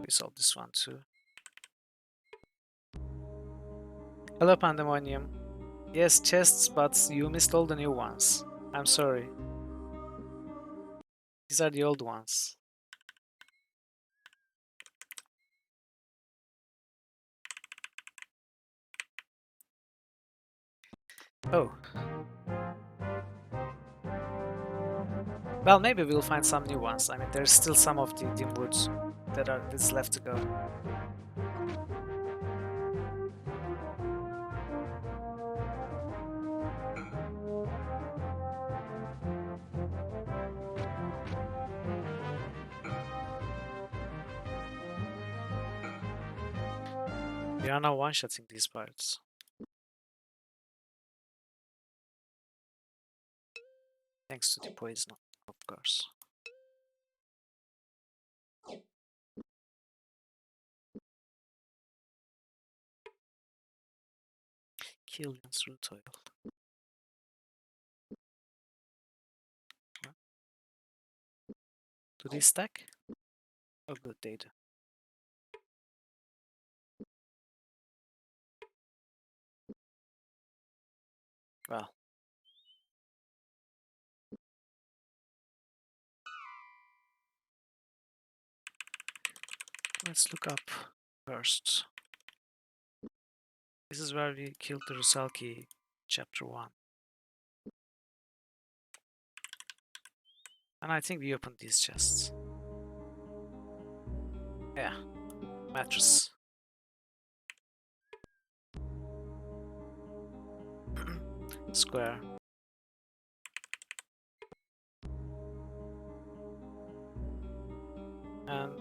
We saw this one too. Hello, Pandemonium. Yes, chests, but you missed all the new ones. I'm sorry. These are the old ones. Oh. Well, maybe we'll find some new ones. I mean, there's still some of the dim woods that's left to go. We are now one-shotting these parts. Thanks to the poison, of course. Killian's root oil. Do they stack? Oh good, they do. Well. Let's look up first. This is where we killed the Rusalki, chapter 1. And I think we opened these chests. Yeah. Mattress. Square. And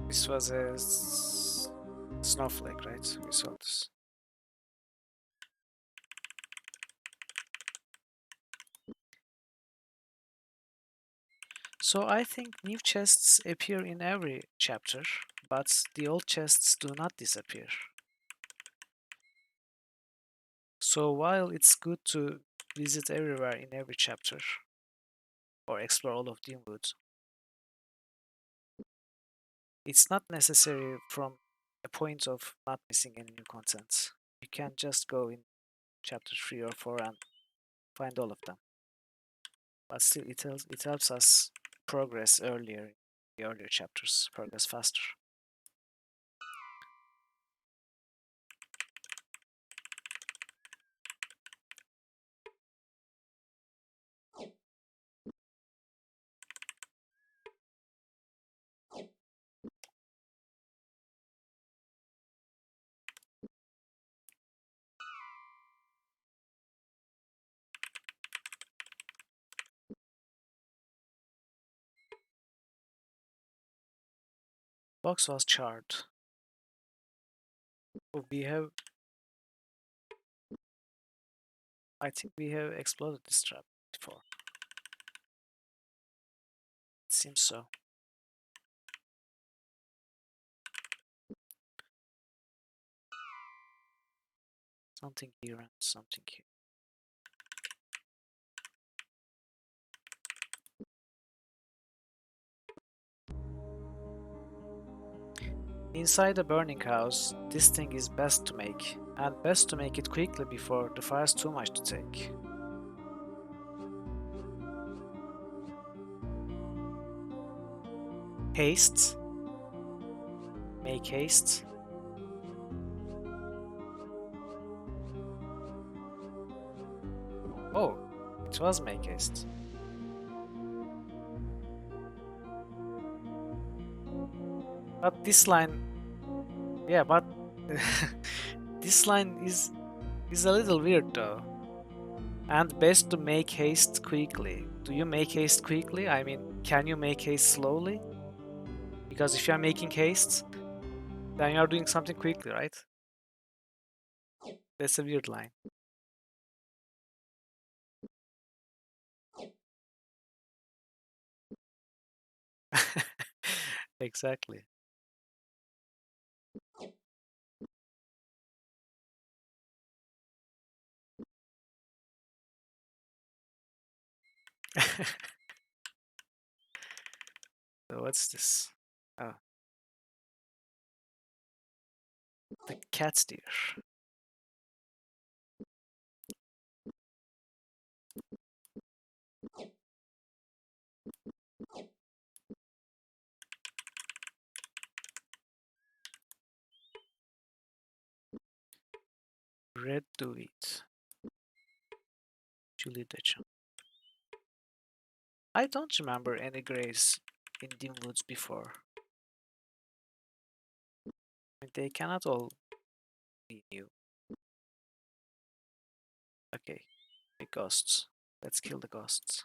this was a snowflake, right? We saw this. So I think new chests appear in every chapter, but the old chests do not disappear. So while it's good to visit everywhere in every chapter, or explore all of Dreamwood, it's not necessary from a point of not missing any new content. You can just go in chapter 3 or 4 and find all of them. But still, it helps us progress earlier in the earlier chapters, progress faster. Box was charred. Oh, I think we have exploded this trap before. It seems so. Something here and something here. Inside a burning house, this thing is best to make, and best to make it quickly before the fire's too much to take. Haste. Make haste. Oh, it was make haste. But this line, yeah, but this line is a little weird though. And best to make haste quickly. Do you make haste quickly? I mean, can you make haste slowly? Because if you are making haste, then you are doing something quickly, right? That's a weird line. Exactly. So what's this? Oh, the cat steer. Red do it. Julie Dutcham. I don't remember any graves in Dim Woods before. I mean, they cannot all be new. Okay, the ghosts. Let's kill the ghosts.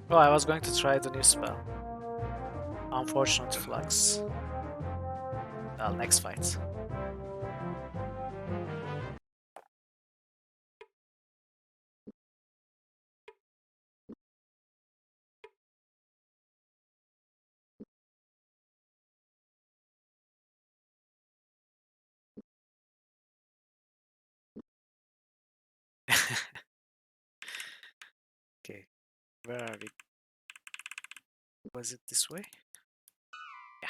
Oh, I was going to try the new spell. Unfortunate flux. Well, next fight. Okay, where are we? Was it this way? Yeah.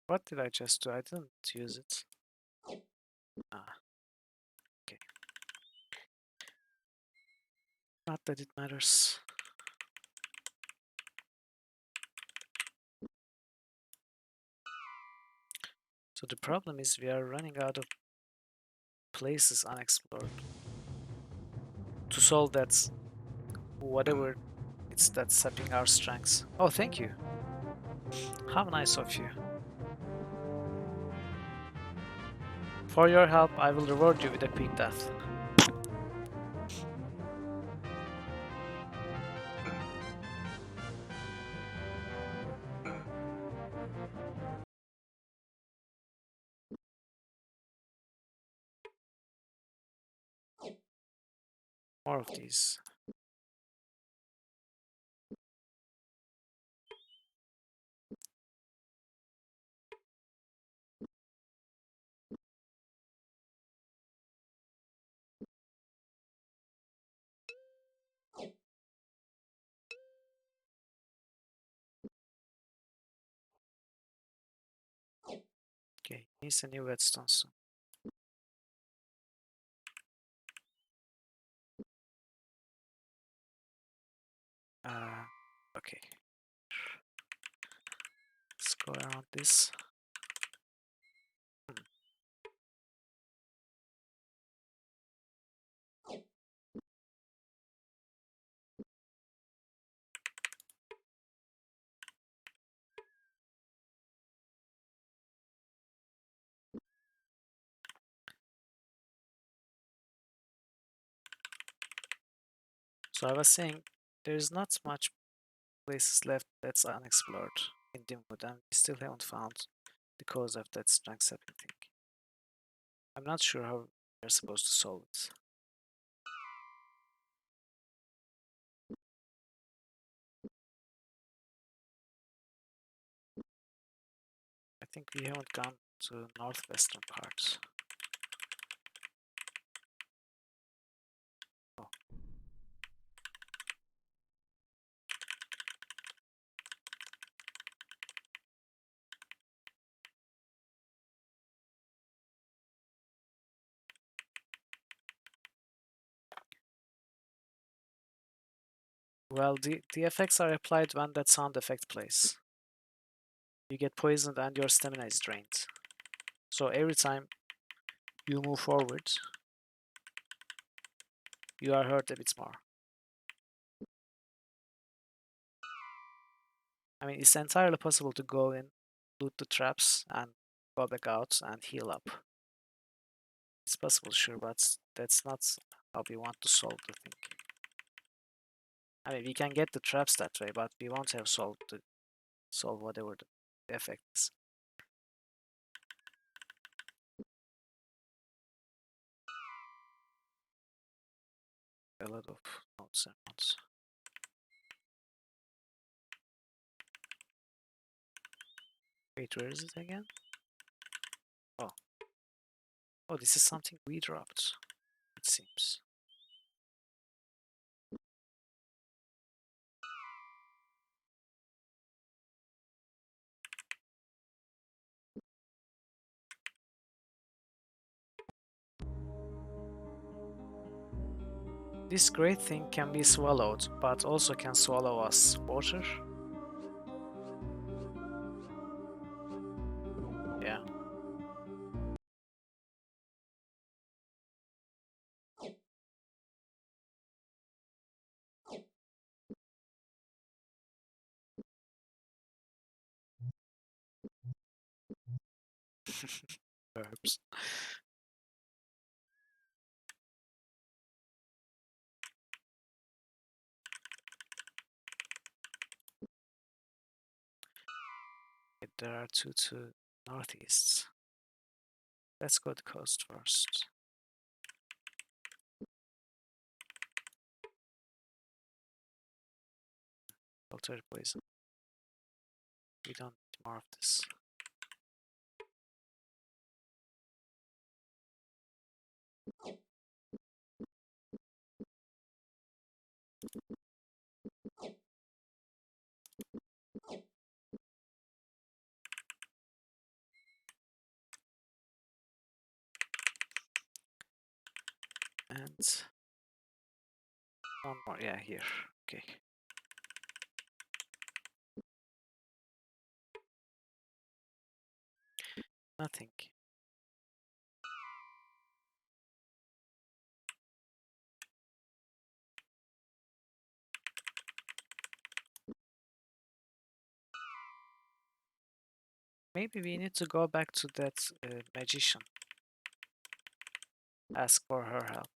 What did I just do? I didn't use it. Ah, okay. Not that it matters. So the problem is we are running out of places unexplored. To solve that, whatever it's that's sapping our strengths. Oh, thank you. How nice of you. For your help, I will reward you with a quick death. More of these. Okay, needs a new whetstone soon. Okay. Let's go around this. So I was saying there's not much places left that's unexplored in Dimwood, and we still haven't found the cause of that strength sapping thing. I'm not sure how we're supposed to solve it. I think we haven't gone to northwestern parts. Oh. Well, the effects are applied when that sound effect plays. You get poisoned and your stamina is drained. So every time you move forward, you are hurt a bit more. I mean, it's entirely possible to go in, loot the traps, and go back out and heal up. It's possible, sure, but that's not how we want to solve the thing. I mean, we can get the traps that way, but we won't have solved whatever the effect is. A lot of notes and notes. Wait, where is it again? Oh. Oh, this is something we dropped, it seems. This great thing can be swallowed, but also can swallow us. Water? Yeah. Herbs. There are two to northeast. Let's go to the coast first. Filter poison. We don't need more of this. And one more, yeah, here. Okay. Nothing. Maybe we need to go back to that magician. Ask for her help.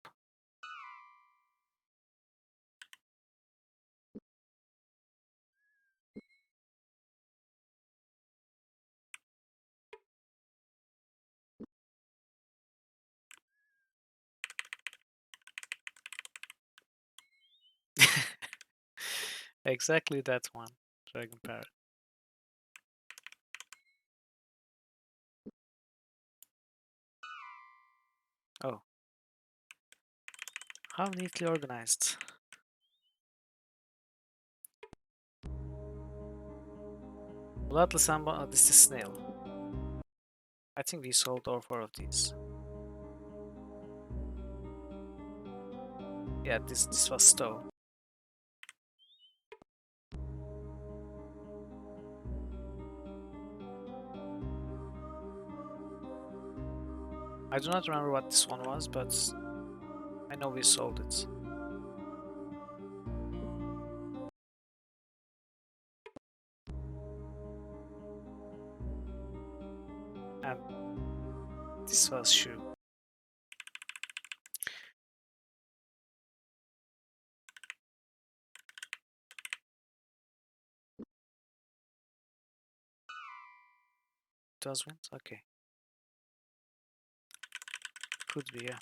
Exactly that one, Dragon Parrot. Oh. How neatly organized. Bloodless and this is snail. I think we sold all four of these. Yeah, this was stove. I do not remember what this one was, but I know we sold it. And this was shoe. Does win? Okay. Could be, yeah.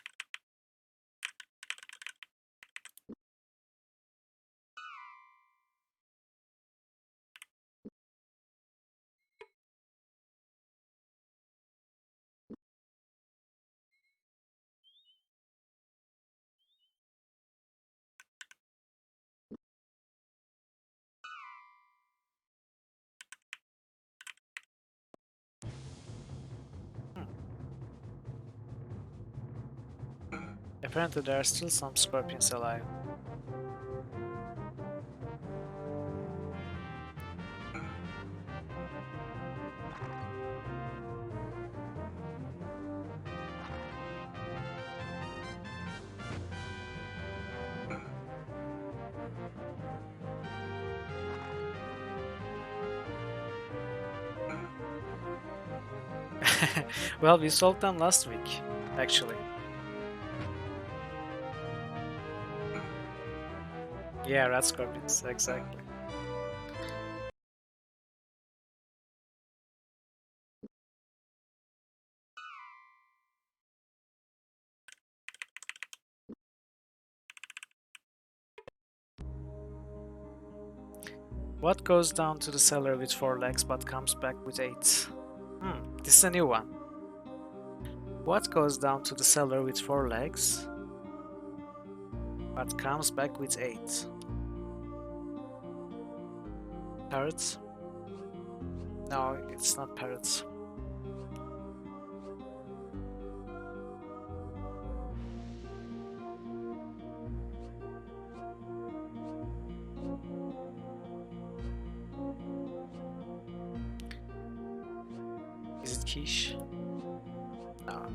Apparently there are still some scorpions alive. Well, we sold them last week, actually. Yeah, rat scorpions, exactly. What goes down to the cellar with 4 legs but comes back with 8? This is a new one. What goes down to the cellar with 4 legs but comes back with 8? Parrots? No, it's not parrots. Is it quiche? No.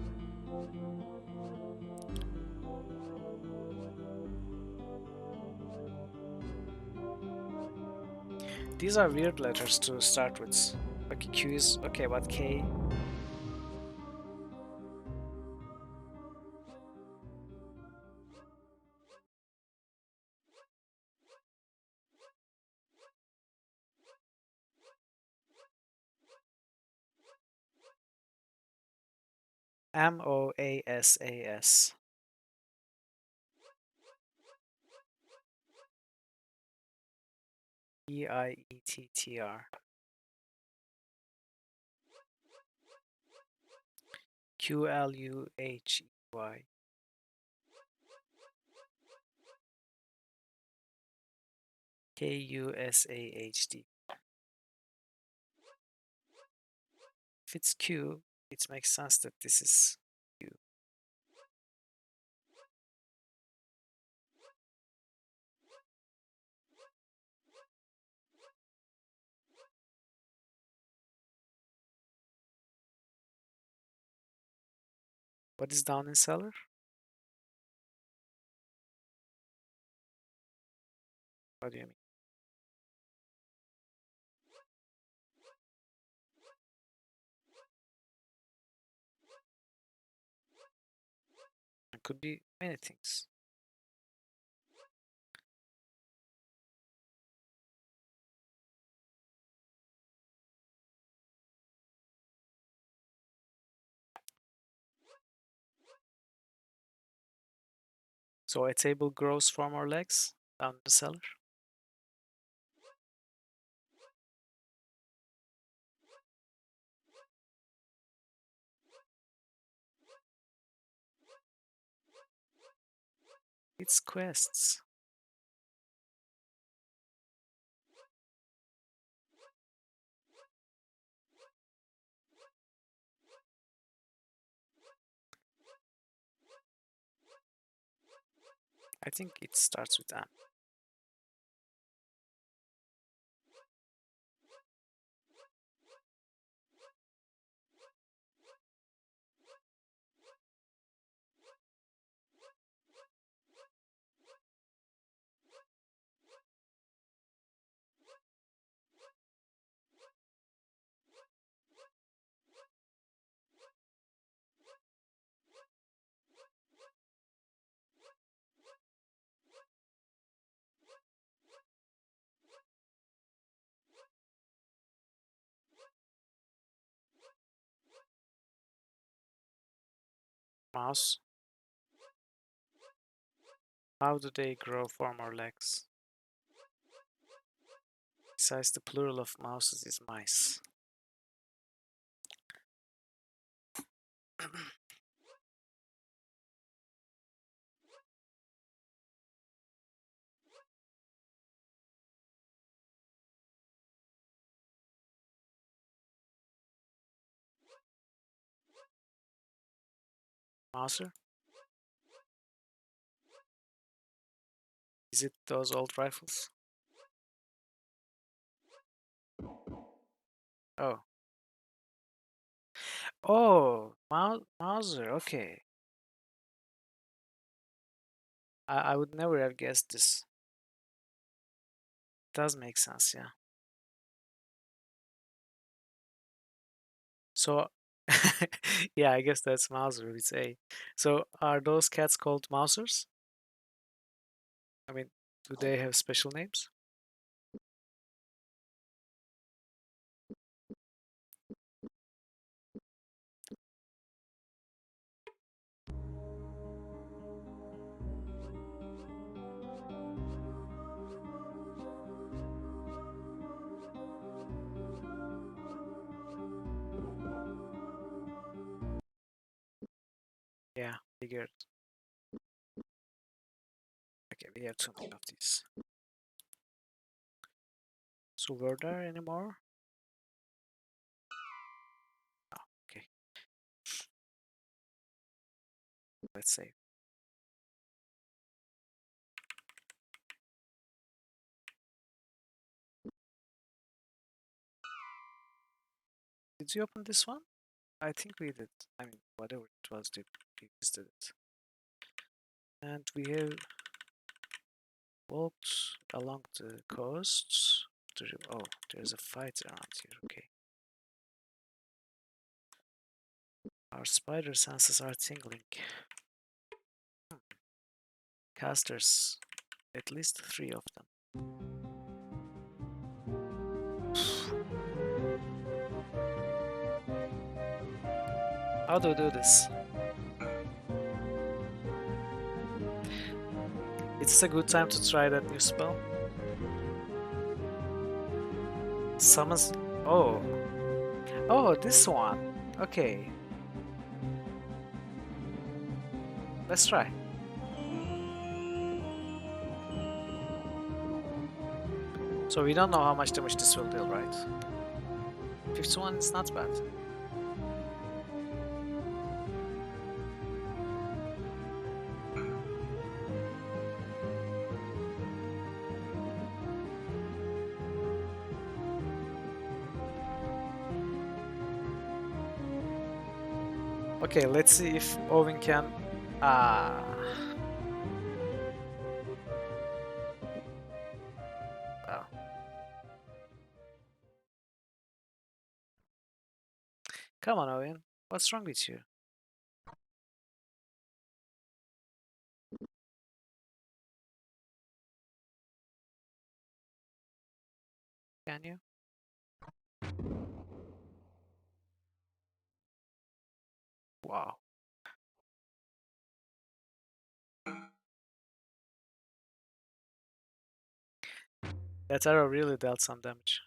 These are weird letters to start with. Okay, Q is okay, but K. Moasas. Eiettr. Qluhey. Kusahd. If it's Q, it makes sense that this is Q. What is down in cellar? What do you mean? It could be many things. So a table grows 4 more legs down the cellar. It's quests. I think it starts with M. Mouse. How do they grow 4 more legs? Besides, the plural of mouses is mice. Mouser? Is it those old rifles? Oh. Oh, Mauser, okay. I would never have guessed this. Does make sense, yeah. So Yeah, I guess that's Mauser, we say. So are those cats called Mausers? I mean, do they have special names? Yeah, figured. Okay, we have too many of these. So were there any more? Oh, okay. Let's say. Did you open this one? I think we did. I mean, whatever it was, we visited it. And we have walked along the coast. Oh, there's a fight around here. Okay. Our spider senses are tingling. Casters, at least 3 of them. How do we do this? It's a good time to try that new spell. Summons. Oh. Oh, this one. Okay. Let's try. So we don't know how much damage this will deal, right? 51 is not bad. Okay, let's see if Owen can... Ah. Well. Come on, Owen. What's wrong with you? Can you? Wow. That arrow really dealt some damage.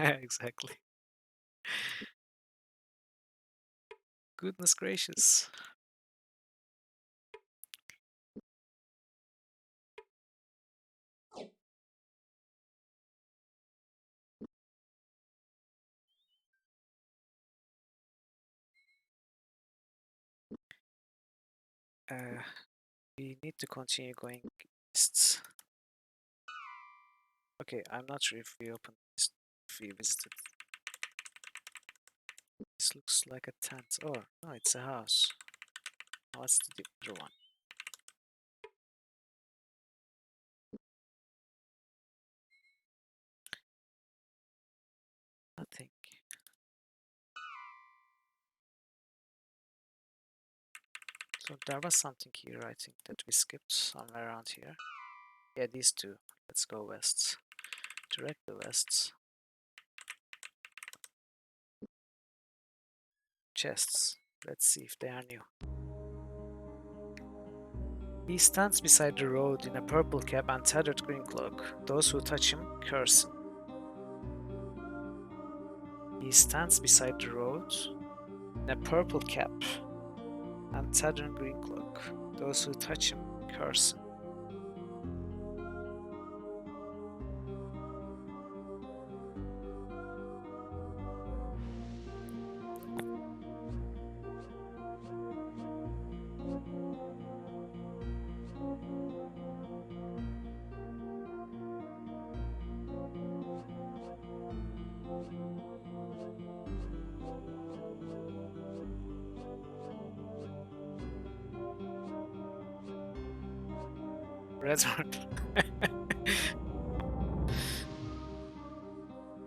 Exactly. Goodness gracious. Uh, we need to continue going east. Okay, I'm not sure if we opened this, if we visited. This looks like a tent. Oh, no, it's a house. What's the other one? Nothing. So there was something here, I think, that we skipped somewhere around here. Yeah, these two. Let's go west. Directly west. Chests. Let's see if they are new. He stands beside the road in a purple cap and tattered green cloak. Those who touch him curse him. He stands beside the road in a purple cap and tattered green cloak. Those who touch him curse him. Red one.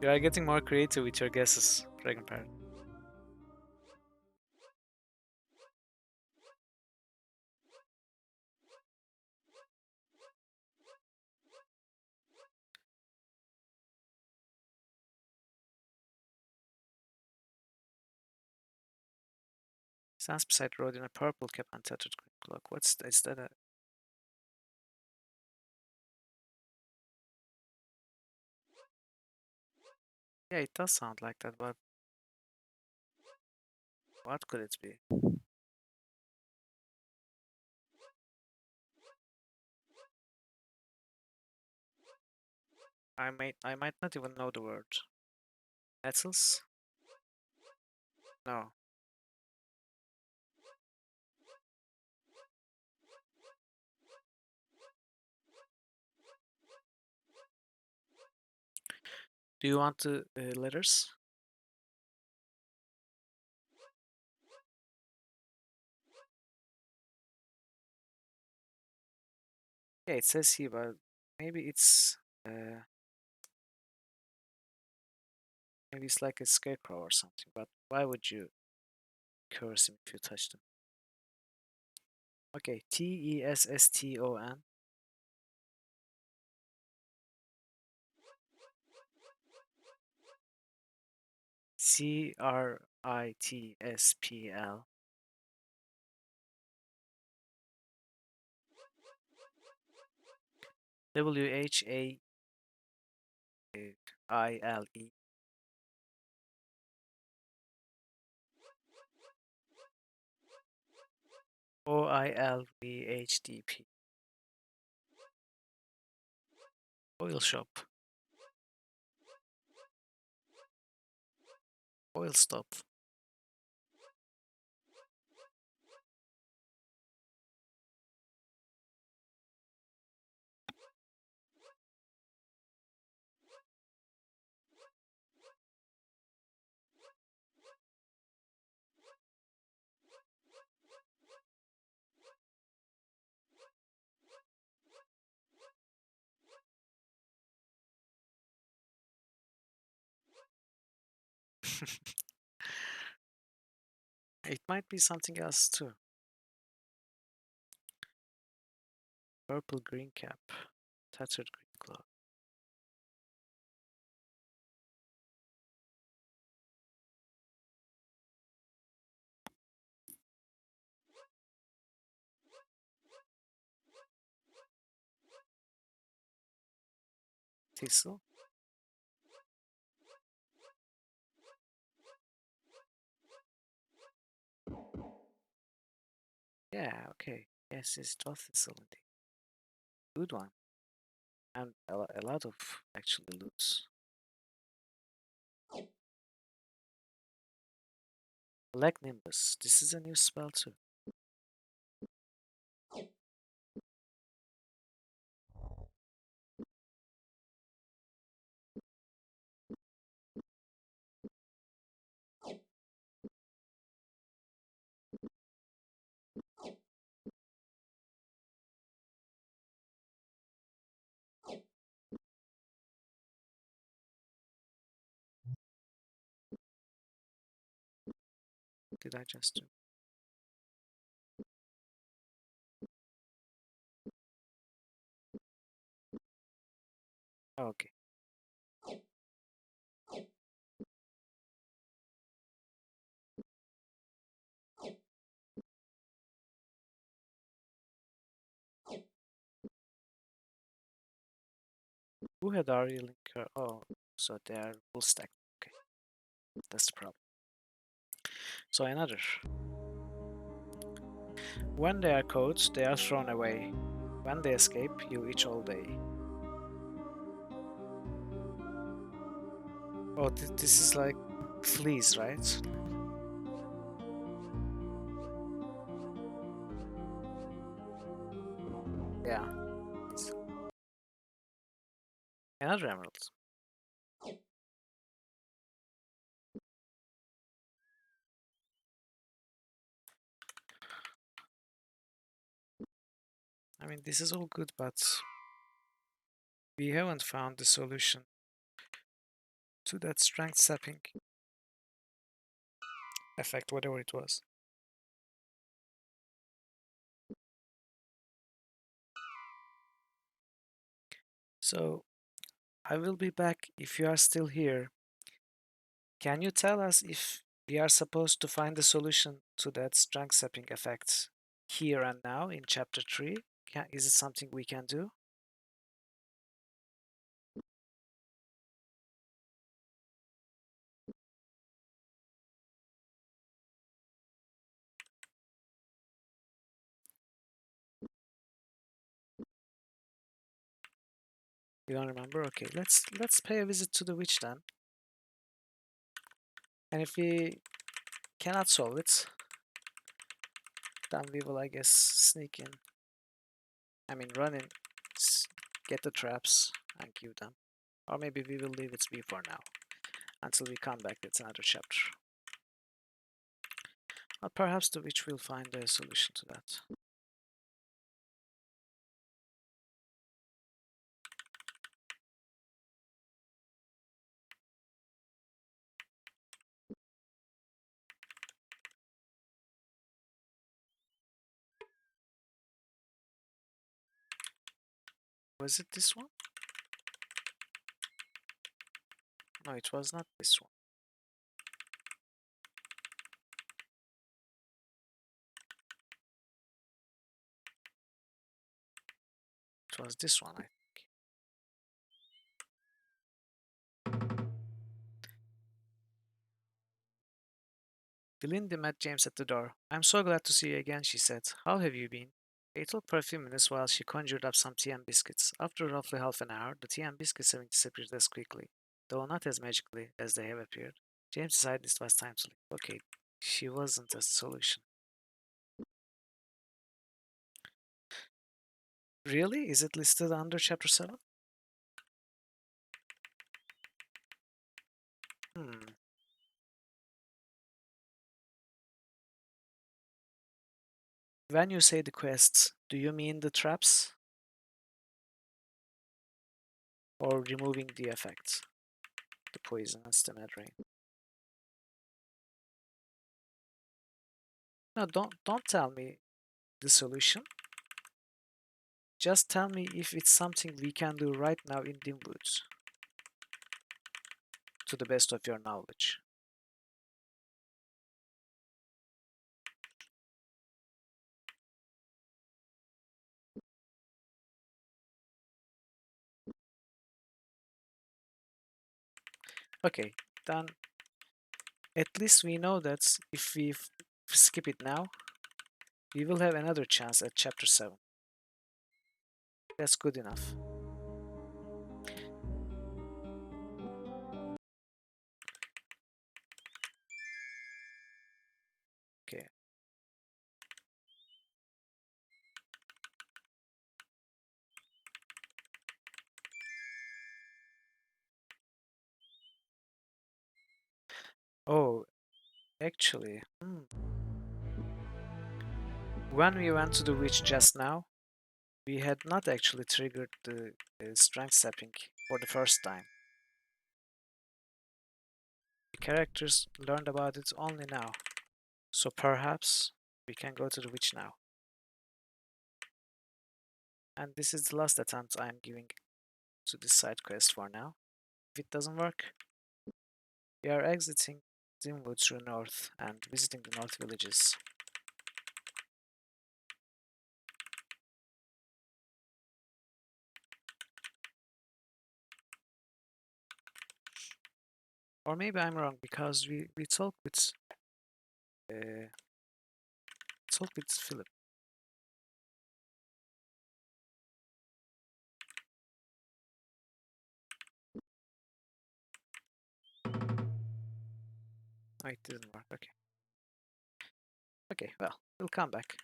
You are getting more creative with your guesses, Dragon Parrot. Stands beside the road in a purple cap and tattered green cloak. What's that? Is that a... Yeah, it does sound like that, but what could it be? I might not even know the word. Nettles? No. Do you want the letters? Yeah, it says here, but maybe maybe it's like a scarecrow or something. But why would you curse him if you touch them? Okay, Teston. Critspl. Whale. Oilvhdp. Oil shop. Oil stop. It might be something else too. Purple green cap. Tattered green cloak. Thistle. Yeah, okay. Yes, it's Dwarf Thistle indeed. Good one. And a lot of actually loots. Leg Nimbus. This is a new spell too. Did I just do? Okay. Who had Ari Linker? Oh, so they are full stack. Okay, that's the problem. So another. When they are caught, they are thrown away. When they escape, you eat all day. Oh, this is like fleas, right? Yeah. Another emerald. I mean, this is all good, but we haven't found the solution to that strength sapping effect, whatever it was. So I will be back if you are still here. Can you tell us if we are supposed to find the solution to that strength sapping effect here and now in chapter 3? Is it something we can do? You don't remember? Okay, let's pay a visit to the witch then. And if we cannot solve it, then we will, I guess, sneak in. I mean, run in, get the traps, and cue them. Or maybe we will leave it be for now, until we come back. It's another chapter. Or perhaps the witch will find a solution to that. Was it this one? No, it was not this one. It was this one, I think. Belinda met James at the door. "I'm so glad to see you again," she said. "How have you been?" They talked for a few minutes while she conjured up some tea and biscuits. After roughly half an hour, the tea and biscuits having disappeared as quickly, though not as magically as they have appeared, James decided it was time to leave. Okay, she wasn't a solution. Really? Is it listed under chapter 7? Hmm. When you say the quests, do you mean the traps? Or removing the effects? The poison and the mad rain? No, don't tell me the solution. Just tell me if it's something we can do right now in Dimwoods, to the best of your knowledge. Okay, then at least we know that if we skip it now, we will have another chance at chapter 7. That's good enough. Okay. Oh, actually, when we went to the witch just now, we had not actually triggered the strength sapping for the first time. The characters learned about it only now. So perhaps we can go to the witch now. And this is the last attempt I am giving to this side quest for now. If it doesn't work, we are exiting Dimwood through north and visiting the north villages. Or maybe I'm wrong because we talked with Philip. Oh, it didn't work. Okay. Okay, well, we'll come back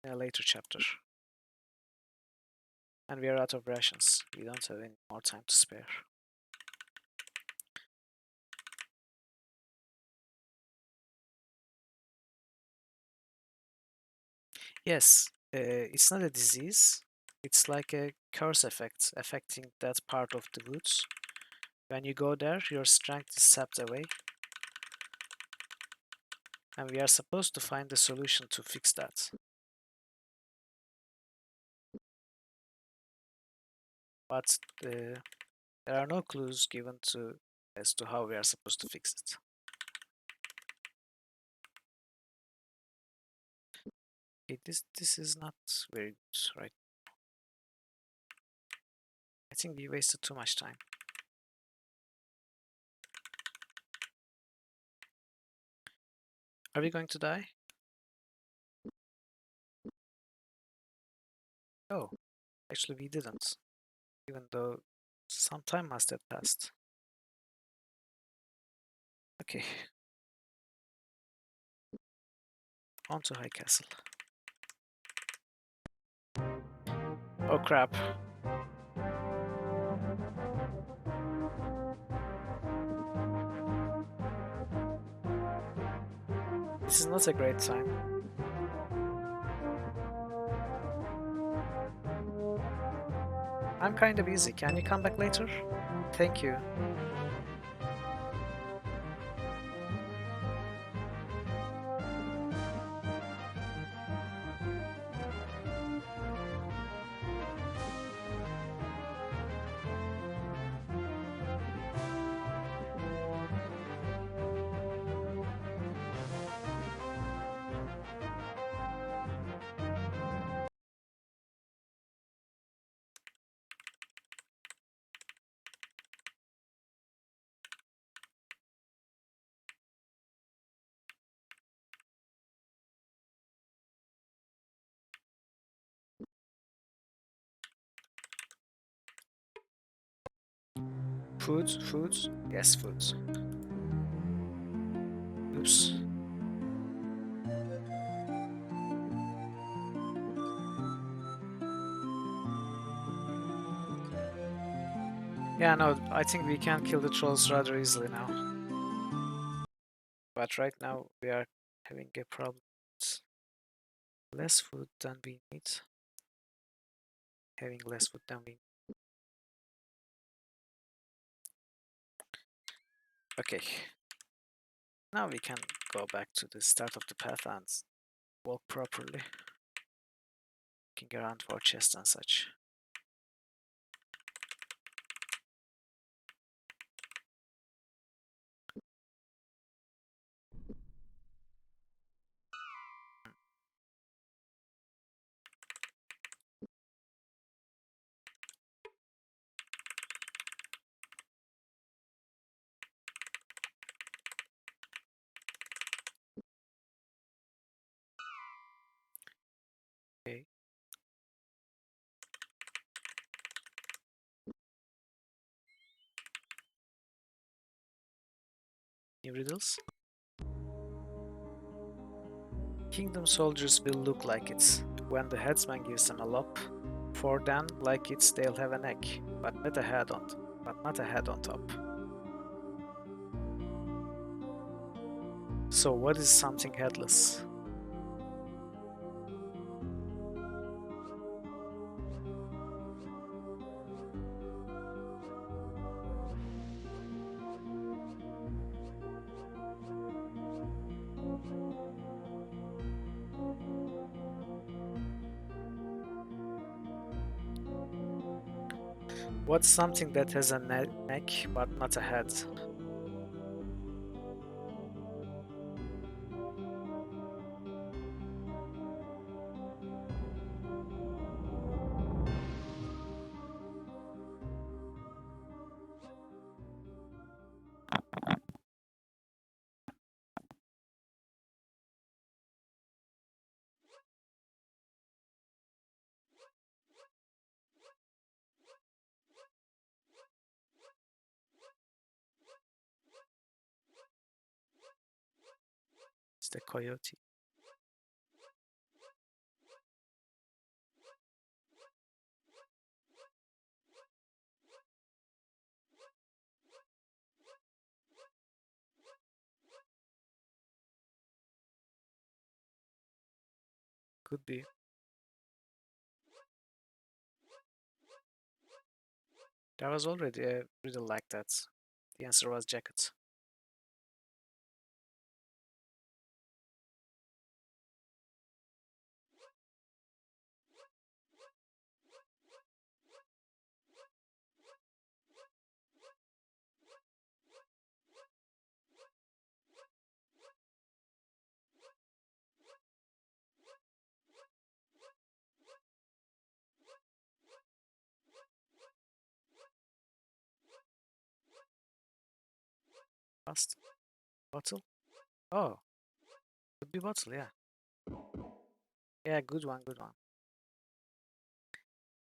in a later chapter. And we are out of rations. We don't have any more time to spare. Yes, It's not a disease. It's like a curse effect affecting that part of the woods. When you go there, your strength is sapped away, and we are supposed to find a solution to fix that. But there are no clues given as to how we are supposed to fix it. Okay, this is not very good, right? I think we wasted too much time. Are we going to die? Oh, actually we didn't, even though some time must have passed. Okay, on to High Castle. Oh crap. This is not a great time. I'm kind of busy. Can you come back later? Thank you. Foods? Yes, foods. Oops. Yeah, no, I think we can kill the trolls rather easily now. But right now we are having a problem. It's less food than we need. Having less food than we need. Okay. Now we can go back to the start of the path and walk properly. Looking around for chests and such. Okay. New riddles? Kingdom soldiers will look like it. When the headsman gives them a lop, for then, like it, they'll have a neck, but not a head on top. So what is something headless? What's something that has a neck but not a head? It's the coyote. Could be. There was already a riddle like that. The answer was jacket. Bust. Bottle? Oh, could be bottle, yeah. Yeah, good one, good one.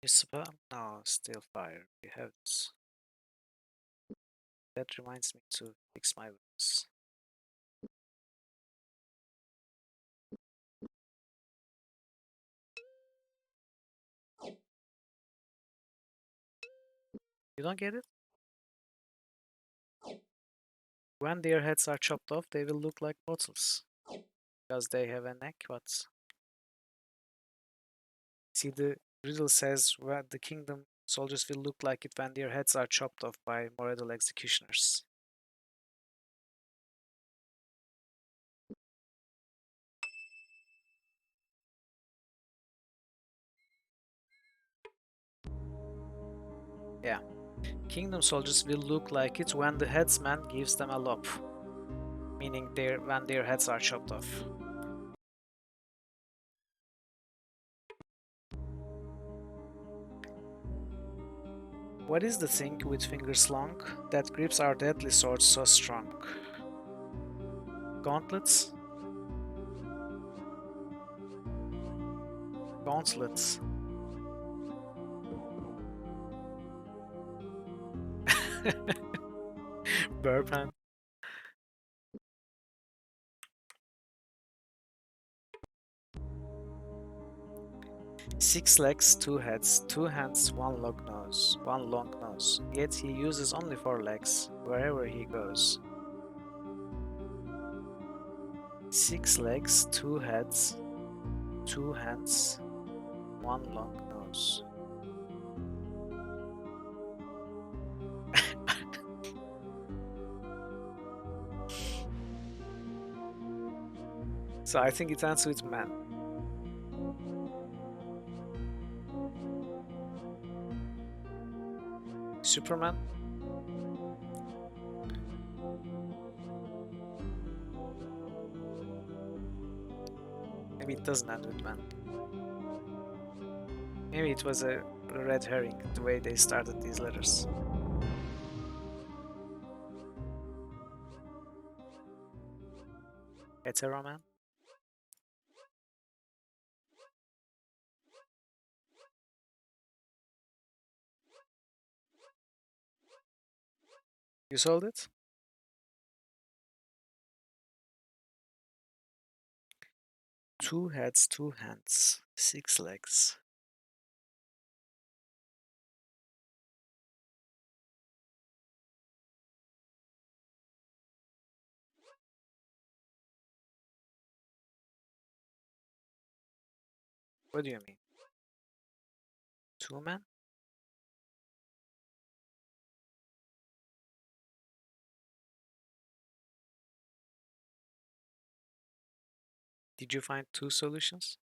You spell? No, still fire. We have this. That reminds me to fix my wounds. You don't get it? When their heads are chopped off, they will look like bottles. Because they have a neck, but see, the riddle says when the kingdom soldiers will look like it when their heads are chopped off by Moradal executioners. Yeah. Kingdom soldiers will look like it when the headsman gives them a lop, meaning when their heads are chopped off. What is the thing with fingers long that grips our deadly swords so strong? Gauntlets? Gauntlets. Burpan. 6 legs, 2 heads, 2 hands, 1 long nose, 1 long nose. Yet he uses only 4 legs wherever he goes. 6 legs, 2 heads, 2 hands, 1 long nose. So I think it ends with man. Superman? Maybe it doesn't end with man. Maybe it was a red herring, the way they started these letters. Heteroman? You solved it? Two heads, 2 hands, 6 legs. What do you mean? 2 men? Did you find 2 solutions?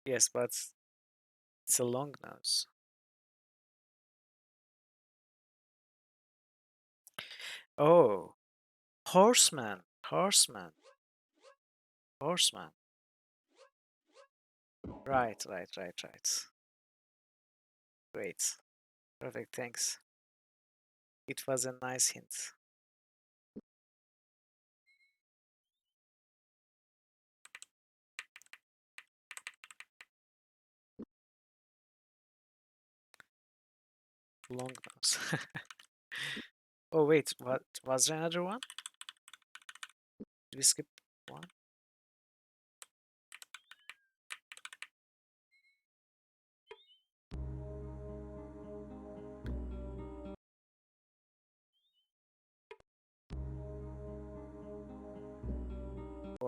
Yes, but it's a long nose. Oh, horseman, horseman, horseman. Right, right, right, right. Great. Perfect, thanks. It was a nice hint. Long nose. Oh, wait, what was there another one? Did we skip one?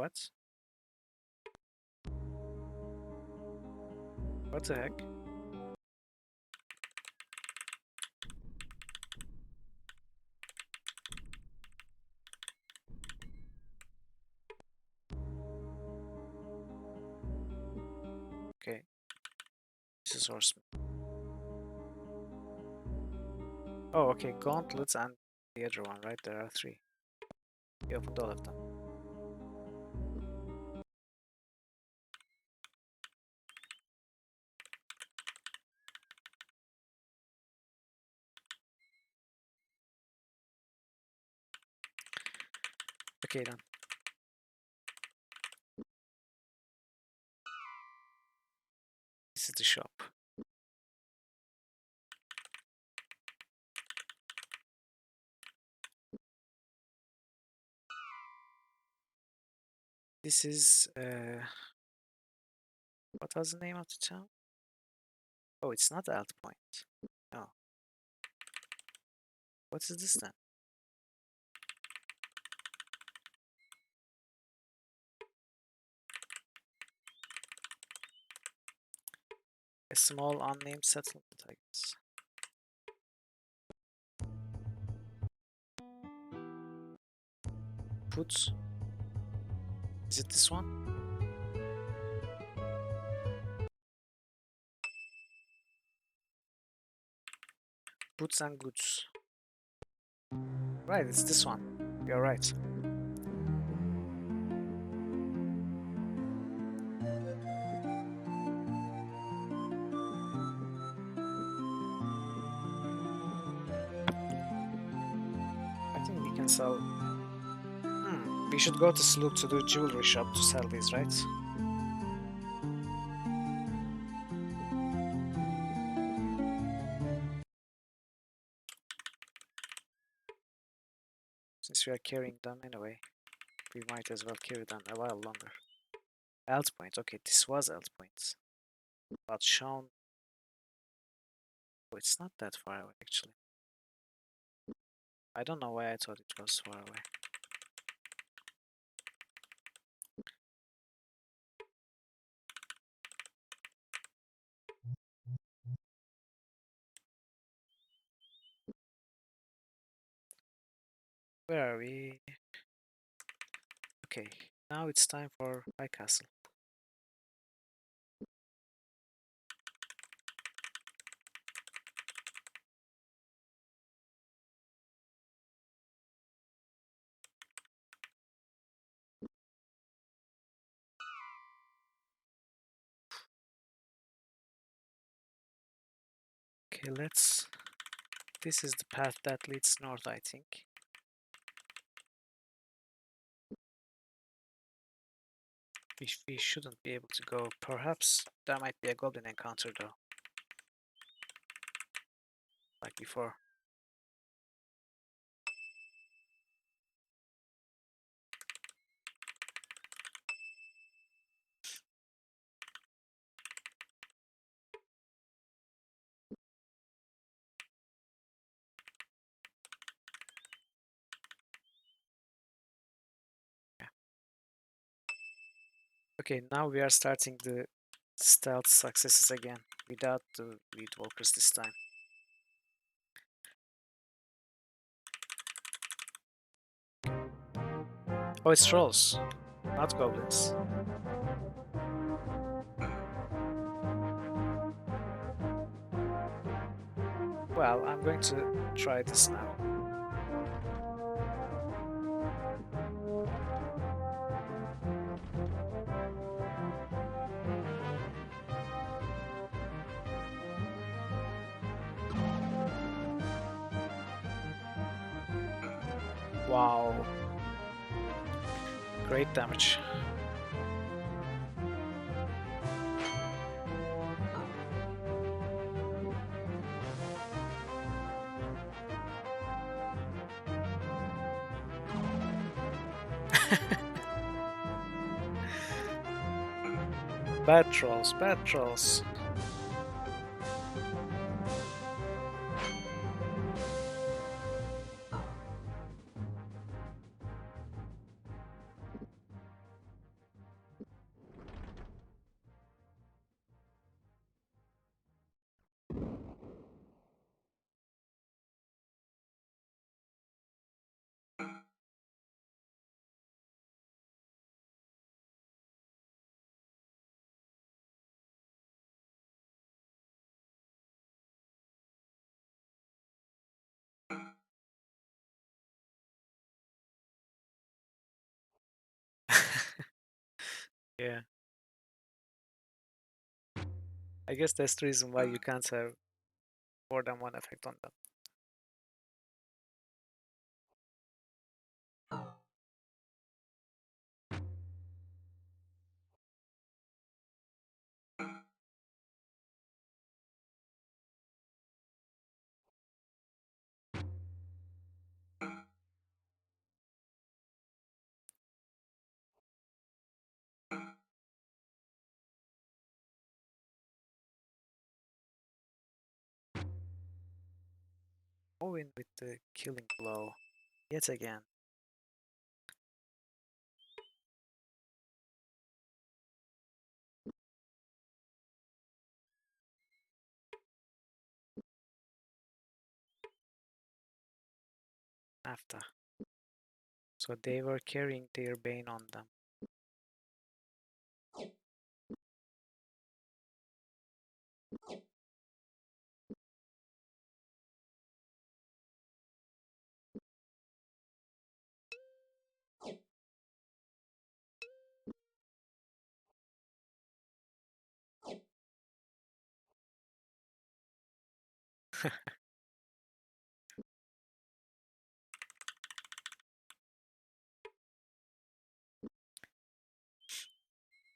what? What the heck? Okay. This is horseman. Oh, okay. Gauntlets and the other one, right? There are three. You opened all of them. Okay, then. This is the shop. This is what was the name of the town? Oh, it's not Alt Point. No. What is this then? A small unnamed settlement, I guess. Puts. Is it this one? Boots and goods. Right, it's this one. You're right. I think we can sell. We should go to Sloop to do jewelry shop to sell these, right? Since we are carrying them anyway, we might as well carry them a while longer. Alt Point. Okay, this was Alt Point. But shown. Oh, it's not that far away, actually. I don't know why I thought it was far away. Where are we? Okay, now it's time for High Castle. Okay, let's. This is the path that leads north, I think. We shouldn't be able to go. Perhaps there might be a goblin encounter though. Like before. Yeah. Okay, now we are starting the stealth successes again. Without the lead walkers this time. Oh, it's trolls, not goblins. Well, I'm going to try this now. Wow. Great damage. Bad trolls, bad trolls. Yeah. I guess that's the reason why you can't have more than one effect on them. Moving with the killing blow. Yet again. After. So they were carrying their bane on them.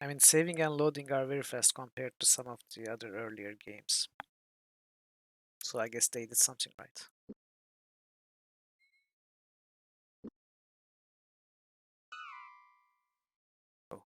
I mean, saving and loading are very fast compared to some of the other earlier games. So I guess they did something right. Oh.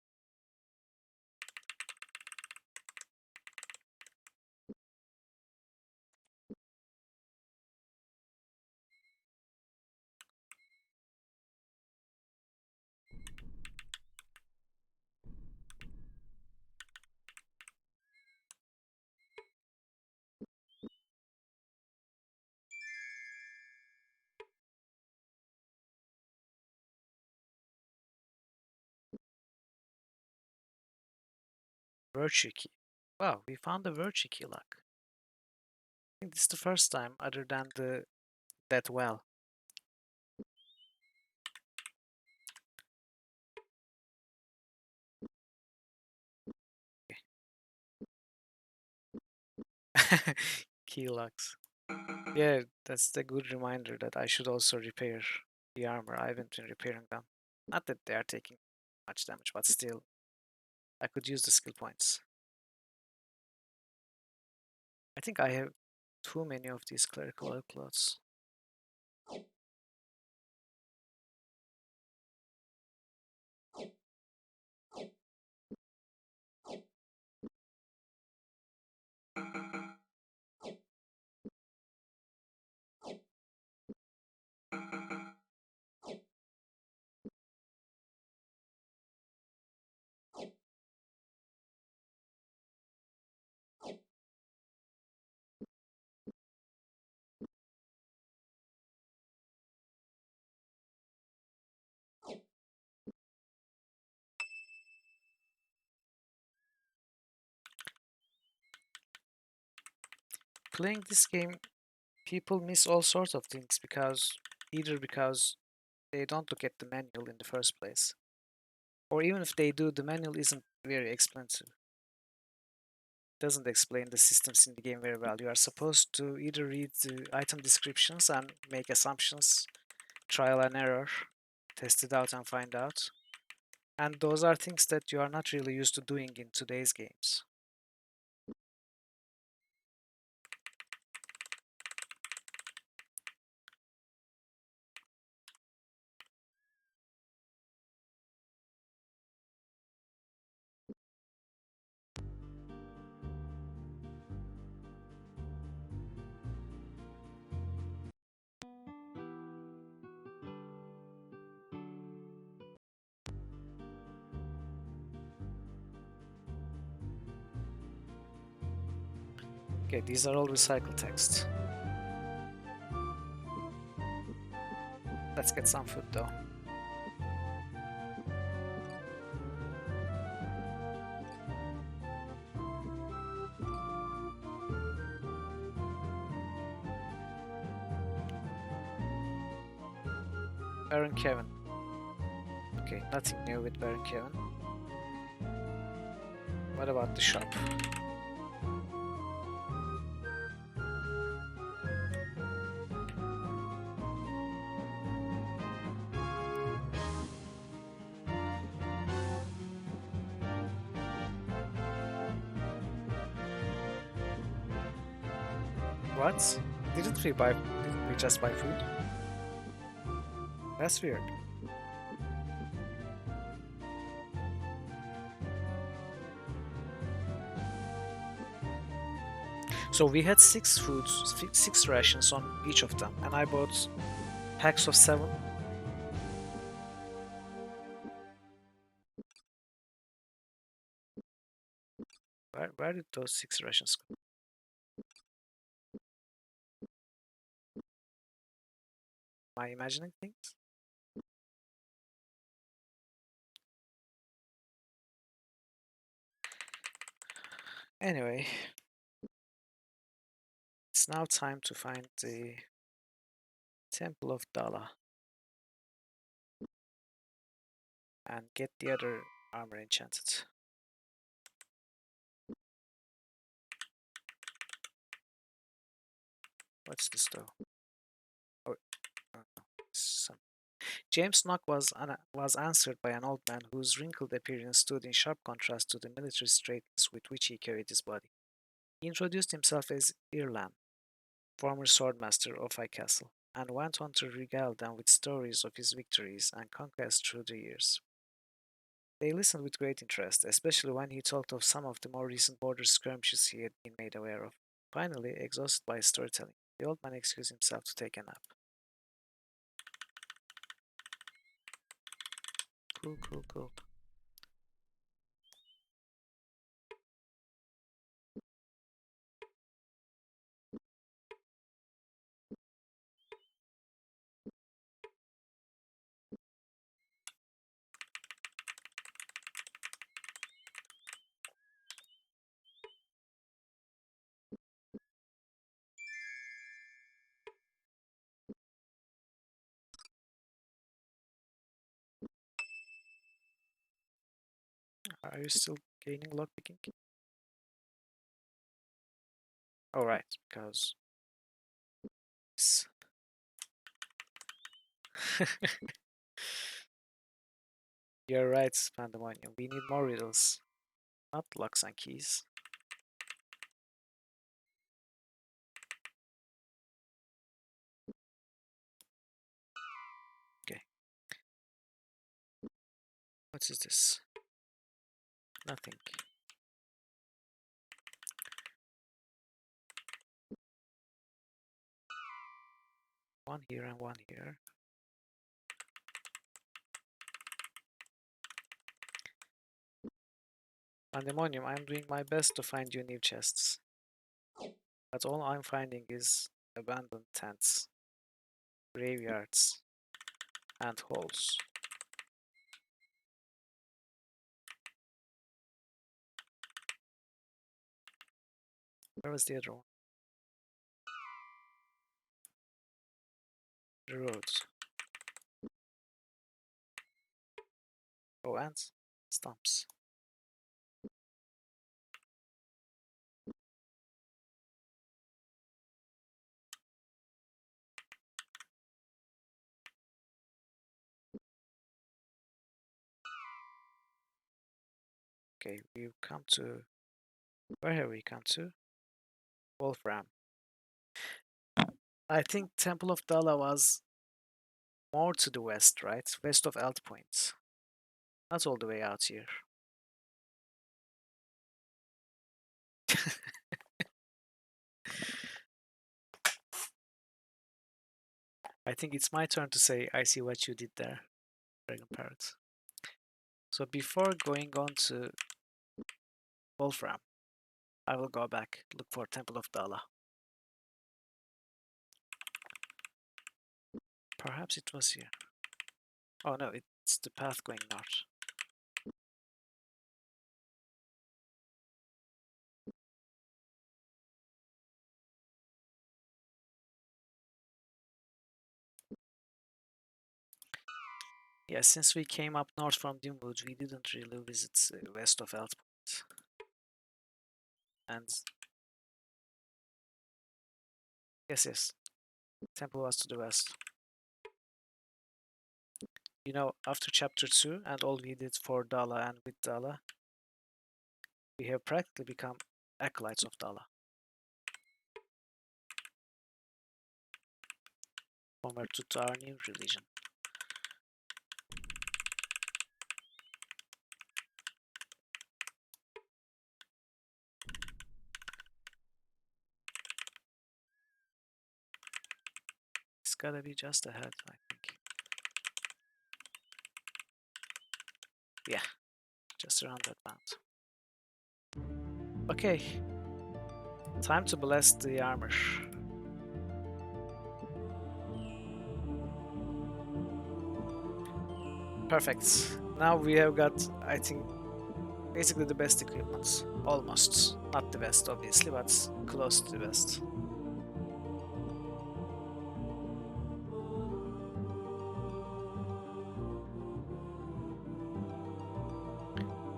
Virtue key. Wow, we found a virtue key lock. I think this is the first time other than the that well. Key locks. Yeah, that's the good reminder that I should also repair the armor. I haven't been repairing them. Not that they are taking much damage, but still, I could use the skill points. I think I have too many of these clerical clothes. Playing this game, people miss all sorts of things either because they don't look at the manual in the first place, or even if they do, the manual isn't very expensive. It doesn't explain the systems in the game very well. You are supposed to either read the item descriptions and make assumptions, trial and error, test it out and find out. And those are things that you are not really used to doing in today's games. Okay, these are all recycled text. Let's get some food though. Baron Kevin. Okay, nothing new with Baron Kevin. What about the shop? What? Didn't we just buy food? That's weird. So we had six rations on each of them, and I bought packs of 7. Where did those 6 rations go? Am I imagining things? Anyway, it's now time to find the Temple of Dala and get the other armor enchanted. What's this though? Oh, no, some. James' knock was answered by an old man whose wrinkled appearance stood in sharp contrast to the military straightness with which he carried his body. He introduced himself as Irlan, former swordmaster of High Castle, and went on to regale them with stories of his victories and conquests through the years. They listened with great interest, especially when he talked of some of the more recent border skirmishes he had been made aware of. Finally, exhausted by his storytelling, the old man excused himself to take a nap. Cool, cool, cool. Are you still gaining lockpicking? Oh, right, because this. You're right, Pandemonium. We need more riddles, not locks and keys. Okay. What is this? Nothing. One here and one here. Pandemonium, I'm doing my best to find you new chests. But all I'm finding is abandoned tents, graveyards, and holes. Where was the other one? The roads. Oh, and stumps. Okay, we've come to. Where have we come to? Wolfram. I think Temple of Dala was more to the west, right? West of Eld Point. Not all the way out here. I think it's my turn to say, I see what you did there, Dragon Parrot. So before going on to Wolfram, I will go back, look for Temple of Dala. Perhaps it was here. Oh no, it's the path going north. Yeah, since we came up north from Dimwood, we didn't really visit west of Eltport. And yes, temple was to the west. You know, after chapter 2 and all we did for Dala and with Dala, we have practically become acolytes of Dala. Converted to our new religion. It's gotta be just ahead, I think. Yeah, just around that mount. Okay, time to bless the armor. Perfect. Now we have got, I think, basically the best equipment. Almost. Not the best, obviously, but close to the best.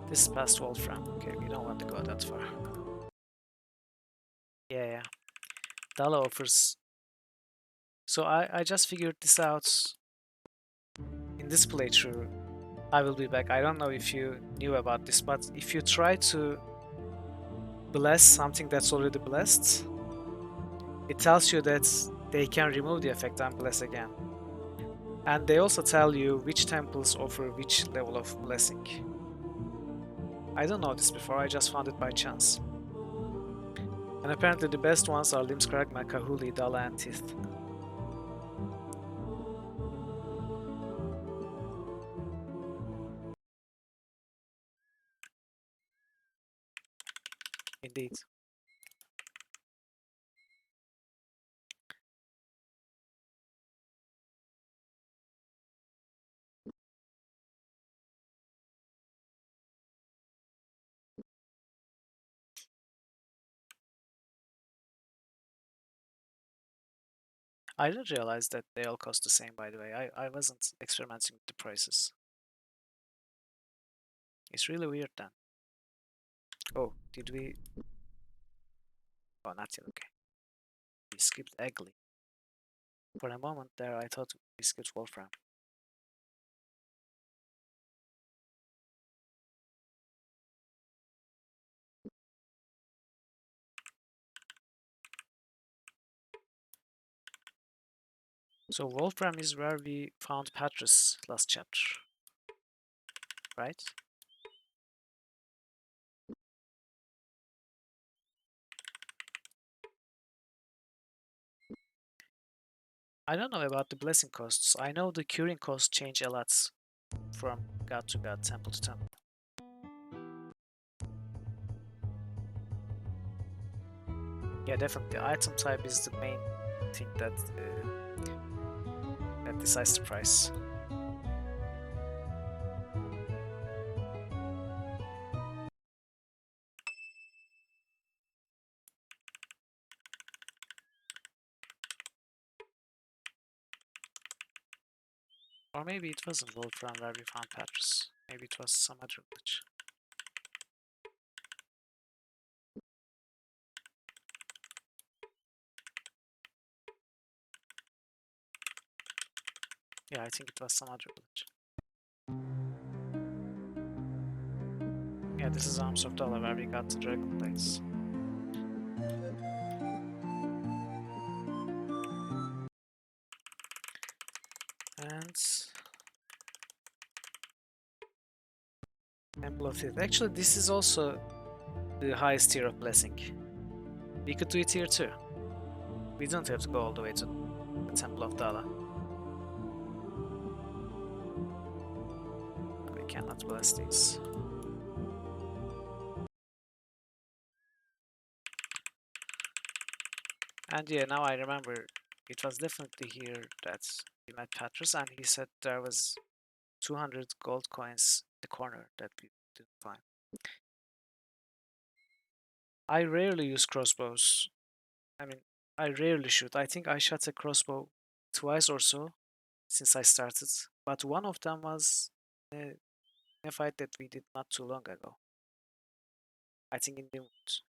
This is past Wolfram. Okay, we don't want to go that far. Yeah. Dala offers. So I just figured this out in this playthrough. I will be back. I don't know if you knew about this, but if you try to bless something that's already blessed, it tells you that they can remove the effect and bless again. And they also tell you which temples offer which level of blessing. I don't know this before, I just found it by chance. And apparently the best ones are Limskragma, Kahuli, Dala, and Tith. Indeed. I didn't realize that they all cost the same, by the way. I wasn't experimenting with the prices. It's really weird then. Oh, did we... Oh, not yet, okay. We skipped Eggley. For a moment there, I thought we skipped Wolfram. So Wolfram is where we found Patras last chapter, right? I don't know about the blessing costs. I know the curing costs change a lot from god to god, temple to temple. Yeah, definitely. Item type is the main thing that decides the price. Or maybe it wasn't Wolfram where we found Patras. Maybe it was some other village. Yeah, I think it was some other village. Yeah, this is Arms of Dollar where we got the dragon plates. And Temple of Faith. Actually, this is also the highest tier of blessing. We could do it here too. We don't have to go all the way to the Temple of Dala. We cannot bless these. And yeah, now I remember it was definitely here that we met Patras, and he said there was 200 gold coins in the corner that we didn't find. I rarely use crossbows. I mean, I rarely shoot. I think I shot a crossbow twice or so since I started, but one of them was in a fight that we did not too long ago. I think in the woods.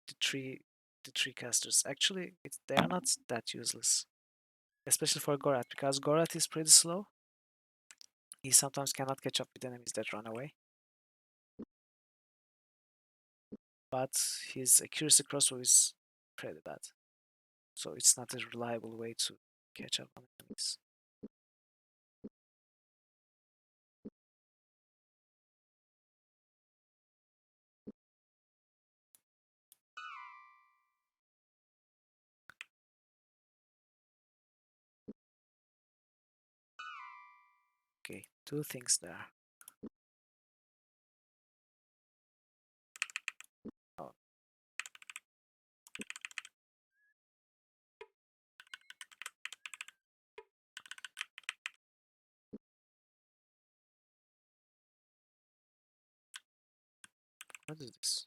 the tree casters. Actually, they are not that useless, especially for Gorath, because Gorath is pretty slow. He sometimes cannot catch up with enemies that run away, but his accuracy crossbow is pretty bad. So it's not a reliable way to catch up on enemies. Okay, two things there. Oh, what is this?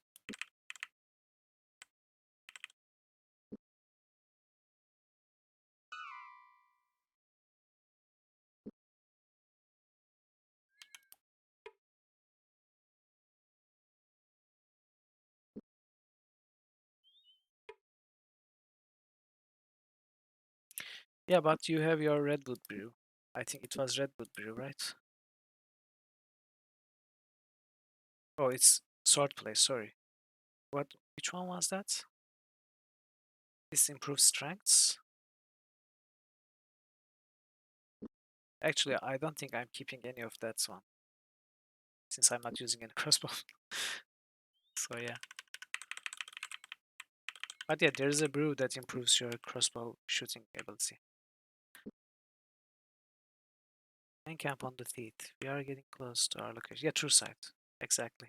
Yeah, but you have your Redwood brew. I think it was Redwood brew, right? Oh, it's swordplay, sorry. Which one was that? This improves strengths? Actually, I don't think I'm keeping any of that one, since I'm not using any crossbow. So yeah. But yeah, there is a brew that improves your crossbow shooting ability. Encamp on the Theeth. We are getting close to our location. Yeah, true sight. Exactly.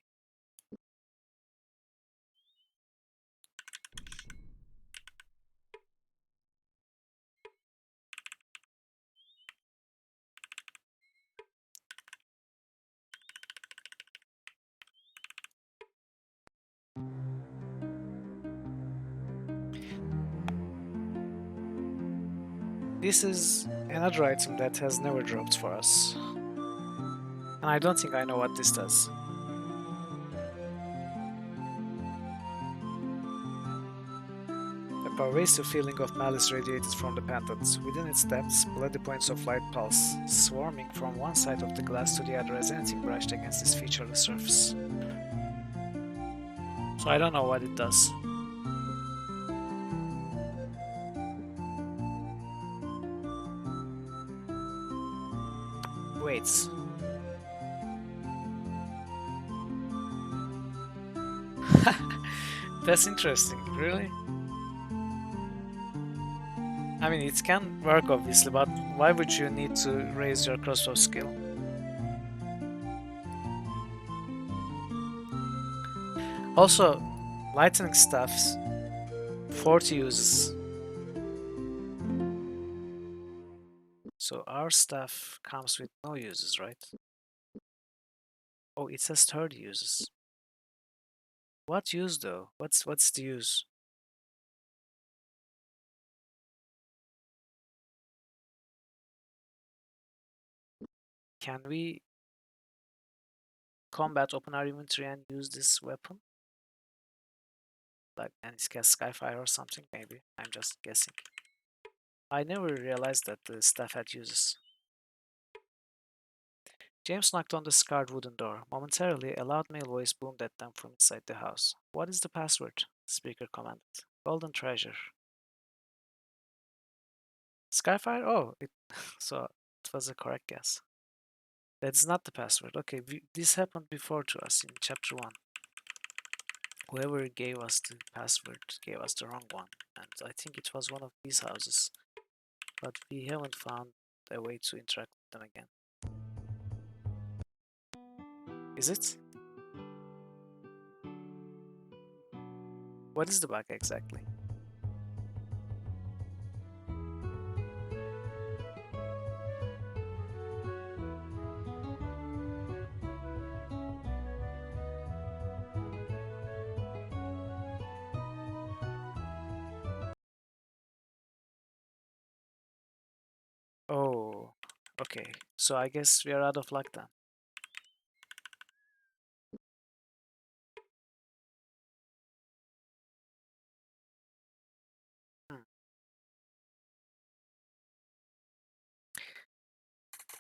This is another item that has never dropped for us. And I don't think I know what this does. A pervasive feeling of malice radiated from the pendant. Within its depths, bloody points of light pulse, swarming from one side of the glass to the other as anything brushed against its featureless surface. So I don't know what it does. Wait. That's interesting, really? I mean, it can work obviously, but why would you need to raise your crossbow skill? Also, lightning staffs 40 uses. So our staff comes with no uses, right? Oh, it says 30 uses. What use though? What's the use? Can we combat open our inventory and use this weapon? Like, and it's cast Skyfire or something, maybe. I'm just guessing. I never realized that the staff had uses. James knocked on the scarred wooden door. Momentarily, a loud male voice boomed at them from inside the house. What is the password? The speaker commanded. Golden treasure. Skyfire? Oh, so it was a correct guess. That's not the password. Okay, this happened before to us in chapter 1. Whoever gave us the password gave us the wrong one, and I think it was one of these houses, but we haven't found a way to interact with them again. Is it? What is the bug exactly? Oh, okay. So I guess we are out of luck then.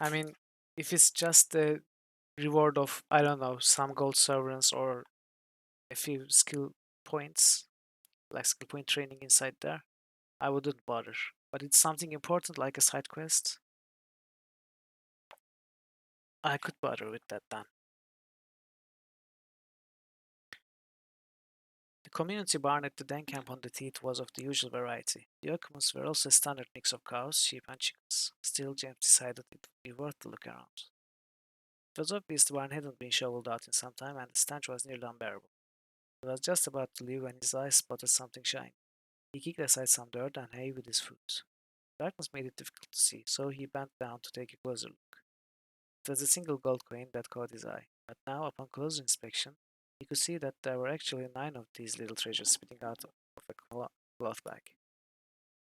I mean, if it's just the reward of, I don't know, some gold sovereigns or a few skill points, like skill point training inside there, I wouldn't bother. But it's something important like a side quest, I could bother with that then. The community barn at the den camp on the Teeth was of the usual variety. The occupants were also a standard mix of cows, sheep, and chickens. Still, James decided it would be worth the look around. It was obvious the barn hadn't been shoveled out in some time, and the stench was nearly unbearable. He was just about to leave when his eyes spotted something shiny. He kicked aside some dirt and hay with his foot. Darkness made it difficult to see, so he bent down to take a closer look. It was a single gold coin that caught his eye, but now, upon closer inspection, he could see that there were actually 9 of these little treasures spitting out of a cloth bag.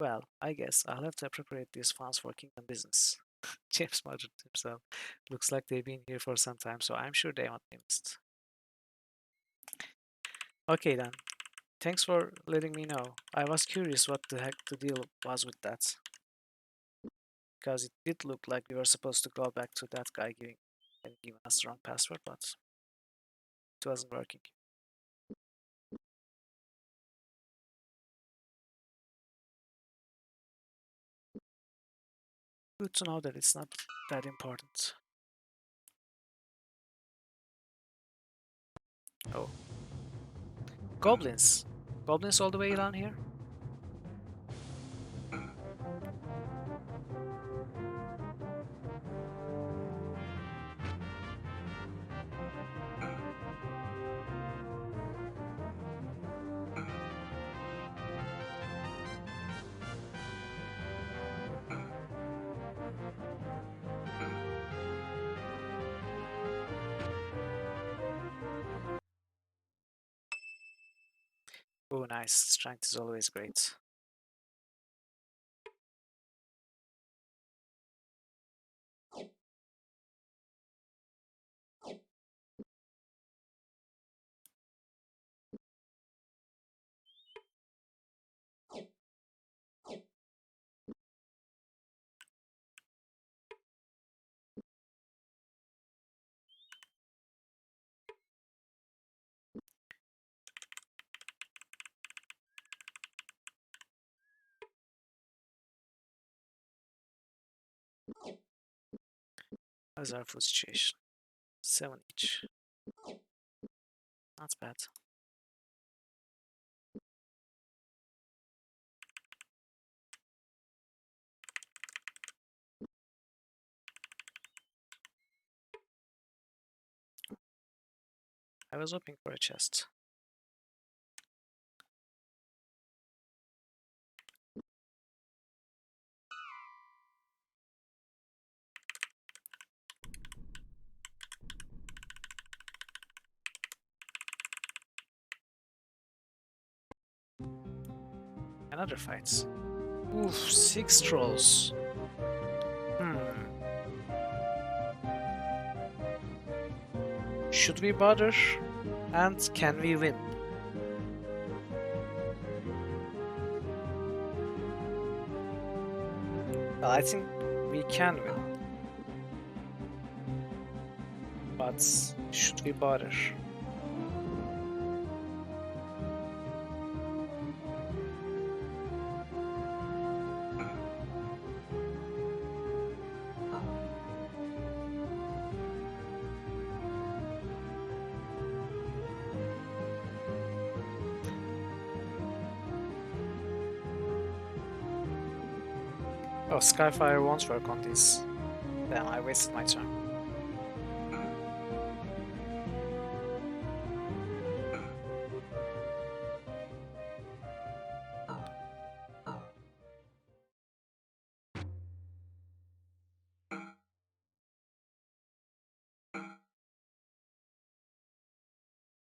Well, I guess I'll have to appropriate these funds for kingdom business. James muttered to himself. Looks like they've been here for some time, so I'm sure they won't be missed. Okay then. Thanks for letting me know. I was curious what the heck the deal was with that. Because it did look like we were supposed to go back to that guy giving us the wrong password, but it wasn't working. Good to know that it's not that important. Oh. Goblins. Goblins all the way down here? Oh, nice. Strength is always great. How's our food situation? 7 each. Not bad. I was hoping for a chest. Another fight. Oof, 6 trolls. Hmm. Should we bother? And can we win? Well, I think we can win. But should we bother? Oh, Skyfire won't work on this. Damn, I wasted my turn.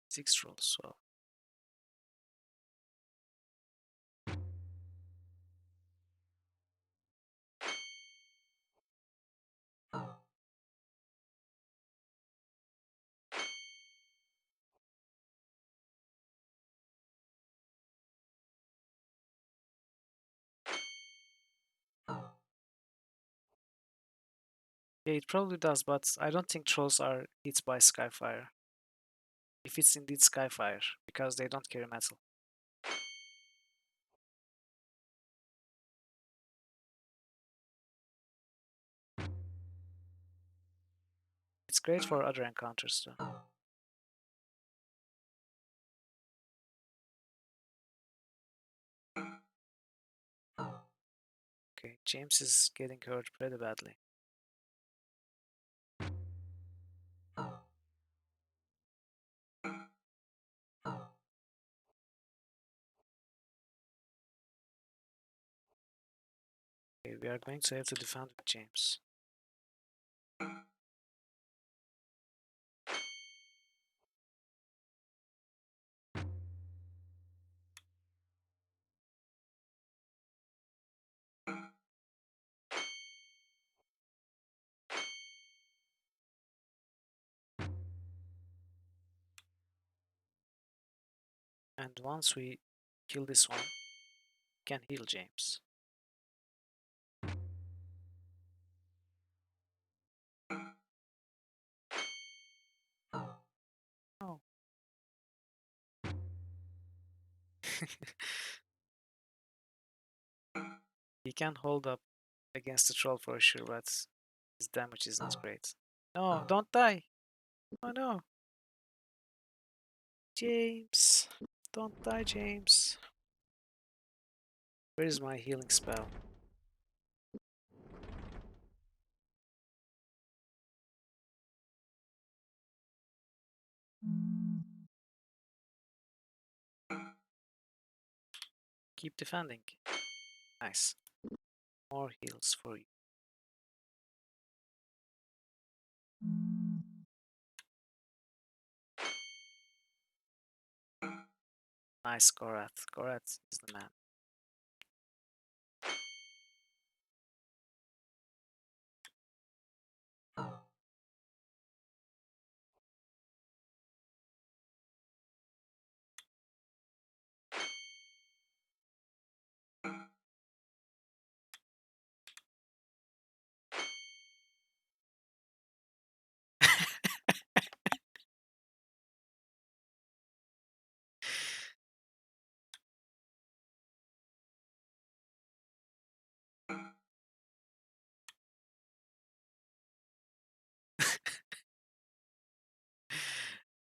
Six trolls, well. Yeah, it probably does, but I don't think trolls are hit by Skyfire. If it's indeed Skyfire, because they don't carry metal. It's great for other encounters too. Okay, James is getting hurt pretty badly. Okay, we are going to have to defend with James. And once we kill this one, we can heal James. Oh. He can hold up against the troll for sure, but his damage is not great. No, don't die! Oh no! James! Don't die, James! Where is my healing spell? Keep defending. Nice. More heals for you. Nice, Gorath. Gorath is the man.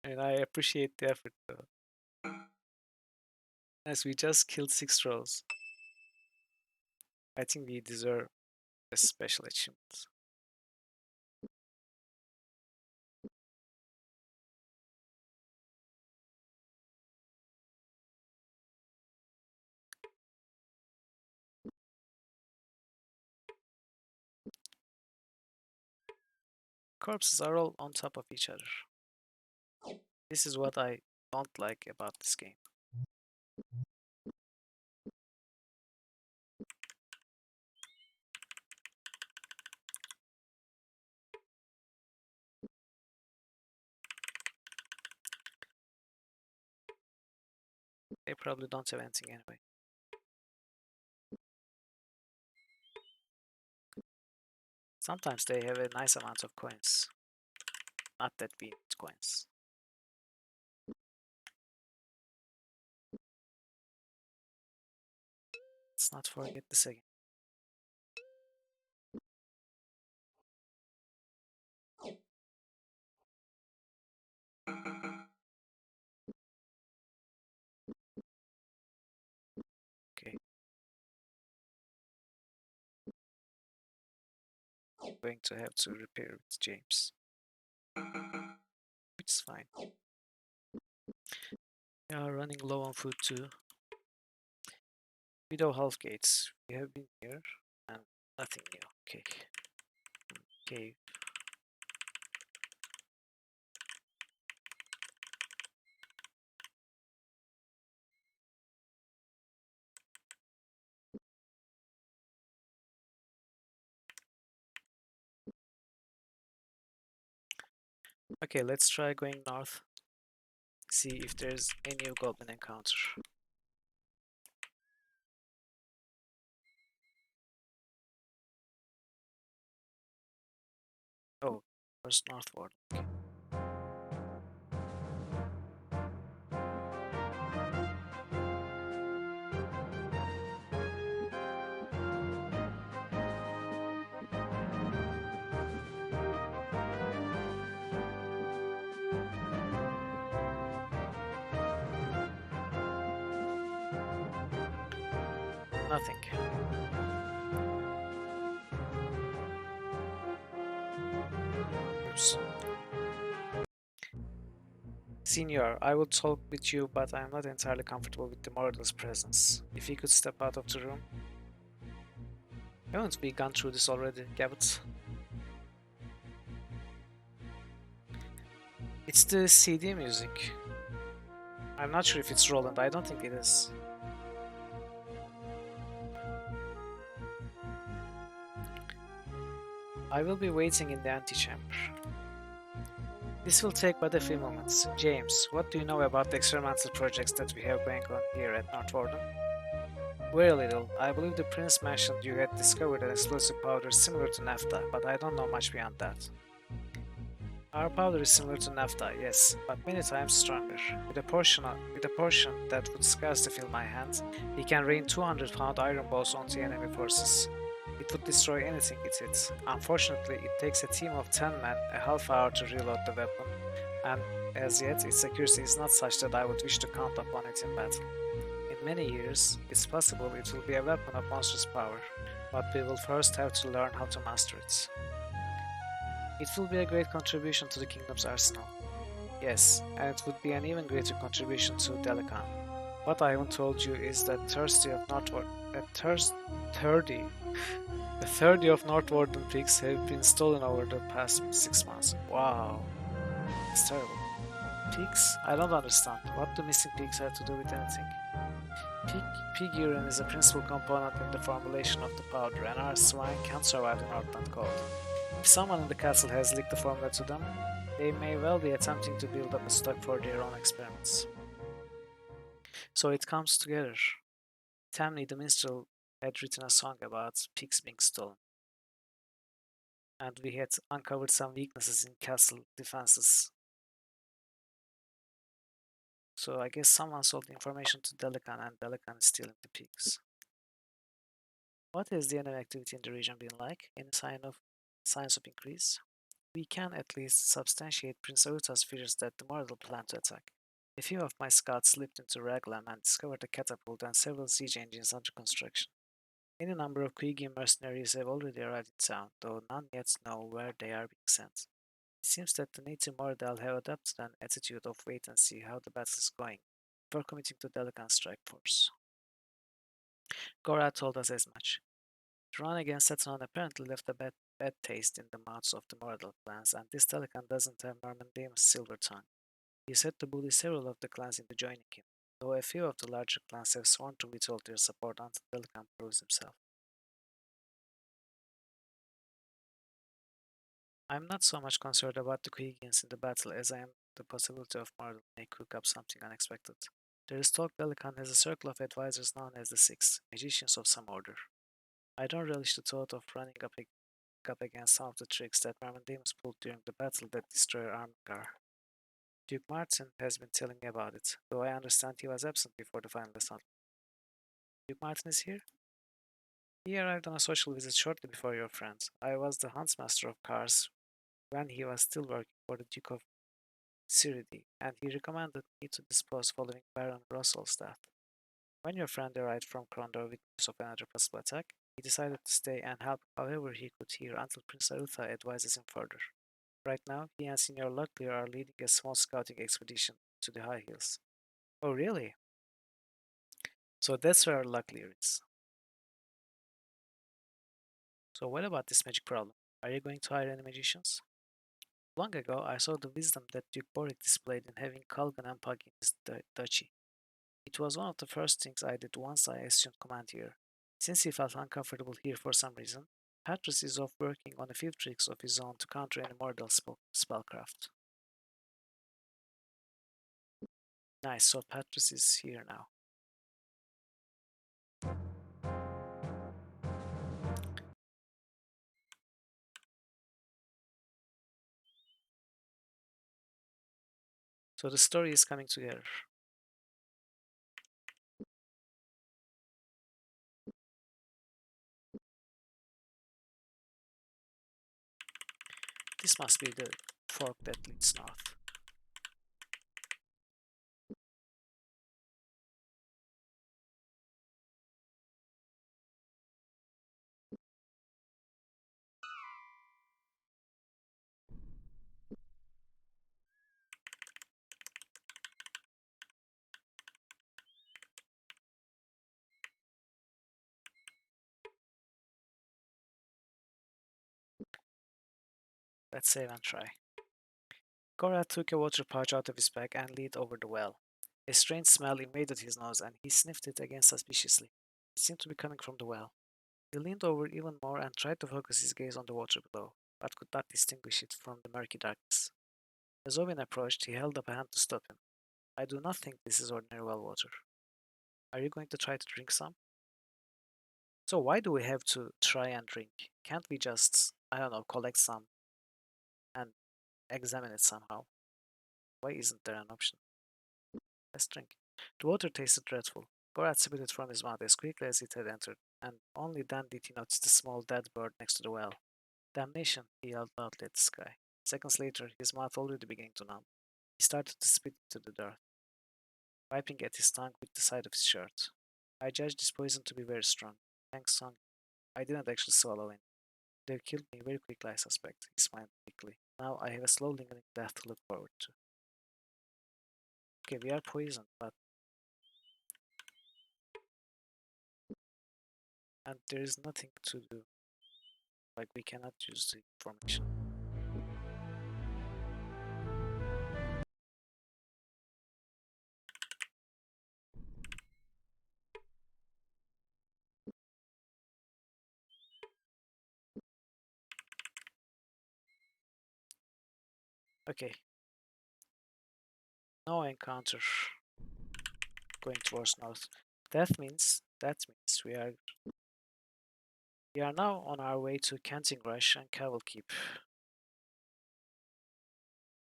And I appreciate the effort though. As we just killed 6 trolls. I think we deserve a special achievement. Corpses are all on top of each other. This is what I don't like about this game. They probably don't have anything anyway. Sometimes they have a nice amount of coins. Not that we need coins. Let's not forget this again. Okay. I'm going to have to repair with James. Which is fine. We are running low on food too. Widow half gates. We have been here and nothing new. Okay. Okay. Okay, let's try going north. See if there's a new goblin encounter. Where's northward? Nothing. Oops. Senior, I would talk with you, but I am not entirely comfortable with the Mortal's presence. If he could step out of the room. Haven't we gone through this already, Gabbett? It's the CD music. I'm not sure if it's Roland, I don't think it is. I will be waiting in the antechamber. This will take but a few moments. James, what do you know about the experimental projects that we have going on here at North Warden? Very little. I believe the prince mentioned you had discovered an explosive powder similar to naphtha, but I don't know much beyond that. Our powder is similar to naphtha, yes, but many times stronger. With a portion that would scarcely fill my hand, we can rain 200-pound iron balls onto enemy forces. It would destroy anything it hits. Unfortunately, it takes a team of 10 men a half hour to reload the weapon, and as yet its accuracy is not such that I would wish to count upon it in battle. In many years, it's possible it will be a weapon of monstrous power, but we will first have to learn how to master it. It will be a great contribution to the kingdom's arsenal. Yes, and it would be an even greater contribution to Delican. What I haven't told you is that the 30 of Northwarden pigs have been stolen over the past 6 months. Wow, it's terrible. Pigs? I don't understand. What do missing pigs have to do with anything? Pig, pig urine is a principal component in the formulation of the powder, and our swine can't survive the Northland cold. If someone in the castle has leaked the formula to them, they may well be attempting to build up a stock for their own experiments. So it comes together. Tamni the minstrel had written a song about pigs being stolen, and we had uncovered some weaknesses in castle defenses. So I guess someone sold the information to Delican, and Delican is stealing the pigs. What has the enemy activity in the region been like? Any signs of increase? We can at least substantiate Prince Aruta's fears that the Mordor plan to attack. A few of my scouts slipped into Raglan and discovered a catapult and several siege engines under construction. Any number of Kuigi mercenaries have already arrived in town, though none yet know where they are being sent. It seems that the native Mordal have adopted an attitude of wait and see how the battle is going before committing to Delican's strike force. Gora told us as much. The run against Saturn apparently left a bad taste in the mouths of the Mordal clans, and this Delican doesn't have Normandaeum's silver tongue. He said to bully several of the clans into joining him, though a few of the larger clans have sworn to withhold their support until Delican proves himself. I am not so much concerned about the Kuigians in the battle as I am the possibility of Mordor may cook up something unexpected. There is talk Delican has a circle of advisors known as the Six, magicians of some order. I don't relish the thought of running up against some of the tricks that Normandaeums pulled during the battle that destroyed Armengar. Duke Martin has been telling me about it, though I understand he was absent before the final assault. Duke Martin is here? He arrived on a social visit shortly before your friend. I was the huntsmaster of Kars when he was still working for the Duke of Cyridi, and he recommended me to dispose following Baron Russell's death. When your friend arrived from Krondor with news of another possible attack, he decided to stay and help however he could here until Prince Arutha advises him further. Right now, he and Senior Locklear are leading a small scouting expedition to the high hills. Oh, really? So that's where Locklear is. So what about this magic problem? Are you going to hire any magicians? Long ago, I saw the wisdom that Duke Boric displayed in having Kalgan and Pug in his duchy. It was one of the first things I did once I assumed command here. Since he felt uncomfortable here for some reason, Patras is off working on a few tricks of his own to counter any mortal spellcraft. Nice, so Patras is here now. So the story is coming together. This must be the fork that leads north. Let's save and try. Cora took a water pouch out of his bag and leaned over the well. A strange smell invaded his nose and he sniffed it again suspiciously. It seemed to be coming from the well. He leaned over even more and tried to focus his gaze on the water below, but could not distinguish it from the murky darkness. As Owen approached, he held up a hand to stop him. I do not think this is ordinary well water. Are you going to try to drink some? So why do we have to try and drink? Can't we just, I don't know, collect some and examine it somehow? Why isn't there an option? Let's drink. The water tasted dreadful. Gorat spit it from his mouth as quickly as it had entered, and only then did he notice the small dead bird next to the well. Damnation, he yelled loudly at the sky. Seconds later, his mouth already beginning to numb. He started to spit into the dirt, wiping at his tongue with the side of his shirt. I judged this poison to be very strong. Thanks, Song. I didn't actually swallow it. They killed me very quickly, I suspect. He smiled quickly. Now I have a slow lingering death to look forward to. Okay, we are poisoned, but and there is nothing to do. Like we cannot use the information. Okay, no encounter going towards north. That means we are now on our way to Canting Rush and Caval Keep,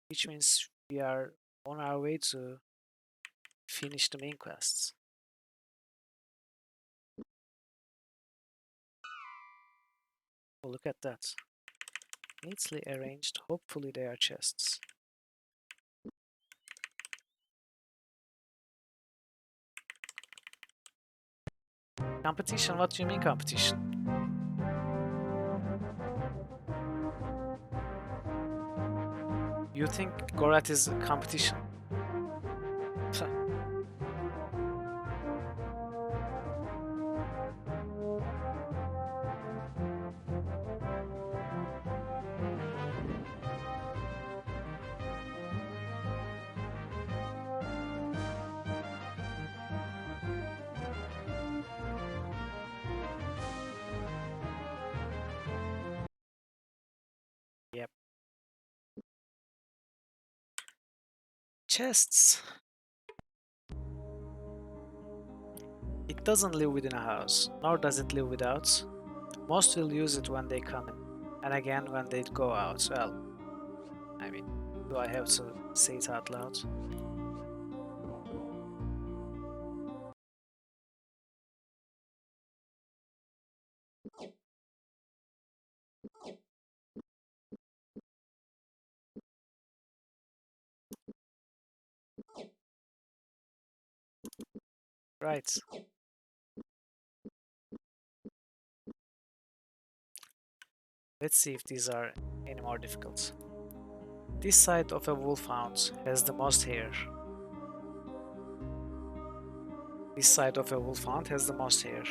which means we are on our way to finish the main quests. Oh, look at that. Neatly arranged, hopefully they are chests. Competition? What do you mean competition? You think Gorat is a competition? Yep. Chests. It doesn't live within a house, nor does it live without. Most will use it when they come in, and again when they go out. Well, I mean, do I have to say it out loud? Right. Let's see if these are any more difficult. This side of a wolfhound has the most hair. This side of a wolfhound has the most hair.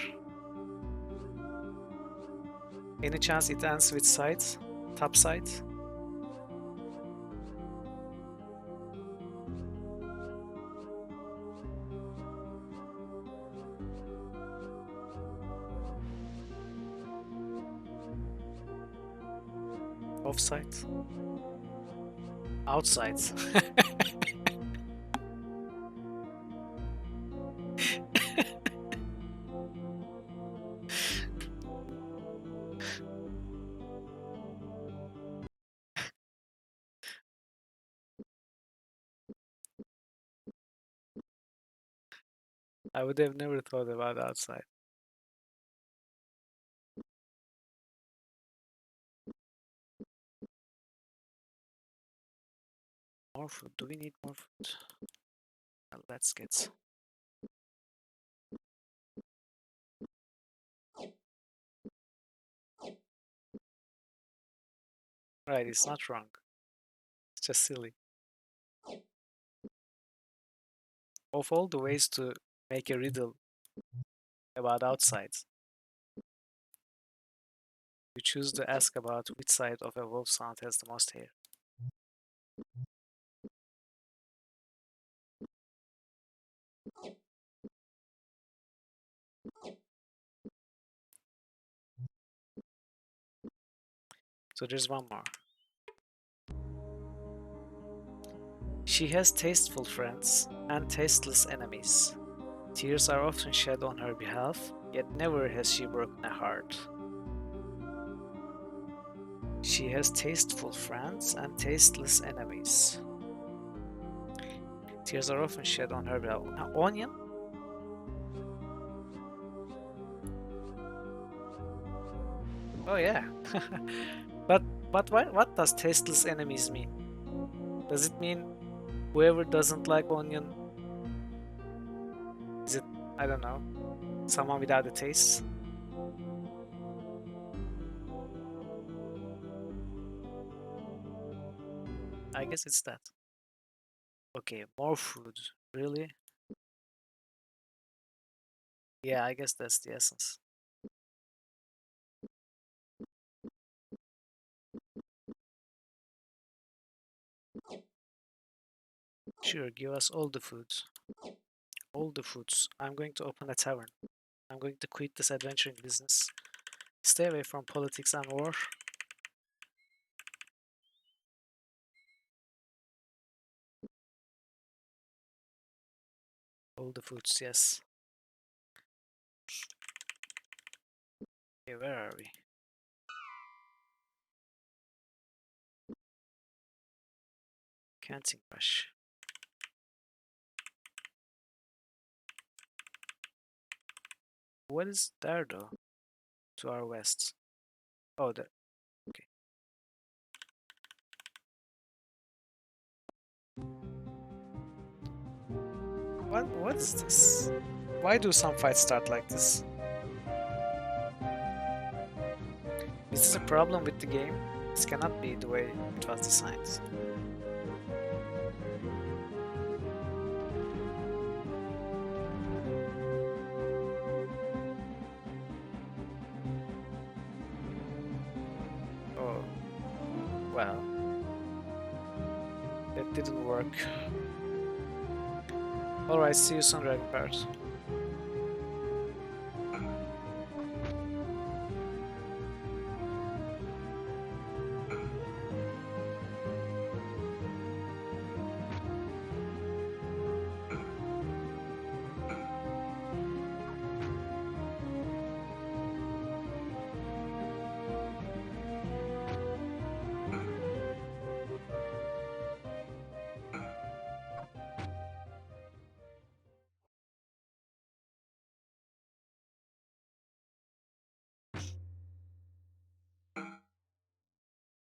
Any chance it ends with side? Top side? Offside? Outside? I would have never thought about outside. More food. Do we need more food? Well, let's get. Right, it's not wrong. It's just silly. Of all the ways to make a riddle about outside, you choose to ask about which side of a wolf's hunt has the most hair. So there's one more. She has tasteful friends and tasteless enemies. Tears are often shed on her behalf, yet never has she broken a heart. She has tasteful friends and tasteless enemies. Tears are often shed on her behalf. Onion? Oh yeah. but what does tasteless enemies mean? Does it mean whoever doesn't like onion, is it, I don't know, someone without a taste? I guess it's that. Okay, more food. Really? Yeah, I guess that's the essence. Sure, give us all the foods. All the foods. I'm going to open a tavern. I'm going to quit this adventuring business. Stay away from politics and war. All the foods, yes. Okay, where are we? Canting Rush. What is there though? To our west. Oh, there. Okay. What is this? Why do some fights start like this? Is this a problem with the game? This cannot be the way it was designed. Oh, well. That didn't work. Alright, see you soon, Dragon Parrot.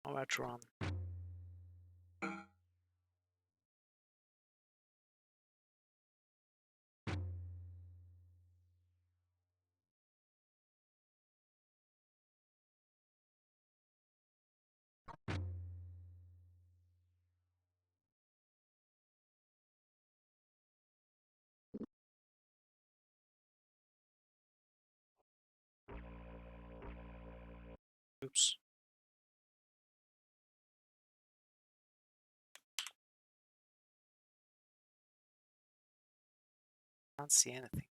Nowhere to run. Oops. Can't see anything.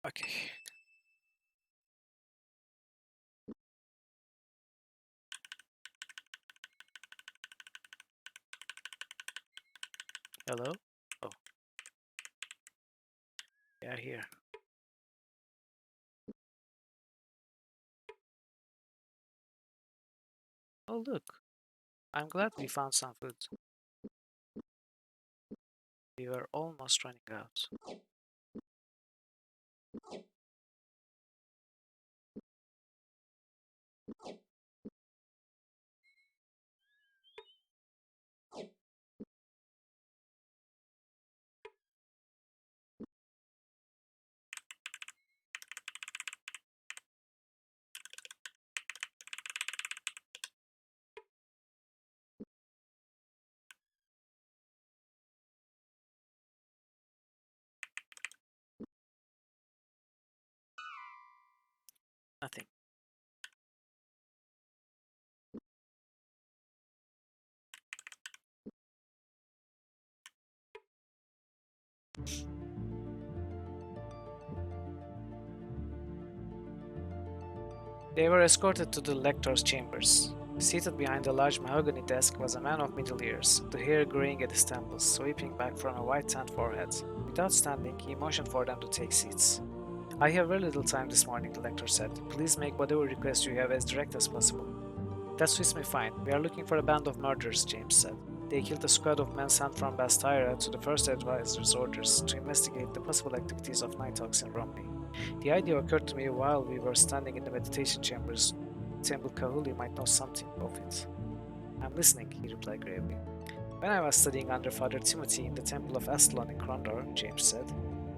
Okay. Hello? Oh, yeah, here. Oh, look. I'm glad we found some food. We were almost running out. Nothing. They were escorted to the lector's chambers. Seated behind a large mahogany desk was a man of middle years, the hair graying at his temples, sweeping back from a white tanned forehead. Without standing, he motioned for them to take seats. I have very little time this morning, the lector said. Please make whatever request you have as direct as possible. That suits me fine. We are looking for a band of murderers, James said. They killed a squad of men sent from Bastira to the First Advisor's orders to investigate the possible activities of Nighthawks in Romney. The idea occurred to me while we were standing in the meditation chambers. Temple Kahuli might know something of it. I'm listening, he replied gravely. When I was studying under Father Timothy in the Temple of Astalon in Krondor, James said,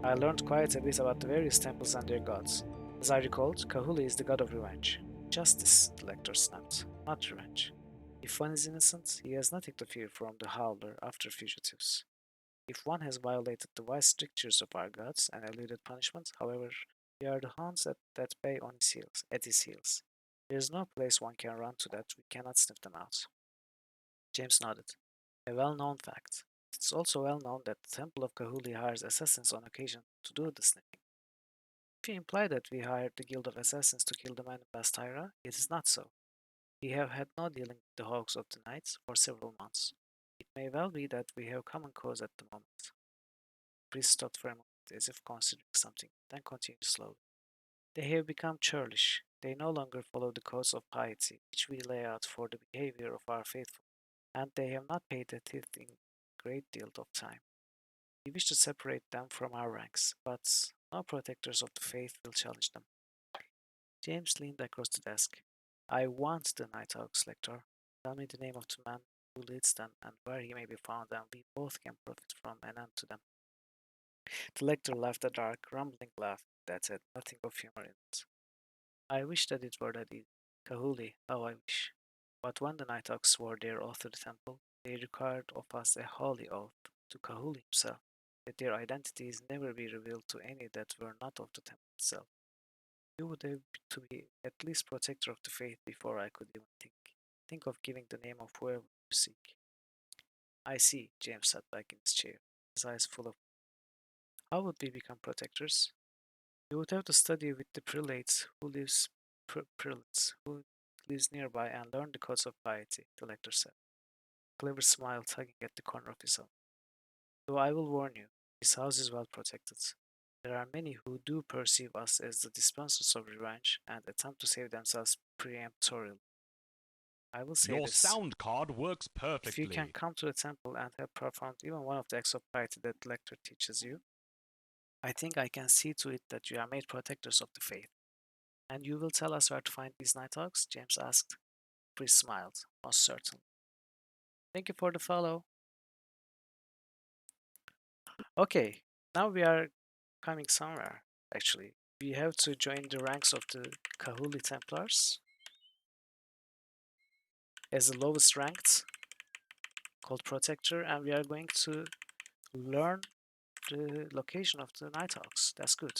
I learned quite a bit about the various temples and their gods. As I recalled, Kahuli is the god of revenge. Justice, the lector snapped, not revenge. If one is innocent, he has nothing to fear from the howler after fugitives. If one has violated the wise strictures of our gods and eluded punishment, however, we are the hounds that bay on his heels, at his heels. There is no place one can run to that we cannot sniff them out. James nodded. A well-known fact. It's also well known that the Temple of Kahuli hires assassins on occasion to do the sniffing. If you imply that we hired the Guild of Assassins to kill the man in Bastira, it is not so. We have had no dealing with the Hawks of the Night for several months. It may well be that we have common cause at the moment. The priest stopped for a moment, as if considering something, then continued slowly. They have become churlish. They no longer follow the codes of piety which we lay out for the behavior of our faithful, and they have not paid a tithing great deal of time. We wish to separate them from our ranks, but no protectors of the faith will challenge them. James leaned across the desk. I want the Nighthawks, Lector. Tell me the name of the man who leads them and where he may be found, and we both can profit from an end to them. The Lector laughed a dark, rumbling laugh that had nothing of humor in it. I wish that it were that easy. Kahuli, how I wish. But when the Nighthawks swore their oath to the temple, they required of us a holy oath to Kahuli himself, that their identities never be revealed to any that were not of the temple itself. You would have to be at least protector of the faith before I could even think of giving the name of whoever you seek. I see, James sat back in his chair, his eyes full of. How would we become protectors? You would have to study with the prelates who lives nearby and learn the codes of piety, the lector said, a clever smile tugging at the corner of his own. Though I will warn you, this house is well protected. There are many who do perceive us as the dispensers of revenge and attempt to save themselves peremptorily. I will say Your this. sound card works If you can perfectly. come to the temple and have performed even one of the acts of piety that the lector teaches you, I think I can see to it that you are made protectors of the faith. And you will tell us where to find these Nighthawks? James asked. The priest smiled. Most certainly. Thank you for the follow. Okay, now we are coming somewhere, actually. We have to join the ranks of the Kahuli Templars as the lowest ranked, called Protector, and we are going to learn the location of the Nighthawks. That's good.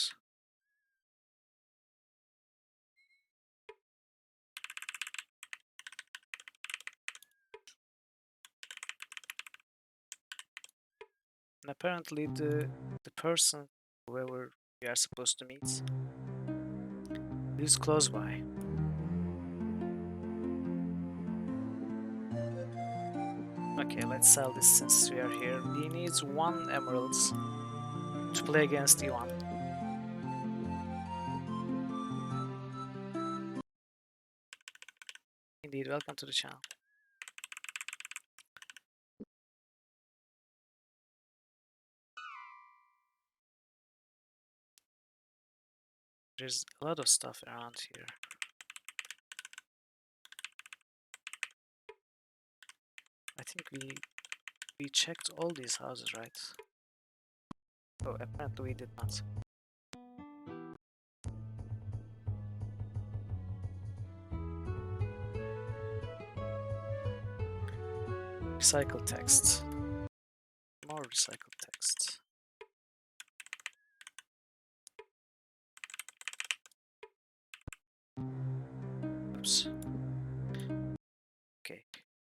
And apparently the person, whoever we are supposed to meet, lives close by. Okay, let's sell this since we are here. He needs 1 emerald to play against Ivan. Indeed, indeed. Welcome to the channel. There's a lot of stuff around here. I think we checked all these houses, right? Oh, apparently we did not. Recycled text. More recycled text. Oops. Okay,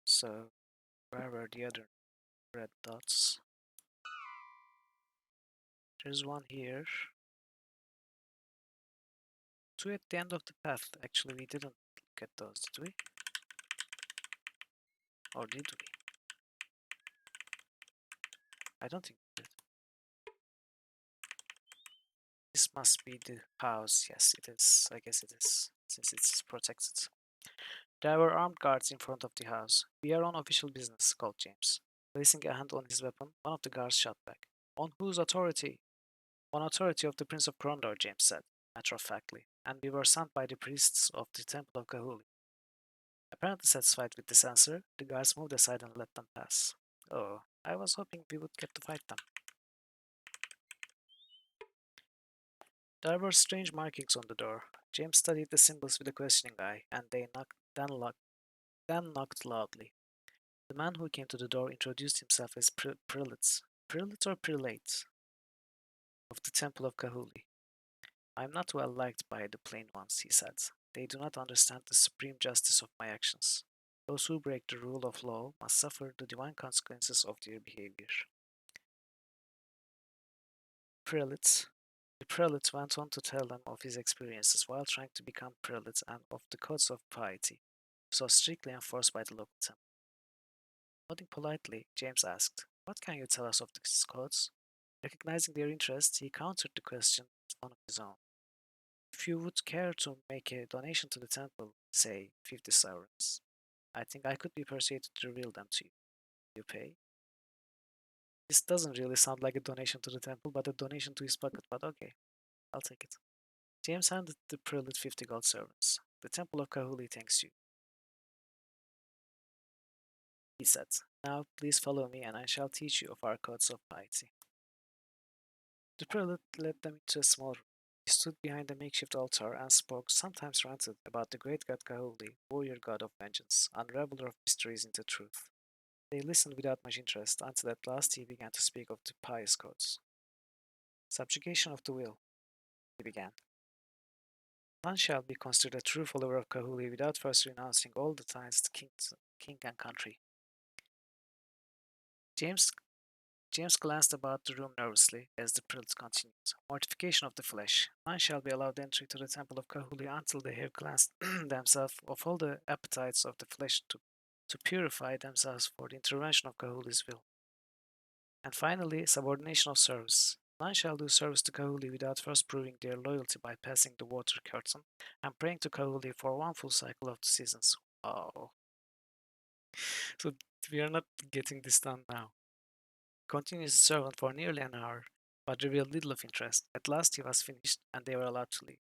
so where were the other red dots? There's one here. Two at the end of the path. Actually, we didn't look at those, did we? Or did we? I don't think we did. This must be the house. Yes, it is. I guess it is, since it's protected. There were armed guards in front of the house. "We are on official business," called James. Placing a hand on his weapon, one of the guards shot back. "On whose authority?" "On authority of the Prince of Krondor," James said, matter-of-factly, "and we were sent by the priests of the Temple of Kahuli." Apparently satisfied with this answer, the guards moved aside and let them pass. Oh, I was hoping we would get to fight them. There were strange markings on the door. James studied the symbols with a questioning eye, and then knocked loudly. The man who came to the door introduced himself as Prelate or Prelate of the Temple of Kahuli. "I am not well liked by the plain ones," he said. "They do not understand the supreme justice of my actions. Those who break the rule of law must suffer the divine consequences of their behavior." Prelates. The prelate went on to tell them of his experiences while trying to become prelate and of the codes of piety, so strictly enforced by the local temple. Nodding politely, James asked, "What can you tell us of these codes?" Recognizing their interest, he countered the question with one of his own. "If you would care to make a donation to the temple, say 50 sovereigns, I think I could be persuaded to reveal them to you. You pay?" This doesn't really sound like a donation to the temple, but a donation to his pocket, but okay, I'll take it. James handed the prelate 50 gold sovereigns. "The Temple of Kahuli thanks you," he said. "Now please follow me and I shall teach you of our codes of piety." The prelate led them into a small room. He stood behind a makeshift altar and spoke, sometimes ranted, about the great god Kahuli, warrior god of vengeance, unraveler of mysteries into truth. They listened without much interest until at last he began to speak of the pious codes. "Subjugation of the will," he began. "None shall be considered a true follower of Kahuli without first renouncing all the ties to king and country." James James glanced about the room nervously as the prelate continued. "Mortification of the flesh. None shall be allowed entry to the temple of Kahuli until they have cleansed themselves of all the appetites of the flesh to purify themselves for the intervention of Kahuli's will. And finally, subordination of service. None shall do service to Kahuli without first proving their loyalty by passing the water curtain and praying to Kahuli for one full cycle of the seasons." Oh. So we are not getting this done now. Continued his servant for nearly an hour, but revealed little of interest. At last he was finished, and they were allowed to leave.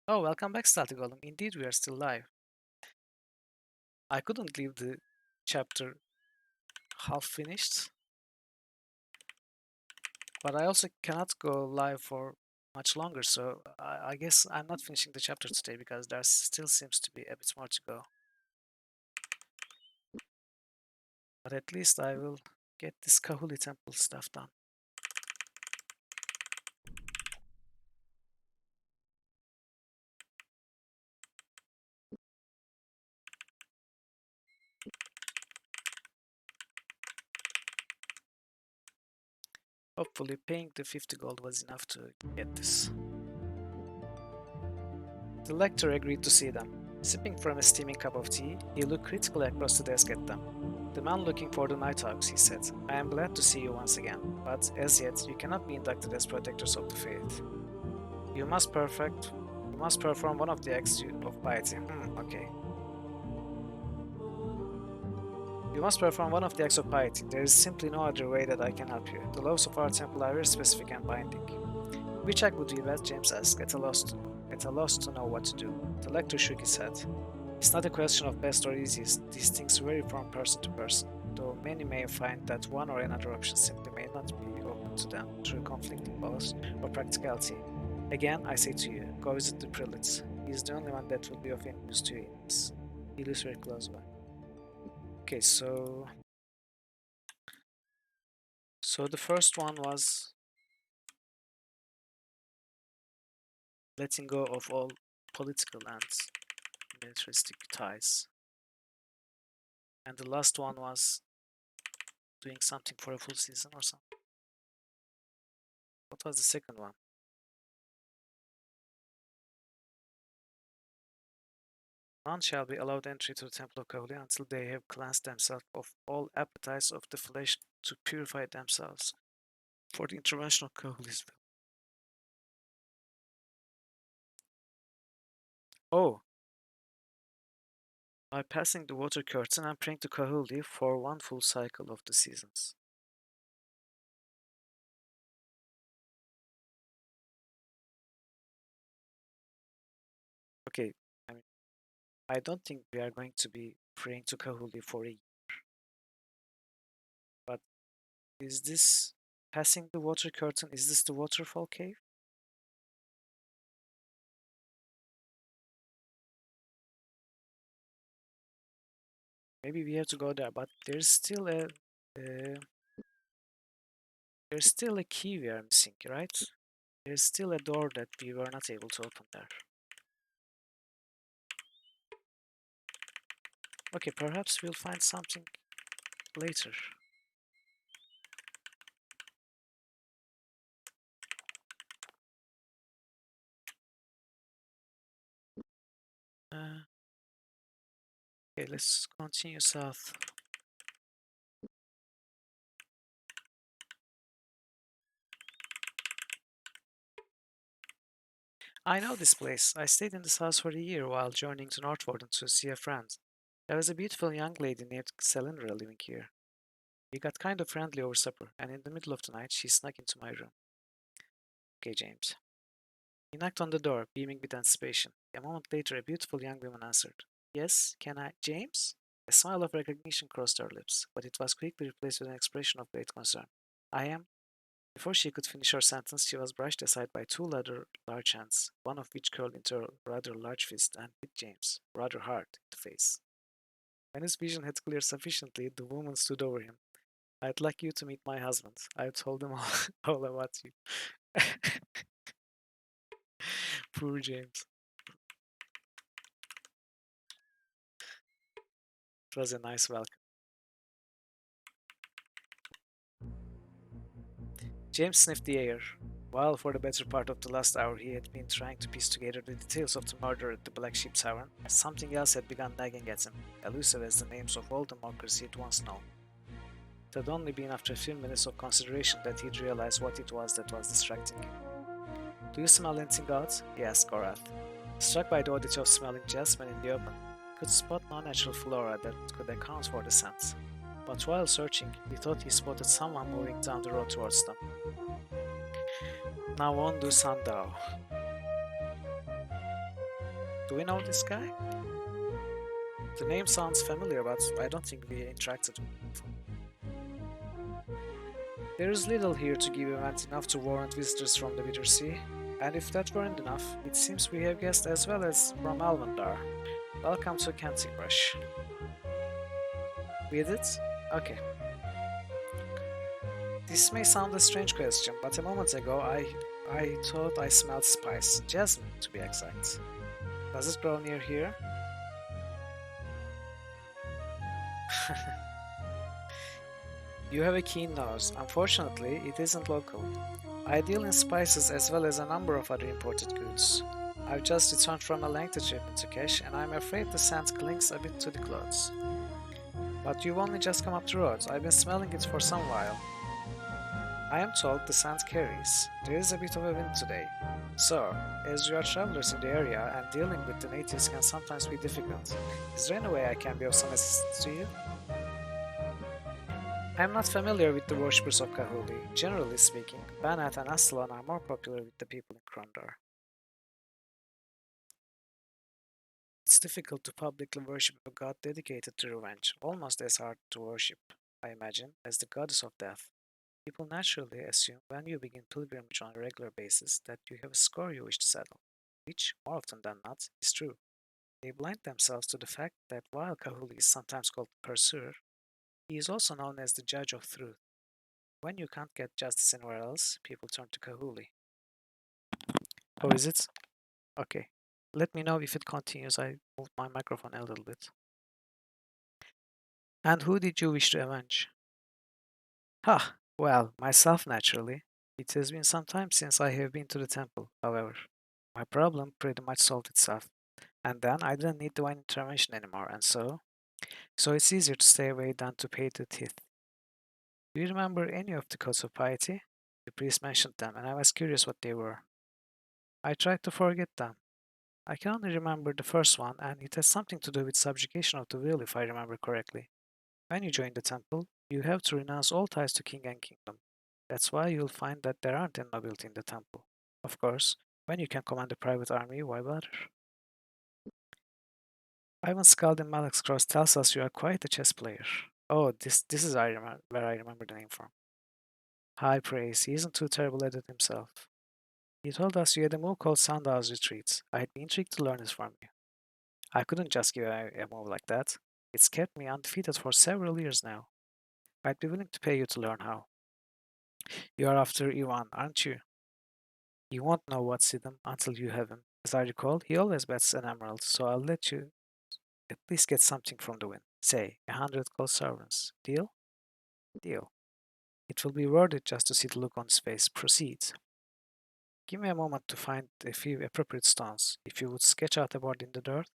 "Oh, welcome back, Stealthy Golem. Indeed, we are still live." I couldn't leave the chapter half finished, but I also cannot go live for much longer, so I guess I'm not finishing the chapter today because there still seems to be a bit more to go. But at least I will get this Kahuli Temple stuff done. Hopefully paying the 50 gold was enough to get this. The lector agreed to see them. Sipping from a steaming cup of tea, he looked critically across the desk at them. "The man looking for the Nighthawks," he said. "I am glad to see you once again, but as yet you cannot be inducted as protectors of the faith. You must perform one of the acts of piety." Okay. You must perform one of the acts of piety. There is simply no other way that I can help you. The laws of our temple are very specific and binding. Which act would you best? James asked, at a loss to know what to do. The lector shook his head. It's not a question of best or easiest. These things vary from person to person, though many may find that one or another option simply may not be open to them through conflicting laws or practicality. Again, I say to you, go visit the prelate. He is the only one that will be of any use to you in this. He lives very close by. Okay, so the first one was letting go of all political and militaristic ties. And the last one was doing something for a full season or something. What was the second one? None shall be allowed entry to the temple of Kahuli until they have cleansed themselves of all appetites of the flesh to purify themselves for the intervention of Kahuli's will. Oh, by passing the water curtain and praying to Kahuli for one full cycle of the seasons. Okay, I mean, I don't think we are going to be praying to Kahuli for a year. But is this passing the water curtain? Is this the waterfall cave? Maybe we have to go there, but uh, there's still a key we are missing, right? There's still a door that we were not able to open there. Okay, perhaps we'll find something later. Okay, let's continue south. I know this place. I stayed in this house for a year while journeying to Northwarden to see a friend. There was a beautiful young lady named Celindra living here. We got kind of friendly over supper, and in the middle of the night she snuck into my room. Okay, James. He knocked on the door, beaming with anticipation. A moment later, a beautiful young woman answered. Yes, can I? James? A smile of recognition crossed her lips, but it was quickly replaced with an expression of great concern. I am. Before she could finish her sentence, she was brushed aside by two large hands, one of which curled into a rather large fist and hit James, rather hard, in the face. When his vision had cleared sufficiently, the woman stood over him. I'd like you to meet my husband. I told him all about you. Poor James. It was a nice welcome. James sniffed the air. While for the better part of the last hour he had been trying to piece together the details of the murder at the Black Sheep Tavern, something else had begun nagging at him, elusive as the names of all the mockers he had once known. It had only been after a few minutes of consideration that he'd realized what it was that was distracting. Do you smell anything odd? He asked Gorath. Struck by the oddity of smelling jasmine in the open, he could spot no natural flora that could account for the scent. But while searching, he thought he spotted someone moving down the road towards them. Nawondu Sandao. Do we know this guy? The name sounds familiar, but I don't think we interacted with him before. There is little here to give event enough to warrant visitors from the Bitter Sea, and if that weren't enough, it seems we have guests as well as from Almandar. Welcome to Canting Rush. We did it? Okay. This may sound a strange question, but a moment ago I thought I smelled spice, jasmine to be exact. Does it grow near here? You have a keen nose. Unfortunately, it isn't local. I deal in spices as well as a number of other imported goods. I've just returned from a lengthy trip into Kesh, and I'm afraid the scent clings a bit to the clothes. But you've only just come up the road. I've been smelling it for some while. I am told the scent carries. There is a bit of a wind today. So, as you are travelers in the area and dealing with the natives can sometimes be difficult, is there any way I can be of some assistance to you? I'm not familiar with the worshippers of Kahuli. Generally speaking, Banat and Aslan are more popular with the people in Krondor. It's difficult to publicly worship a god dedicated to revenge, almost as hard to worship, I imagine, as the goddess of death. People naturally assume when you begin pilgrimage on a regular basis that you have a score you wish to settle, which, more often than not, is true. They blind themselves to the fact that while Kahuli is sometimes called Pursuer, he is also known as the Judge of Truth. When you can't get justice anywhere else, people turn to Kahuli. Oh, is it? Okay. Let me know if it continues. I moved my microphone a little bit. And who did you wish to avenge? Ha! Well, myself naturally. It has been some time since I have been to the temple, however. My problem pretty much solved itself. And then I didn't need divine intervention anymore, and so it's easier to stay away than to pay the teeth. Do you remember any of the codes of piety? The priest mentioned them, and I was curious what they were. I tried to forget them. I can only remember the first one, and it has something to do with subjugation of the will, if I remember correctly. When you join the temple, you have to renounce all ties to king and kingdom. That's why you'll find that there aren't any nobility in the temple. Of course, when you can command a private army, why bother? Ivan Skald in Malak's Cross tells us you are quite a chess player. Oh, this is where I remember the name from. High praise, he isn't too terrible at it himself. He told us you had a move called Sandal's Retreat. I'd be intrigued to learn it from you. I couldn't just give a move like that. It's kept me undefeated for several years now. I'd be willing to pay you to learn how. You are after Ivan, aren't you? You won't know what's in him until you have him. As I recall, he always bets an emerald, so I'll let you at least get something from the win. Say, 100 gold sovereigns. Deal? Deal. It will be worth it just to see the look on his face. Proceed. Give me a moment to find a few appropriate stones. If you would sketch out a board in the dirt,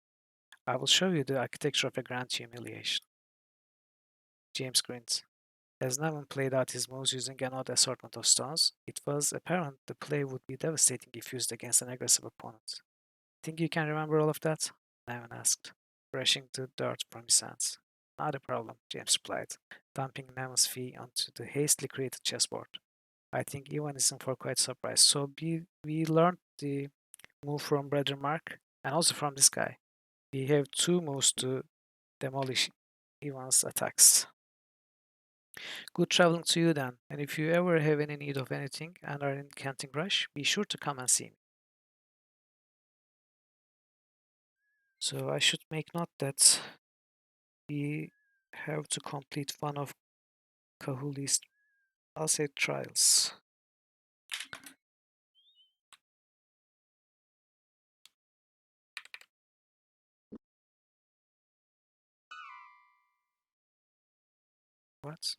I will show you the architecture of a grand humiliation. James grinned. As Navan played out his moves using an odd assortment of stones, it was apparent the play would be devastating if used against an aggressive opponent. Think you can remember all of that? Navan asked, brushing the dirt from his hands. Not a problem, James replied, dumping Navan's fee onto the hastily created chessboard. I think Ivan isn't for quite surprised. So we learned the move from Brother Mark and also from this guy. We have two moves to demolish Ivan's attacks. Good traveling to you then, and if you ever have any need of anything and are in Canting Rush, be sure to come and see me. So I should make note that we have to complete one of Kahuli's, I'll say, trials. What?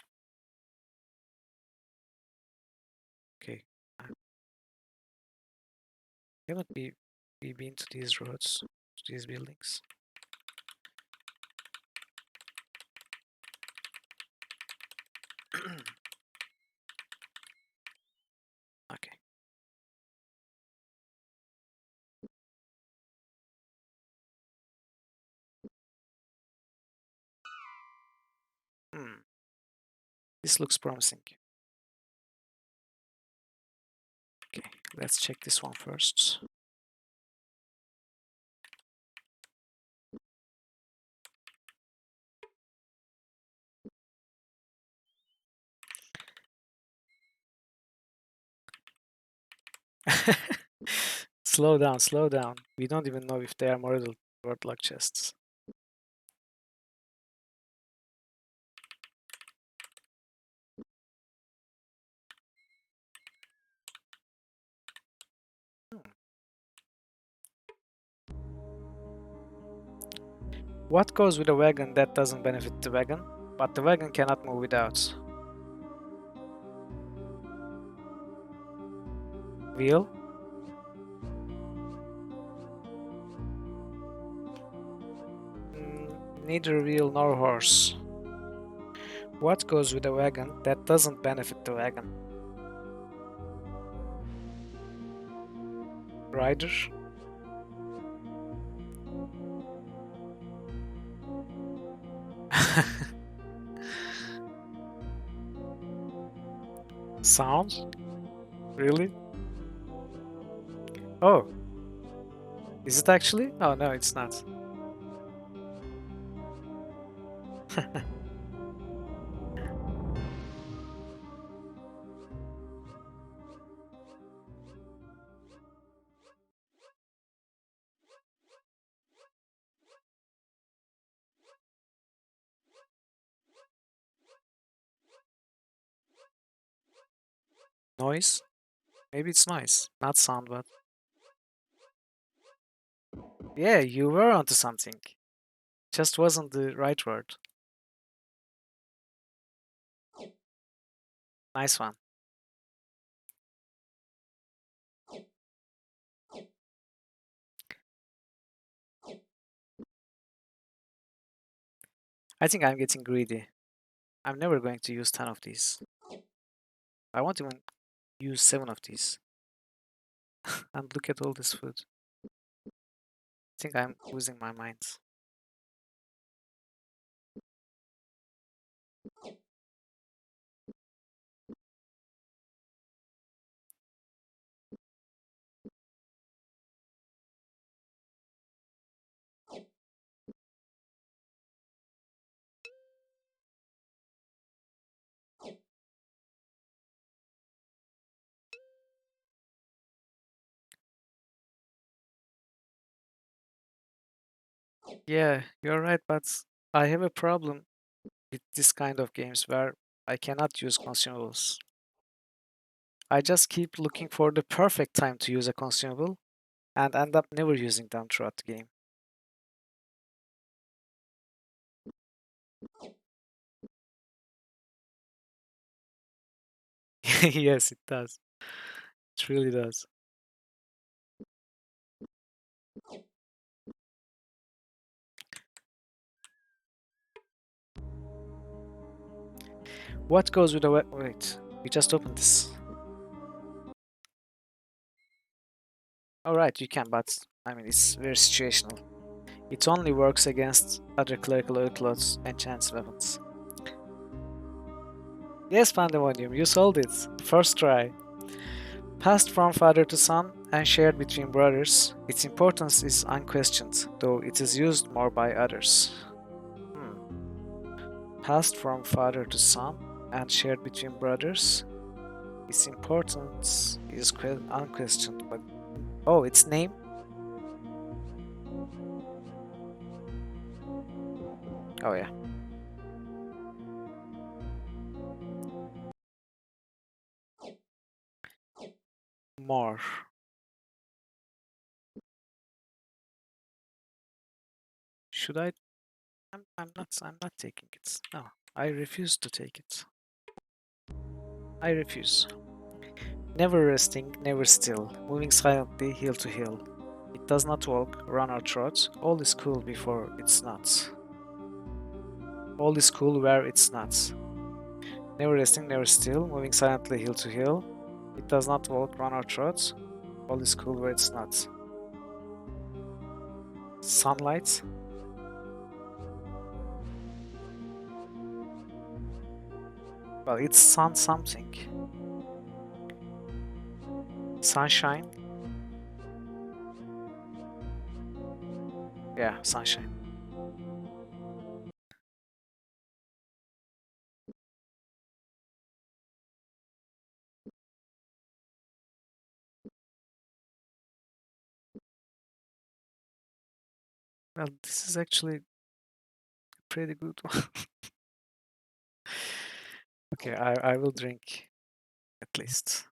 Okay. I haven't we been to these roads, to these buildings. Okay. Hmm. This looks promising. Okay, let's check this one first. Slow down, slow down. We don't even know if they are mortal word luck chests. Hmm. What goes with a wagon that doesn't benefit the wagon, but the wagon cannot move without? Wheel? Neither wheel nor horse. What goes with a wagon that doesn't benefit the wagon? Rider? Sounds? Really? Oh, is it actually? Oh no, it's not. Noise? Maybe it's noise, not sound, but yeah, you were onto something. Just wasn't the right word. Nice one. I think I'm getting greedy. I'm never going to use 10 of these. I won't even use 7 of these. And look at all this food. I think I'm losing my mind. Yeah, you're right, but I have a problem with this kind of games where I cannot use consumables. I just keep looking for the perfect time to use a consumable and end up never using them throughout the game. Yes, it does. It really does. What goes with a wait? We just opened this. Alright, you can, but I mean, it's very situational. It only works against other clerical outlaws and chance weapons. Yes, Pandemonium, you solved it. First try. Passed from father to son and shared between brothers, its importance is unquestioned, though it is used more by others. Hmm. Passed from father to son and shared between brothers, its importance is unquestioned. But oh, its name? Oh yeah, more. Should I? I'm not. I'm not taking it. No, I refuse to take it. I refuse. Never resting, never still, moving silently hill to hill. It does not walk, run or trot. All is cool before it's not. All is cool where it's not. Never resting, never still, moving silently hill to hill. It does not walk, run or trot. All is cool where it's not. Sunlight? Well, it's sun something. Sunshine? Yeah, sunshine. Well, this is actually a pretty good one. Okay, I will drink at least.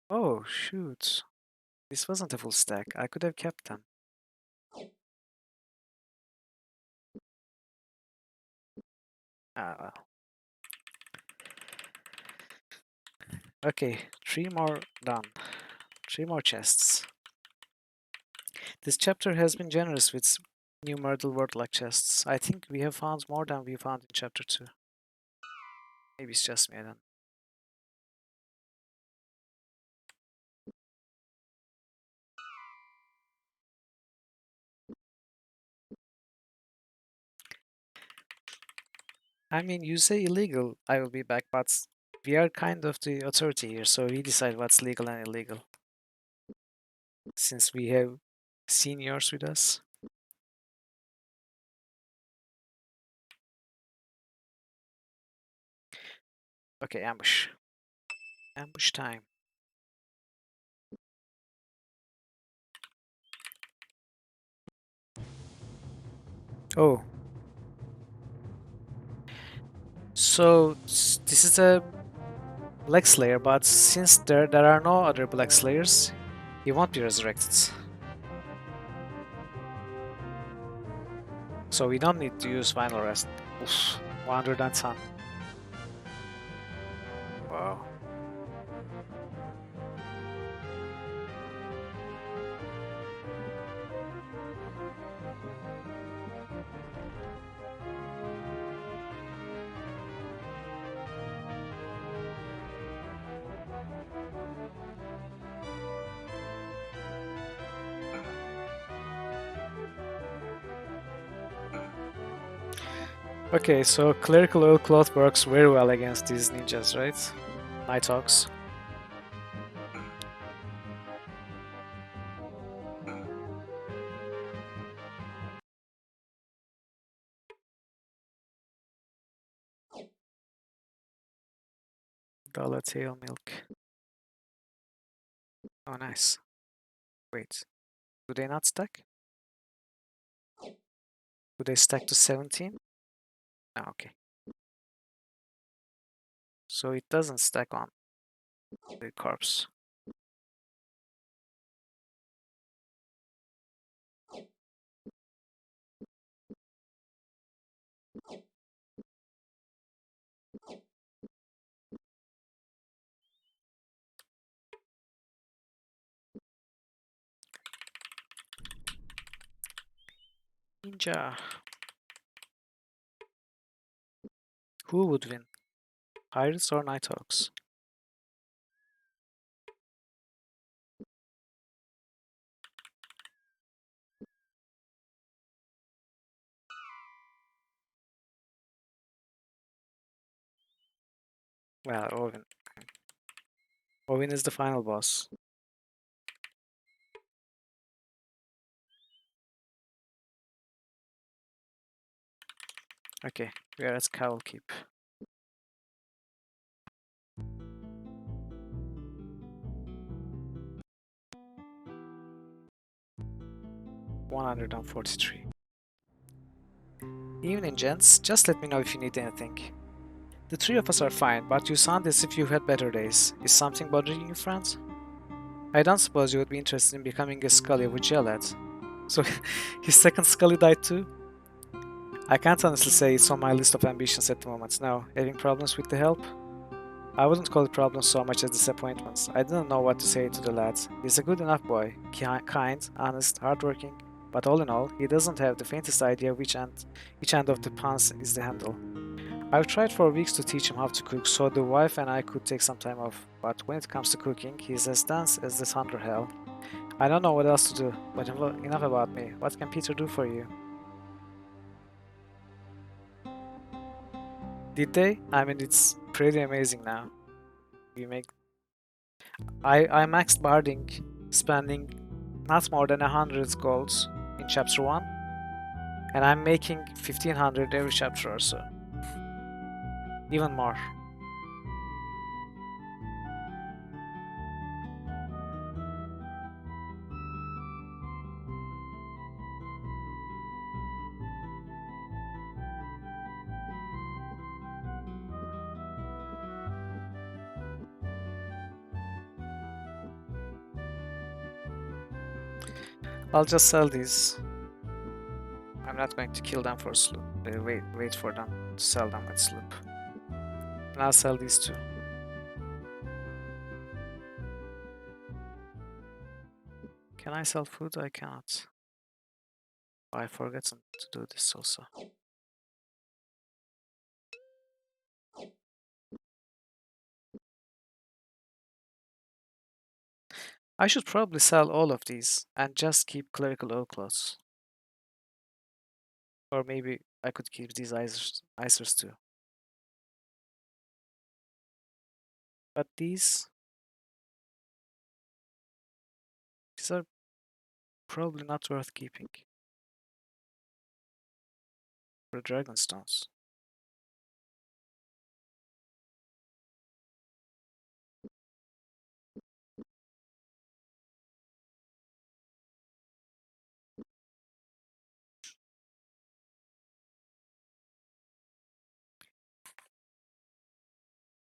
Oh, shoot. This wasn't a full stack. I could have kept them. Ah, well. Okay, 3 more done. 3 more chests. This chapter has been generous with new Myrtle World-like chests. I think we have found more than we found in chapter 2. Maybe it's just me then. I mean, you say illegal, I will be back, but we are kind of the authority here, so we decide what's legal and illegal. Since we have seniors with us. Okay, ambush. Ambush time. Oh, so this is a Black Slayer, but since there are no other Black Slayers, he won't be resurrected. So we don't need to use Final Rest. Oof, 110. Wow. Okay, so Clerical Oilcloth works very well against these ninjas, right? Nighthawks. Dollar tail milk. Oh, nice. Wait, do they not stack? Do they stack to 17? Oh, okay. So it doesn't stack on the corpse. Ninja. Who would win? Pirates or Nighthawks? Well, Owen. Owen is the final boss. Okay, we are at Cowl Keep. $143. Evening, gents. Just let me know if you need anything. The three of us are fine, but you sound as if you had better days. Is something bothering you, friends? I don't suppose you would be interested in becoming a Scully with Gillette. So, his second Scully died too? I can't honestly say it's on my list of ambitions at the moment. No, having problems with the help? I wouldn't call it problems so much as disappointments. I didn't know what to say to the lad. He's a good enough boy, kind, honest, hardworking, but all in all, he doesn't have the faintest idea which end of the pants is the handle. I've tried for weeks to teach him how to cook so the wife and I could take some time off, but when it comes to cooking, he's as dense as the thunder hell. I don't know what else to do, but enough about me. What can Peter do for you? Did they? I mean, it's pretty amazing now. We make I maxed barding, spending not more than 100 golds in chapter 1, and I'm making 1500 every chapter or so. Even more. I'll just sell these. I'm not going to kill them for sloop. Wait for them to sell them at sloop. And I'll sell these too. Can I sell food? I cannot. I forgot to do this also. I should probably sell all of these and just keep clerical oak cloths. Or maybe I could keep these icers too. But these are probably not worth keeping. For dragon stones.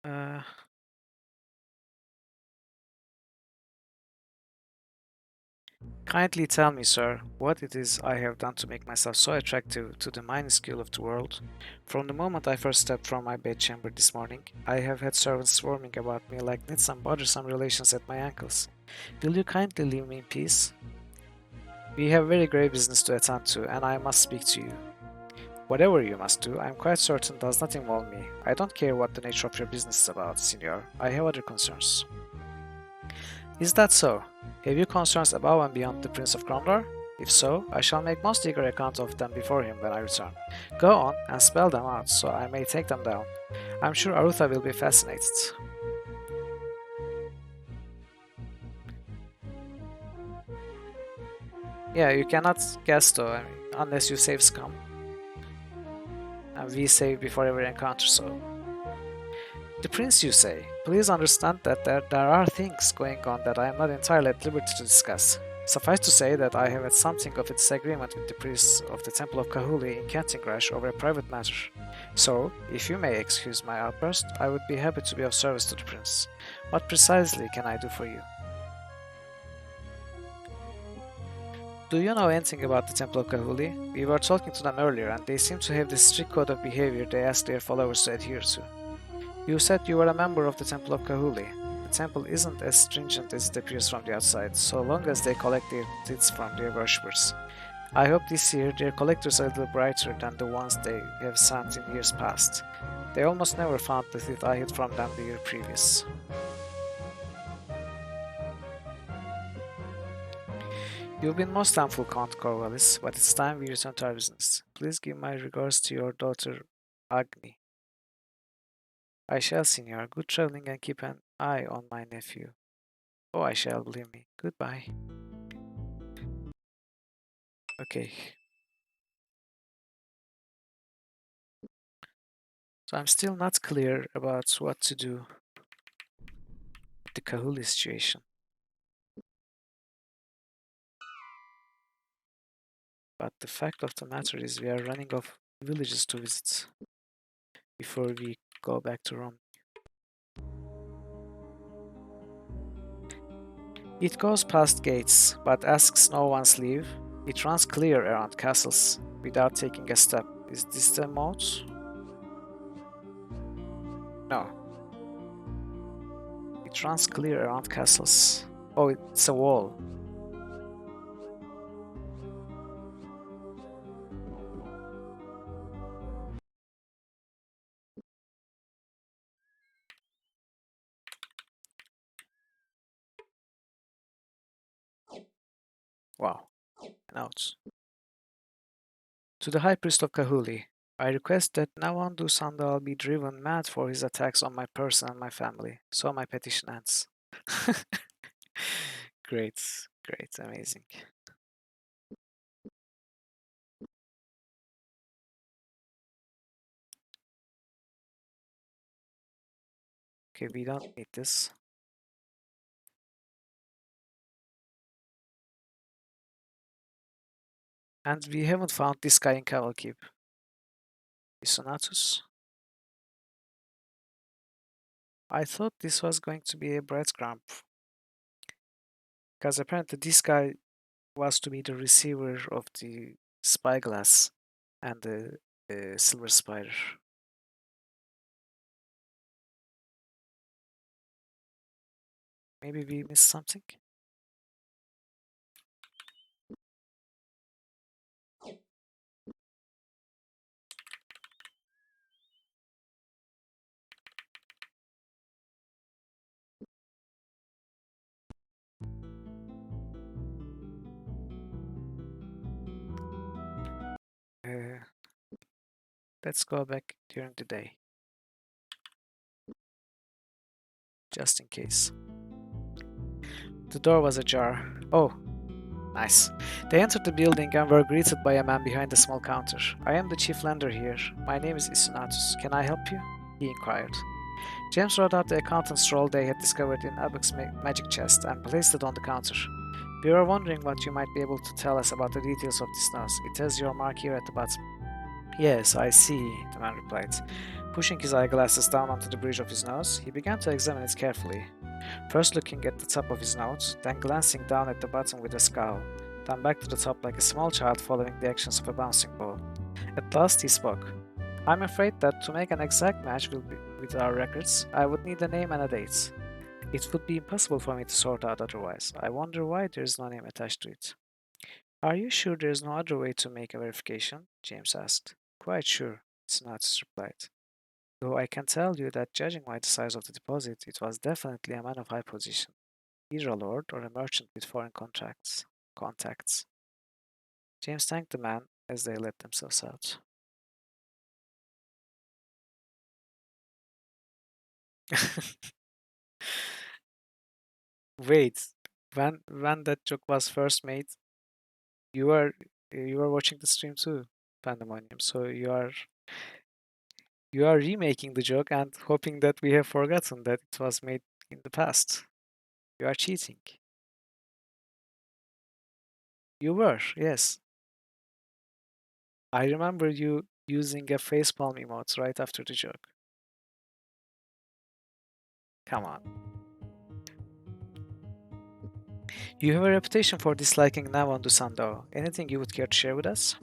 Uh, Kindly tell me, sir, what it is I have done to make myself so attractive to the minuscule of the world. From the moment I first stepped from my bedchamber this morning, I have had servants swarming about me like nits and bothersome relations at my ankles. Will you kindly leave me in peace? We have very grave business to attend to, and I must speak to you. Whatever you must do, I am quite certain does not involve me. I don't care what the nature of your business is about, Signor. I have other concerns. Is that so? Have you concerns above and beyond the Prince of Krondor? If so, I shall make most eager account of them before him when I return. Go on and spell them out so I may take them down. I'm sure Arutha will be fascinated. Yeah, you cannot guess though, unless you save scum. And we save before every encounter, so. The prince, you say? Please understand that there are things going on that I am not entirely at liberty to discuss. Suffice to say that I have had something of a disagreement with the priests of the Temple of Kahuli in Kentingrash over a private matter. So, if you may excuse my outburst, I would be happy to be of service to the prince. What precisely can I do for you? Do you know anything about the Temple of Kahuli? We were talking to them earlier and they seem to have this strict code of behavior they ask their followers to adhere to. You said you were a member of the Temple of Kahuli. The temple isn't as stringent as it appears from the outside, so long as they collect their deeds from their worshippers. I hope this year their collectors are a little brighter than the ones they have sent in years past. They almost never found the teeth I hid from them the year previous. You've been most thankful, Count Corvallis, but it's time we return to our business. Please give my regards to your daughter, Agni. I shall, Signor. Good traveling and keep an eye on my nephew. Oh, I shall, believe me. Goodbye. Okay, so I'm still not clear about what to do with the Kahuli situation. But the fact of the matter is we are running off villages to visit before we go back to Rome. It goes past gates, but asks no one's leave. It runs clear around castles without taking a step. Is this the moat? No. It runs clear around castles. Oh, it's a wall. Wow. Notes. To the High Priest of Kahuli, I request that Nawandu Sandal be driven mad for his attacks on my person and my family. So my petition ends. Great, great, amazing. Okay, we don't need this. And we haven't found this guy in Cavalkeep. Isonatus? I thought this was going to be a breadcrumb. Because apparently this guy was to be the receiver of the spyglass and the silver spider. Maybe we missed something? Uh, let's go back during the day. just in case. The door was ajar. Oh, nice. They entered the building and were greeted by a man behind a small counter. I am the chief lender here. My name is Isunatus. Can I help you? He inquired. James wrote out the accountant's roll they had discovered in Abbott's magic chest and placed it on the counter. We were wondering what you might be able to tell us about the details of this nose. It has your mark here at the bottom. Yes, I see, the man replied. Pushing his eyeglasses down onto the bridge of his nose, he began to examine it carefully. First looking at the top of his nose, then glancing down at the bottom with a scowl, then back to the top like a small child following the actions of a bouncing ball. At last he spoke. I'm afraid that to make an exact match with our records, I would need a name and a date. It would be impossible for me to sort out otherwise. I wonder why there is no name attached to it. Are you sure there is no other way to make a verification? James asked. Quite sure, Sinatus replied. Though I can tell you that judging by the size of the deposit, it was definitely a man of high position, either a lord or a merchant with foreign contacts. James thanked the man as they let themselves out. Wait, when that joke was first made, you were you were watching the stream too, Pandemonium. So you are remaking the joke and hoping that we have forgotten that it was made in the past. You are cheating. You were, yes. I remember you using a facepalm emote right after the joke. Come on. You have a reputation for disliking Navon Dusando. Anything you would care to share with us?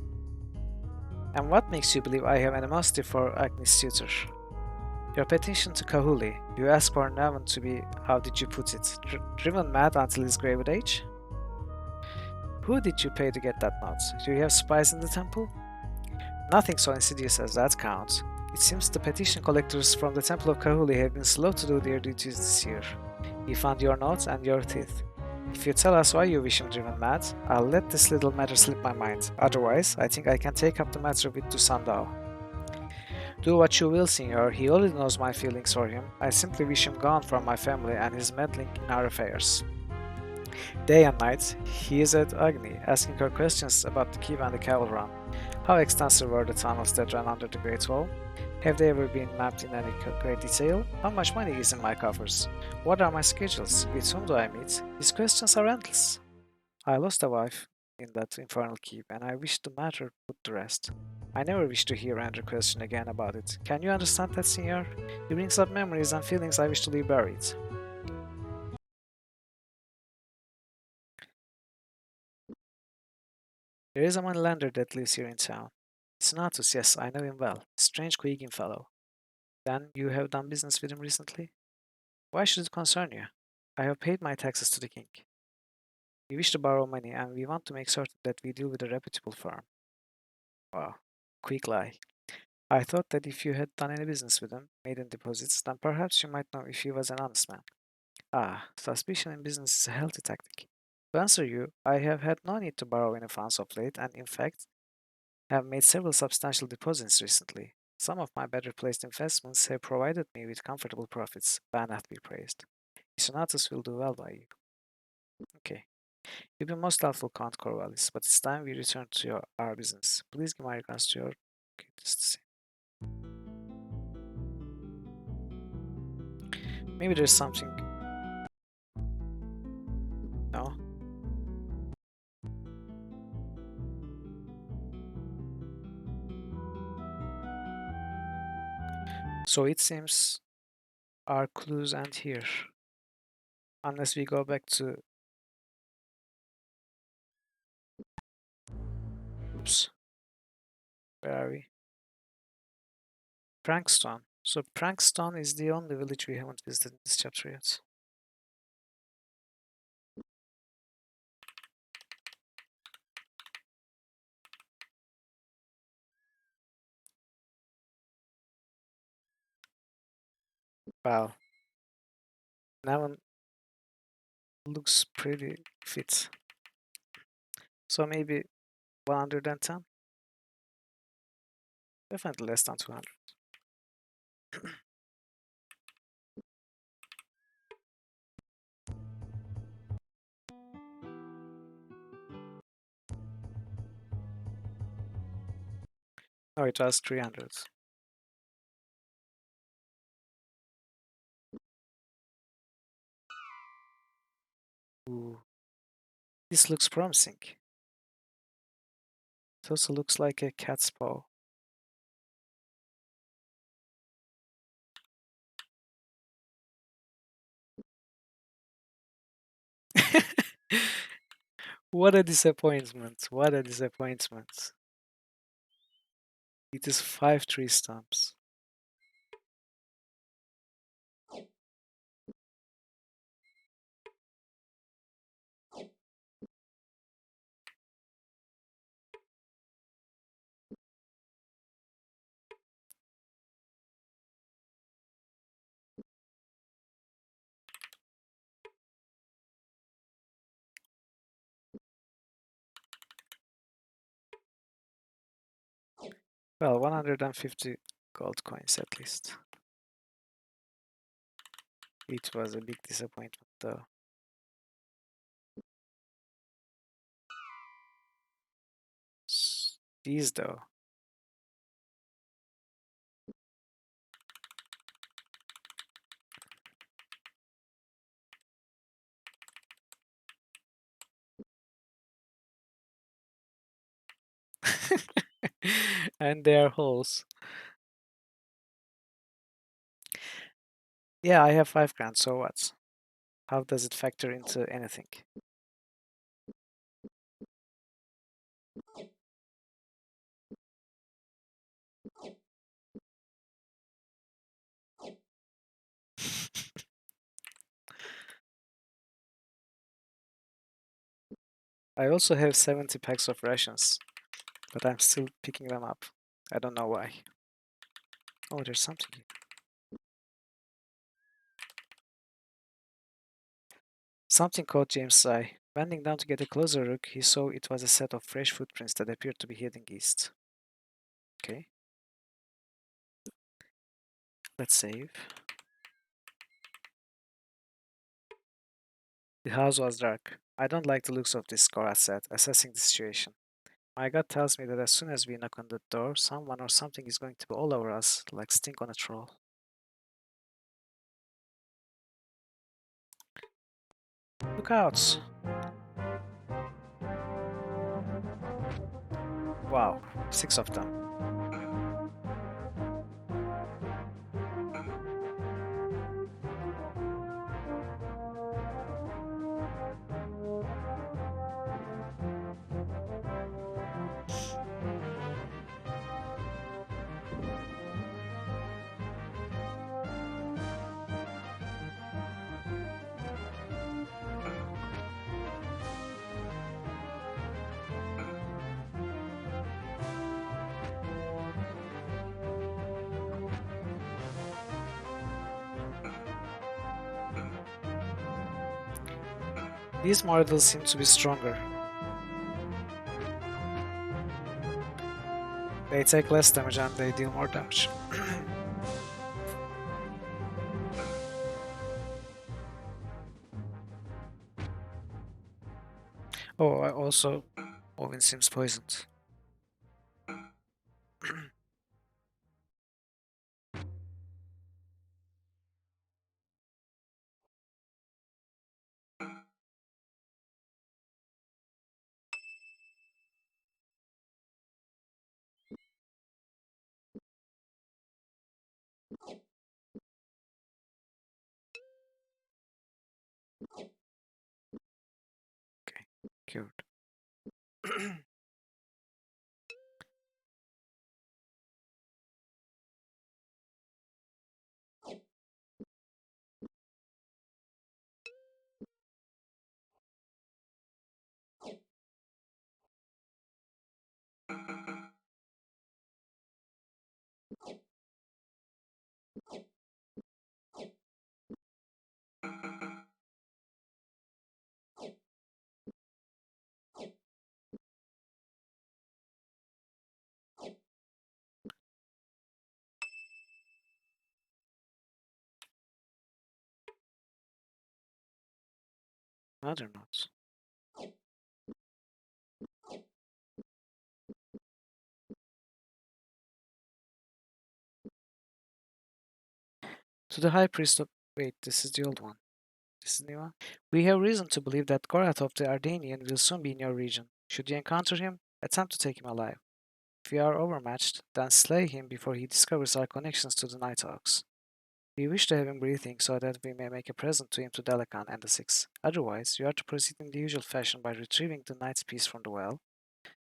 And what makes you believe I have animosity for Agnes Suitor? Your petition to Kahuli. You ask for Navon to be, how did you put it, driven mad until his grave old age? Who did you pay to get that note? Do you have spies in the temple? Nothing so insidious as that counts. It seems the petition collectors from the Temple of Kahuli have been slow to do their duties this year. We found your notes and your teeth. If you tell us why you wish him driven mad, I'll let this little matter slip my mind. Otherwise, I think I can take up the matter with Dusandao. Do what you will, Signor. He already knows my feelings for him. I simply wish him gone from my family and his meddling in our affairs. Day and night, he is at Agni, asking her questions about the keep and the cattle run. How extensive were the tunnels that ran under the Great Wall? Have they ever been mapped in any great detail? How much money is in my coffers? What are my schedules? With whom do I meet? His questions are endless. I lost a wife in that infernal keep, and I wish the matter put to rest. I never wish to hear Andrew question again about it. Can you understand that, Signor? It brings up memories and feelings I wish to leave buried. There is a moneylender that lives here in town. Sinatus, yes, I know him well. Strange Queegin fellow. Then you have done business with him recently? Why should it concern you? I have paid my taxes to the king. We wish to borrow money, and we want to make certain that we deal with a reputable firm. Wow, quick lie. I thought that if you had done any business with him, made any deposits, then perhaps you might know if he was an honest man. Ah, suspicion in business is a healthy tactic. To answer you, I have had no need to borrow any funds of late, and in fact, have made several substantial deposits recently. Some of my better placed investments have provided me with comfortable profits. Banath be praised. Sonatus will do well by you. Okay. You've been most helpful, Count Corvallis, but it's time we return to our business. Please give my regards to your. Okay, just the same. Maybe there's something. No? So it seems our clues end here. Unless we go back to. Oops. Where are we? Prankstone. So Prankstone is the only village we haven't visited in this chapter yet. Wow. Nevin looks pretty fit. So maybe 110? Definitely less than 200. Oh, it was 300. Ooh, this looks promising. It also looks like a cat's paw. What a disappointment. What a disappointment. It is 5 tree stumps. Well, 150 gold coins at least. It was a big disappointment though. These though. And they are holes. Yeah, I have 5 grand, so what? How does it factor into anything? I also have 70 packs of rations, but I'm still picking them up. I don't know why. Oh, there's something. Something caught James' eye. Bending down to get a closer look, he saw it was a set of fresh footprints that appeared to be heading east. Okay. Let's save. The house was dark. I don't like the looks of this, Cora said, assessing the situation. My gut tells me that as soon as we knock on the door, someone or something is going to be all over us, like stink on a troll. Look out! Wow, 6 of them. These models seem to be stronger. They take less damage and they deal more damage. Oh, I also Owen seems poisoned. Okay, cured. No, they're not. To the High Priest of... Wait, this is the old one. This is the new one. We have reason to believe that Gorath of the Ardanian will soon be in your region. Should you encounter him, attempt to take him alive. If we are overmatched, then slay him before he discovers our connections to the Nighthawks. We wish to have him breathing so that we may make a present to him to Delacan and the Six. Otherwise, you are to proceed in the usual fashion by retrieving the Knight's piece from the well.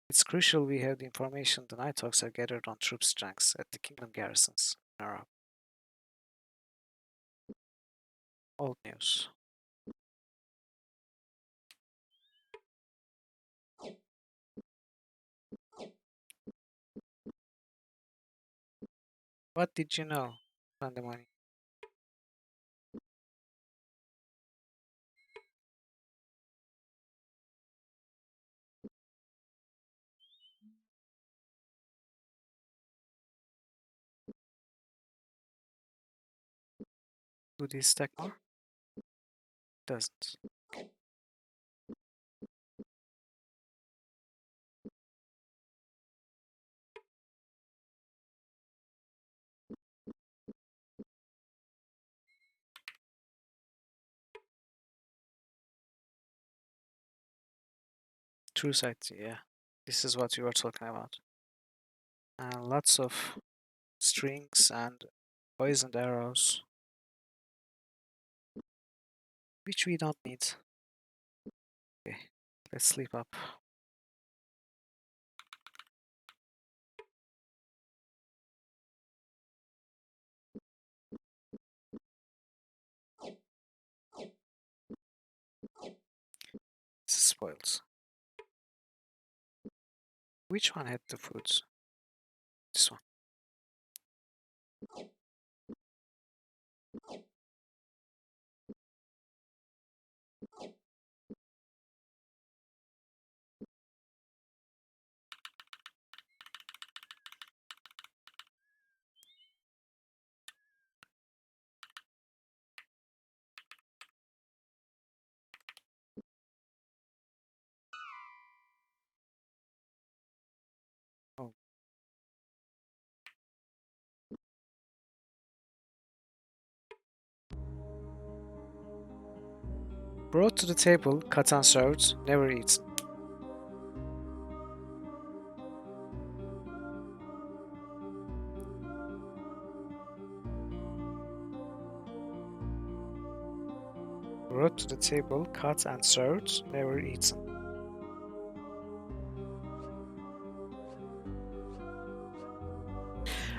It's crucial we have the information the Nighthawks have gathered on troop strengths at the kingdom garrisons. Nara. Old news. What did you know, Pandemonium? Do these stack more? Doesn't. True sight, yeah. This is what you were talking about. And lots of strings and poisoned arrows, which we don't need. Okay, let's sleep up. This is spoiled. Which one had the foods? This one. Oh. Brought to the table, cut and served, never eaten. Brought to the table, cut and served, never eaten.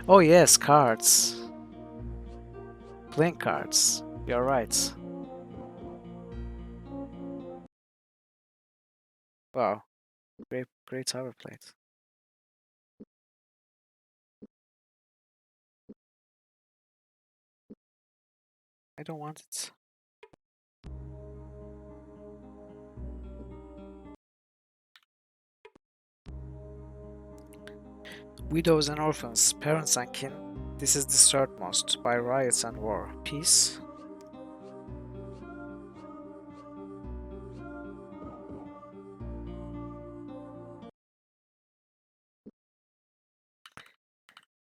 Oh yes, cards. Playing cards. You're right. Wow. Great tower plate. I don't want it. Widows and orphans, parents and kin. This is disturbed most by riots and war. Peace?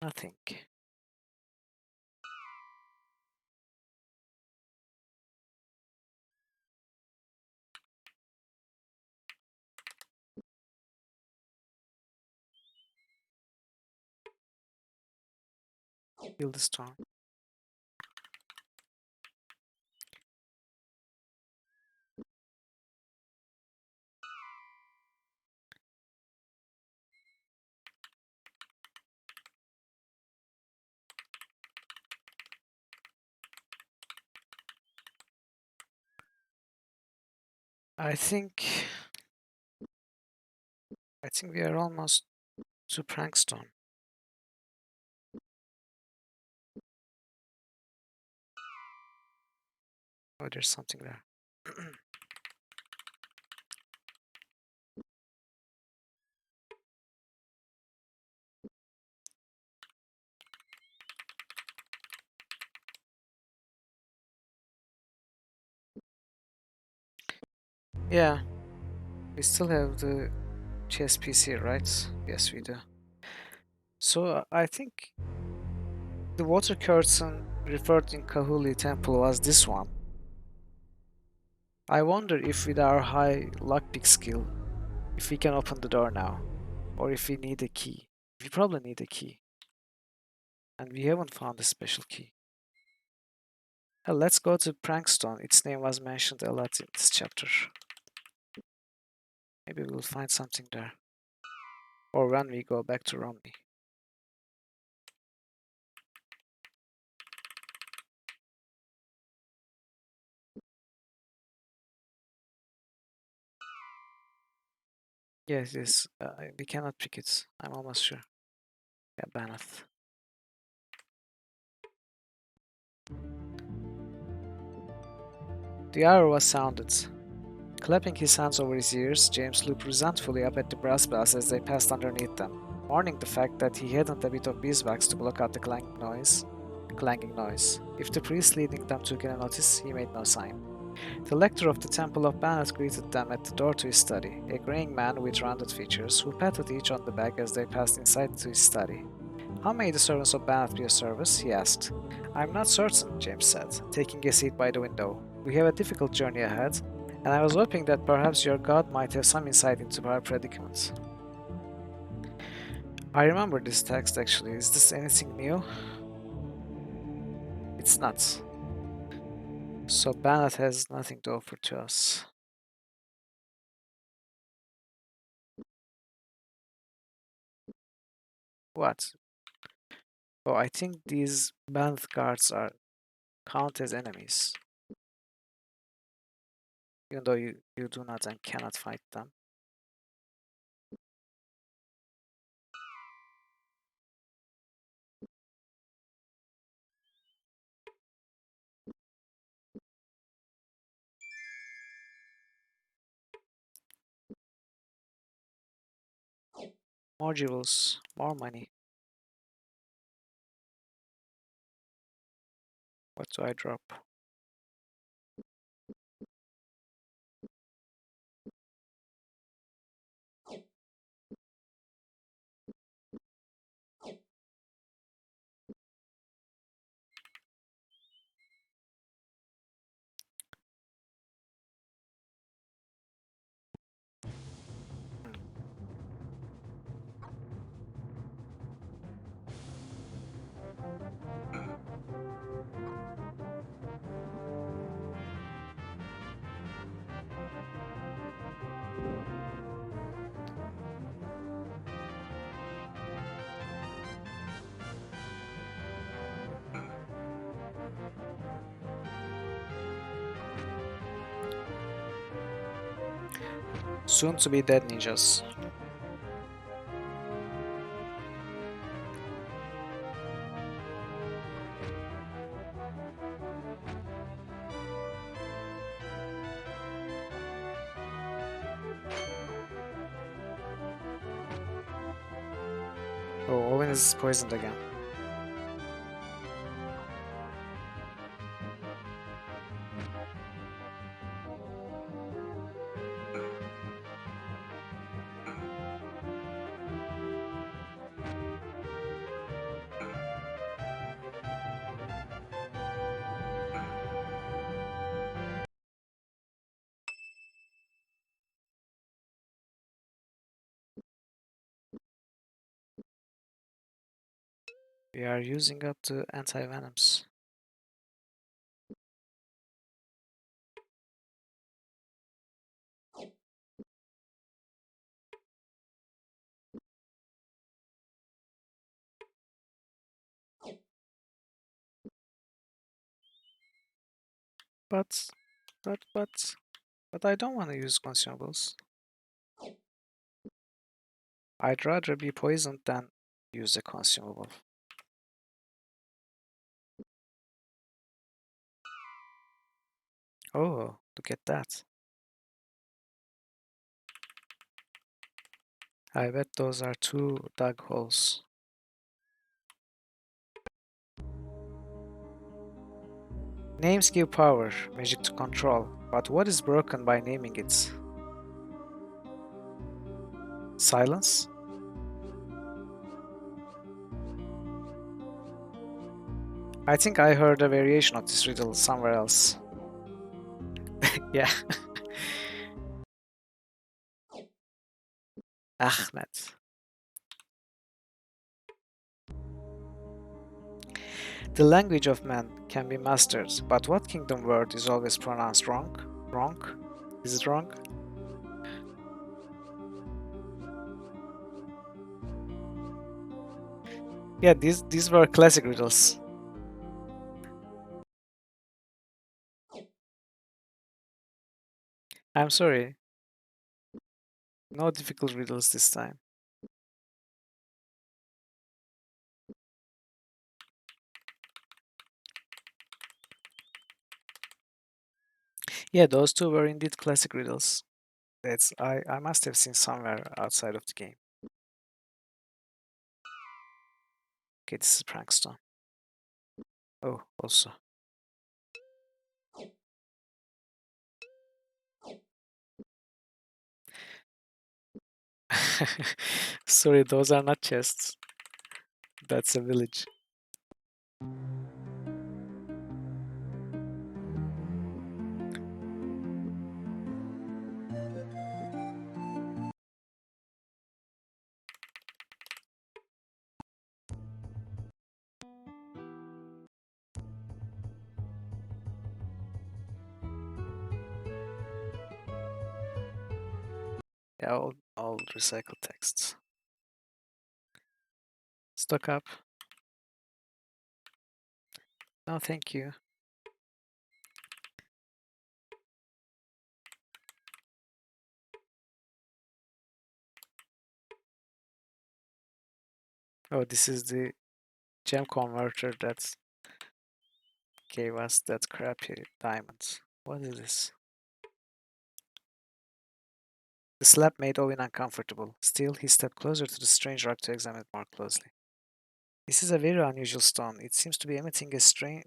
Nothing. Feel the storm. I think we are almost to Prankstone. Oh, there's something there. Yeah, we still have the chess PC, right? Yes, we do. So I think the water curtain referred in Kahuli Temple was this one. I wonder if with our high lockpick skill, if we can open the door now. Or if we need a key. We probably need a key. And we haven't found a special key. Hell, let's go to Prankstone. Its name was mentioned a lot in this chapter. Maybe we'll find something there. Or when we go back to Romney. Yes. We cannot pick it. I'm almost sure. Yeah, Banath. The hour was sounded. Clapping his hands over his ears, James looked resentfully up at the brass bells as they passed underneath them, mourning the fact that he hadn't a bit of beeswax to block out the clanging noise. If the priest leading them took any notice, he made no sign. The lector of the Temple of Banath greeted them at the door to his study, a graying man with rounded features, who patted each on the back as they passed inside to his study. "How may the servants of Banath be of service?" he asked. "I'm not certain," James said, taking a seat by the window. "We have a difficult journey ahead, and I was hoping that perhaps your god might have some insight into our predicament." I remember this text actually. Is this anything new? It's not. So Banath has nothing to offer to us. What? Oh, I think these Banath guards are count as enemies, even though you do not and cannot fight them. More jewels, more money. What do I drop? Soon to be dead ninjas. Oh, Owen is poisoned again. We are using up the anti-venoms. But, but, but I don't want to use consumables. I'd rather be poisoned than use a consumable. Oh, look at that. I bet those are 2 dug holes. Names give power, magic to control, but what is broken by naming it? Silence? I think I heard a variation of this riddle somewhere else. Yeah. Ahmet. The language of man can be mastered, but what kingdom word is always pronounced wrong? Wrong? Is it wrong? Yeah, these were classic riddles. I'm sorry. No difficult riddles this time. Yeah, those two were indeed classic riddles. That's I must have seen somewhere outside of the game. Okay, this is Prankstone. Oh, also. Sorry, those are not chests. That's a village. Yeah, all recycled texts. Stock up. No, thank you. Oh, this is the gem converter that gave us that crappy diamond. What is this? The slab made Owen uncomfortable. Still, he stepped closer to the strange rock to examine it more closely. This is a very unusual stone. It seems to be emitting a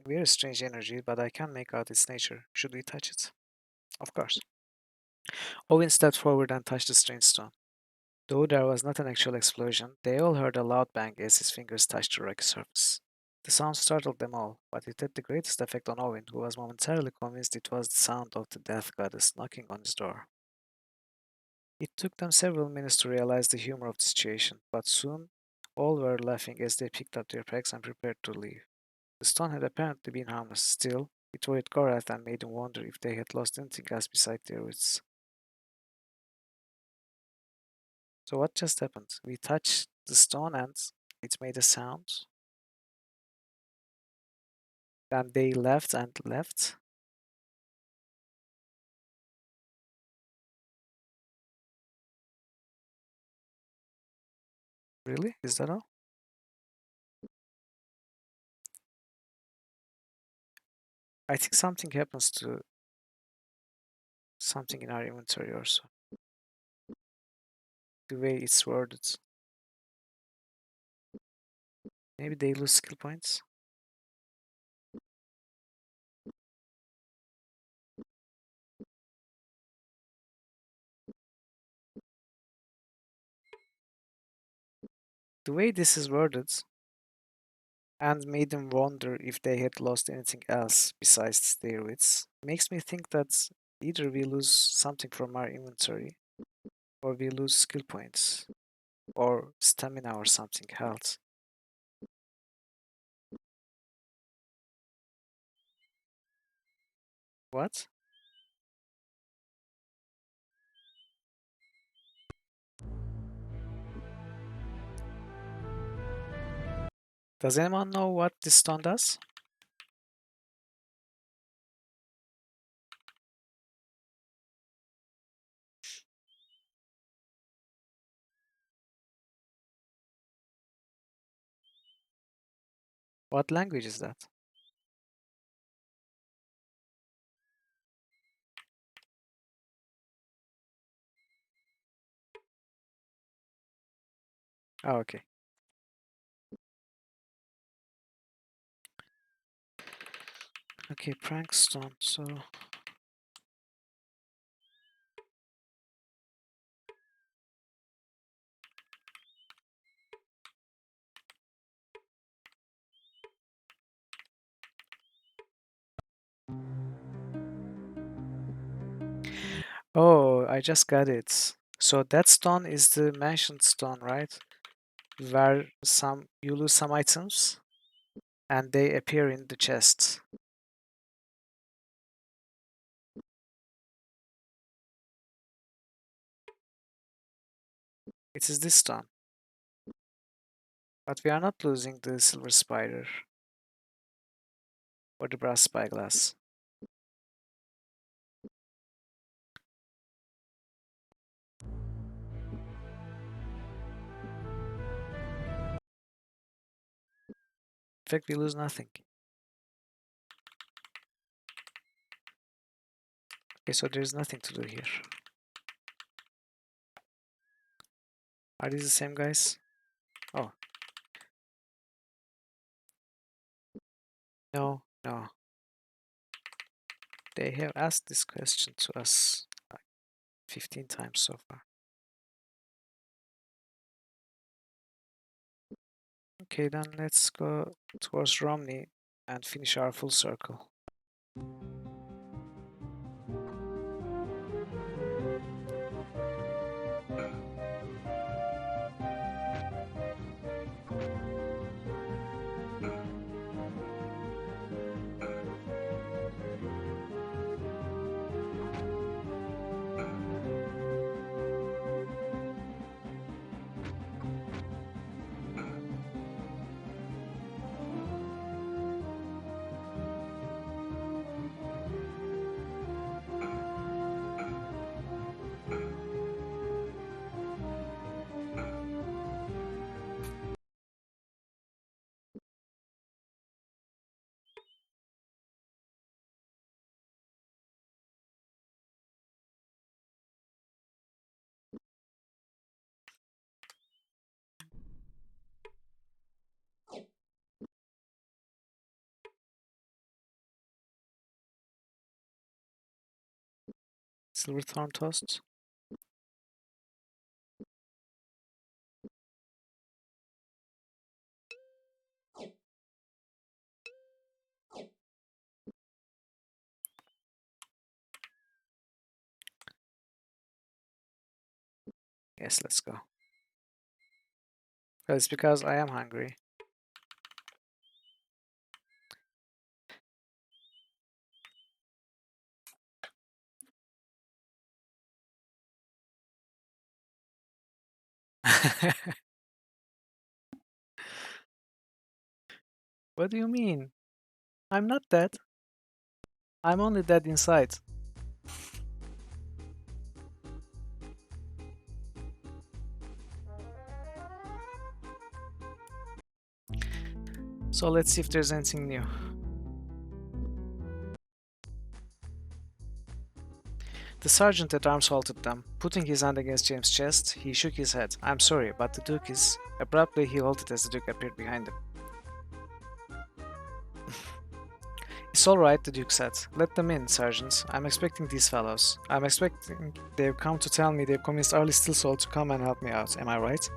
very strange energy, but I can't make out its nature. Should we touch it? Of course. Owen stepped forward and touched the strange stone. Though there was not an actual explosion, they all heard a loud bang as his fingers touched the rocky surface. The sound startled them all, but it had the greatest effect on Owen, who was momentarily convinced it was the sound of the death goddess knocking on his door. It took them several minutes to realize the humor of the situation, but soon all were laughing as they picked up their packs and prepared to leave. The stone had apparently been harmless. Still, it worried Gorath and made him wonder if they had lost anything else besides their wits. So what just happened? We touched the stone and it made a sound. And they left and left. Really? Is that all? I think something happens to something in our inventory or so. The way it's worded. Maybe they lose skill points. The way this is worded and made them wonder if they had lost anything else besides their wits makes me think that either we lose something from our inventory or we lose skill points or stamina or something, health. What? Does anyone know what this stone does? What language is that? Oh, okay. Okay, prank stone. So Oh, I just got it. So that stone is the mansion stone, right? Where you lose some items and they appear in the chest. It is this stone. But we are not losing the silver spider or the brass spyglass. In fact, we lose nothing. Okay, so there's nothing to do here. Are these the same guys? Oh, no, no. They have asked this question to us like 15 times so far. Okay, then let's go towards Romney and finish our full circle. Silverthorn toast. Yes, let's go. Well, it's because I am hungry. What do you mean? I'm not dead. I'm only dead inside. So let's see if there's anything new. The sergeant at arms halted them. Putting his hand against James' chest, he shook his head. I'm sorry, but the Duke is... Abruptly, he halted as the Duke appeared behind him. It's all right, the Duke said. Let them in, Sergeant. I'm expecting these fellows. I'm expecting they've come to tell me they've convinced Arlie Stillsole to come and help me out. Am I right?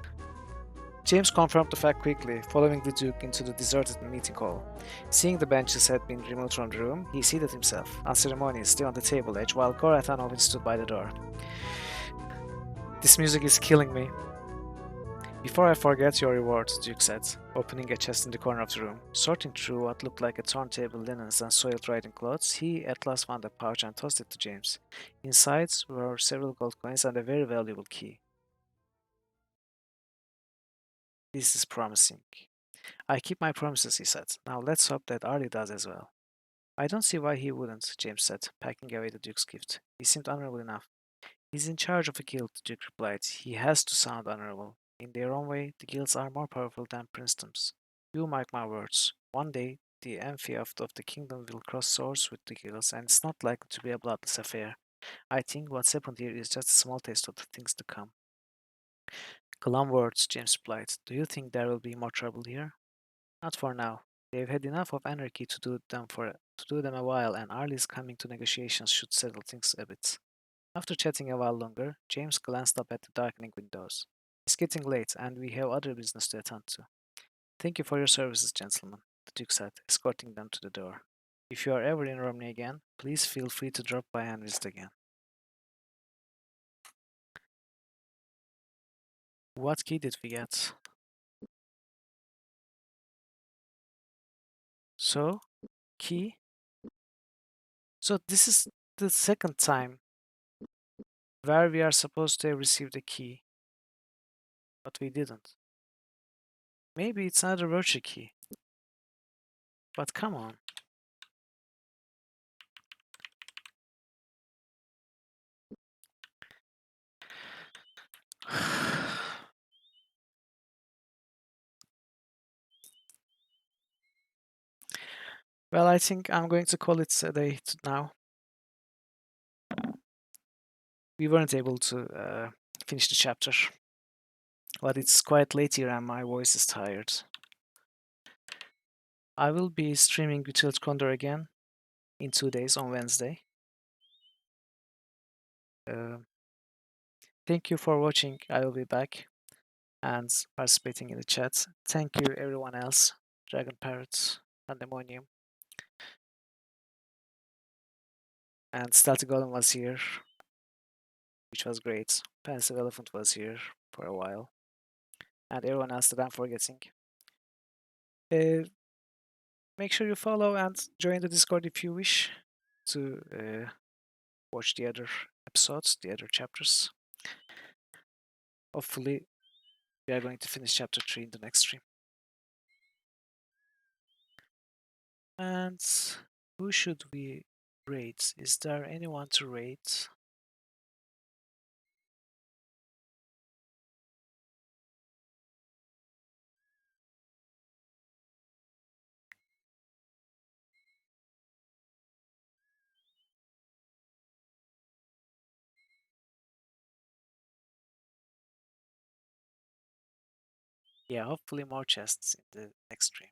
James confirmed the fact quickly, following the Duke into the deserted meeting hall. Seeing the benches had been removed from the room, he seated himself, unceremoniously on the table edge, while Cora Thanovich stood by the door. This music is killing me. Before I forget your reward, Duke said, opening a chest in the corner of the room. Sorting through what looked like a turntable, linens, and soiled riding clothes, he at last found a pouch and tossed it to James. Inside were several gold coins and a very valuable key. This is promising. I keep my promises, he said. Now let's hope that Arlie does as well. I don't see why he wouldn't, James said, packing away the Duke's gift. He seemed honorable enough. He's in charge of a guild, the Duke replied. He has to sound honorable. In their own way, the guilds are more powerful than princedoms. You mark my words. One day, the amphitheater of the kingdom will cross swords with the guilds, and it's not likely to be a bloodless affair. I think what's happened here is just a small taste of the things to come. Calm words, James replied. Do you think there will be more trouble here? Not for now. They've had enough of anarchy to do them a while, and Arlie's coming to negotiations should settle things a bit. After chatting a while longer, James glanced up at the darkening windows. It's getting late, and we have other business to attend to. Thank you for your services, gentlemen, the Duke said, escorting them to the door. If you are ever in Romney again, please feel free to drop by and visit again. What key did we get? So, key. So this is the second time where we are supposed to have received a key, but we didn't. Maybe it's another virtue key. But come on. Well, I think I'm going to call it a day now. We weren't able to finish the chapter, but it's quite late here and my voice is tired. I will be streaming Betrayal Krondor again in 2 days on Wednesday. Uh, thank you for watching. I will be back and participating in the chat. Thank you everyone else, Dragon Parrot, Pandemonium, and Stealthy Golem was here, which was great. Pensive Elephant was here for a while, and everyone else that I'm forgetting. Make sure you follow and join the Discord if you wish to watch the other episodes, the other chapters. Hopefully, we are going to finish chapter 3 in the next stream. And who should we rate? Is there anyone to rate? Yeah, hopefully more chests in the next stream.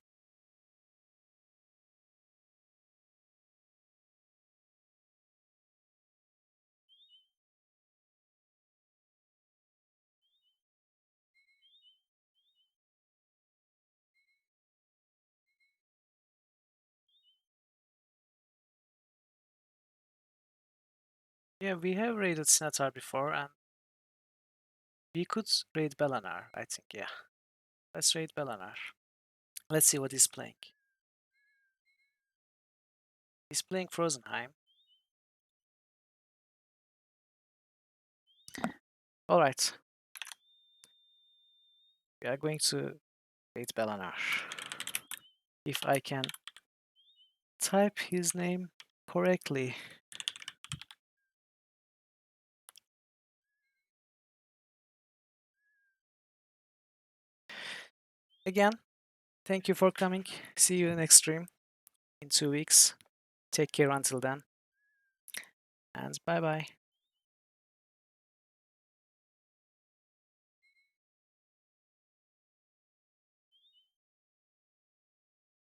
Yeah, we have raided Sinatar before, and we could raid Belanar, I think, yeah. Let's raid Belanar. Let's see what he's playing. He's playing Frozenheim. Alright. We are going to raid Belanar. If I can type his name correctly. Again, thank you for coming. See you next stream in 2 weeks. Take care until then. And bye bye.